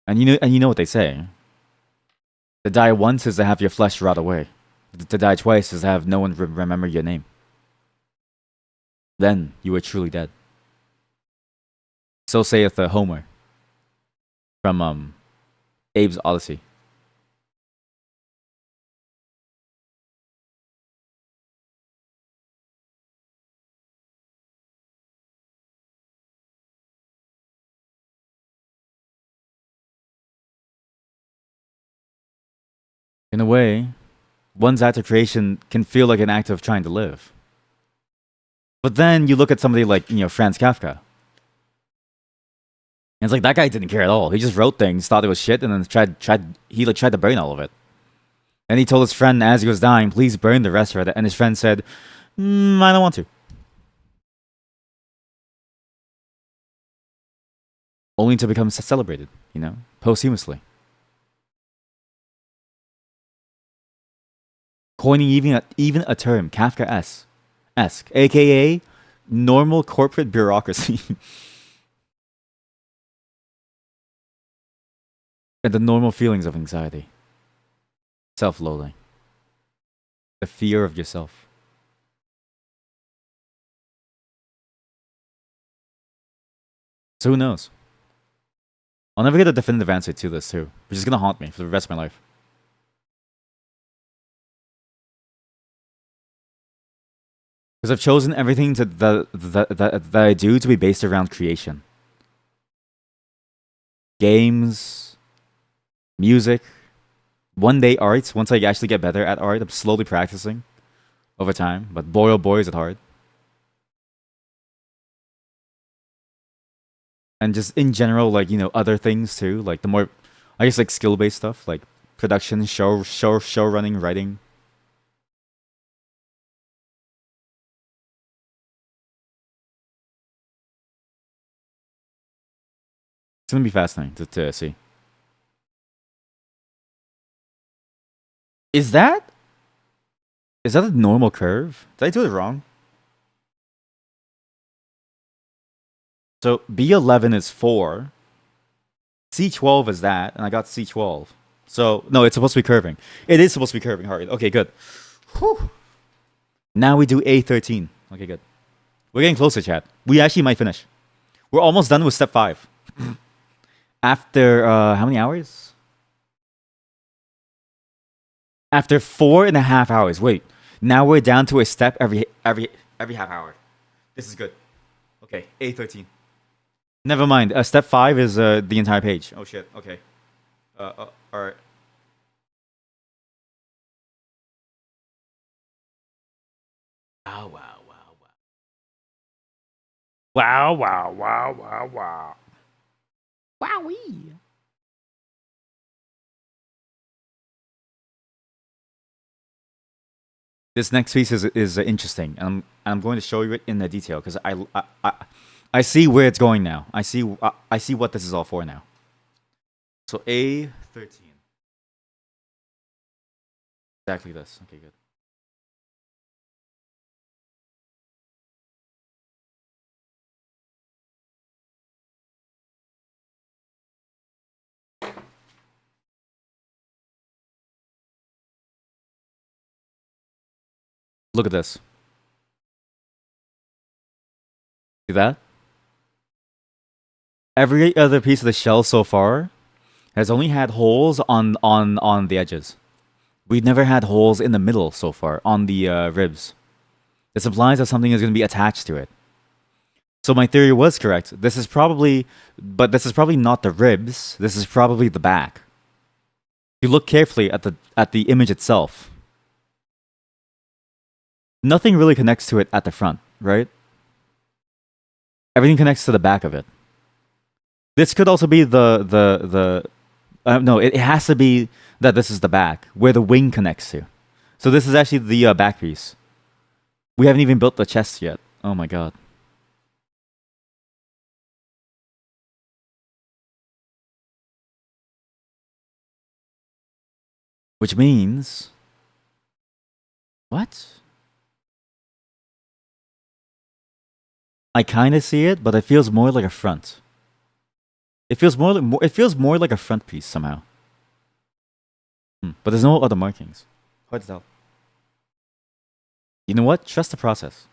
And you know what they say. To die once is to have your flesh rot away. To die twice is to have no one remember your name. Then you are truly dead. So saith Homer from Abe's Odyssey. In a way, one's act of creation can feel like an act of trying to live. But then you look at somebody like, Franz Kafka. And it's like that guy didn't care at all. He just wrote things, thought it was shit, and then tried to burn all of it. And he told his friend as he was dying, please burn the rest of it. And his friend said, I don't want to. Only to become celebrated, posthumously. Coining even a term, Kafka-esque, aka normal corporate bureaucracy. And the normal feelings of anxiety. Self-loathing. The fear of yourself. So who knows? I'll never get a definitive answer to this too, which is gonna haunt me for the rest of my life. Because I've chosen everything that I do to be based around creation. Games, music, one day art. Once I actually get better at art, I'm slowly practicing over time. But boy, oh boy, is it hard. And just in general, like, you know, other things too. Like the more, I guess, like skill based stuff, like production, show running, writing. It's gonna be fascinating to see. Is that is that a normal curve? Did I do it wrong? So B11 is 4. C12 is that, and I got C12. So no, it's supposed to be curving. It is supposed to be curving hard. Okay, good. Whew. Now we do A13. Okay, good. We're getting closer, chat. We actually might finish. We're almost done with step 5. After how many hours? After 4.5 hours. Wait. Now we're down to a step every half hour. This is good. Okay, A13. Never mind. Step 5 is the entire page. Oh shit. Okay. All right. Wow! Wow! Wow! Wow! Wow! Wow! Wow! Wow! Wowee! This next piece is interesting, and I'm going to show you it in the detail because I see where it's going now. I see what this is all for now. So A13. Exactly this. Okay, good. Look at this. See that? Every other piece of the shell so far has only had holes on the edges. We've never had holes in the middle so far on the ribs. This implies that something is going to be attached to it. So my theory was correct. But this is probably not the ribs. This is probably the back. If you look carefully at the image itself, nothing really connects to it at the front, right? Everything connects to the back of it. This could also be the no, it has to be that this is the back where the wing connects to. So this is actually the back piece. We haven't even built the chest yet. Oh my god. Which means what? I kind of see it, but it feels more like a front. It feels it feels more like a front piece somehow. But there's no other markings. Hard to tell. You know what? Trust the process.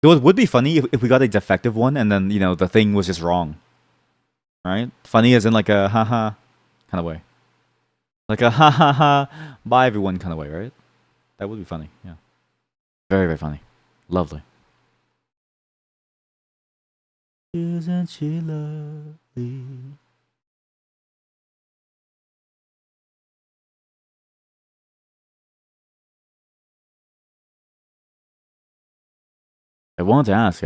Though it would be funny if we got a defective one and then, you know, the thing was just wrong. Right? Funny as in like a haha kind of way. Like a ha ha ha, bye everyone kind of way, right? That would be funny, yeah. Very, very funny. Lovely. Isn't she lovely? I wanted to ask,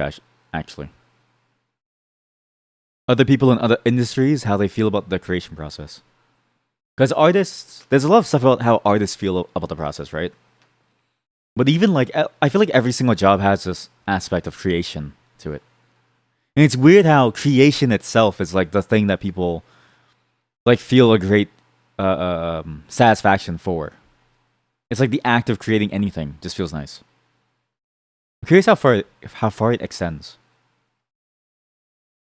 actually. Other people in other industries, how they feel about the creation process. Because artists, there's a lot of stuff about how artists feel about the process, right? But even like, I feel like every single job has this aspect of creation to it. And it's weird how creation itself is like the thing that people like feel a great satisfaction for. It's like the act of creating anything just feels nice. I'm curious how far it extends,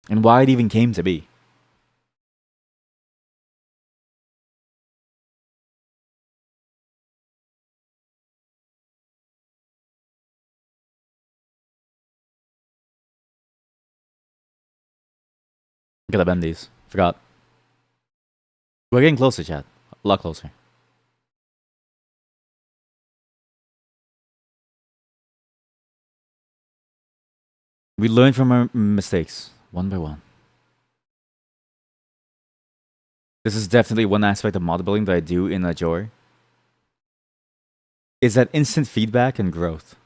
and why it even came to be. Gotta bend these. Forgot. We're getting closer, chat. A lot closer. We learn from our mistakes, one by one. This is definitely one aspect of model building that I do in a Joy. Is that instant feedback and growth.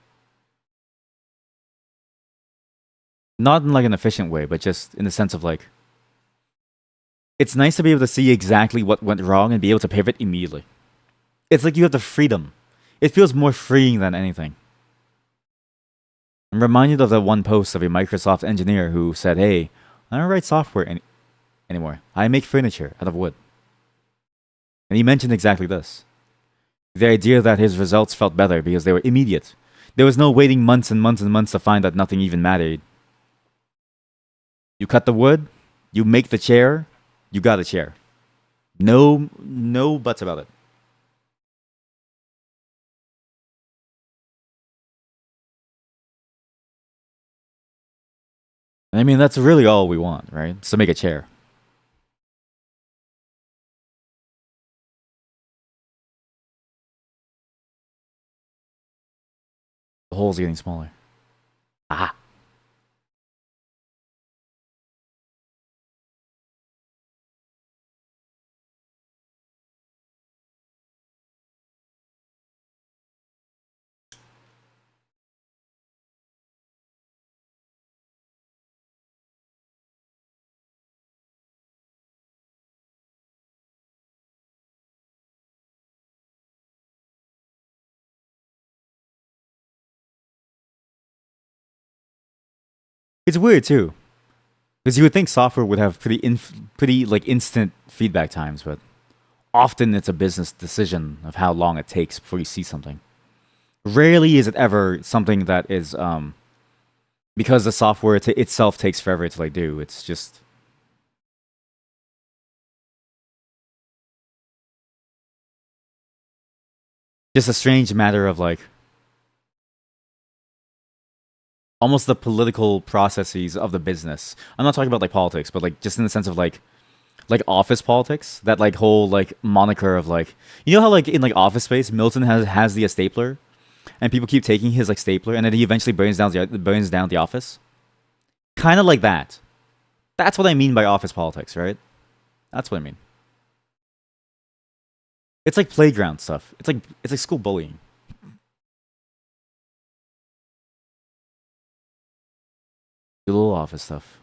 Not in like an efficient way, but just in the sense of like, it's nice to be able to see exactly what went wrong and be able to pivot immediately. It's like you have the freedom. It feels more freeing than anything. I'm reminded of the one post of a Microsoft engineer who said, "Hey, I don't write software anymore. I make furniture out of wood." And he mentioned exactly this. The idea that his results felt better because they were immediate. There was no waiting months and months and months to find that nothing even mattered. You cut the wood, you make the chair, you got a chair. No buts about it. I mean, that's really all we want, right? It's to make a chair. The hole's getting smaller. Ah. It's weird too, because you would think software would have pretty like instant feedback times, but often it's a business decision of how long it takes before you see something. Rarely is it ever something that is because the software itself takes forever to like do. It's just a strange matter of like almost the political processes of the business. I'm not talking about like politics, but like just in the sense of like office politics. That like whole like moniker of like, you know how like in like Office Space, Milton has the stapler, and people keep taking his like stapler, and then he eventually burns down the office. Kind of like that. That's what I mean by office politics, right? That's what I mean. It's like playground stuff. It's like school bullying. The little office stuff.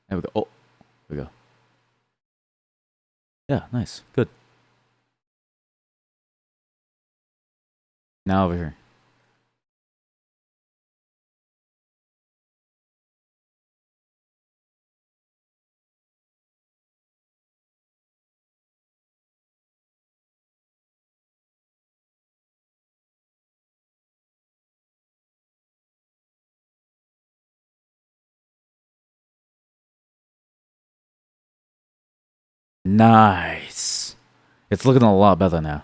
There we go. Oh, there we go. Yeah, nice. Good. Now over here. Nice. It's looking a lot better now.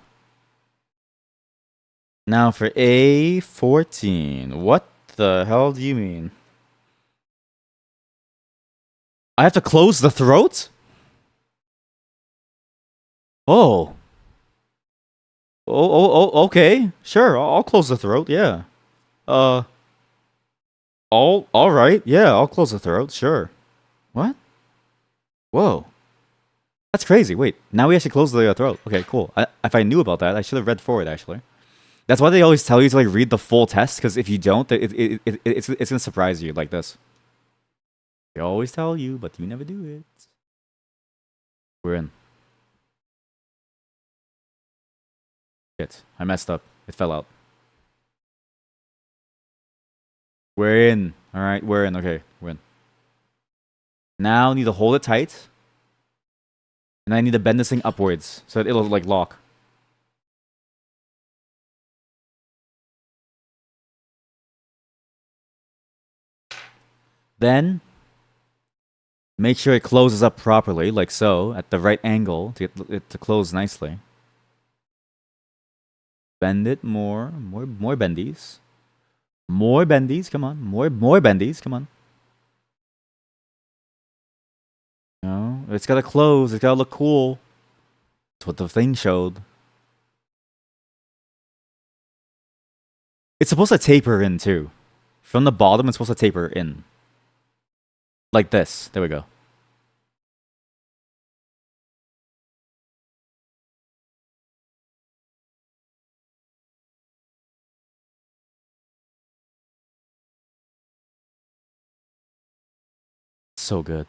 Now for A14. What the hell do you mean? I have to close the throat? Oh. Okay. Sure, I'll close the throat, yeah. Uh, all right. Yeah, I'll close the throat, sure. What? Whoa. That's crazy. Wait, now we actually close the throat. Okay, cool. If I knew about that, I should have read forward, actually. That's why they always tell you to like read the full test, because if you don't, it's gonna surprise you like this. They always tell you, but you never do it. We're in. Shit, I messed up. It fell out. We're in. All right, we're in. Okay, we're in. Now I need to hold it tight, and I need to bend this thing upwards so that it'll like lock. Then make sure it closes up properly, like so, at the right angle to get it to close nicely. Bend it more bendies. More bendies, come on. More bendies, come on. It's gotta close. It's gotta look cool. That's what the thing showed. It's supposed to taper in too. From the bottom, it's supposed to taper in. Like this. There we go. So good.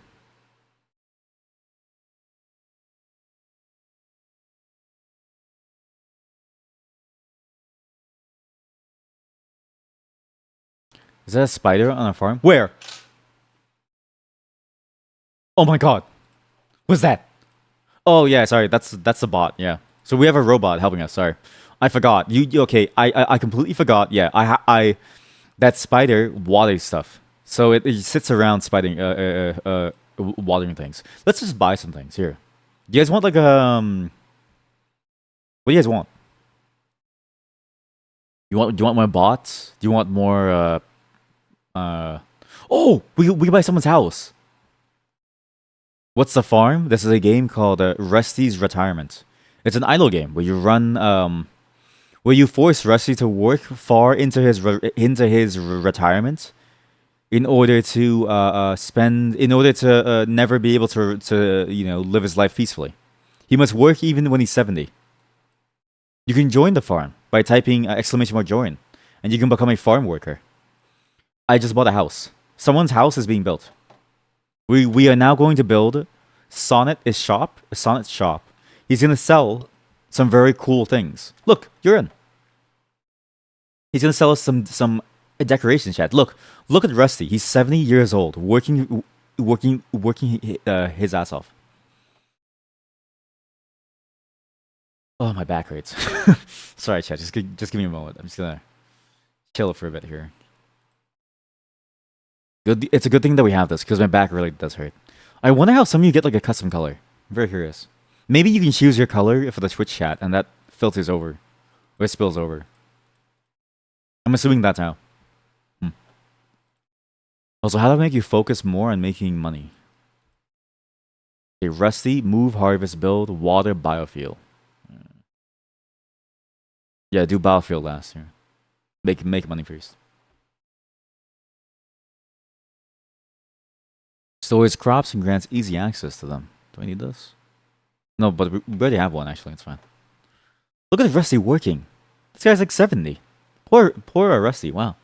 Is that a spider on a farm? Where? Oh my god. What's that? Oh yeah, sorry. That's the bot. Yeah. So we have a robot helping us. Sorry, I forgot. Okay? I completely forgot. Yeah. That spider waters stuff. So it sits around spider watering things. Let's just buy some things here. Do you guys want like what do you guys want? Do you want more bots? Do you want more uh oh, we can buy someone's house. What's the farm? This is a game called Rusty's Retirement. It's an idle game where you run where you force Rusty to work far into his retirement in order to never be able to live his life peacefully. He must work even when he's 70. You can join the farm by typing exclamation mark join, and you can become a farm worker. I just bought a house. Someone's house is being built. We are now going to build Sonnet's shop. He's gonna sell some very cool things. Look, you're in. He's gonna sell us some decorations, chat. Look at Rusty. He's 70 years old, working his ass off. Oh, my back hurts. Sorry, chat. Just give me a moment. I'm just gonna chill for a bit here. Good. It's a good thing that we have this because my back really does hurt. I wonder how some of you get like a custom color. I'm very curious. Maybe you can choose your color for the Twitch chat, and that filters over, or spills over. I'm assuming that's how. Also, how to make you focus more on making money. Okay, Rusty, move, harvest, build, water, biofuel. Yeah, do biofuel last here. Make money first. Stores crops and grants easy access to them. Do I need this? No, but we already have one actually. It's fine. Look at Rusty working. This guy's like 70. Poor Rusty. Wow.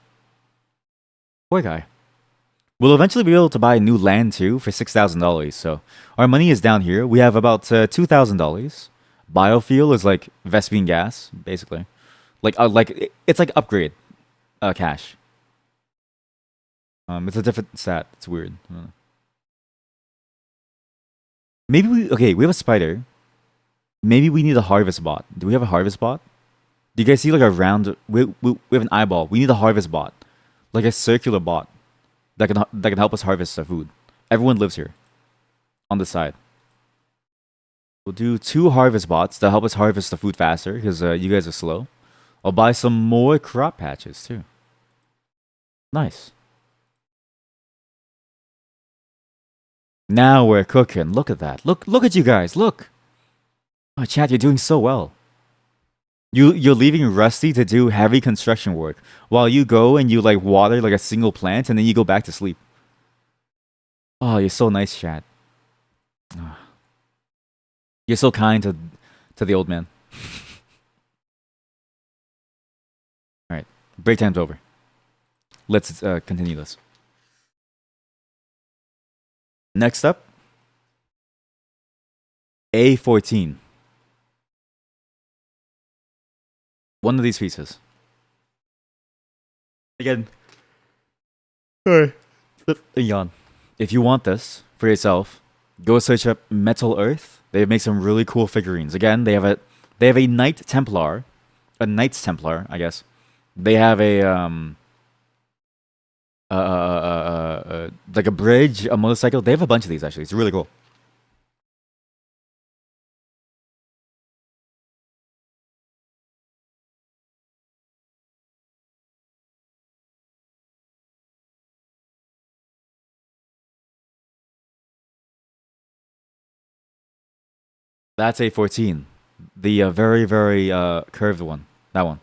Poor guy. We'll eventually be able to buy new land too for $6,000. So our money is down here. We have about $2,000. Biofuel is like Vespine gas, basically. It's like upgrade cash. It's a different stat. It's weird. Maybe we have a spider. Maybe we need a harvest bot. Do we have a harvest bot? Do you guys see like a round? We have an eyeball. We need a harvest bot, like a circular bot that can help us harvest the food. Everyone lives here, on the side. We'll do 2 harvest bots to help us harvest the food faster because you guys are slow. I'll buy some more crop patches too. Nice. Now we're cooking. Look at that. Look at you guys. Look. Oh, chat, you're doing so well. You're leaving Rusty to do heavy construction work while you go and you like water like a single plant and then you go back to sleep. Oh, you're so nice, chat. You're so kind to the old man. All right, break time's over. Let's continue this. Next up, A14. One of these pieces. Again. Sorry. Yawn. If you want this for yourself, go search up Metal Earth. They make some really cool figurines. Again, they have a Knight Templar, a Knights Templar, I guess. They have a like a bridge, a motorcycle. They have a bunch of these actually. It's really cool. That's A14. The very, very curved one. That one.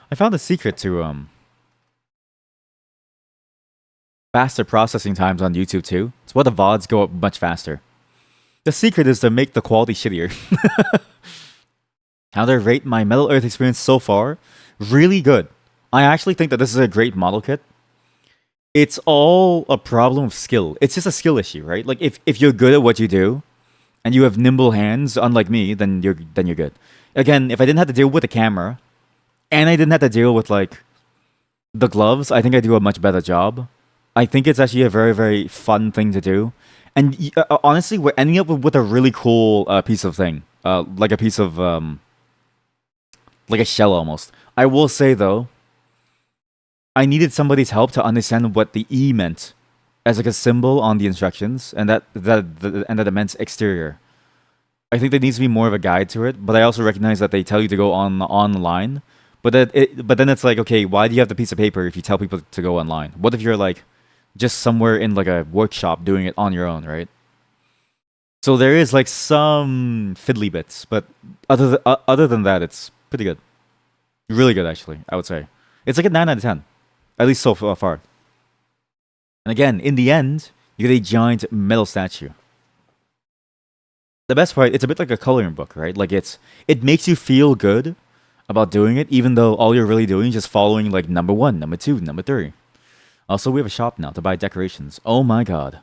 I found a secret to faster processing times on YouTube too. It's why the VODs go up much faster. The secret is to make the quality shittier. How do I rate my Metal Earth experience so far? Really good. I actually think that this is a great model kit. It's all a problem of skill. It's just a skill issue, right? Like if you're good at what you do and you have nimble hands, unlike me, then you're good. Again, if I didn't have to deal with the camera and I didn't have to deal with like the gloves, I think I do a much better job. I think it's actually a very, very fun thing to do. And honestly, we're ending up with a really cool piece of thing, like a piece of like a shell almost. I will say though, I needed somebody's help to understand what the E meant as like a symbol on the instructions, and that it meant exterior. I think there needs to be more of a guide to it, but I also recognize that they tell you to go on online. But then it's like, okay, why do you have the piece of paper if you tell people to go online? What if you're like just somewhere in like a workshop doing it on your own, right? So there is like some fiddly bits, but other than that, it's pretty good, really good actually. I would say it's like a 9 out of 10, at least so far. And again, in the end, you get a giant metal statue. The best part, it's a bit like a coloring book, right? Like it makes you feel good about doing it, even though all you're really doing is just following like number one, number two, number three. Also, we have a shop now to buy decorations. Oh my god.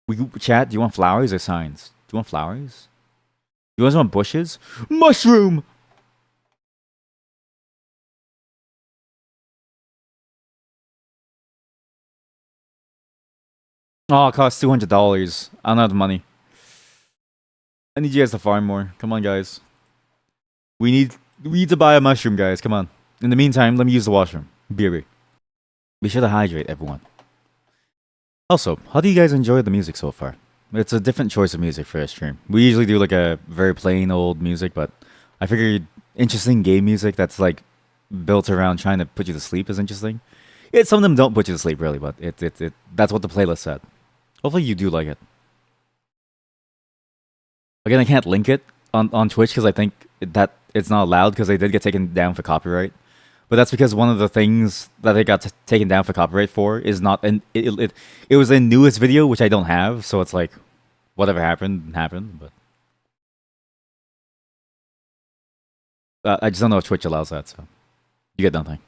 We chat. Do you want flowers or signs? Do you want flowers? You guys want bushes? Mushroom. Oh, it costs $200. I don't have the money. I need you guys to farm more. Come on, guys. We need to buy a mushroom, guys. Come on. In the meantime, let me use the washroom. BRB. Be sure to hydrate, everyone. Also, how do you guys enjoy the music so far? It's a different choice of music for a stream. We usually do like a very plain old music, but I figured interesting game music that's like built around trying to put you to sleep is interesting. Some of them don't put you to sleep really, but it that's what the playlist said. Hopefully you do like it. Again, I can't link it on Twitch because I think that it's not allowed because they did get taken down for copyright. But that's because one of the things that they got taken down for copyright for is not an it was a newest video which I don't have, so it's like whatever happened happened. But I just don't know if Twitch allows that, so you get nothing.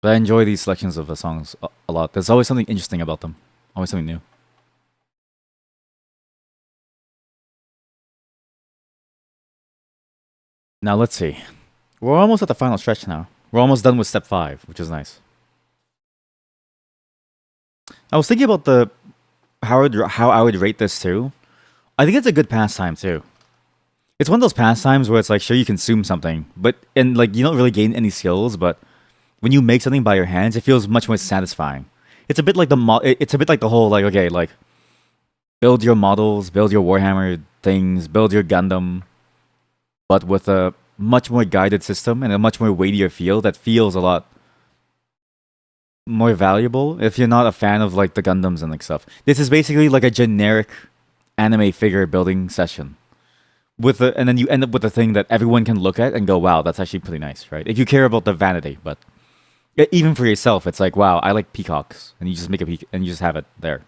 But I enjoy these selections of the songs a lot. There's always something interesting about them, always something new. Now let's see. We're almost at the final stretch now. We're almost done with step 5, which is nice. I was thinking about the how I would rate this too. I think it's a good pastime too. It's one of those pastimes where it's like, sure, you consume something, but and like you don't really gain any skills, but when you make something by your hands, it feels much more satisfying. It's a bit like it's a bit like the whole like, okay, like build your models, build your Warhammer things, build your Gundam, but with a much more guided system and a much more weightier feel that feels a lot more valuable if you're not a fan of like the Gundams and like stuff. This is basically like a generic anime figure building session and then you end up with a thing that everyone can look at and go, wow, that's actually pretty nice, right? If you care about the vanity, but even for yourself, it's like, wow, I like peacocks, and you just make a peacock and you just have it there,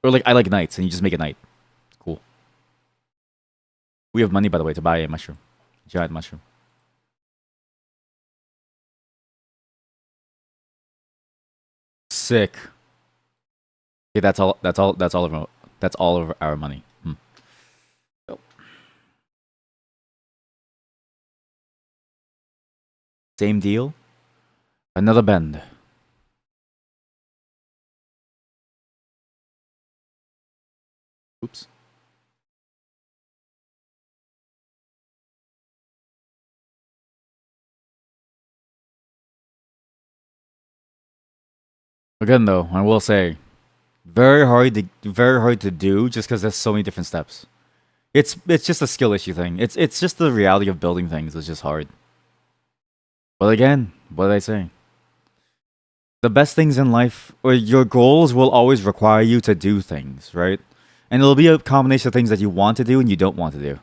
or like I like knights, and you just make a knight. Cool. We have money, by the way, to buy a mushroom, giant mushroom. Sick. Okay, that's all. That's all. That's all of our. That's all of our money. Oh. Same deal. Another bend. Oops. Again, though, I will say very hard to do just because there's so many different steps. It's just a skill issue thing. It's just the reality of building things. It's just hard. But again, what did I say? The best things in life, or your goals, will always require you to do things, right? And it'll be a combination of things that you want to do and you don't want to do.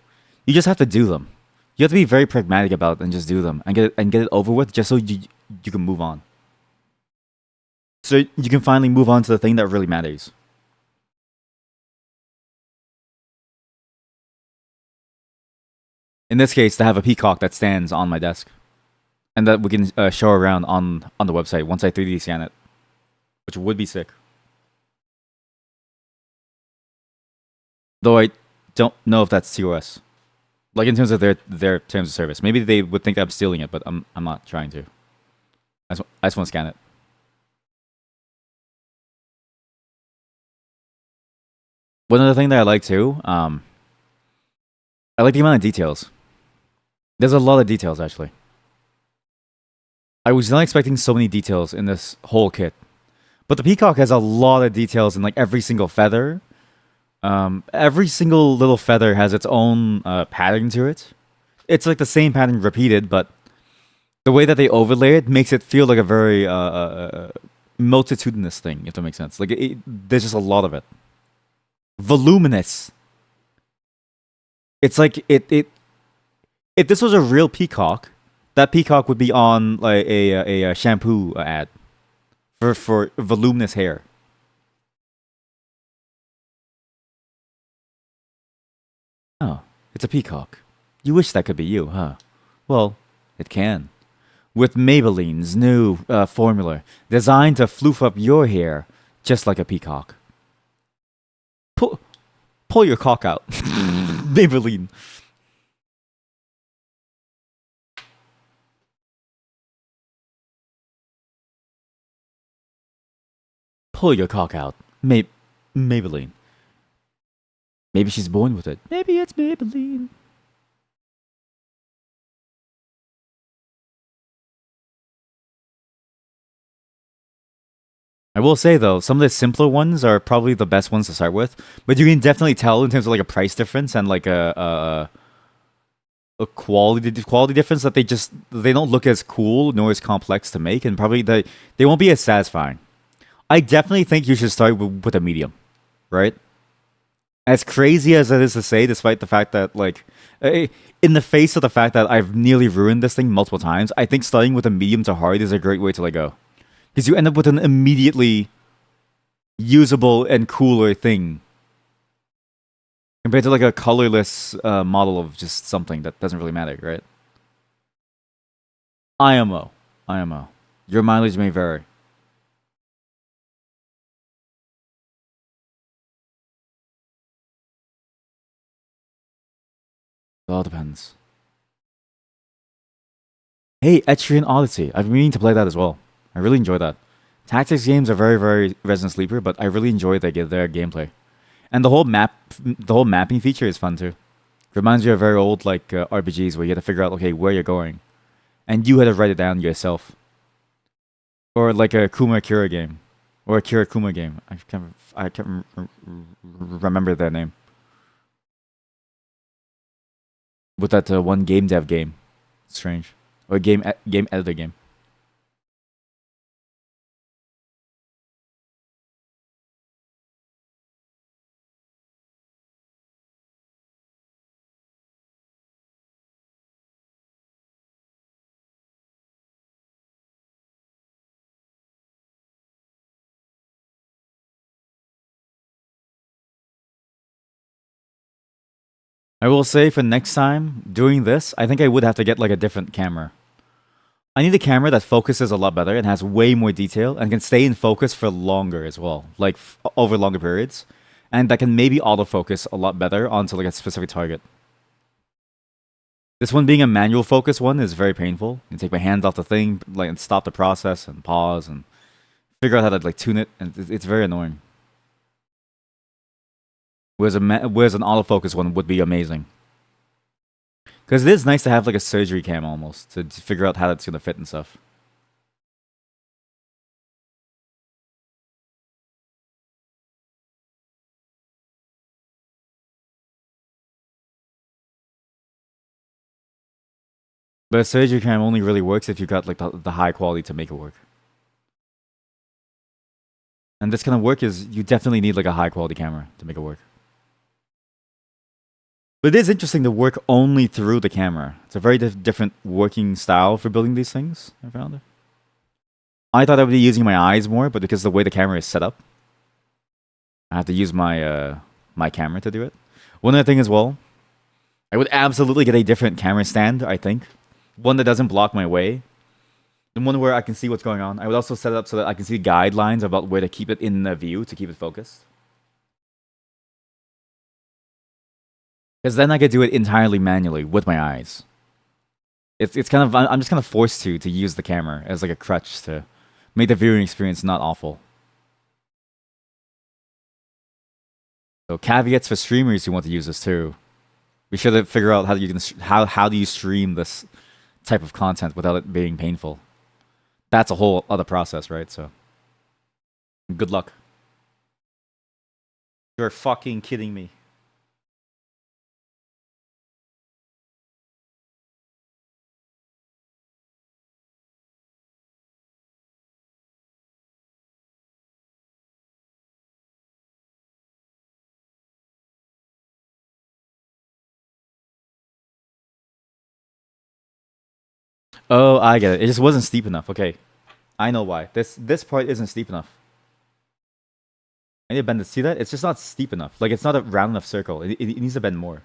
You just have to do them. You have to be very pragmatic about it and just do them and get it over with, just so you can move on. So you can finally move on to the thing that really matters. In this case, to have a peacock that stands on my desk and that we can show around on the website once I 3D scan it, which would be sick. Though I don't know if that's TOS. Like in terms of their terms of service, maybe they would think I'm stealing it, but I'm not trying to. I just want to scan it. One other thing that I like too, I like the amount of details. There's a lot of details actually. I was not expecting so many details in this whole kit, but the Peacock has a lot of details in like every single feather. Every single little feather has its own pattern to it. It's like the same pattern repeated, but the way that they overlay it makes it feel like a very multitudinous thing, if that makes sense. Like there's just a lot of it. Voluminous. It's like it. If this was a real peacock, that peacock would be on like a shampoo ad for voluminous hair. Oh, it's a peacock. You wish that could be you, huh? Well, it can. With Maybelline's new formula, designed to floof up your hair just like a peacock. Pull, pull your cock out, Maybelline. Pull your cock out, Maybelline. Maybe she's born with it. Maybe it's Maybelline. I will say though, some of the simpler ones are probably the best ones to start with, but you can definitely tell in terms of like a price difference and like a quality difference that they don't look as cool nor as complex to make, and probably they won't be as satisfying. I definitely think you should start with a medium, right? As crazy as it is to say, despite the fact that like in the face of the fact that I've nearly ruined this thing multiple times, I think starting with a medium to hard is a great way to let go, because you end up with an immediately usable and cooler thing compared to like a colorless model of just something that doesn't really matter, right? IMO, IMO. Your mileage may vary. It all depends. Hey, Etrian Odyssey. I've been meaning to play that as well. I really enjoy that. Tactics games are very Resident Sleeper, but I really enjoy their gameplay. And the whole mapping feature is fun too. Reminds me of very old like RPGs where you had to figure out okay where you're going, and you had to write it down yourself. Or like a Kuma Kira game, or a Kira Kuma game. I can't remember their name. With that one game dev game, strange, or game editor game. I will say for next time doing this, I think I would have to get like a different camera. I need a camera that focuses a lot better and has way more detail and can stay in focus for longer as well, like over longer periods, and that can maybe autofocus a lot better onto like a specific target. This one being a manual focus one is very painful. You take my hands off the thing, like and stop the process and pause and figure out how to like tune it, and it's very annoying. Whereas an autofocus one would be amazing. Because it is nice to have like a surgery cam almost to figure out how that's gonna fit and stuff. But a surgery cam only really works if you got like the high quality to make it work. And this kind of work is you definitely need like a high quality camera to make it work. But it is interesting to work only through the camera. It's a very different working style for building these things, I found. I thought I would be using my eyes more, but because of the way the camera is set up, I have to use my my camera to do it. One other thing as well, I would absolutely get a different camera stand, I think. One that doesn't block my way. And one where I can see what's going on. I would also set it up so that I can see guidelines about where to keep it in the view to keep it focused. Because then I could do it entirely manually with my eyes. It's kind of I'm just kind of forced to use the camera as like a crutch to make the viewing experience not awful. So caveats for streamers who want to use this too. Be sure to figure out how do you stream this type of content without it being painful. That's a whole other process, right? So good luck. You're fucking kidding me. Oh, I get it. It just wasn't steep enough. Okay. I know why. This part isn't steep enough. I need to bend it. See that? It's just not steep enough. Like, it's not a round enough circle. It needs to bend more.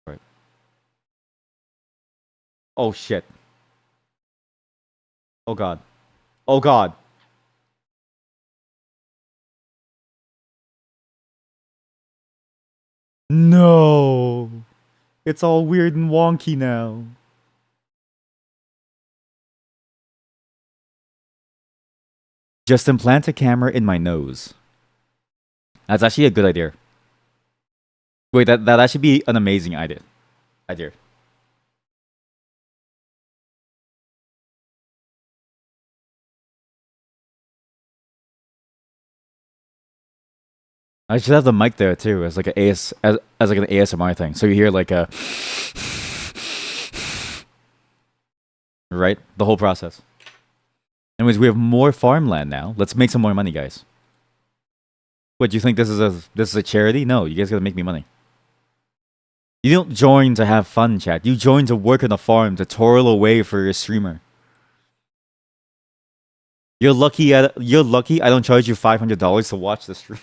Right. Oh, shit. Oh, God. Oh, God. No. It's all weird and wonky now. Just implant a camera in my nose. That's actually a good idea. Wait, that should be an amazing idea. I should have the mic there too, as like as like an ASMR thing. So you hear like a right, the whole process. Anyways, we have more farmland now. Let's make some more money, guys. What, do you think this is a charity? No, you guys gotta make me money. You don't join to have fun, chat. You join to work on a farm to toil away for your streamer. You're lucky. You're lucky. I don't charge you $500 to watch the stream.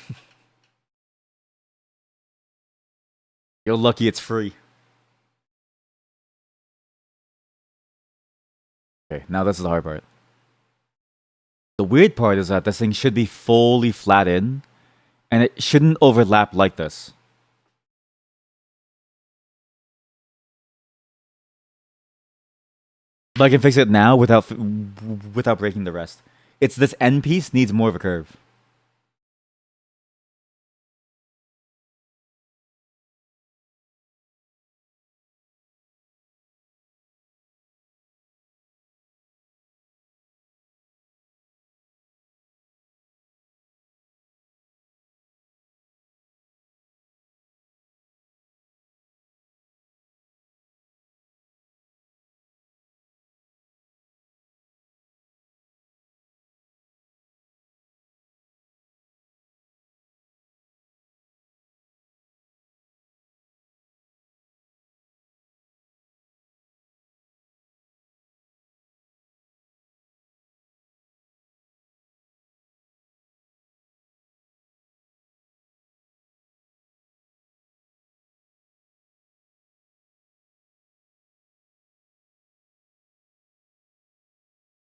You're lucky it's free. Okay, now this is the hard part. The weird part is that this thing should be fully flat in, and it shouldn't overlap like this. But I can fix it now without breaking the rest. It's this end piece needs more of a curve.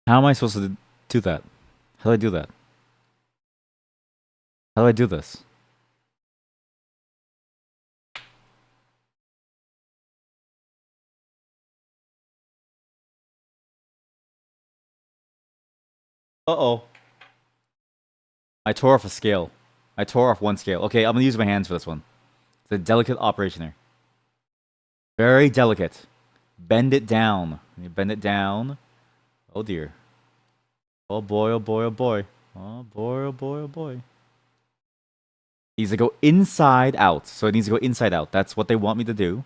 How am I supposed to do that? How do I do that? How do I do this? Uh-oh. I tore off a scale. I tore off one scale. Okay, I'm gonna use my hands for this one. It's a delicate operation here. Very delicate. Bend it down. Bend it down. Oh dear. Oh boy, oh boy, oh boy. Oh boy, oh boy, oh boy. It needs to go inside out. So it needs to go inside out. That's what they want me to do.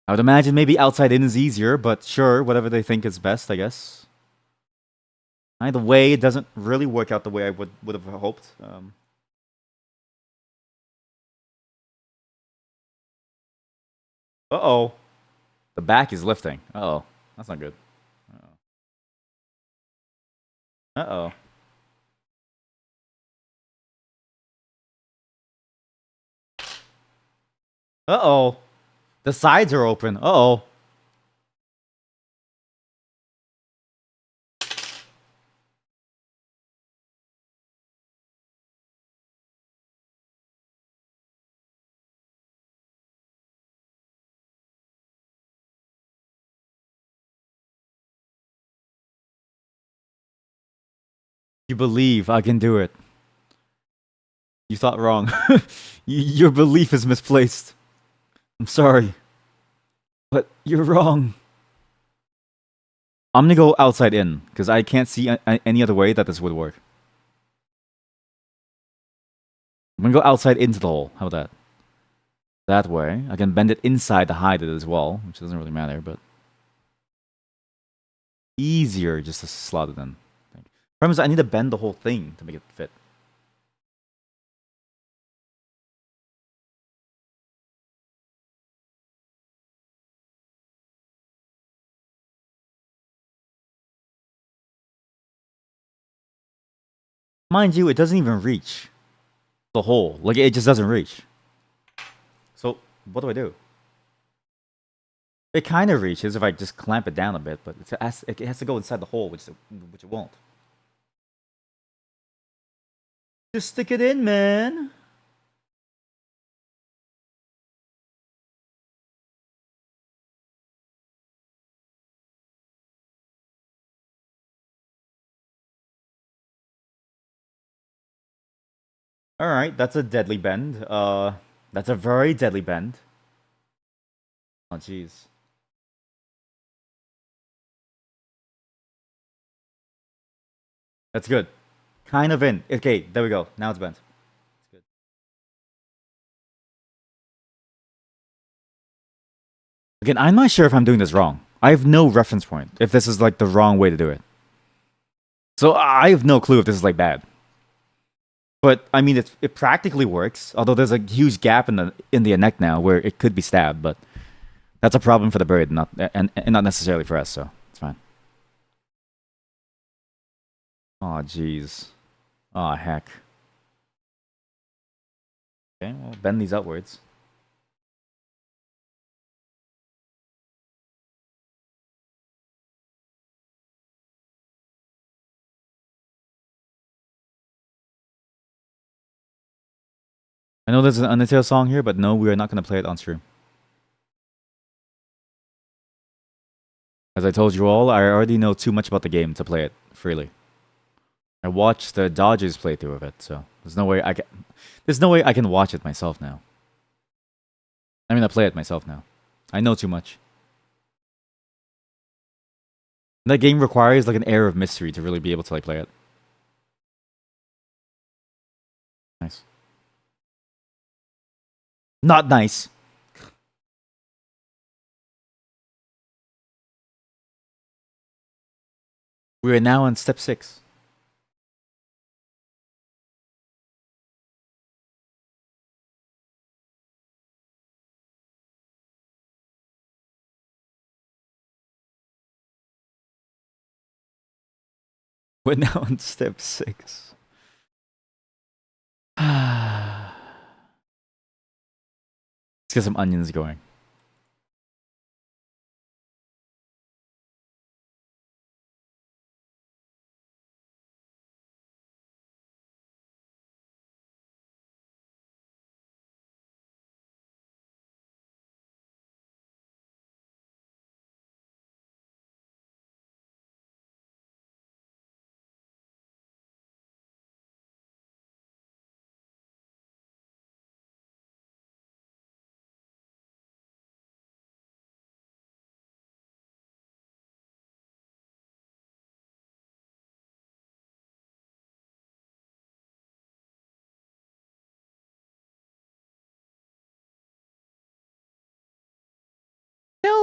I would imagine maybe outside in is easier, but sure, whatever they think is best, I guess. Either way, it doesn't really work out the way I would have hoped. Uh-oh. The back is lifting. Uh-oh. That's not good. Uh-oh. Uh-oh. The sides are open. Uh-oh. You believe I can do it. You thought wrong. Your belief is misplaced. I'm sorry. But you're wrong. I'm gonna go outside in, because I can't see any other way that this would work. I'm gonna go outside into the hole. How about that? That way. I can bend it inside to hide it as well, which doesn't really matter, but easier just to slot it in. Problem is I need to bend the whole thing to make it fit. Mind you, it doesn't even reach the hole. Like, it just doesn't reach. So, what do I do? It kind of reaches if I just clamp it down a bit, but it has to go inside the hole, which it won't. Just stick it in, man. All right, that's a deadly bend. That's a very deadly bend. Oh, jeez. That's good. Kind of in. Okay, there we go. Now it's bent. It's good. Again, I'm not sure if I'm doing this wrong. I have no reference point if this is like the wrong way to do it. So I have no clue if this is like bad. But I mean, it practically works. Although there's a huge gap in the neck now where it could be stabbed, but that's a problem for the bird, and not necessarily for us. So it's fine. Oh jeez. Oh heck. Okay, well bend these upwards. I know there's an Undertale song here, but no, we are not going to play it on stream. As I told you all, I already know too much about the game to play it freely. I watched the Dodgers playthrough of it, so there's no way I can watch it myself now. I mean, I play it myself now. I know too much. That game requires like an air of mystery to really be able to like play it. Nice. Not nice. We are now on step 6. We're now on step 6. Let's get some onions going.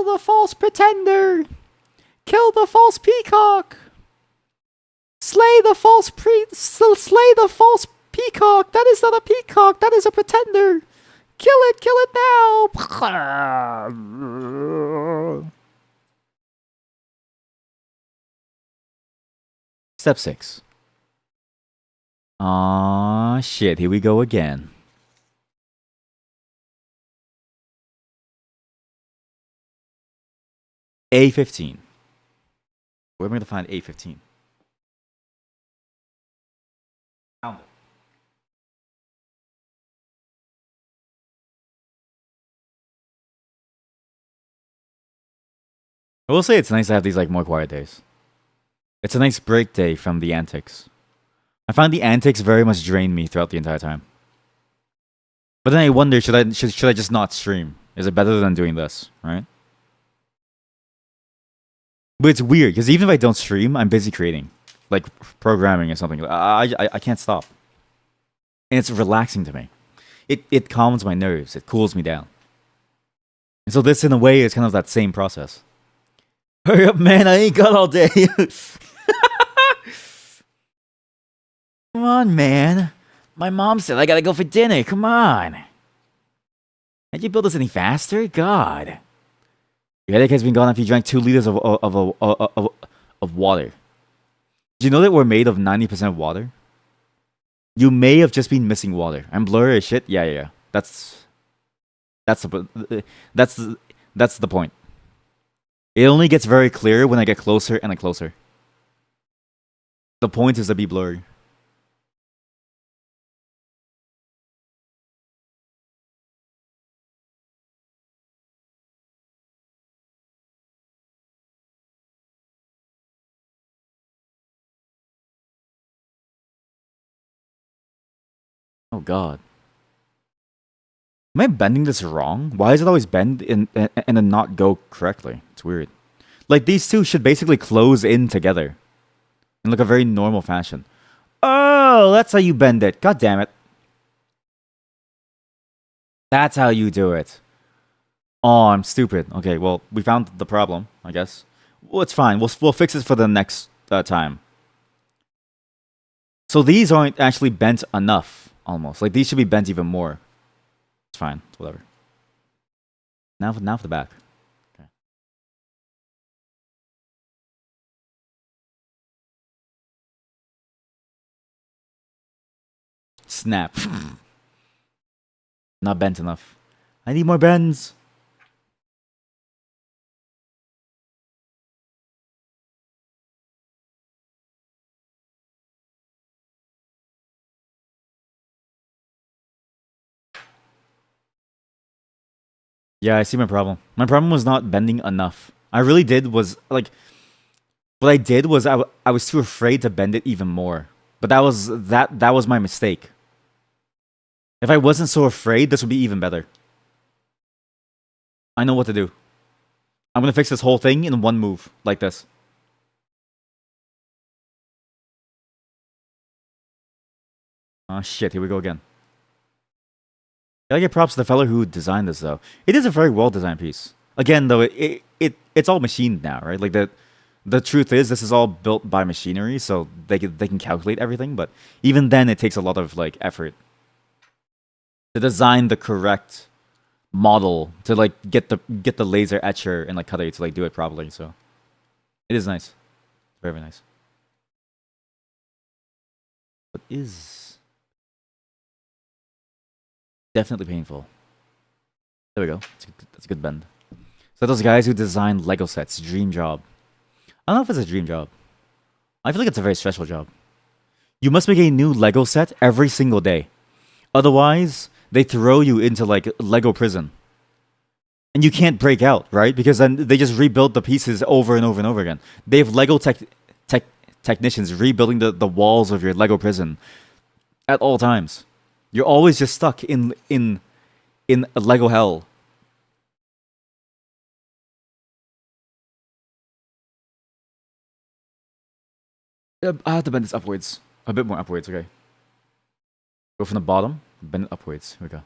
Kill the false pretender! Kill the false peacock! Slay the false peacock! That is not a peacock, that is a pretender! Kill it now! Step 6. Aw, shit, here we go again. A15. Where am I going to find A15? Found it. I will say it's nice to have these like more quiet days. It's a nice break day from the antics. I find the antics very much drain me throughout the entire time. But then I wonder, should I just not stream? Is it better than doing this, right? But it's weird because even if I don't stream, I'm busy creating, like programming or something. I can't stop, and it's relaxing to me. It calms my nerves. It cools me down. And so this, in a way, is kind of that same process. Hurry up, man! I ain't got all day. Come on, man. My mom said I gotta go for dinner. Come on. Can't you build this any faster? God. Your headache has been gone after you drank 2 liters of water. Did you know that we're made of 90% water? You may have just been missing water. I'm blurry as shit. Yeah. That's the point. It only gets very clear when I get closer and closer. The point is to be blurry. Oh God. Am I bending this wrong? Why does it always bend and then not go correctly? It's weird. Like these two should basically close in together in like a very normal fashion. Oh, that's how you bend it. God damn it. That's how you do it. Oh, I'm stupid. Okay, well, we found the problem, I guess. Well, it's fine. We'll fix it for the next time. So these aren't actually bent enough, almost. Like, these should be bent even more. It's fine. It's whatever. Now for the back. Okay. Snap. Not bent enough. I need more bends. Yeah, I see my problem. My problem was not bending enough. I really did was like, what I did was I was too afraid to bend it even more. But that was my mistake. If I wasn't so afraid, this would be even better. I know what to do. I'm gonna fix this whole thing in one move, like this. Oh shit, here we go again. Gotta get props to the fellow who designed this, though. It is a very well-designed piece. Again, though, it's all machined now, right? Like the truth is, this is all built by machinery, so they can calculate everything. But even then, it takes a lot of like effort to design the correct model to like get the laser etcher and like cutter to like do it properly. So it is nice, very nice. What is definitely painful. There we go. That's a good bend. So those guys who designed Lego sets, dream job. I don't know if it's a dream job. I feel like it's a very stressful job. You must make a new Lego set every single day. Otherwise, they throw you into like Lego prison. And you can't break out, right? Because then they just rebuild the pieces over and over and over again. They have Lego technicians rebuilding the walls of your Lego prison at all times. You're always just stuck in a Lego hell. I have to bend this upwards. A bit more upwards, okay. Go from the bottom, bend it upwards. Here we go.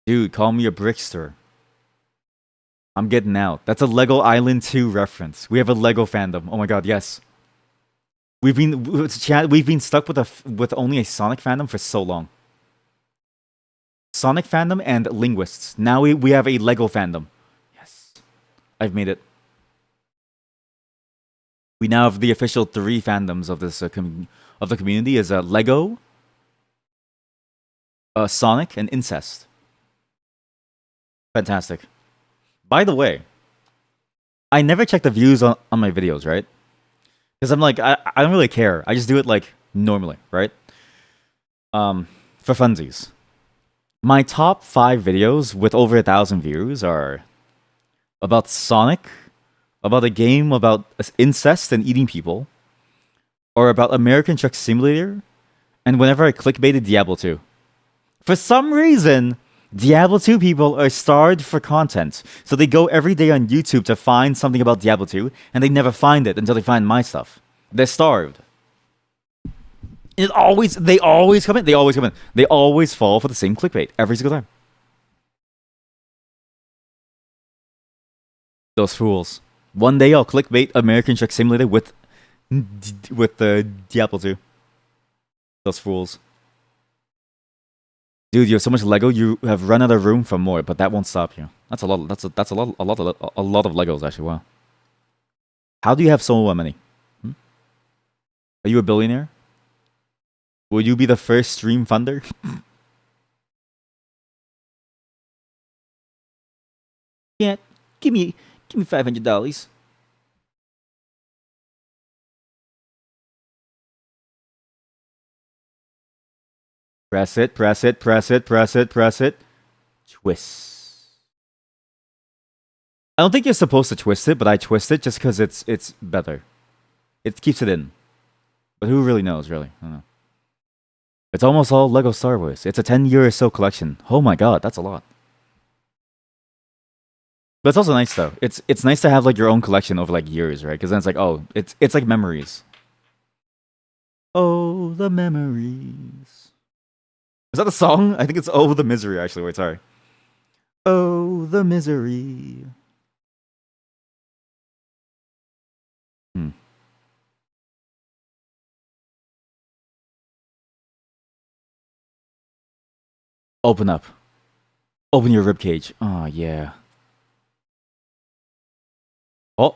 Dude, call me a brickster. I'm getting out. That's a Lego Island 2 reference. We have a Lego fandom. Oh my god, yes. We've been stuck with only a Sonic fandom for so long. Sonic fandom and linguists. Now we have a Lego fandom. Yes. I've made it. We now have the official 3 fandoms of this of the community is Lego, Sonic, and incest. Fantastic. By the way, I never check the views on my videos, right? Because I'm like, I don't really care. I just do it like normally, right? For funsies. My top 5 videos with over 1,000 views are about Sonic, about a game about incest and eating people, or about American Truck Simulator, and whenever I clickbaited Diablo 2. For some reason, Diablo 2 people are starved for content, so they go every day on YouTube to find something about Diablo 2, and they never find it until they find my stuff. They're starved. They always come in. They always fall for the same clickbait every single time. Those fools. One day I'll clickbait American Truck Simulator with the Diablo 2. Those fools. Dude, you have so much Lego, you have run out of room for more, but that won't stop you. That's a lot. That's a lot of Legos actually. Wow. How do you have so many? Are you a billionaire? Will you be the first stream funder? Yeah, give me $500. Press it, press it, press it, press it, press it. Twist. I don't think you're supposed to twist it, but I twist it just because it's better. It keeps it in. But who really knows, really? I don't know. It's almost all Lego Star Wars. It's a 10-year or so collection. Oh my god, that's a lot. But it's also nice though. It's nice to have like your own collection over like years, right? Because then it's like, oh, it's like memories. Oh, the memories. Is that the song? I think it's Oh the Misery actually. Wait, sorry. Oh, the misery. Hmm. Open up. Open your ribcage. Oh yeah. Oh.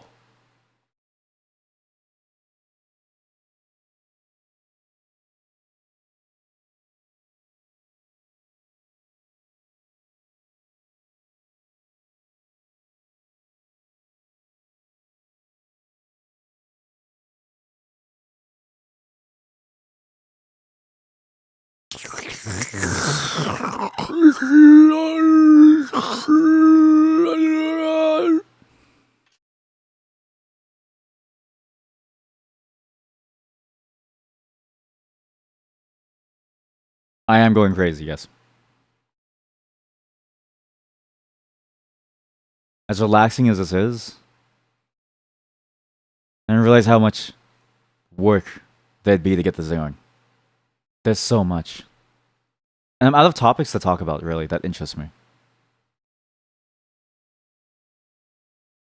I am going crazy, yes. As relaxing as this is, I didn't realize how much work there'd be to get this going. There's so much. And I'm out of topics to talk about, really, that interest me.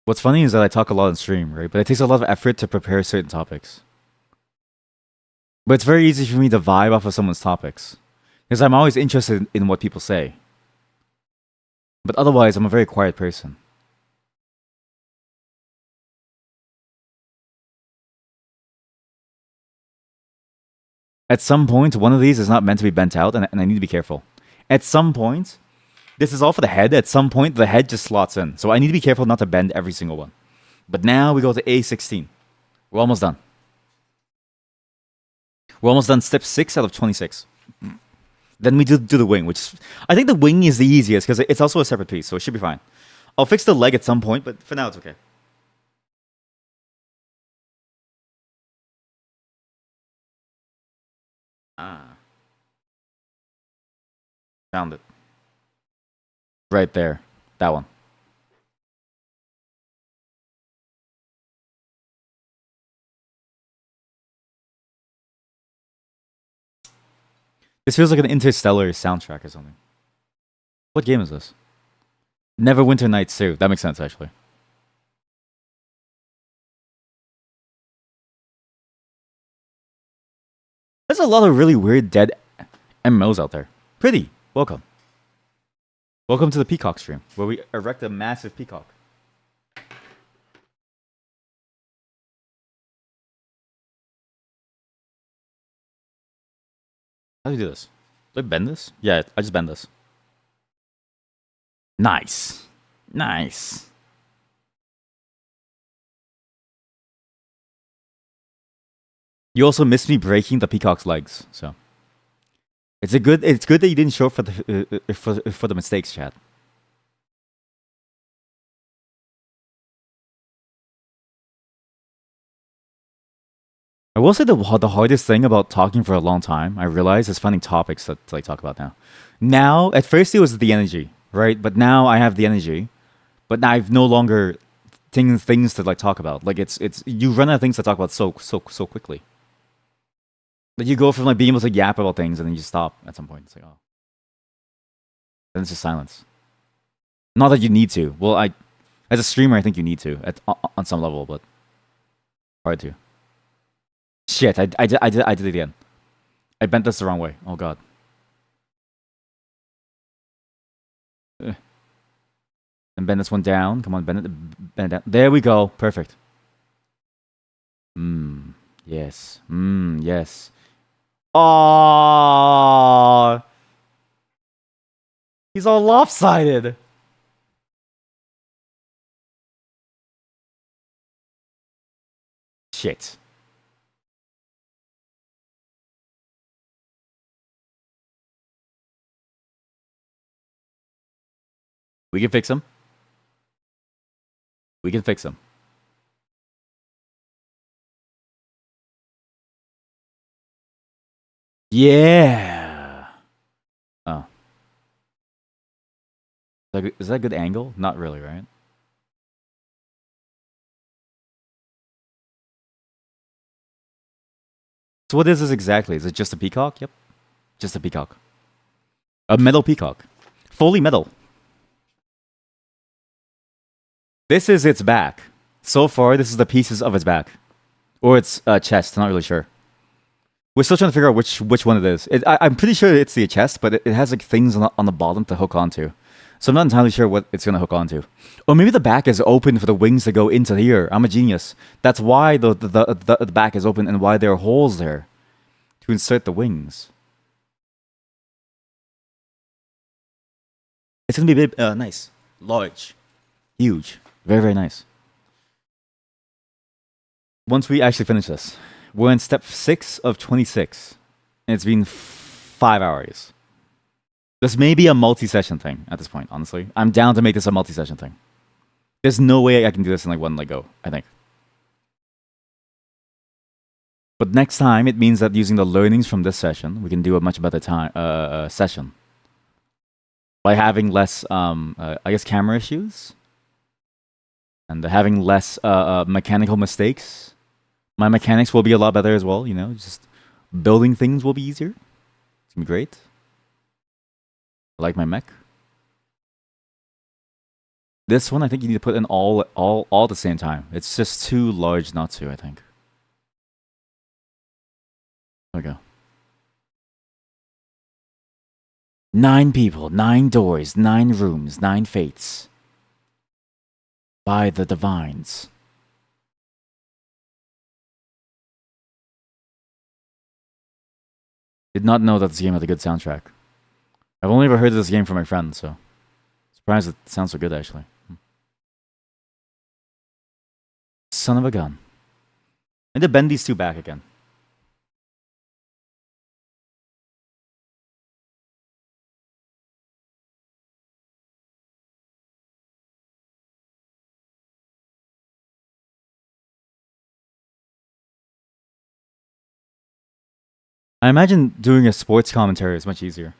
What's funny is that I talk a lot on stream, right? But it takes a lot of effort to prepare certain topics. But it's very easy for me to vibe off of someone's topics. Because I'm always interested in what people say. But otherwise, I'm a very quiet person. At some point, one of these is not meant to be bent out, and I need to be careful. At some point, this is all for the head. At some point, the head just slots in. So I need to be careful not to bend every single one. But now we go to A16. We're almost done. We're almost done step 6 out of 26. Then we do the wing, which I think the wing is the easiest because it's also a separate piece, so it should be fine. I'll fix the leg at some point, but for now it's okay. Ah. Found it. Right there. That one. This feels like an Interstellar soundtrack or something. What game is this? Neverwinter Nights 2. That makes sense, actually. There's a lot of really weird dead MMOs out there. Pretty. Welcome. Welcome to the Peacock stream, where we erect a massive peacock. How do you do this? Do I bend this? Yeah, I just bend this. Nice. Nice. You also missed me breaking the peacock's legs, so it's good that you didn't show up for the mistakes, chat. I will say the hardest thing about talking for a long time, I realize, is finding topics to like talk about now. Now, at first it was the energy, right? But now I have the energy, but now I've no longer things to like talk about. Like it's you run out of things to talk about so quickly. Like you go from like being able to yap about things and then you stop at some point. It's like, oh, then it's just silence. Not that you need to. Well, as a streamer, I think you need to on some level, but hard to. Shit, I did it again. I bent this the wrong way. Oh god. And bend this one down. Come on, bend it down. There we go. Perfect. Yes. Yes. Oh, he's all lopsided. Shit. We can fix him. We can fix him. Yeah. Oh. Is that a good angle? Not really, right? So what is this exactly? Is it just a peacock? Yep. Just a peacock. A metal peacock. Fully metal. This is its back. So far, this is the pieces of its back. Or its chest, not really sure. We're still trying to figure out which one it is. I'm pretty sure it's the chest, but it has like things on the bottom to hook onto. So I'm not entirely sure what it's gonna hook onto. Or maybe the back is open for the wings to go into here. I'm a genius. That's why the back is open and why there are holes there to insert the wings. It's gonna be nice, large, huge, very very nice. Once we actually finish this, we're in step 6 of 26, and it's been 5 hours. This may be a multi-session thing at this point, honestly. I'm down to make this a multi-session thing. There's no way I can do this in like one go, I think. But next time, it means that using the learnings from this session, we can do a much better session. By having less, I guess, camera issues. And having less mechanical mistakes. My mechanics will be a lot better as well, you know? Just building things will be easier. It's gonna be great. I like my mech. This one, I think you need to put in all at the same time. It's just too large not to, I think. There we go. 9 people, 9 doors, 9 rooms, 9 fates. By the divines. Did not know that this game had a good soundtrack. I've only ever heard of this game from my friends, so surprised it sounds so good actually. Son of a gun. I need to bend these two back again. I imagine doing a sports commentary is much easier.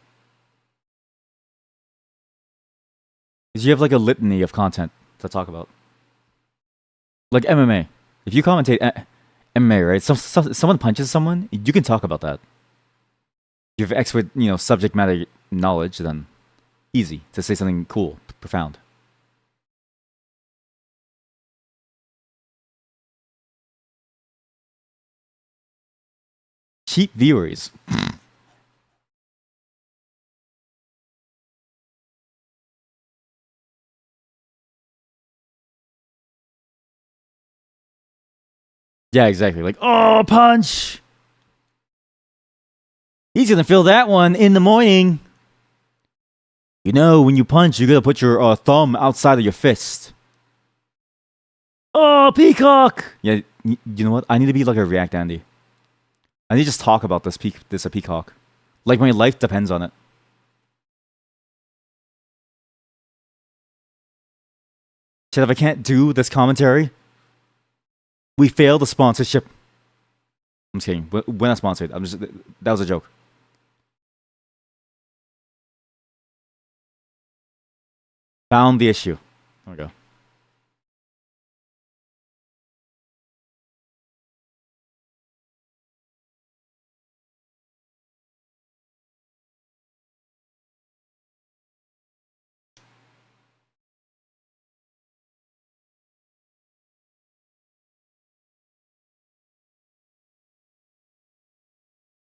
Because you have like a litany of content to talk about. Like MMA. If you commentate MMA, right? Someone punches someone, you can talk about that. If you have expert, subject matter knowledge, then easy to say something cool, profound. Cheap viewers. Yeah, exactly. Like, oh, punch. He's gonna feel that one in the morning. You know, when you punch, you gotta put your thumb outside of your fist. Oh, Peacock! Yeah, you know what? I need to be like a React Andy. I need to just talk about this a Peacock. Like my life depends on it. Shit, if I can't do this commentary, we fail the sponsorship. I'm just kidding. We're not sponsored. That was a joke. Found the issue. There we go.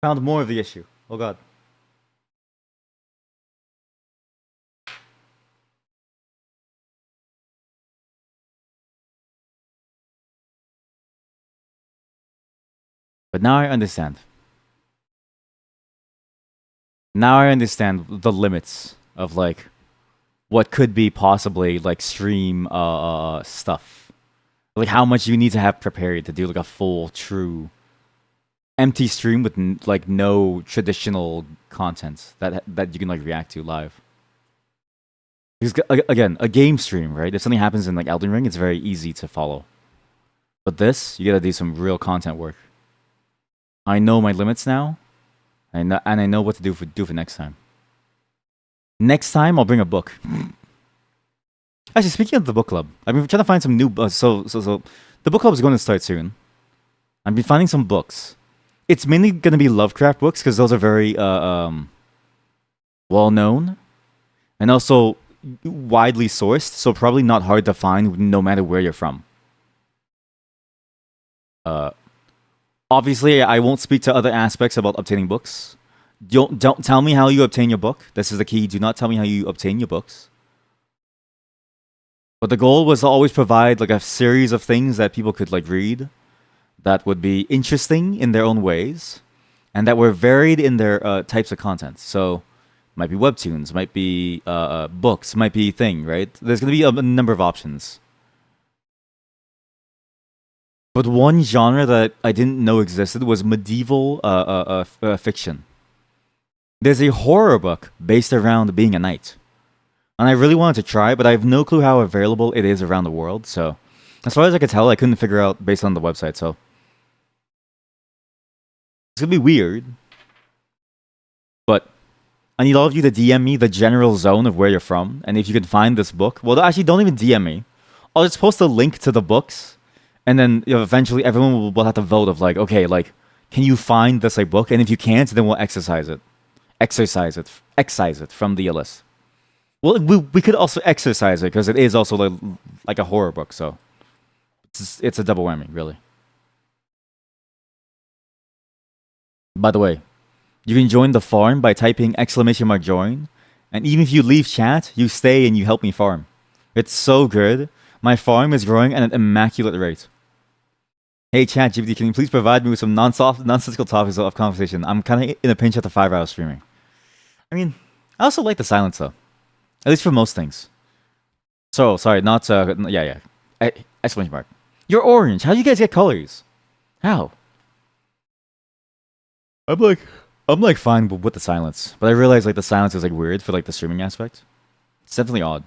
Found more of the issue. Oh god. But now I understand. Now I understand the limits of like what could be possibly like stream stuff. Like how much you need to have prepared to do like a full true empty stream with like no traditional content that you can like react to live. Because again, a game stream, right? If something happens in like Elden Ring, it's very easy to follow. But this, you gotta do some real content work. I know my limits now, and I know what to do for next time. Next time, I'll bring a book. Actually, speaking of the book club, I've been trying to find some new. So the book club is going to start soon. I've been finding some books. It's mainly going to be Lovecraft books because those are very well known, and also widely sourced. So probably not hard to find, no matter where you're from. Obviously, I won't speak to other aspects about obtaining books. Don't tell me how you obtain your book. This is the key. Do not tell me how you obtain your books. But the goal was to always provide like a series of things that people could like read, that would be interesting in their own ways, and that were varied in their types of content. So, might be webtoons, might be books, might be thing. Right? There's gonna be a number of options. But one genre that I didn't know existed was medieval fiction. There's a horror book based around being a knight. And I really wanted to try, but I have no clue how available it is around the world. So, as far as I could tell, I couldn't figure out based on the website. So, it's gonna be weird. But I need all of you to DM me the general zone of where you're from, and if you can find this book. Well, actually, don't even DM me. I'll just post a link to the books, and then eventually everyone will have to vote of like, okay, like, can you find this like book? And if you can't, then we'll excise it from the list. Well, we could also exercise it because it is also like a horror book, so it's a double whammy, really. By the way, you can join the farm by typing !join, and even if you leave chat, you stay and you help me farm. It's so good. My farm is growing at an immaculate rate. Hey chat GPT, can you please provide me with some nonsensical topics of conversation? I'm kind of in a pinch after 5 hours streaming. I mean, I also like the silence though. At least for most things. So, sorry, not, yeah. Exclamation mark. You're orange. How do you guys get colors? How? I'm like fine with the silence. But I realize like the silence is like weird for like the streaming aspect. It's definitely odd.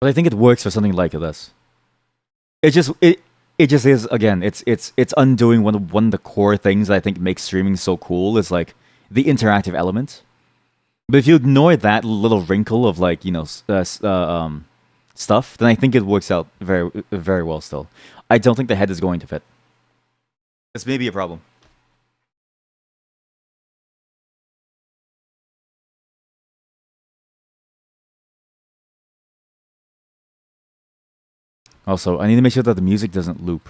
But I think it works for something like this. It just is, again, it's undoing one of the core things that I think makes streaming so cool is like the interactive element. But if you ignore that little wrinkle of like, stuff, then I think it works out very, very well still. I don't think the head is going to fit. This may be a problem. Also, I need to make sure that the music doesn't loop.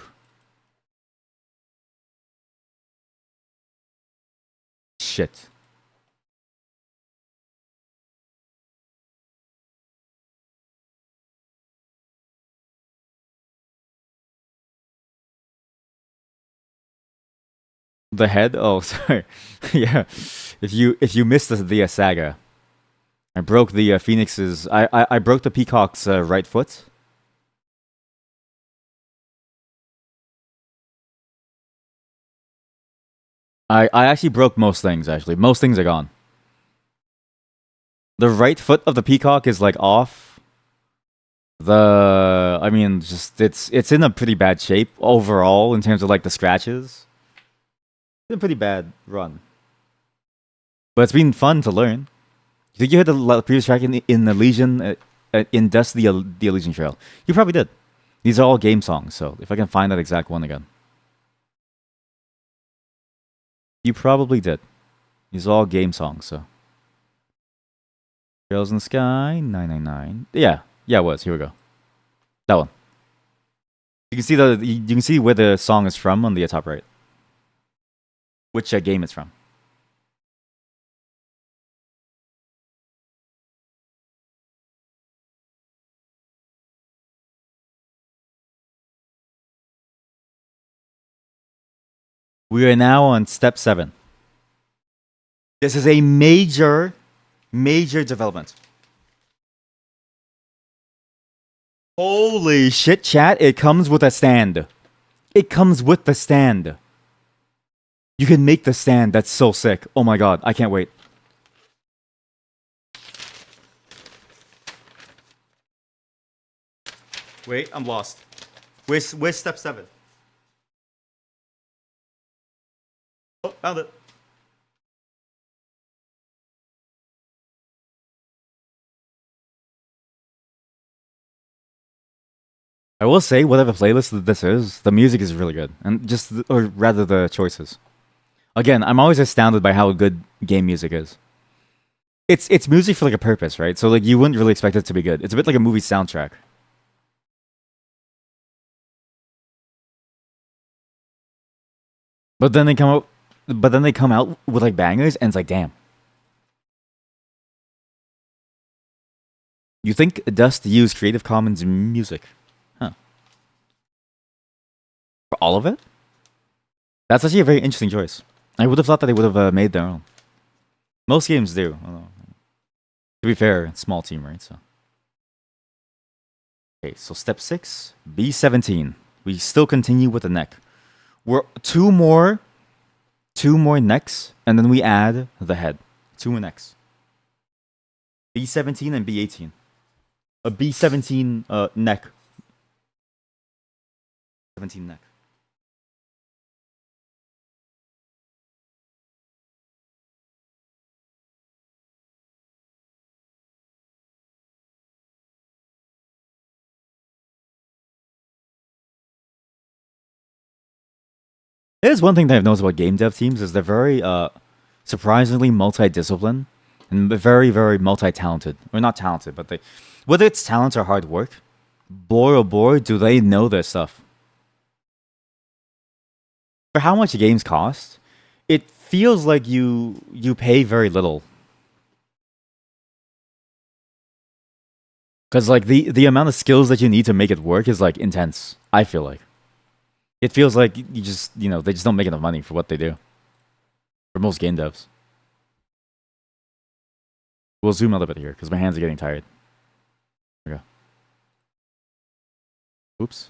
Shit. The head? Oh, sorry. Yeah. If you missed the saga, I broke the Phoenix's. I broke the Peacock's right foot. I actually broke most things. Actually, most things are gone. The right foot of the Peacock is like off. I mean, just it's in a pretty bad shape overall in terms of like the scratches. It's a pretty bad run, but it's been fun to learn. Did you hear the previous track in Elysian, in Dust the Elysian Trail? You probably did. These are all game songs, so if I can find that exact one again, you probably did. These are all game songs, so. Trails in the Sky, 999. Yeah, yeah, it was. Here we go. That one. You can see where the song is from on the top right. Which game it's from. We are now on step 7. This is a major, major development. Holy shit, chat. It comes with a stand. It comes with the stand. You can make the stand. That's so sick. Oh my god. I can't wait. Wait, I'm lost. Where's step 7? Oh, found it. I will say, whatever playlist that this is, the music is really good. And or rather, the choices. Again, I'm always astounded by how good game music is. It's music for like a purpose, right? So like you wouldn't really expect it to be good. It's a bit like a movie soundtrack. But then they come out with like bangers, and it's like, damn. You think Dust used Creative Commons music? Huh. For all of it? That's actually a very interesting choice. I would have thought that they would have made their own. Most games do. To be fair, it's small team, right? So. Okay, so step 6, B17. We still continue with the neck. We're two more necks, and then we add the head. 2 more necks. B17 and B18. A B17 neck. 17 neck. There's one thing that I've noticed about game dev teams is they're very surprisingly multi-disciplined and very, very multi-talented. Or not talented, but whether it's talent or hard work, boy oh boy, do they know their stuff. For how much games cost, it feels like you pay very little. Because like the amount of skills that you need to make it work is like intense, I feel like. It feels like they just don't make enough money for what they do. For most game devs. We'll zoom out a bit here because my hands are getting tired. There we go. Oops.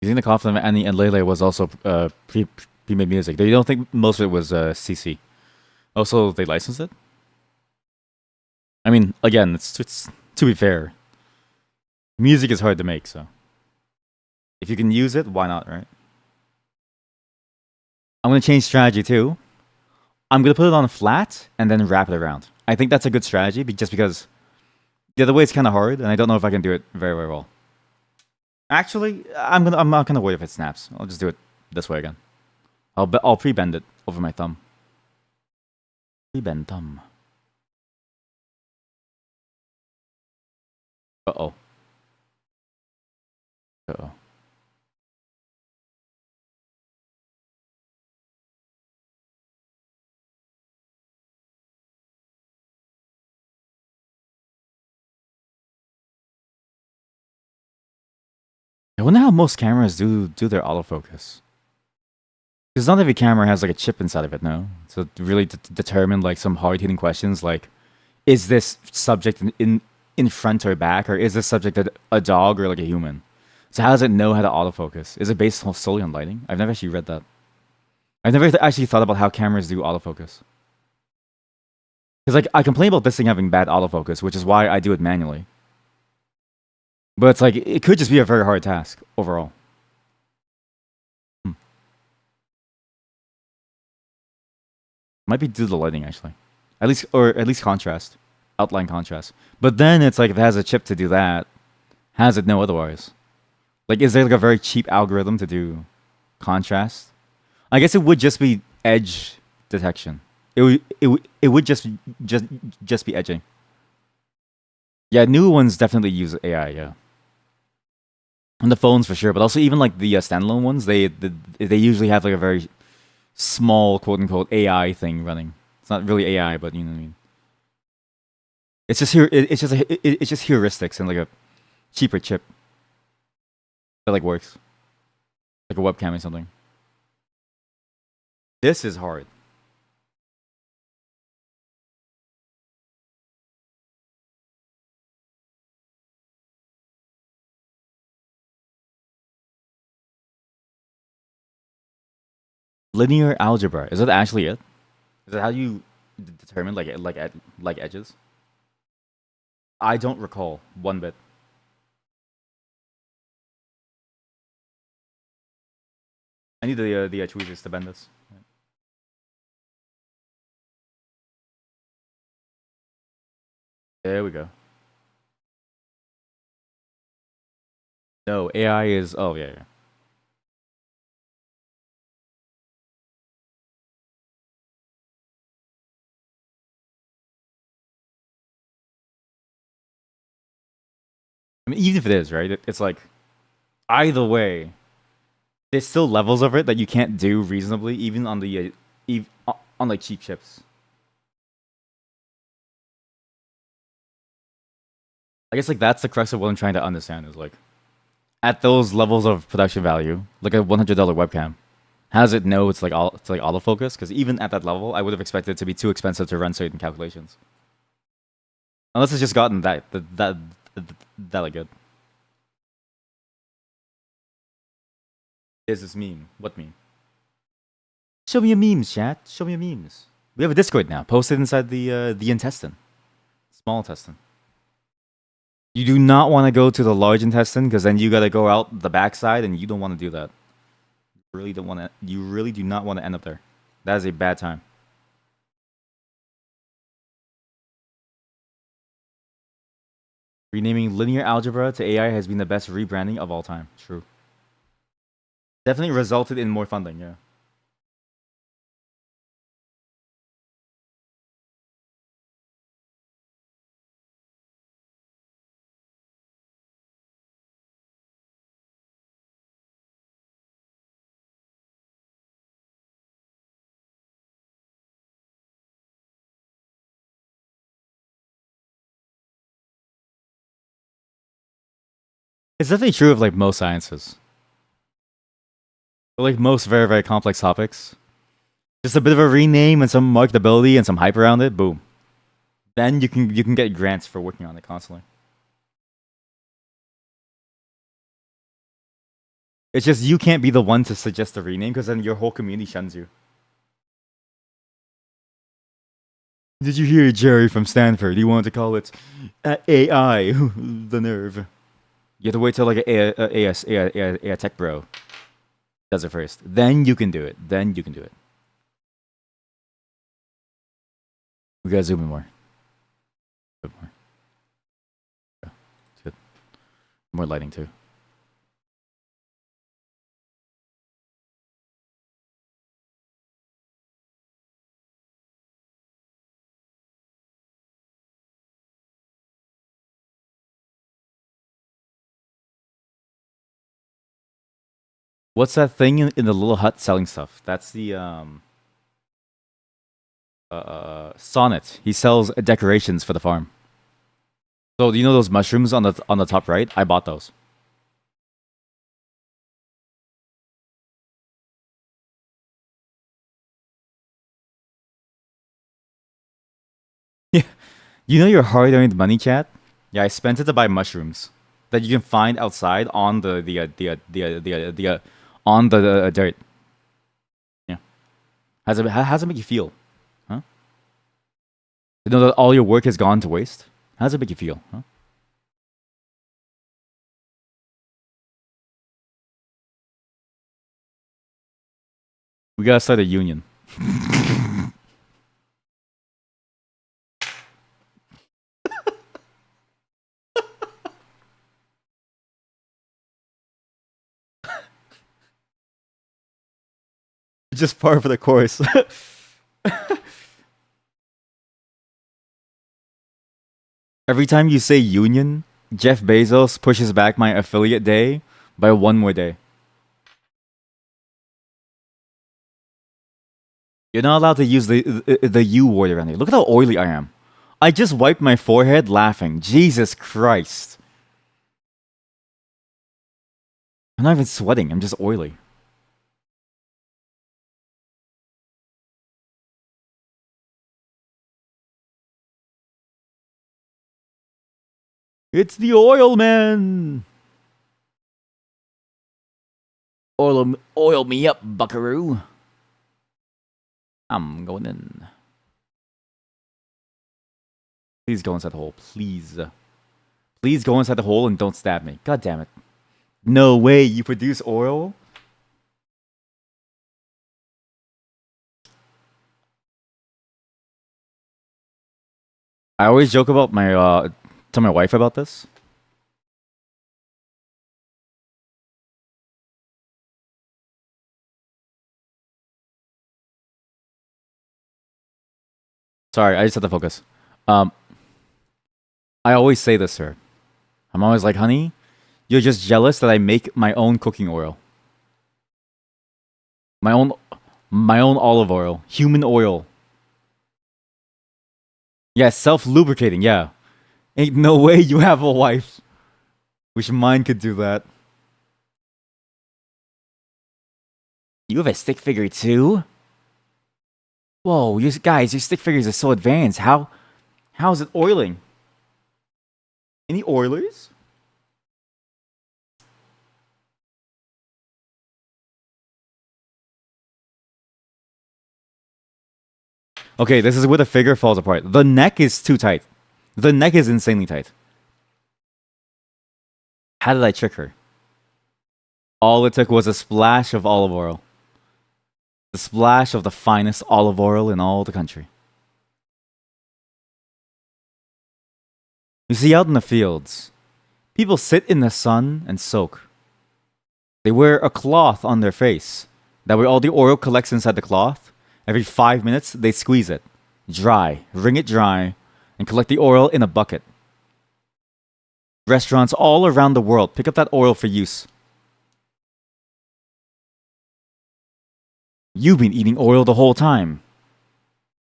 You think the Coughlin and Lele was also pre-made music? They don't think most of it was CC. Also, they licensed it. I mean, again, it's to be fair. Music is hard to make, so if you can use it, why not, right? I'm gonna change strategy too. I'm gonna put it on flat and then wrap it around. I think that's a good strategy, just because the other way is kind of hard, and I don't know if I can do it very, very well. Actually, I'm not gonna wait if it snaps. I'll just do it this way again. I'll pre-bend it over my thumb. Pre-bend thumb. Uh-oh. Uh-oh. I wonder how most cameras do their autofocus. Because not every camera has like a chip inside of it, no? So really determine like some hard-hitting questions like, is this subject in front or back, or is this subject a dog or like a human? So how does it know how to autofocus? Is it based solely on lighting? I've never actually read that. I've never actually thought about how cameras do autofocus. Because like I complain about this thing having bad autofocus, which is why I do it manually. But it's like it could just be a very hard task overall. Hmm. Might be due to the lighting actually, at least contrast, outline contrast. But then it's like if it has a chip to do that, how does it know otherwise? Like, is there like a very cheap algorithm to do contrast? I guess it would just be edge detection. It would just be edging. Yeah, new ones definitely use AI. Yeah, on the phones for sure, but also even like the standalone ones, they usually have like a very small quote unquote AI thing running. It's not really AI, but you know what I mean. It's just here. It's just heuristics and like a cheaper chip that like works, like a webcam or something. This is hard. Linear algebra, is that actually it? Is that how you determine like edges? I don't recall one bit. I need the tweezers to bend this. There we go. No, AI is. Oh yeah, yeah. I mean, even if it is right, it's like either way, there's still levels of it that you can't do reasonably, even on the on like cheap chips. I guess like that's the crux of what I'm trying to understand is like at those levels of production value, like a $100 webcam, how does it know it's like autofocus? Because even at that level, I would have expected it to be too expensive to run certain calculations. Unless it's just gotten that like good. There's this meme. What meme? Show me your memes, chat. Show me your memes. We have a Discord now. Post it inside the intestine, small intestine. You do not want to go to the large intestine because then you got to go out the backside, and you don't want to do that. You really don't want to. You really do not want to end up there. That is a bad time. Renaming linear algebra to AI has been the best rebranding of all time. True. Definitely resulted in more funding. Yeah. It's definitely true of like most sciences. But, like most very very complex topics. Just a bit of a rename and some marketability and some hype around it. Boom. Then you can get grants for working on it constantly. It's just you can't be the one to suggest the rename because then your whole community shuns you. Did you hear Jerry from Stanford? He wanted to call it AI. The nerve. You have to wait till like a tech bro does it first. Then you can do it. Then you can do it. We gotta zoom in more. A bit more. Yeah, it's good. More lighting too. What's that thing in the little hut selling stuff? That's the Sonnet. He sells decorations for the farm. So do you know those mushrooms on the top right? I bought those. Yeah. You know your hard-earned money, chat? Yeah, I spent it to buy mushrooms that you can find outside on the on the dirt. Yeah. How's it make you feel? Huh? You know that all your work has gone to waste? How does it make you feel? Huh? We gotta start a union. Just par for the course. Every time you say union, Jeff Bezos pushes back my affiliate day by one more day. You're not allowed to use the U word around here. Look at how oily I am. I just wiped my forehead laughing. Jesus Christ. I'm not even sweating. I'm just oily. It's the oil man. Oil me up, buckaroo. I'm going in. Please go inside the hole. Please. Please go inside the hole and don't stab me. God damn it. No way. You produce oil? I always joke about tell my wife about this. Sorry, I just had to focus. Um, I always say this to her. I'm always like, honey, you're just jealous that I make my own cooking oil. My own my own olive oil. Human oil. Yeah, self-lubricating, yeah. Ain't no way you have a wife. Wish mine could do that. You have a stick figure too? Whoa, you guys, your stick figures are so advanced. How is it oiling? Any oilers? Okay, this is where the figure falls apart. The neck is too tight. The neck is insanely tight. How did I trick her? All it took was a splash of olive oil. The splash of the finest olive oil in all the country. You see, out in the fields, people sit in the sun and soak. They wear a cloth on their face. That way, all the oil collects inside the cloth. Every 5 minutes, they squeeze it, dry, wring it dry, and collect the oil in a bucket. Restaurants all around the world pick up that oil for use. You've been eating oil the whole time.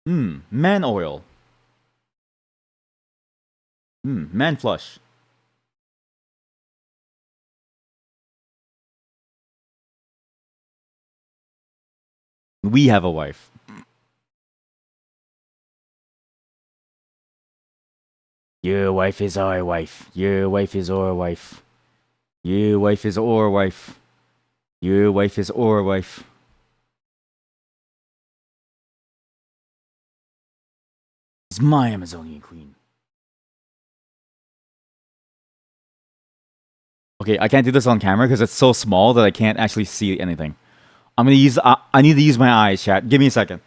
Man oil. Man flush. We have a wife. Your wife is our wife. Your wife is our wife. Your wife is our wife. Your wife is our wife. It's my Amazonian queen. Okay, I can't do this on camera because it's so small that I can't actually see anything. I'm gonna use. I need to use my eyes, chat. Give me a second.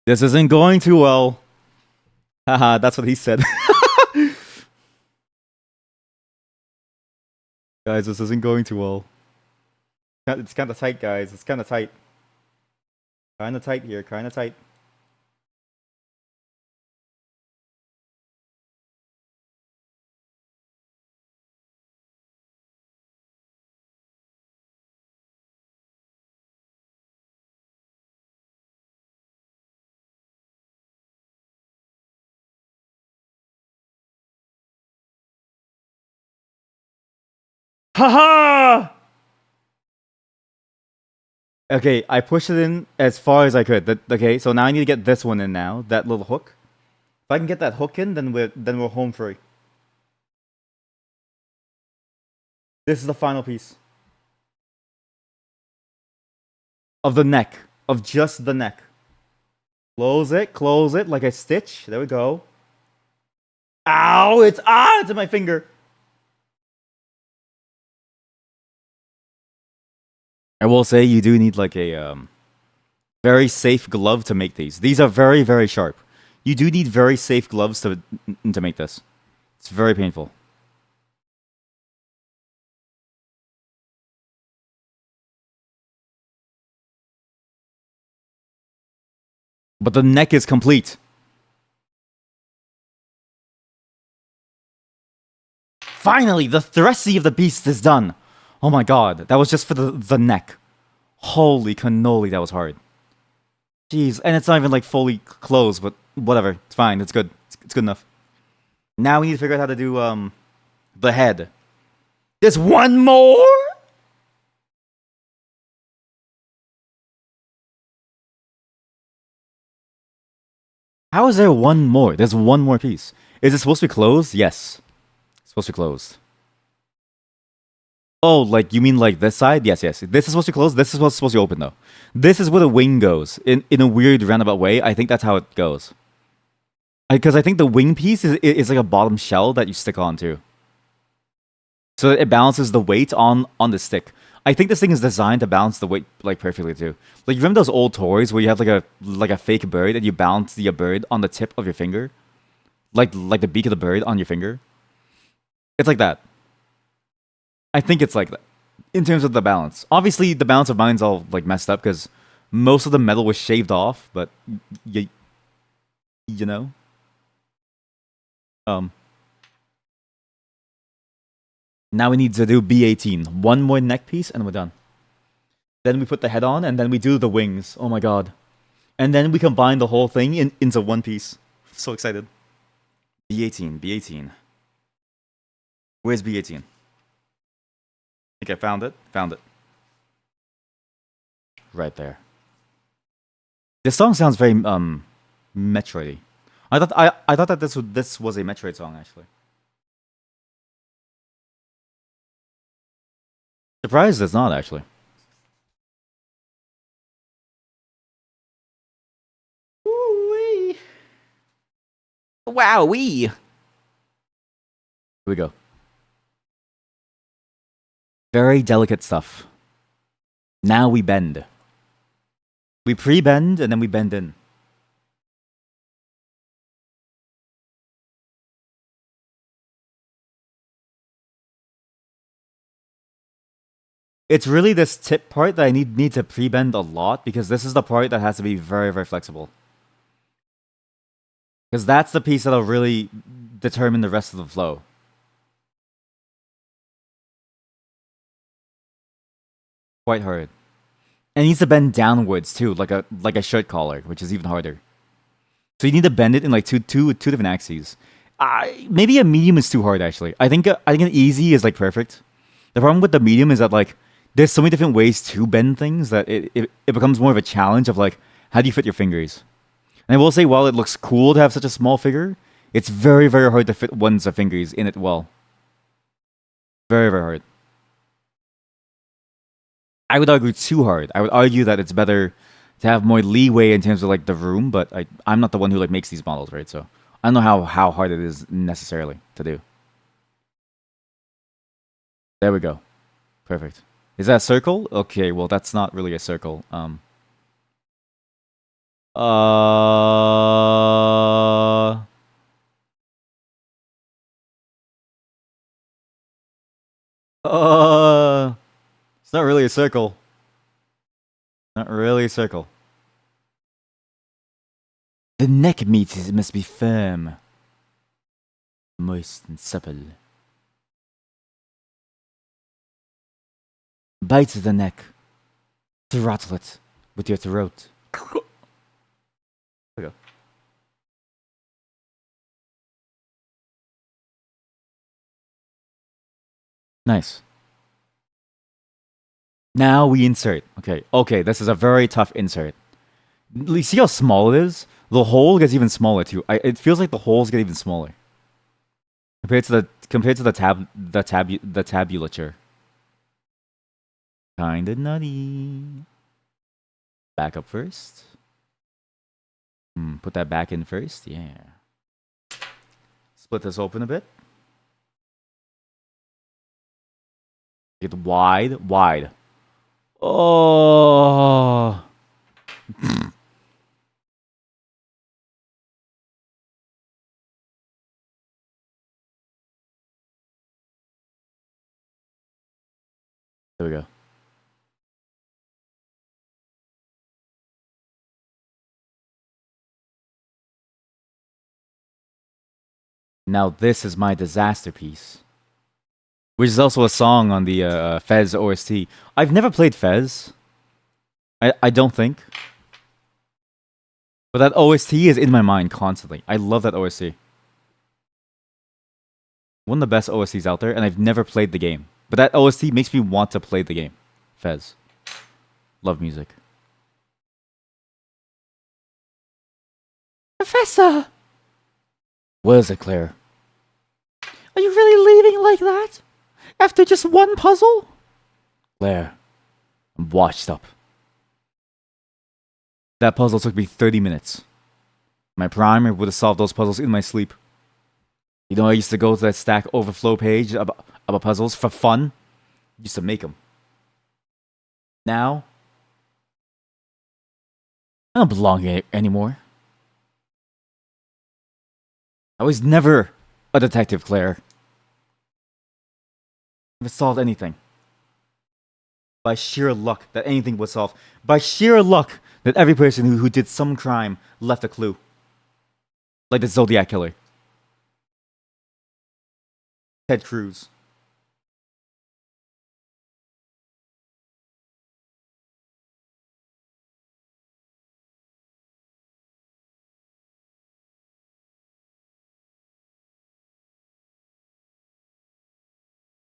This isn't going too well. Haha, that's what he said. Guys, this isn't going too well. It's kind of tight, guys. It's kind of tight. Kind of tight here. Kind of tight. Haha! Okay, I pushed it in as far as I could. Okay, so now I need to get this one in now. That little hook. If I can get that hook in, then we're home free. This is the final piece. Of the neck. Of just the neck. Close it like a stitch. There we go. Ow! It's in my finger. I will say you do need like a very safe glove to make these. These are very, very sharp. You do need very safe gloves to make this. It's very painful. But the neck is complete. Finally, the threshy of the beast is done. Oh my god, that was just for the neck. Holy cannoli, that was hard. Jeez, and it's not even like fully closed, but whatever. It's fine, it's good. It's good enough. Now we need to figure out how to do the head. There's one more? How is there one more? There's one more piece. Is it supposed to be closed? Yes. It's supposed to be closed. Oh, like you mean like this side? Yes, yes. This is supposed to close. This is supposed to open though. This is where the wing goes in a weird roundabout way. I think that's how it goes. Because I think the wing piece is like a bottom shell that you stick on too. So it balances the weight on the stick. I think this thing is designed to balance the weight like perfectly too. Like you remember those old toys where you have like a fake bird and you balance the bird on the tip of your finger, like the beak of the bird on your finger. It's like that. I think it's like that in terms of the balance. Obviously, the balance of mine's all like messed up because most of the metal was shaved off. But you know, now we need to do B18. One more neck piece and we're done. Then we put the head on and then we do the wings. Oh my god! And then we combine the whole thing into one piece. So excited. B18, B18. Where's B18? Okay, found it. Found it. Right there. This song sounds very Metroidy. I thought that this was a Metroid song actually. Surprised it's not actually. Ooh-wee. Wowee. Here we go. Very delicate stuff. Now we bend. We pre-bend and then we bend in. It's really this tip part that I need to pre-bend a lot because this is the part that has to be very, very flexible. Because that's the piece that'll really determine the rest of the flow. Quite hard. And it needs to bend downwards too, like a shirt collar, which is even harder. So you need to bend it in like two different axes. Maybe a medium is too hard actually. I think an easy is like perfect. The problem with the medium is that like there's so many different ways to bend things that it becomes more of a challenge of like how do you fit your fingers. And I will say while it looks cool to have such a small figure, it's very, very hard to fit one's fingers in it well. Very, very hard. I would argue too hard. I would argue that it's better to have more leeway in terms of like the room, but I'm not the one who like makes these models, right? So I don't know how hard it is necessarily to do. There we go. Perfect. Is that a circle? Okay, well that's not really a circle. It's not really a circle. Not really a circle. The neck meat must be firm, moist and supple. Bite the neck. Throttle it with your throat. There we go. Nice. Now we insert. Okay, this is a very tough insert. You see how small it is? The hole gets even smaller too. It feels like the holes get even smaller compared to the tabulature. Kinda nutty. Back up first. Put that back in first. Yeah. Split this open a bit. Get wide. Oh. There we go. Now this is my disaster piece, which is also a song on the Fez OST. I've never played Fez. I don't think. But that OST is in my mind constantly. I love that OST. One of the best OSTs out there, and I've never played the game. But that OST makes me want to play the game. Fez. Love music. Professor! What is it, Claire? Are you really leaving like that? After just one puzzle? Claire, I'm washed up. That puzzle took me 30 minutes. My primer would have solved those puzzles in my sleep. You know, I used to go to that Stack Overflow page about puzzles for fun. I used to make them. Now, I don't belong here anymore. I was never a detective, Claire. Never solved anything. By sheer luck that anything was solved. By sheer luck that every person who did some crime left a clue. Like the Zodiac Killer. Ted Cruz.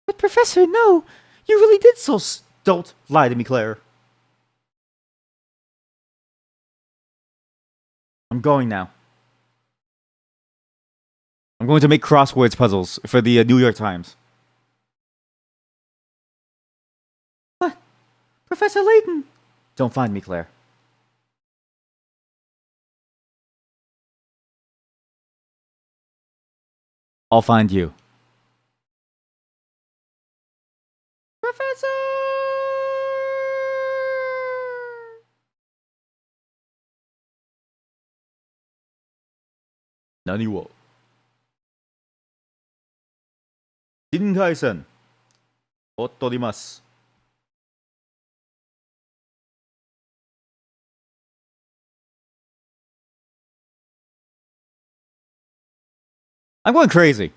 But Professor, no! You really did so don't lie to me, Claire. I'm going now. I'm going to make crosswords puzzles for the New York Times. What? Professor Layton! Don't find me, Claire. I'll find you. Professor! Nani wo? Shinkai-sen. Ottorimasu. I'm going crazy.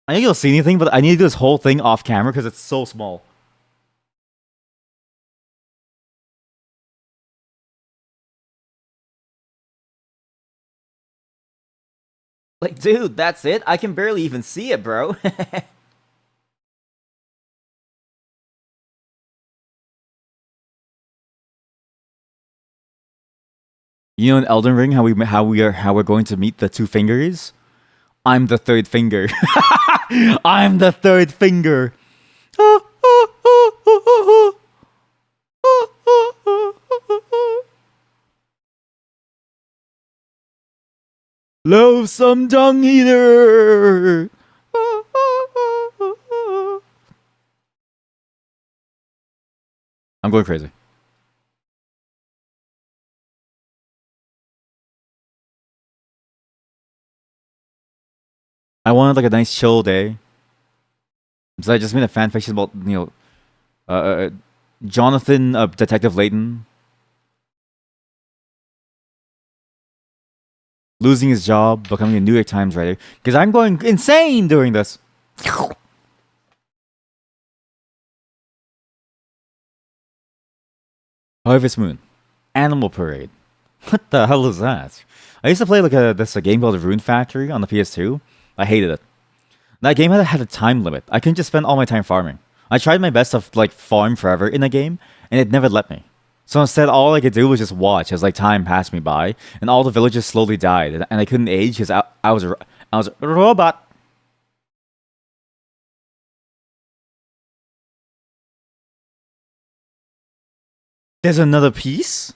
I think you'll see anything, but I need to do this whole thing off camera because it's so small. Like, dude, that's it? I can barely even see it, bro. You know in Elden Ring how we're going to meet the two fingers? I'm the third finger. I'm the third finger. Love some dung eater. I'm going crazy. I wanted like a nice chill day. So I just made a fan fiction about Jonathan, Detective Layton, losing his job, becoming a New York Times writer. Because I'm going insane doing this. Harvest Moon, Animal Parade. What the hell is that? I used to play like a game called Rune Factory on the PS2. I hated it. That game had a time limit. I couldn't just spend all my time farming. I tried my best to like farm forever in a game, and it never let me. So instead, all I could do was just watch as like time passed me by, and all the villagers slowly died, and I couldn't age because I was a robot. There's another piece.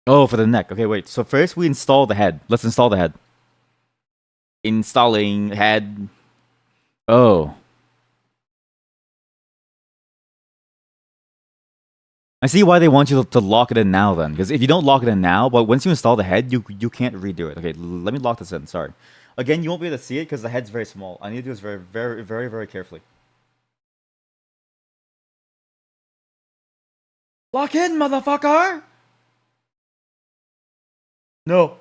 Oh, for the neck. Okay, wait. So first we install the head. Let's install the head. Installing head. Oh, I see why they want you to lock it in now then. Because if you don't lock it in now, but once you install the head, you can't redo it. Okay, let me lock this in. Sorry. Again, you won't be able to see it because the head's very small. I need to do this very, very, very, very carefully. Lock in, motherfucker! No.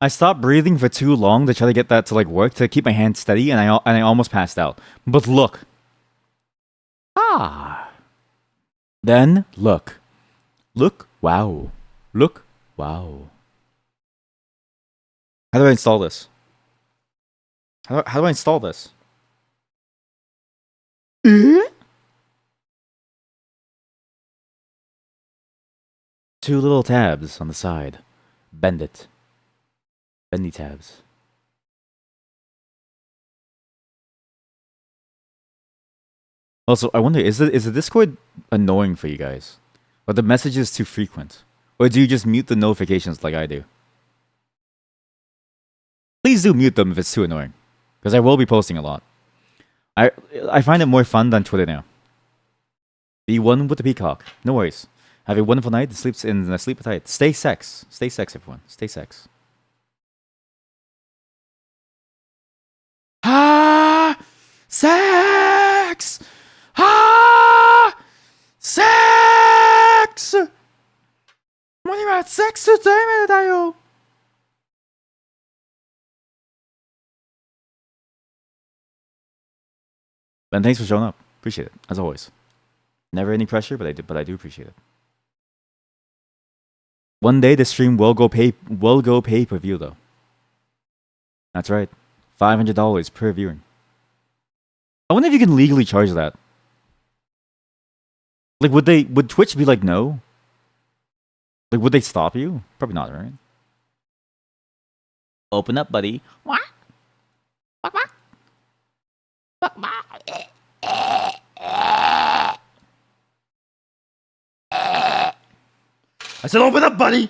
I stopped breathing for too long to try to get that to like work to keep my hand steady, and I almost passed out. But look. Ah. Then look. Look. Wow. Look. Wow. How do I install this? How do I install this? Two little tabs on the side. Bend it. Bendy tabs. Also, I wonder, is the Discord annoying for you guys? Or the messages too frequent? Or do you just mute the notifications like I do? Please do mute them if it's too annoying. Because I will be posting a lot. I I find it more fun than Twitter now. Be one with the Peacock. No worries. Have a wonderful night. Sleep tight. Stay sex. Stay sex, everyone. Stay sex. Ah, sex. Ah, sex. 뭐니가 섹스 때문에다요. Ben, thanks for showing up. Appreciate it as always. Never any pressure, but I do appreciate it. One day the stream will go pay per view though. That's right. $500 per viewing. I wonder if you can legally charge that. Like, would Twitch be like no? Like, would they stop you? Probably not, right? Open up, buddy. What? What? I said, open up, buddy.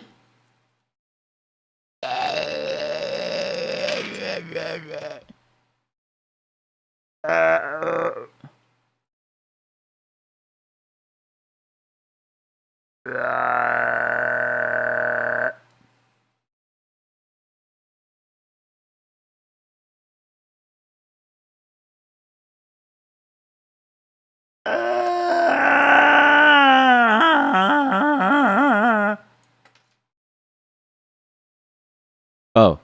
Oh.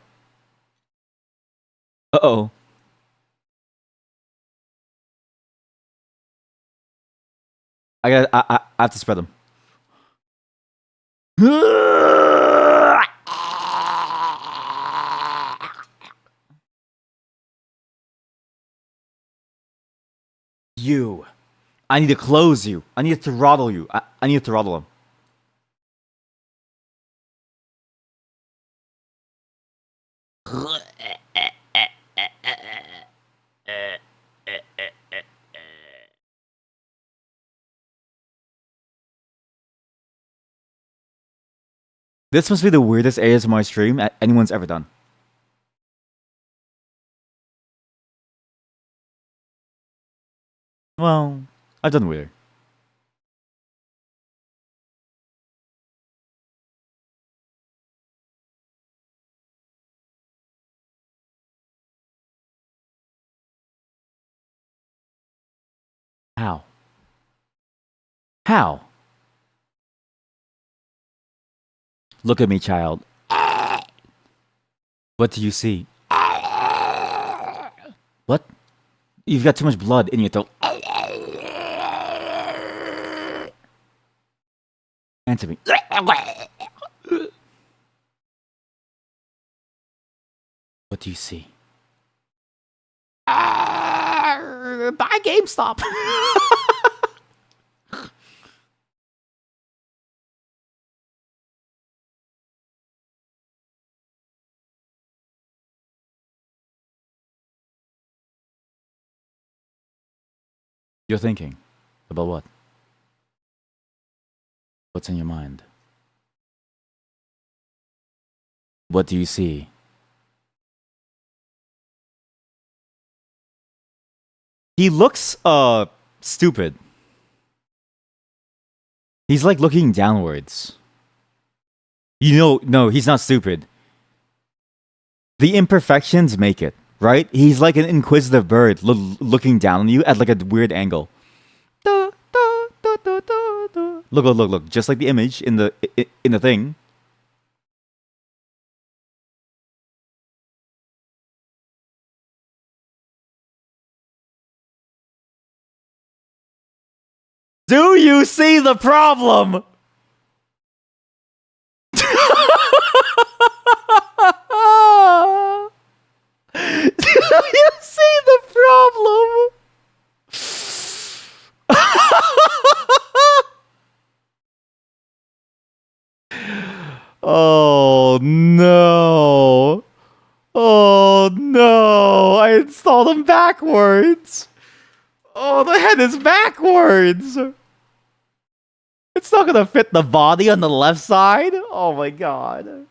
Uh-oh. I have to spread them. You. I need to close you. I need to throttle you. I need to throttle him. This must be the weirdest ASMR stream anyone's ever done. Well, I've done weirder. How? How? Look at me, child. What do you see? What? You've got too much blood in your throat. Answer me. What do you see? Buy GameStop. You're thinking about what? What's in your mind? What do you see? He looks stupid. He's like looking downwards. You know, no, he's not stupid. The imperfections make it, right? He's like an inquisitive bird looking down on you at like a weird angle. Look, look, look, look. Just like the image in the thing. Do you see the problem? Do you see the problem? Oh no. Oh no. I installed them backwards. Oh, the head is backwards. It's not gonna fit the body on the left side. Oh my god.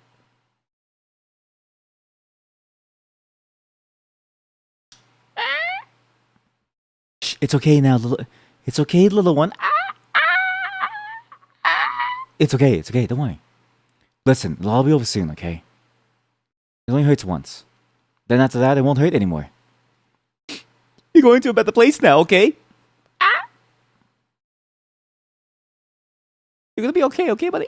Shh, it's okay now, little. It's okay, little one. It's okay. It's okay. Don't worry. Listen, it'll all be over soon. Okay. It only hurts once. Then after that, it won't hurt anymore. You're going to a better place now, okay? You're gonna be okay, buddy?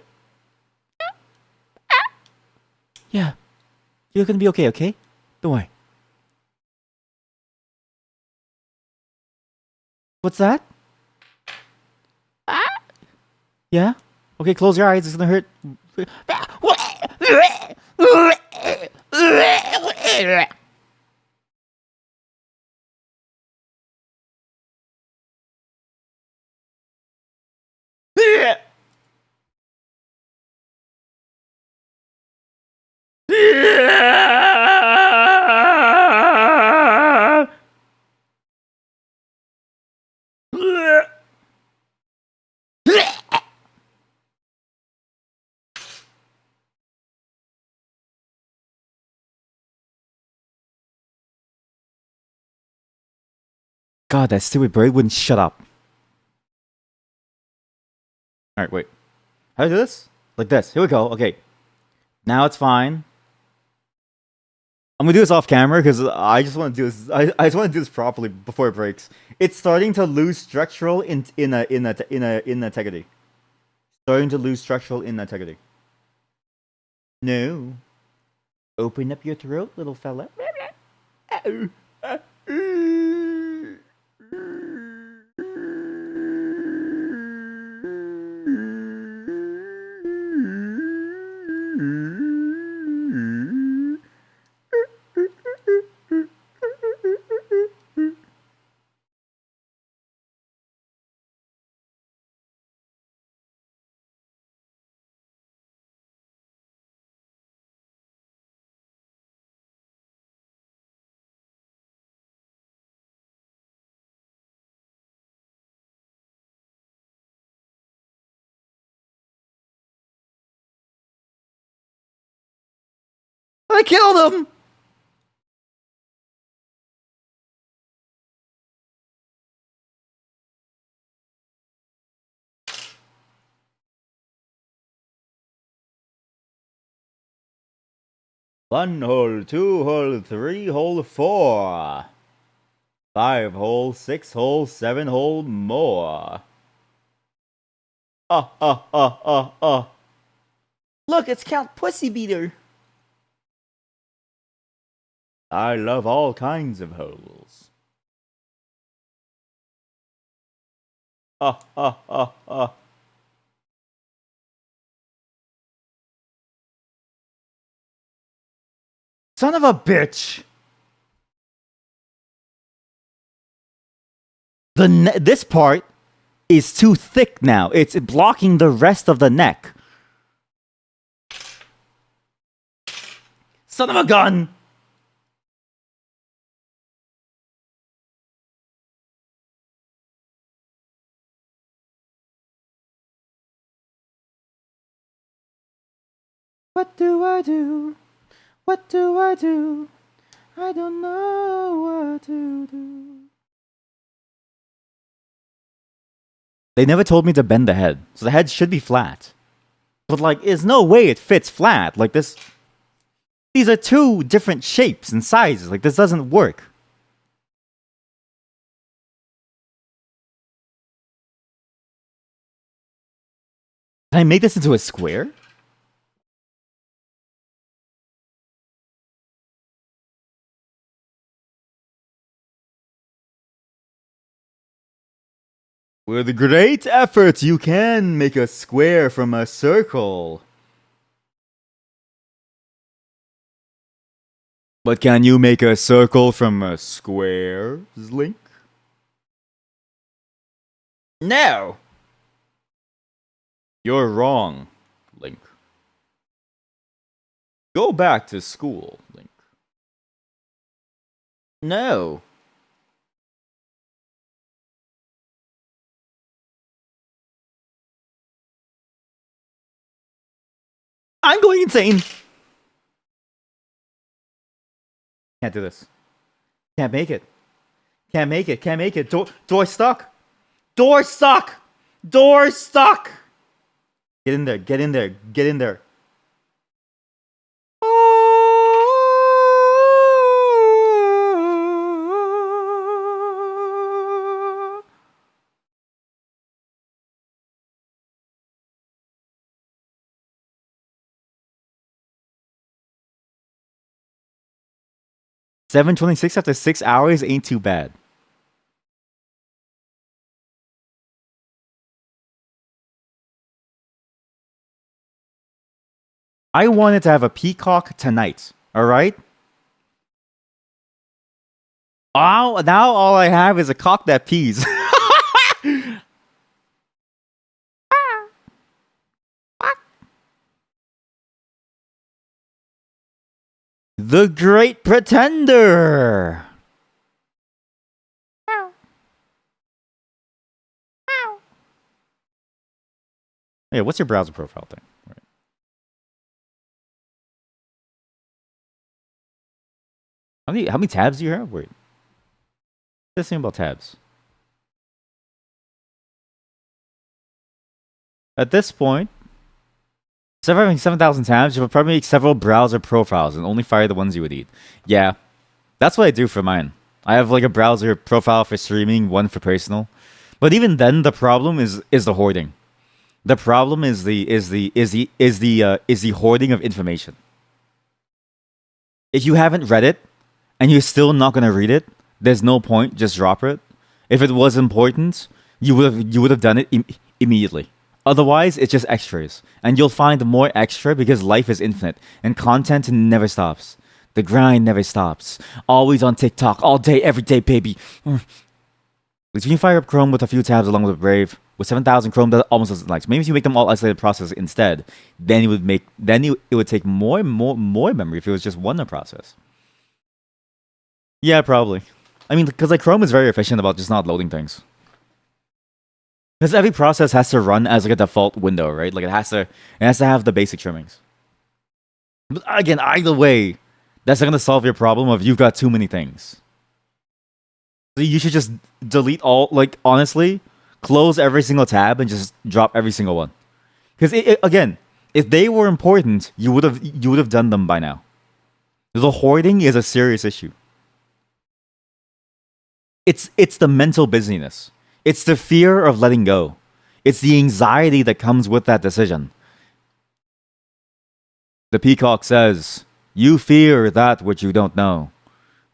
Yeah. You're gonna be okay? Don't worry. What's that? Yeah? Okay, close your eyes. It's gonna hurt. God, that stupid bird wouldn't shut up. Alright, wait. How do I do this? Like this. Here we go. Okay. Now it's fine. I'm gonna do this off camera because I just want to do this. I just want to do this properly before it breaks. It's starting to lose structural integrity. Starting to lose structural integrity. No. Open up your throat, little fella. I killed him! One hole, two hole, three hole, four. 5 hole, 6 hole, 7 hole, more. Look, it's Count Pussy Beater. I love all kinds of holes. Son of a bitch! This part is too thick now. It's blocking the rest of the neck. Son of a gun! What do I do? What do I do? I don't know what to do. They never told me to bend the head, so the head should be flat. But like, there's no way it fits flat. Like this, these are two different shapes and sizes. Like this doesn't work. Can I make this into a square? With great effort, you can make a square from a circle. But can you make a circle from a square, Link? No! You're wrong, Link. Go back to school, Link. No. I'm going insane! Can't do this. Can't make it. Can't make it. Can't make it. Door stuck. Door stuck. Door stuck. Get in there. Get in there. Get in there. 7:26 after 6 hours ain't too bad. I wanted to have a peacock tonight, alright? Now all I have is a cock that pees. The Great Pretender! Hey, what's your browser profile thing? Right. How many tabs do you have? Wait. This thing about tabs. At this point, instead of having 7,000 tabs, you would probably make several browser profiles and only fire the ones you would need. Yeah, that's what I do for mine. I have like a browser profile for streaming, one for personal. But even then, the problem is the hoarding. The problem is the hoarding of information. If you haven't read it and you're still not gonna read it, there's no point. Just drop it. If it was important, you would have done it immediately. Otherwise, it's just extras, and you'll find more extra because life is infinite and content never stops. The grind never stops. Always on TikTok, all day, every day, baby. Between fire up Chrome with a few tabs along with Brave, with 7,000 Chrome does almost doesn't like. So maybe if you make them all isolated process instead, then it would take more memory if it was just one process. Yeah, probably. I mean, because like Chrome is very efficient about just not loading things. Because every process has to run as like a default window, right? Like it has to have the basic trimmings. But again, either way, That's not gonna solve your problem of you've got too many things. So you should just delete all. Like honestly, close every single tab and just drop every single one. Because again, if they were important, you would have done them by now. The hoarding is a serious issue. It's the mental busyness. It's the fear of letting go. It's the anxiety that comes with that decision. The Peacock says, "You fear that which you don't know.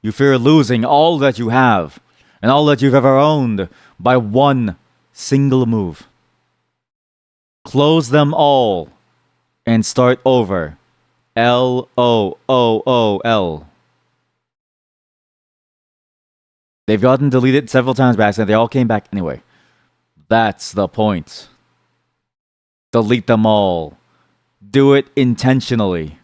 You fear losing all that you have and all that you've ever owned by one single move. Close them all and start over. LOOOL." They've gotten deleted several times back, and they all came back anyway. That's the point. Delete them all. Do it intentionally.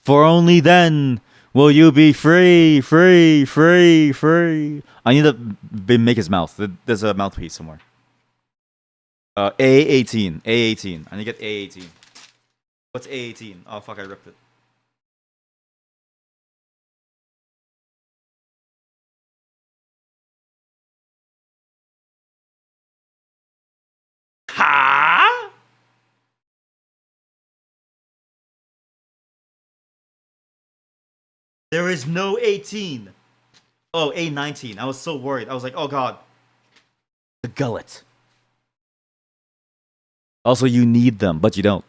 For only then will you be free, free, free, free. I need to make his mouth. There's a mouthpiece somewhere. A18. A18. I need to get A18. What's A18? Oh, fuck, I ripped it. Ha! There is no 18. Oh, A19. I was so worried. I was like, oh god. The gullet. Also, you need them, but you don't.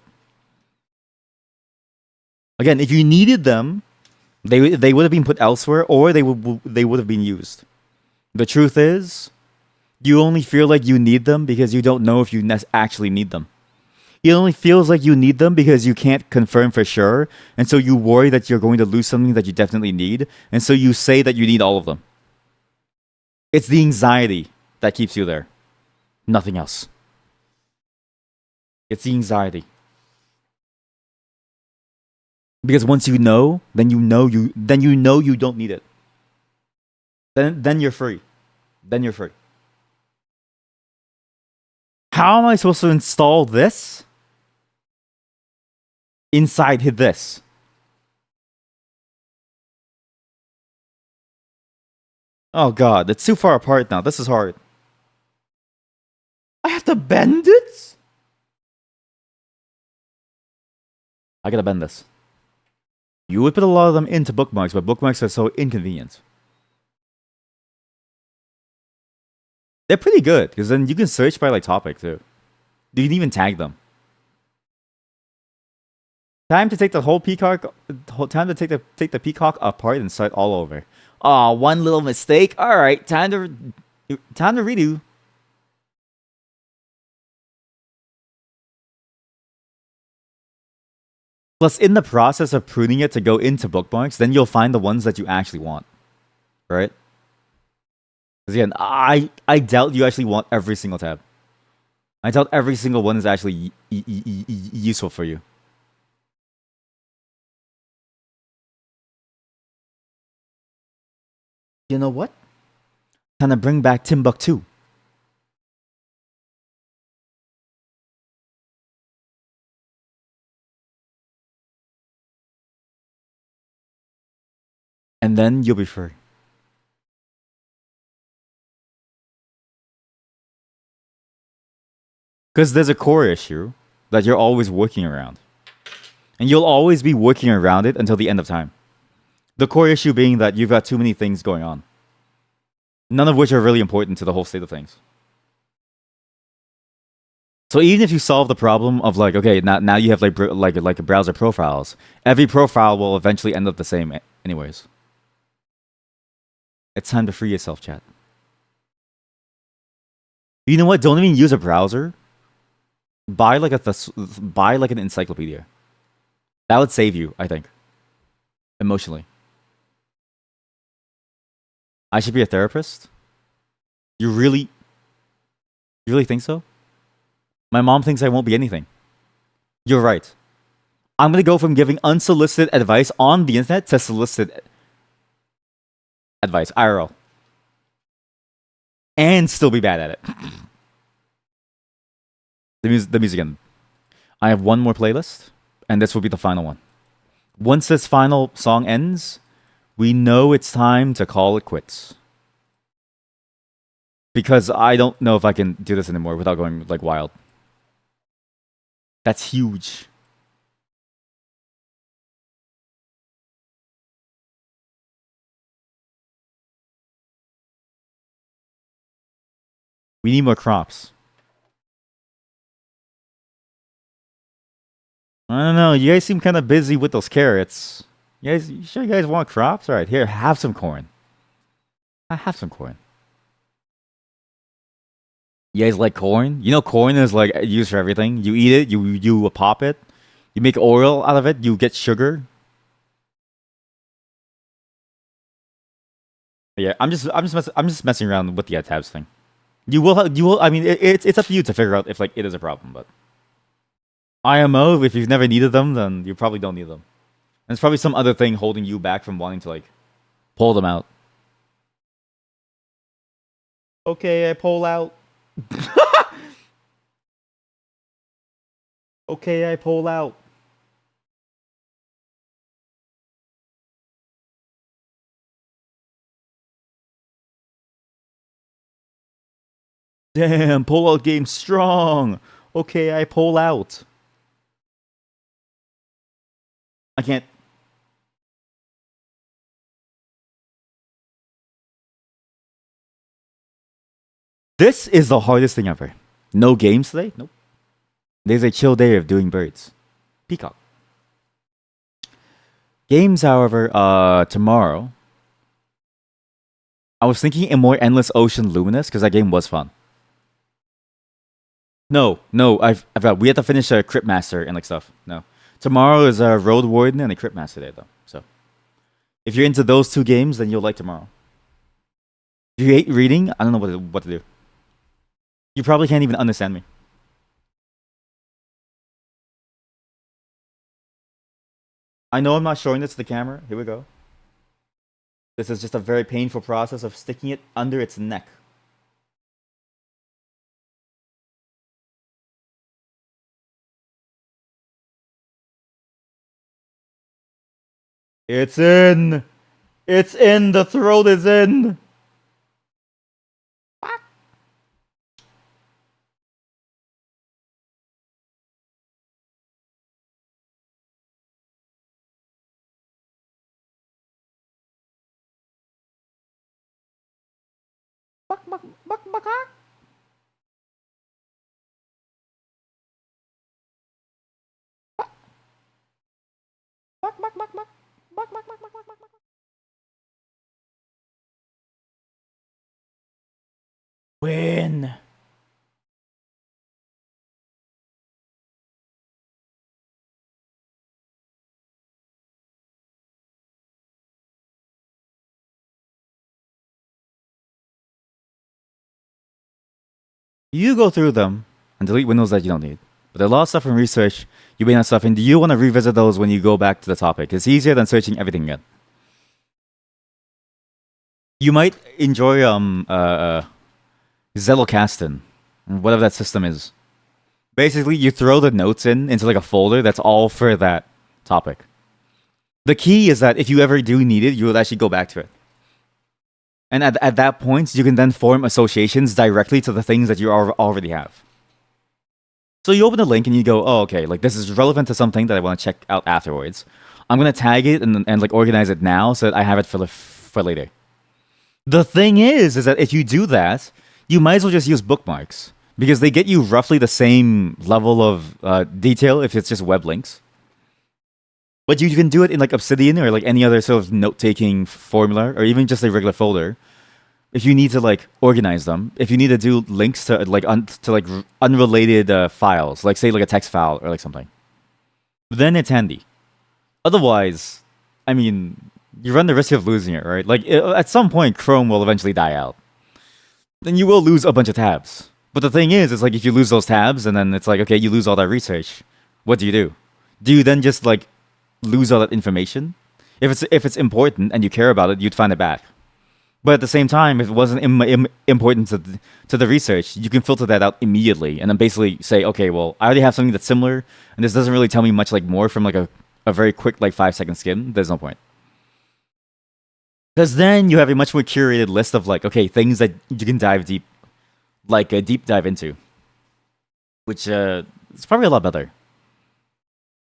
Again, if you needed them, they would have been put elsewhere, or they would have been used. The truth is, you only feel like you need them because you don't know if you actually need them. It only feels like you need them because you can't confirm for sure, and so you worry that you're going to lose something that you definitely need, and so you say that you need all of them. It's the anxiety that keeps you there. Nothing else. It's the anxiety. Because once you know, then you know you don't need it. Then you're free. Then you're free. How am I supposed to install this inside this? Oh god, it's too far apart now. This is hard. I have to bend it? I gotta bend this. You would put a lot of them into bookmarks, but bookmarks are so inconvenient. They're pretty good, because then you can search by like topic too. You can even tag them. Time to take the whole peacock. Time to take the peacock apart and start all over. Aw, one little mistake. All right, time to redo. Plus, in the process of pruning it to go into bookmarks, then you'll find the ones that you actually want, right? Because again, I doubt you actually want every single tab. I doubt every single one is actually useful for you. You know what? Time to bring back Timbuktu. And then you'll be free. Because there's a core issue that you're always working around. And you'll always be working around it until the end of time. The core issue being that you've got too many things going on. None of which are really important to the whole state of things. So even if you solve the problem of like, okay, now you have like a browser profiles, every profile will eventually end up the same anyways. It's time to free yourself, chat. You know what? Don't even use a browser. Buy like an encyclopedia. That would save you, I think. Emotionally. I should be a therapist? You really think so? My mom thinks I won't be anything. You're right. I'm gonna go from giving unsolicited advice on the internet to solicited advice, IRL. And still be bad at it. The music again. I have one more playlist, and this will be the final one. Once this final song ends, We know it's time to call it quits. Because I don't know if I can do this anymore without going like wild. That's huge. We need more crops. I don't know. You guys seem kind of busy with those carrots. You sure you guys want crops? All right, here, have some corn. I have some corn. You guys like corn? You know, corn is like used for everything. You eat it, you pop it, you make oil out of it, you get sugar. Yeah, I'm just messing around with the tabs thing. You will. I mean, it's up to you to figure out if like it is a problem. But IMO, if you've never needed them, then you probably don't need them. And it's probably some other thing holding you back from wanting to like pull them out. Okay, I pull out. Okay, I pull out. Damn, pull out game strong. Okay, I pull out. I can't. This is the hardest thing ever. No games today? Nope. There's a chill day of doing birds. Peacock. Games, however, tomorrow. I was thinking a more Endless Ocean Luminous because that game was fun. No, I've got. We have to finish a Crypt Master and like stuff. No, tomorrow is a Road Warden and a Crypt Master day though. So if you're into those two games, then you'll like tomorrow. If you hate reading, I don't know what to do. You probably can't even understand me. I know I'm not showing this to the camera. Here we go. This is just a very painful process of sticking it under its neck. It's in. It's in. The throat is in. Win. You go through them and delete windows that you don't need. But there are a lot of stuff in research you may not stuff, and you want to revisit those when you go back to the topic. It's easier than searching everything again. You might enjoy Zettelkasten, whatever that system is. Basically, you throw the notes into like a folder that's all for that topic. The key is that if you ever do need it, you will actually go back to it. And at that point, you can then form associations directly to the things that you already have. So you open the link and you go, oh, okay, like this is relevant to something that I want to check out afterwards. I'm going to tag it and like organize it now so that I have it for later. The thing is that if you do that, you might as well just use bookmarks because they get you roughly the same level of detail if it's just web links. But you can do it in like Obsidian or like any other sort of note-taking formula or even just a regular folder. If you need to like organize them, if you need to do links to like unrelated files, like say like a text file or like something, then it's handy. Otherwise, I mean, you run the risk of losing it, right? Like at some point, Chrome will eventually die out. Then you will lose a bunch of tabs. But the thing is, it's like if you lose those tabs and then it's like, okay, you lose all that research. What do you do? Do you then just like lose all that information? If it's important and you care about it, you'd find it back. But at the same time, if it wasn't important to the research, you can filter that out immediately and then basically say, okay, well, I already have something that's similar, and this doesn't really tell me much like more from like a very quick like 5-second skim. There's no point. Because then you have a much more curated list of like, okay, things that you can dive deep, like a deep dive into, which it's probably a lot better.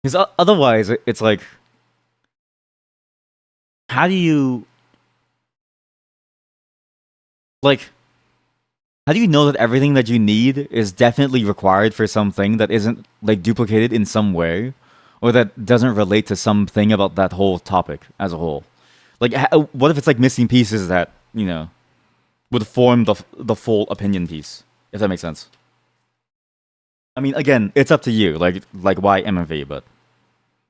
Because otherwise, it's like, how do you like? How do you know that everything that you need is definitely required for something that isn't like duplicated in some way, or that doesn't relate to something about that whole topic as a whole? Like, what if it's like missing pieces that would form the full opinion piece? If that makes sense. I mean, again, it's up to you. Like why MMV, but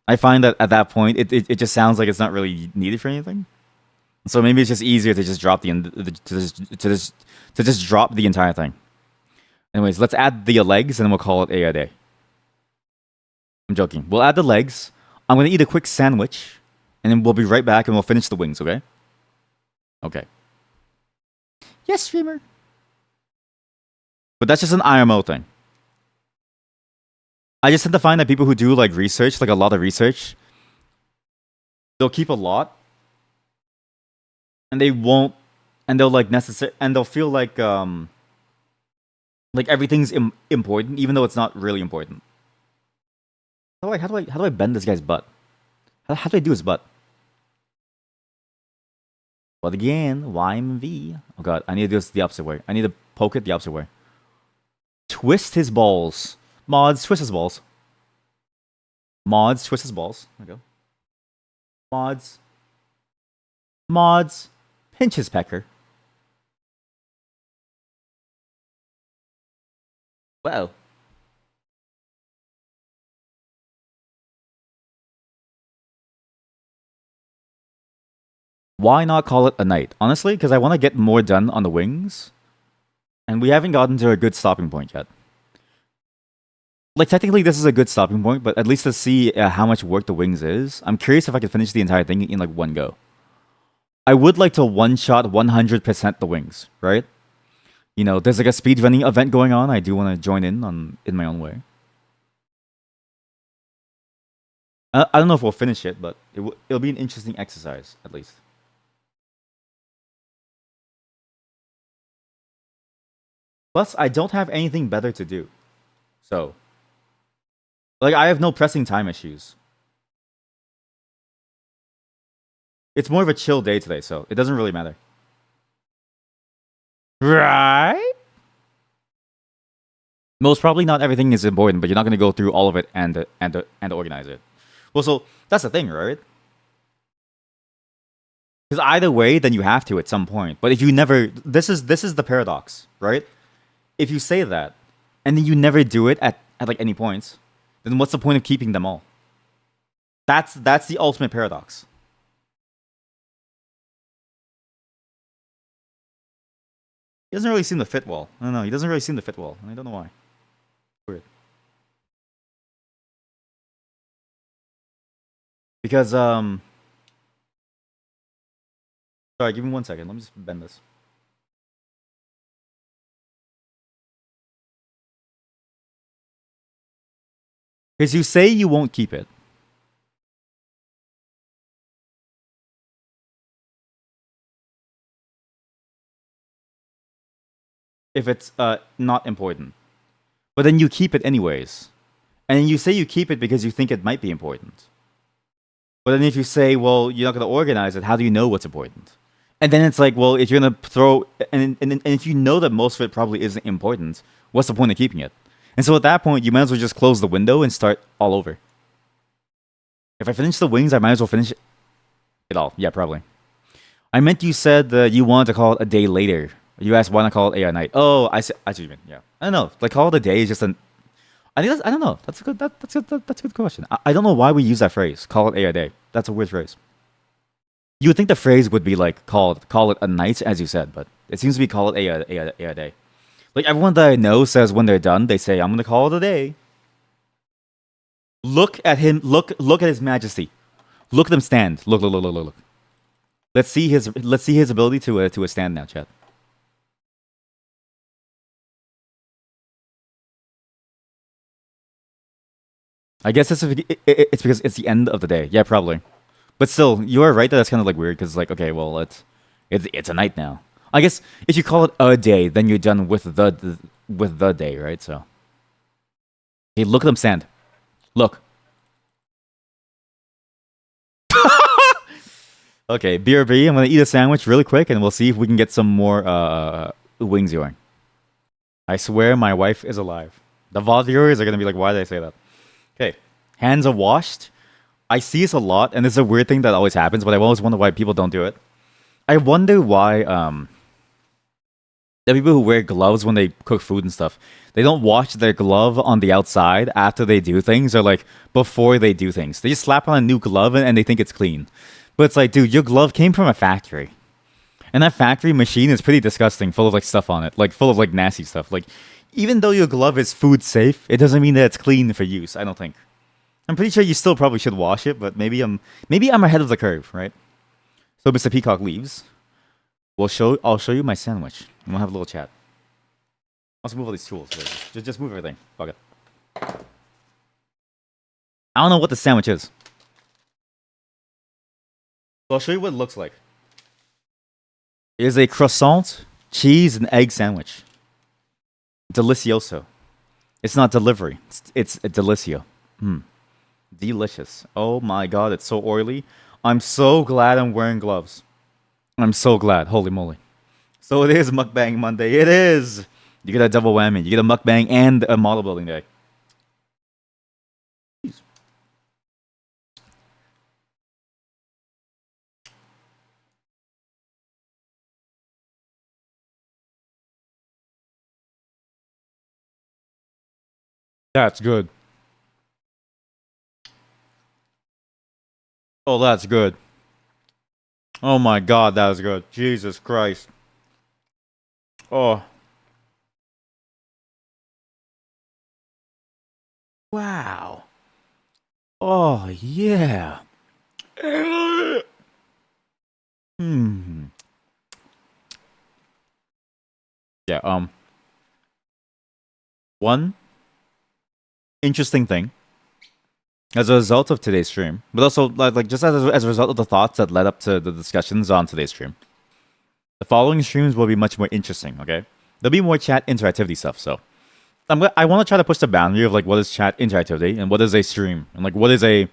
I find that at that point, it just sounds like it's not really needed for anything. So maybe it's just easier to just drop to just drop the entire thing. Anyways, let's add the legs and then we'll call it a day. I'm joking. We'll add the legs. I'm gonna eat a quick sandwich, and then we'll be right back and we'll finish the wings. Okay? Okay. Yes, streamer. But that's just an IMO thing. I just tend to find that people who do like research, like a lot of research, they'll keep a lot, and they won't, and they'll like necessary, and they'll feel like everything's important, even though it's not really important. How do I bend this guy's butt? How do I do his butt? But again, YMV. Oh god, I need to do this the opposite way. I need to poke it the opposite way. Twist his balls. Mods, twist his balls. Mods, twist his balls. There we go. Mods. Mods, pinch his pecker. Well. Why not call it a night? Honestly, because I want to get more done on the wings. And we haven't gotten to a good stopping point yet. Like, technically, this is a good stopping point, but at least to see how much work the wings is, I'm curious if I could finish the entire thing in like one go. I would like to one-shot 100% the wings, right? There's like a speedrunning event going on. I do want to join in my own way. I don't know if we'll finish it, but it'll be an interesting exercise, at least. Plus, I don't have anything better to do. So, like, I have no pressing time issues. It's more of a chill day today, so it doesn't really matter. Right? Most probably not everything is important, but you're not going to go through all of it and organize it. Well, so that's the thing, right? Because either way, then you have to at some point. But if you never, this is the paradox, right? If you say that, and then you never do it at like any points, then what's the point of keeping them all? That's the ultimate paradox. He doesn't really seem to fit well. I don't know. He doesn't really seem to fit well, and I don't know why. Weird. Because sorry, give me 1 second. Let me just bend this. Because you say you won't keep it. If it's not important. But then you keep it anyways. And then you say you keep it because you think it might be important. But then if you say, well, you're not going to organize it, how do you know what's important? And then it's like, well, if you're going to throw, and if you know that most of it probably isn't important, what's the point of keeping it? And so at that point, you might as well just close the window and start all over. If I finish the wings, I might as well finish it all. Yeah, probably. I meant you said you wanted to call it a day later. You asked why not call it a night. Oh, I see what you mean. Yeah, I don't know. Like call it a day is just an. I think I don't know. That's a good. That's a good question. I don't know why we use that phrase. Call it a day. That's a weird phrase. You would think the phrase would be like call it a night, as you said, but it seems to be call it a day. Like everyone that I know says when they're done, they say I'm gonna call it a day. Look at him. Look at his majesty. Look at him stand. Look. Let's see his ability to a stand now, chat. I guess it's because it's the end of the day. Yeah, probably. But still, you are right that that's kind of like weird because like okay, well it's a night now. I guess if you call it a day, then you're done with the day, right? So hey, look at them stand. Look. Okay, BRB. I'm gonna eat a sandwich really quick, and we'll see if we can get some more wings going. I swear, my wife is alive. The VOD viewers are gonna be like, "Why did I say that?" Okay, hands are washed. I see this a lot, and it's a weird thing that always happens, but I always wonder why people don't do it. I wonder why the people who wear gloves when they cook food and stuff, they don't wash their glove on the outside after they do things or like before they do things. They just slap on a new glove and they think it's clean. But it's like, dude, your glove came from a factory. And that factory machine is pretty disgusting, full of like stuff on it, like full of like nasty stuff. Like even though your glove is food safe, it doesn't mean that it's clean for use, I don't think. I'm pretty sure you still probably should wash it, but maybe I'm ahead of the curve, right? So Mr. Peacock leaves. I'll show you my sandwich. And we'll have a little chat. Let's move all these tools. Just move everything. Fuck it. I don't know what the sandwich is. So I'll show you what it looks like. It is a croissant, cheese, and egg sandwich. Delicioso. It's not delivery. It's a delicio. Delicious. Oh my god, it's so oily. I'm so glad I'm wearing gloves. I'm so glad. Holy moly. So it is Mukbang Monday. It is. You get a double whammy. You get a mukbang and a model building day. Jeez. That's good. Oh, that's good. Oh my god, that was good. Jesus Christ. Oh. Wow. Oh, yeah. Hmm. Yeah, one interesting thing as a result of today's stream, but also like just as a result of the thoughts that led up to the discussions on today's stream. The following streams will be much more interesting, okay? There'll be more chat interactivity stuff, so I want to try to push the boundary of like what is chat interactivity and what is a stream and like what is a, you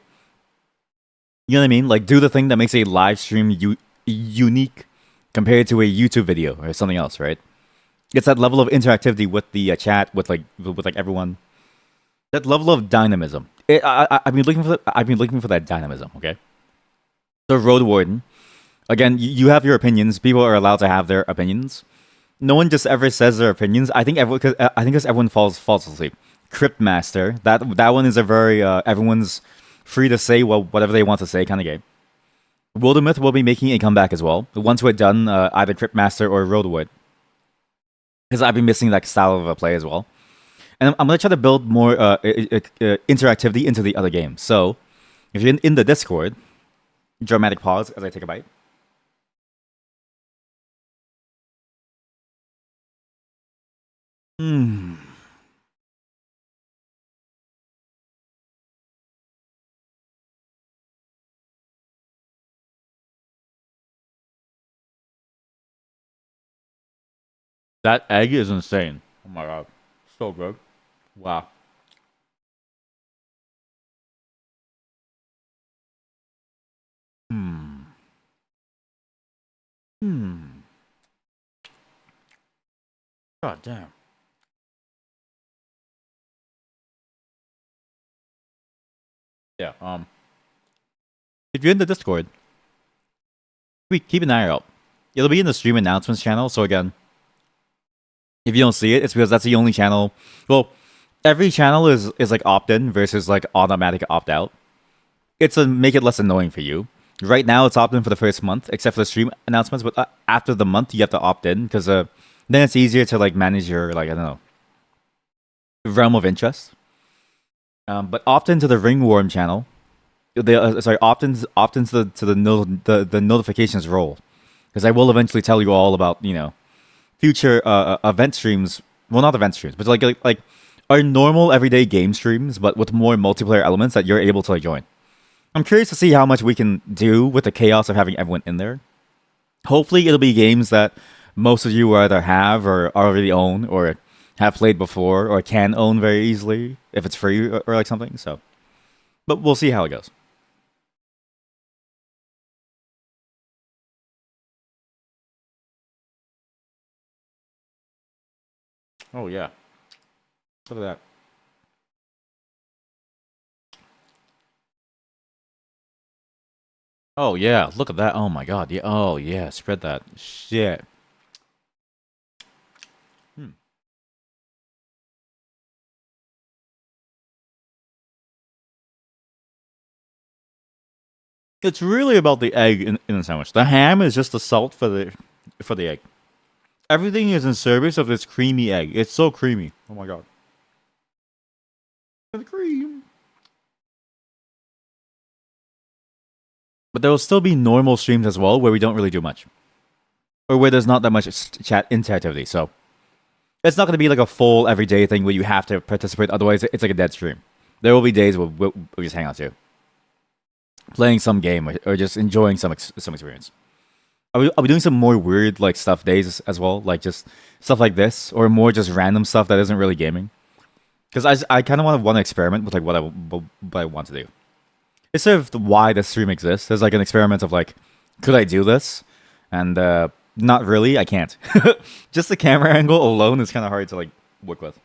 know what I mean? Like do the thing that makes a live stream unique compared to a YouTube video or something else, right? It's that level of interactivity with the chat with like everyone. That level of dynamism. I've been looking for that dynamism. Okay. The Road Warden. Again, you have your opinions. People are allowed to have their opinions. No one just ever says their opinions. I think because everyone falls asleep. Crypt Master. That one is a very everyone's free to say whatever they want to say kind of game. Wildermyth will be making a comeback as well. Once we're done, either Crypt Master or Roadwood. Because I've been missing that style of a play as well. And I'm going to try to build more interactivity into the other games. So, if you're in the Discord, dramatic pause as I take a bite. That egg is insane. Oh my god. So good. Wow. God damn. Yeah, if you're in the Discord, keep an eye out. It'll be in the stream announcements channel, so again, if you don't see it, it's because that's the only channel. Well, every channel is like opt-in versus like automatic opt-out. It's to make it less annoying for you. Right now, it's opt-in for the first month, except for the stream announcements. But after the month, you have to opt-in because then it's easier to like manage your like I don't know realm of interest. But opt-in to the Ringworm channel. Sorry, opt-in to the notifications role because I will eventually tell you all about future event streams. Well, not event streams, but like our normal everyday game streams, but with more multiplayer elements that you're able to like join. I'm curious to see how much we can do with the chaos of having everyone in there. Hopefully, it'll be games that most of you either have or already own or have played before or can own very easily if it's free or like something. So, but we'll see how it goes. Oh yeah, look at that. Oh yeah, look at that. Oh my god. Yeah. Oh yeah, spread that shit. Hmm. It's really about the egg in the sandwich. The ham is just the salt for the egg. Everything is in service of this creamy egg. It's so creamy. Oh my god. The cream. But there will still be normal streams as well where we don't really do much. Or where there's not that much chat interactivity. So it's not going to be like a full everyday thing where you have to participate. Otherwise, it's like a dead stream. There will be days where we just hang out too. Playing some game or just enjoying some experience. Are we doing some more weird like stuff days as well? Like just stuff like this? Or more just random stuff that isn't really gaming? Because I kind of want to experiment with like what I want to do. Instead of why the stream exists, there's like an experiment of like, could I do this? And not really, I can't. Just the camera angle alone is kind of hard to like work with.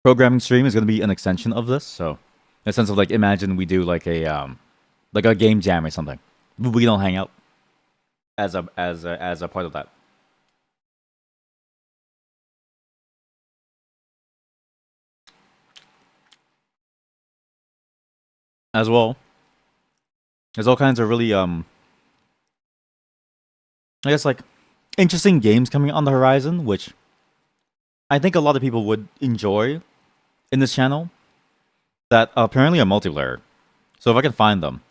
Programming stream is going to be an extension of this, so in a sense of like, imagine we do like a game jam or something. We don't hang out as a part of that. As well, there's all kinds of really I guess like interesting games coming on the horizon, which I think a lot of people would enjoy in this channel that apparently are multiplayer. So if I can find them,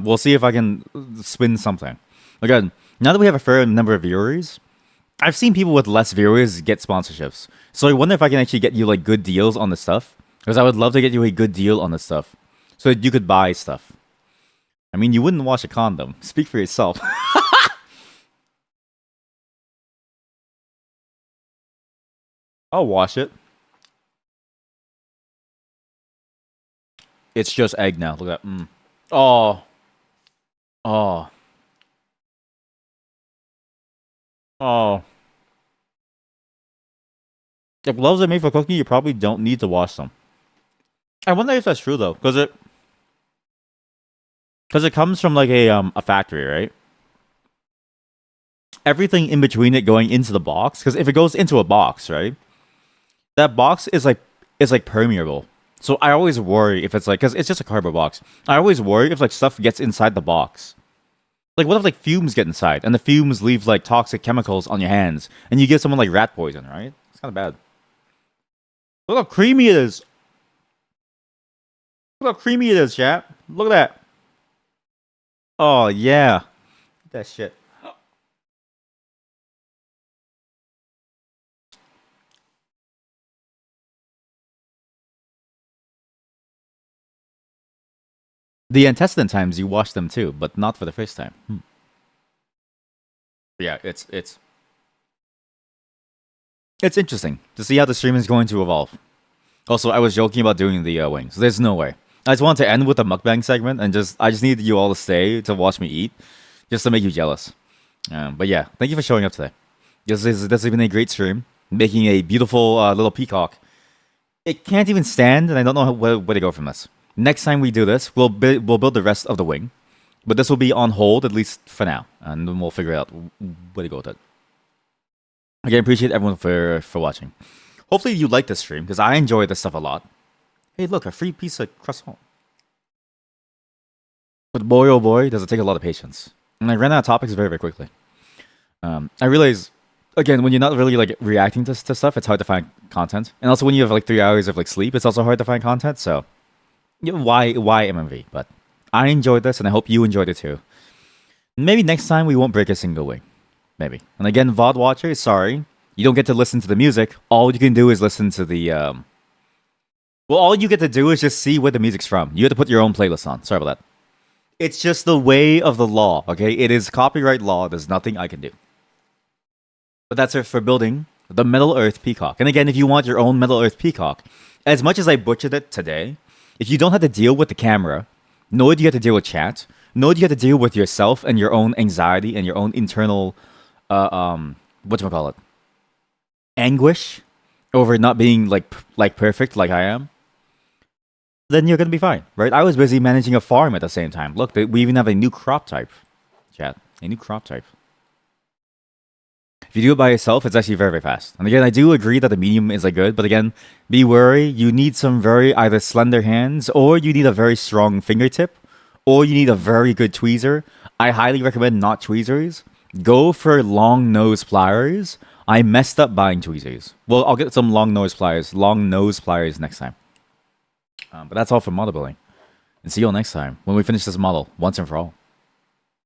we'll see if I can spin something. Again, now that we have a fair number of viewers, I've seen people with less viewers get sponsorships. So I wonder if I can actually get you like good deals on this stuff. Because I would love to get you a good deal on this stuff. So that you could buy stuff. I mean, you wouldn't wash a condom. Speak for yourself. I'll wash it. It's just egg now. Look at that. Oh. Oh. Oh. If gloves are made for cooking, you probably don't need to wash them. I wonder if that's true though, because it comes from like a factory, right? Everything in between it going into the box, because if it goes into a box, right, that box is like permeable. So I always worry if it's like, because it's just a cardboard box. I always worry if like stuff gets inside the box. Like what if like fumes get inside and the fumes leave like toxic chemicals on your hands and you give someone like rat poison, right? It's kind of bad. Look how creamy it is. Look how creamy it is, chat. Look at that. Oh yeah, that shit. The intestine times you wash them too, but not for the first time. Yeah, it's interesting to see how the stream is going to evolve. Also, I was joking about doing the wings. There's no way. I just want to end with a mukbang segment, and I just need you all to stay to watch me eat, just to make you jealous. But yeah, thank you for showing up today. This has been a great stream, making a beautiful little peacock. It can't even stand, and I don't know where to go from this. Next time we do this, we'll build the rest of the wing, but this will be on hold at least for now, and then we'll figure out where to go with it. Again, appreciate everyone for watching. Hopefully you like this stream, because I enjoy this stuff a lot. Hey, look, a free piece of croissant. But boy, oh boy, does it take a lot of patience. And I ran out of topics very, very quickly. I realize, again, when you're not really like reacting to stuff, it's hard to find content. And also when you have like 3 hours of like sleep, it's also hard to find content. So, why MMV? But I enjoyed this, and I hope you enjoyed it too. Maybe next time we won't break a single wing. Maybe. And again, VOD watchers, sorry. You don't get to listen to the music. All you can do is listen to the well, all you get to do is just see where the music's from. You have to put your own playlist on. Sorry about that. It's just the way of the law, okay? It is copyright law. There's nothing I can do. But that's it for building the Middle Earth Peacock. And again, if you want your own Middle Earth Peacock, as much as I butchered it today, if you don't have to deal with the camera, nor do you have to deal with chat, nor do you have to deal with yourself and your own anxiety and your own internal, whatchamacallit, anguish over not being like perfect like I am, then you're gonna be fine, right? I was busy managing a farm at the same time. Look, we even have a new crop type, chat. A new crop type. If you do it by yourself, it's actually very, very fast. And again, I do agree that the medium is like good, but again, be wary. You need some very either slender hands, or you need a very strong fingertip, or you need a very good tweezer. I highly recommend not tweezers. Go for long nose pliers. I messed up buying tweezers. Well, I'll get some long nose pliers next time. But that's all for model building. And see you all next time when we finish this model once and for all.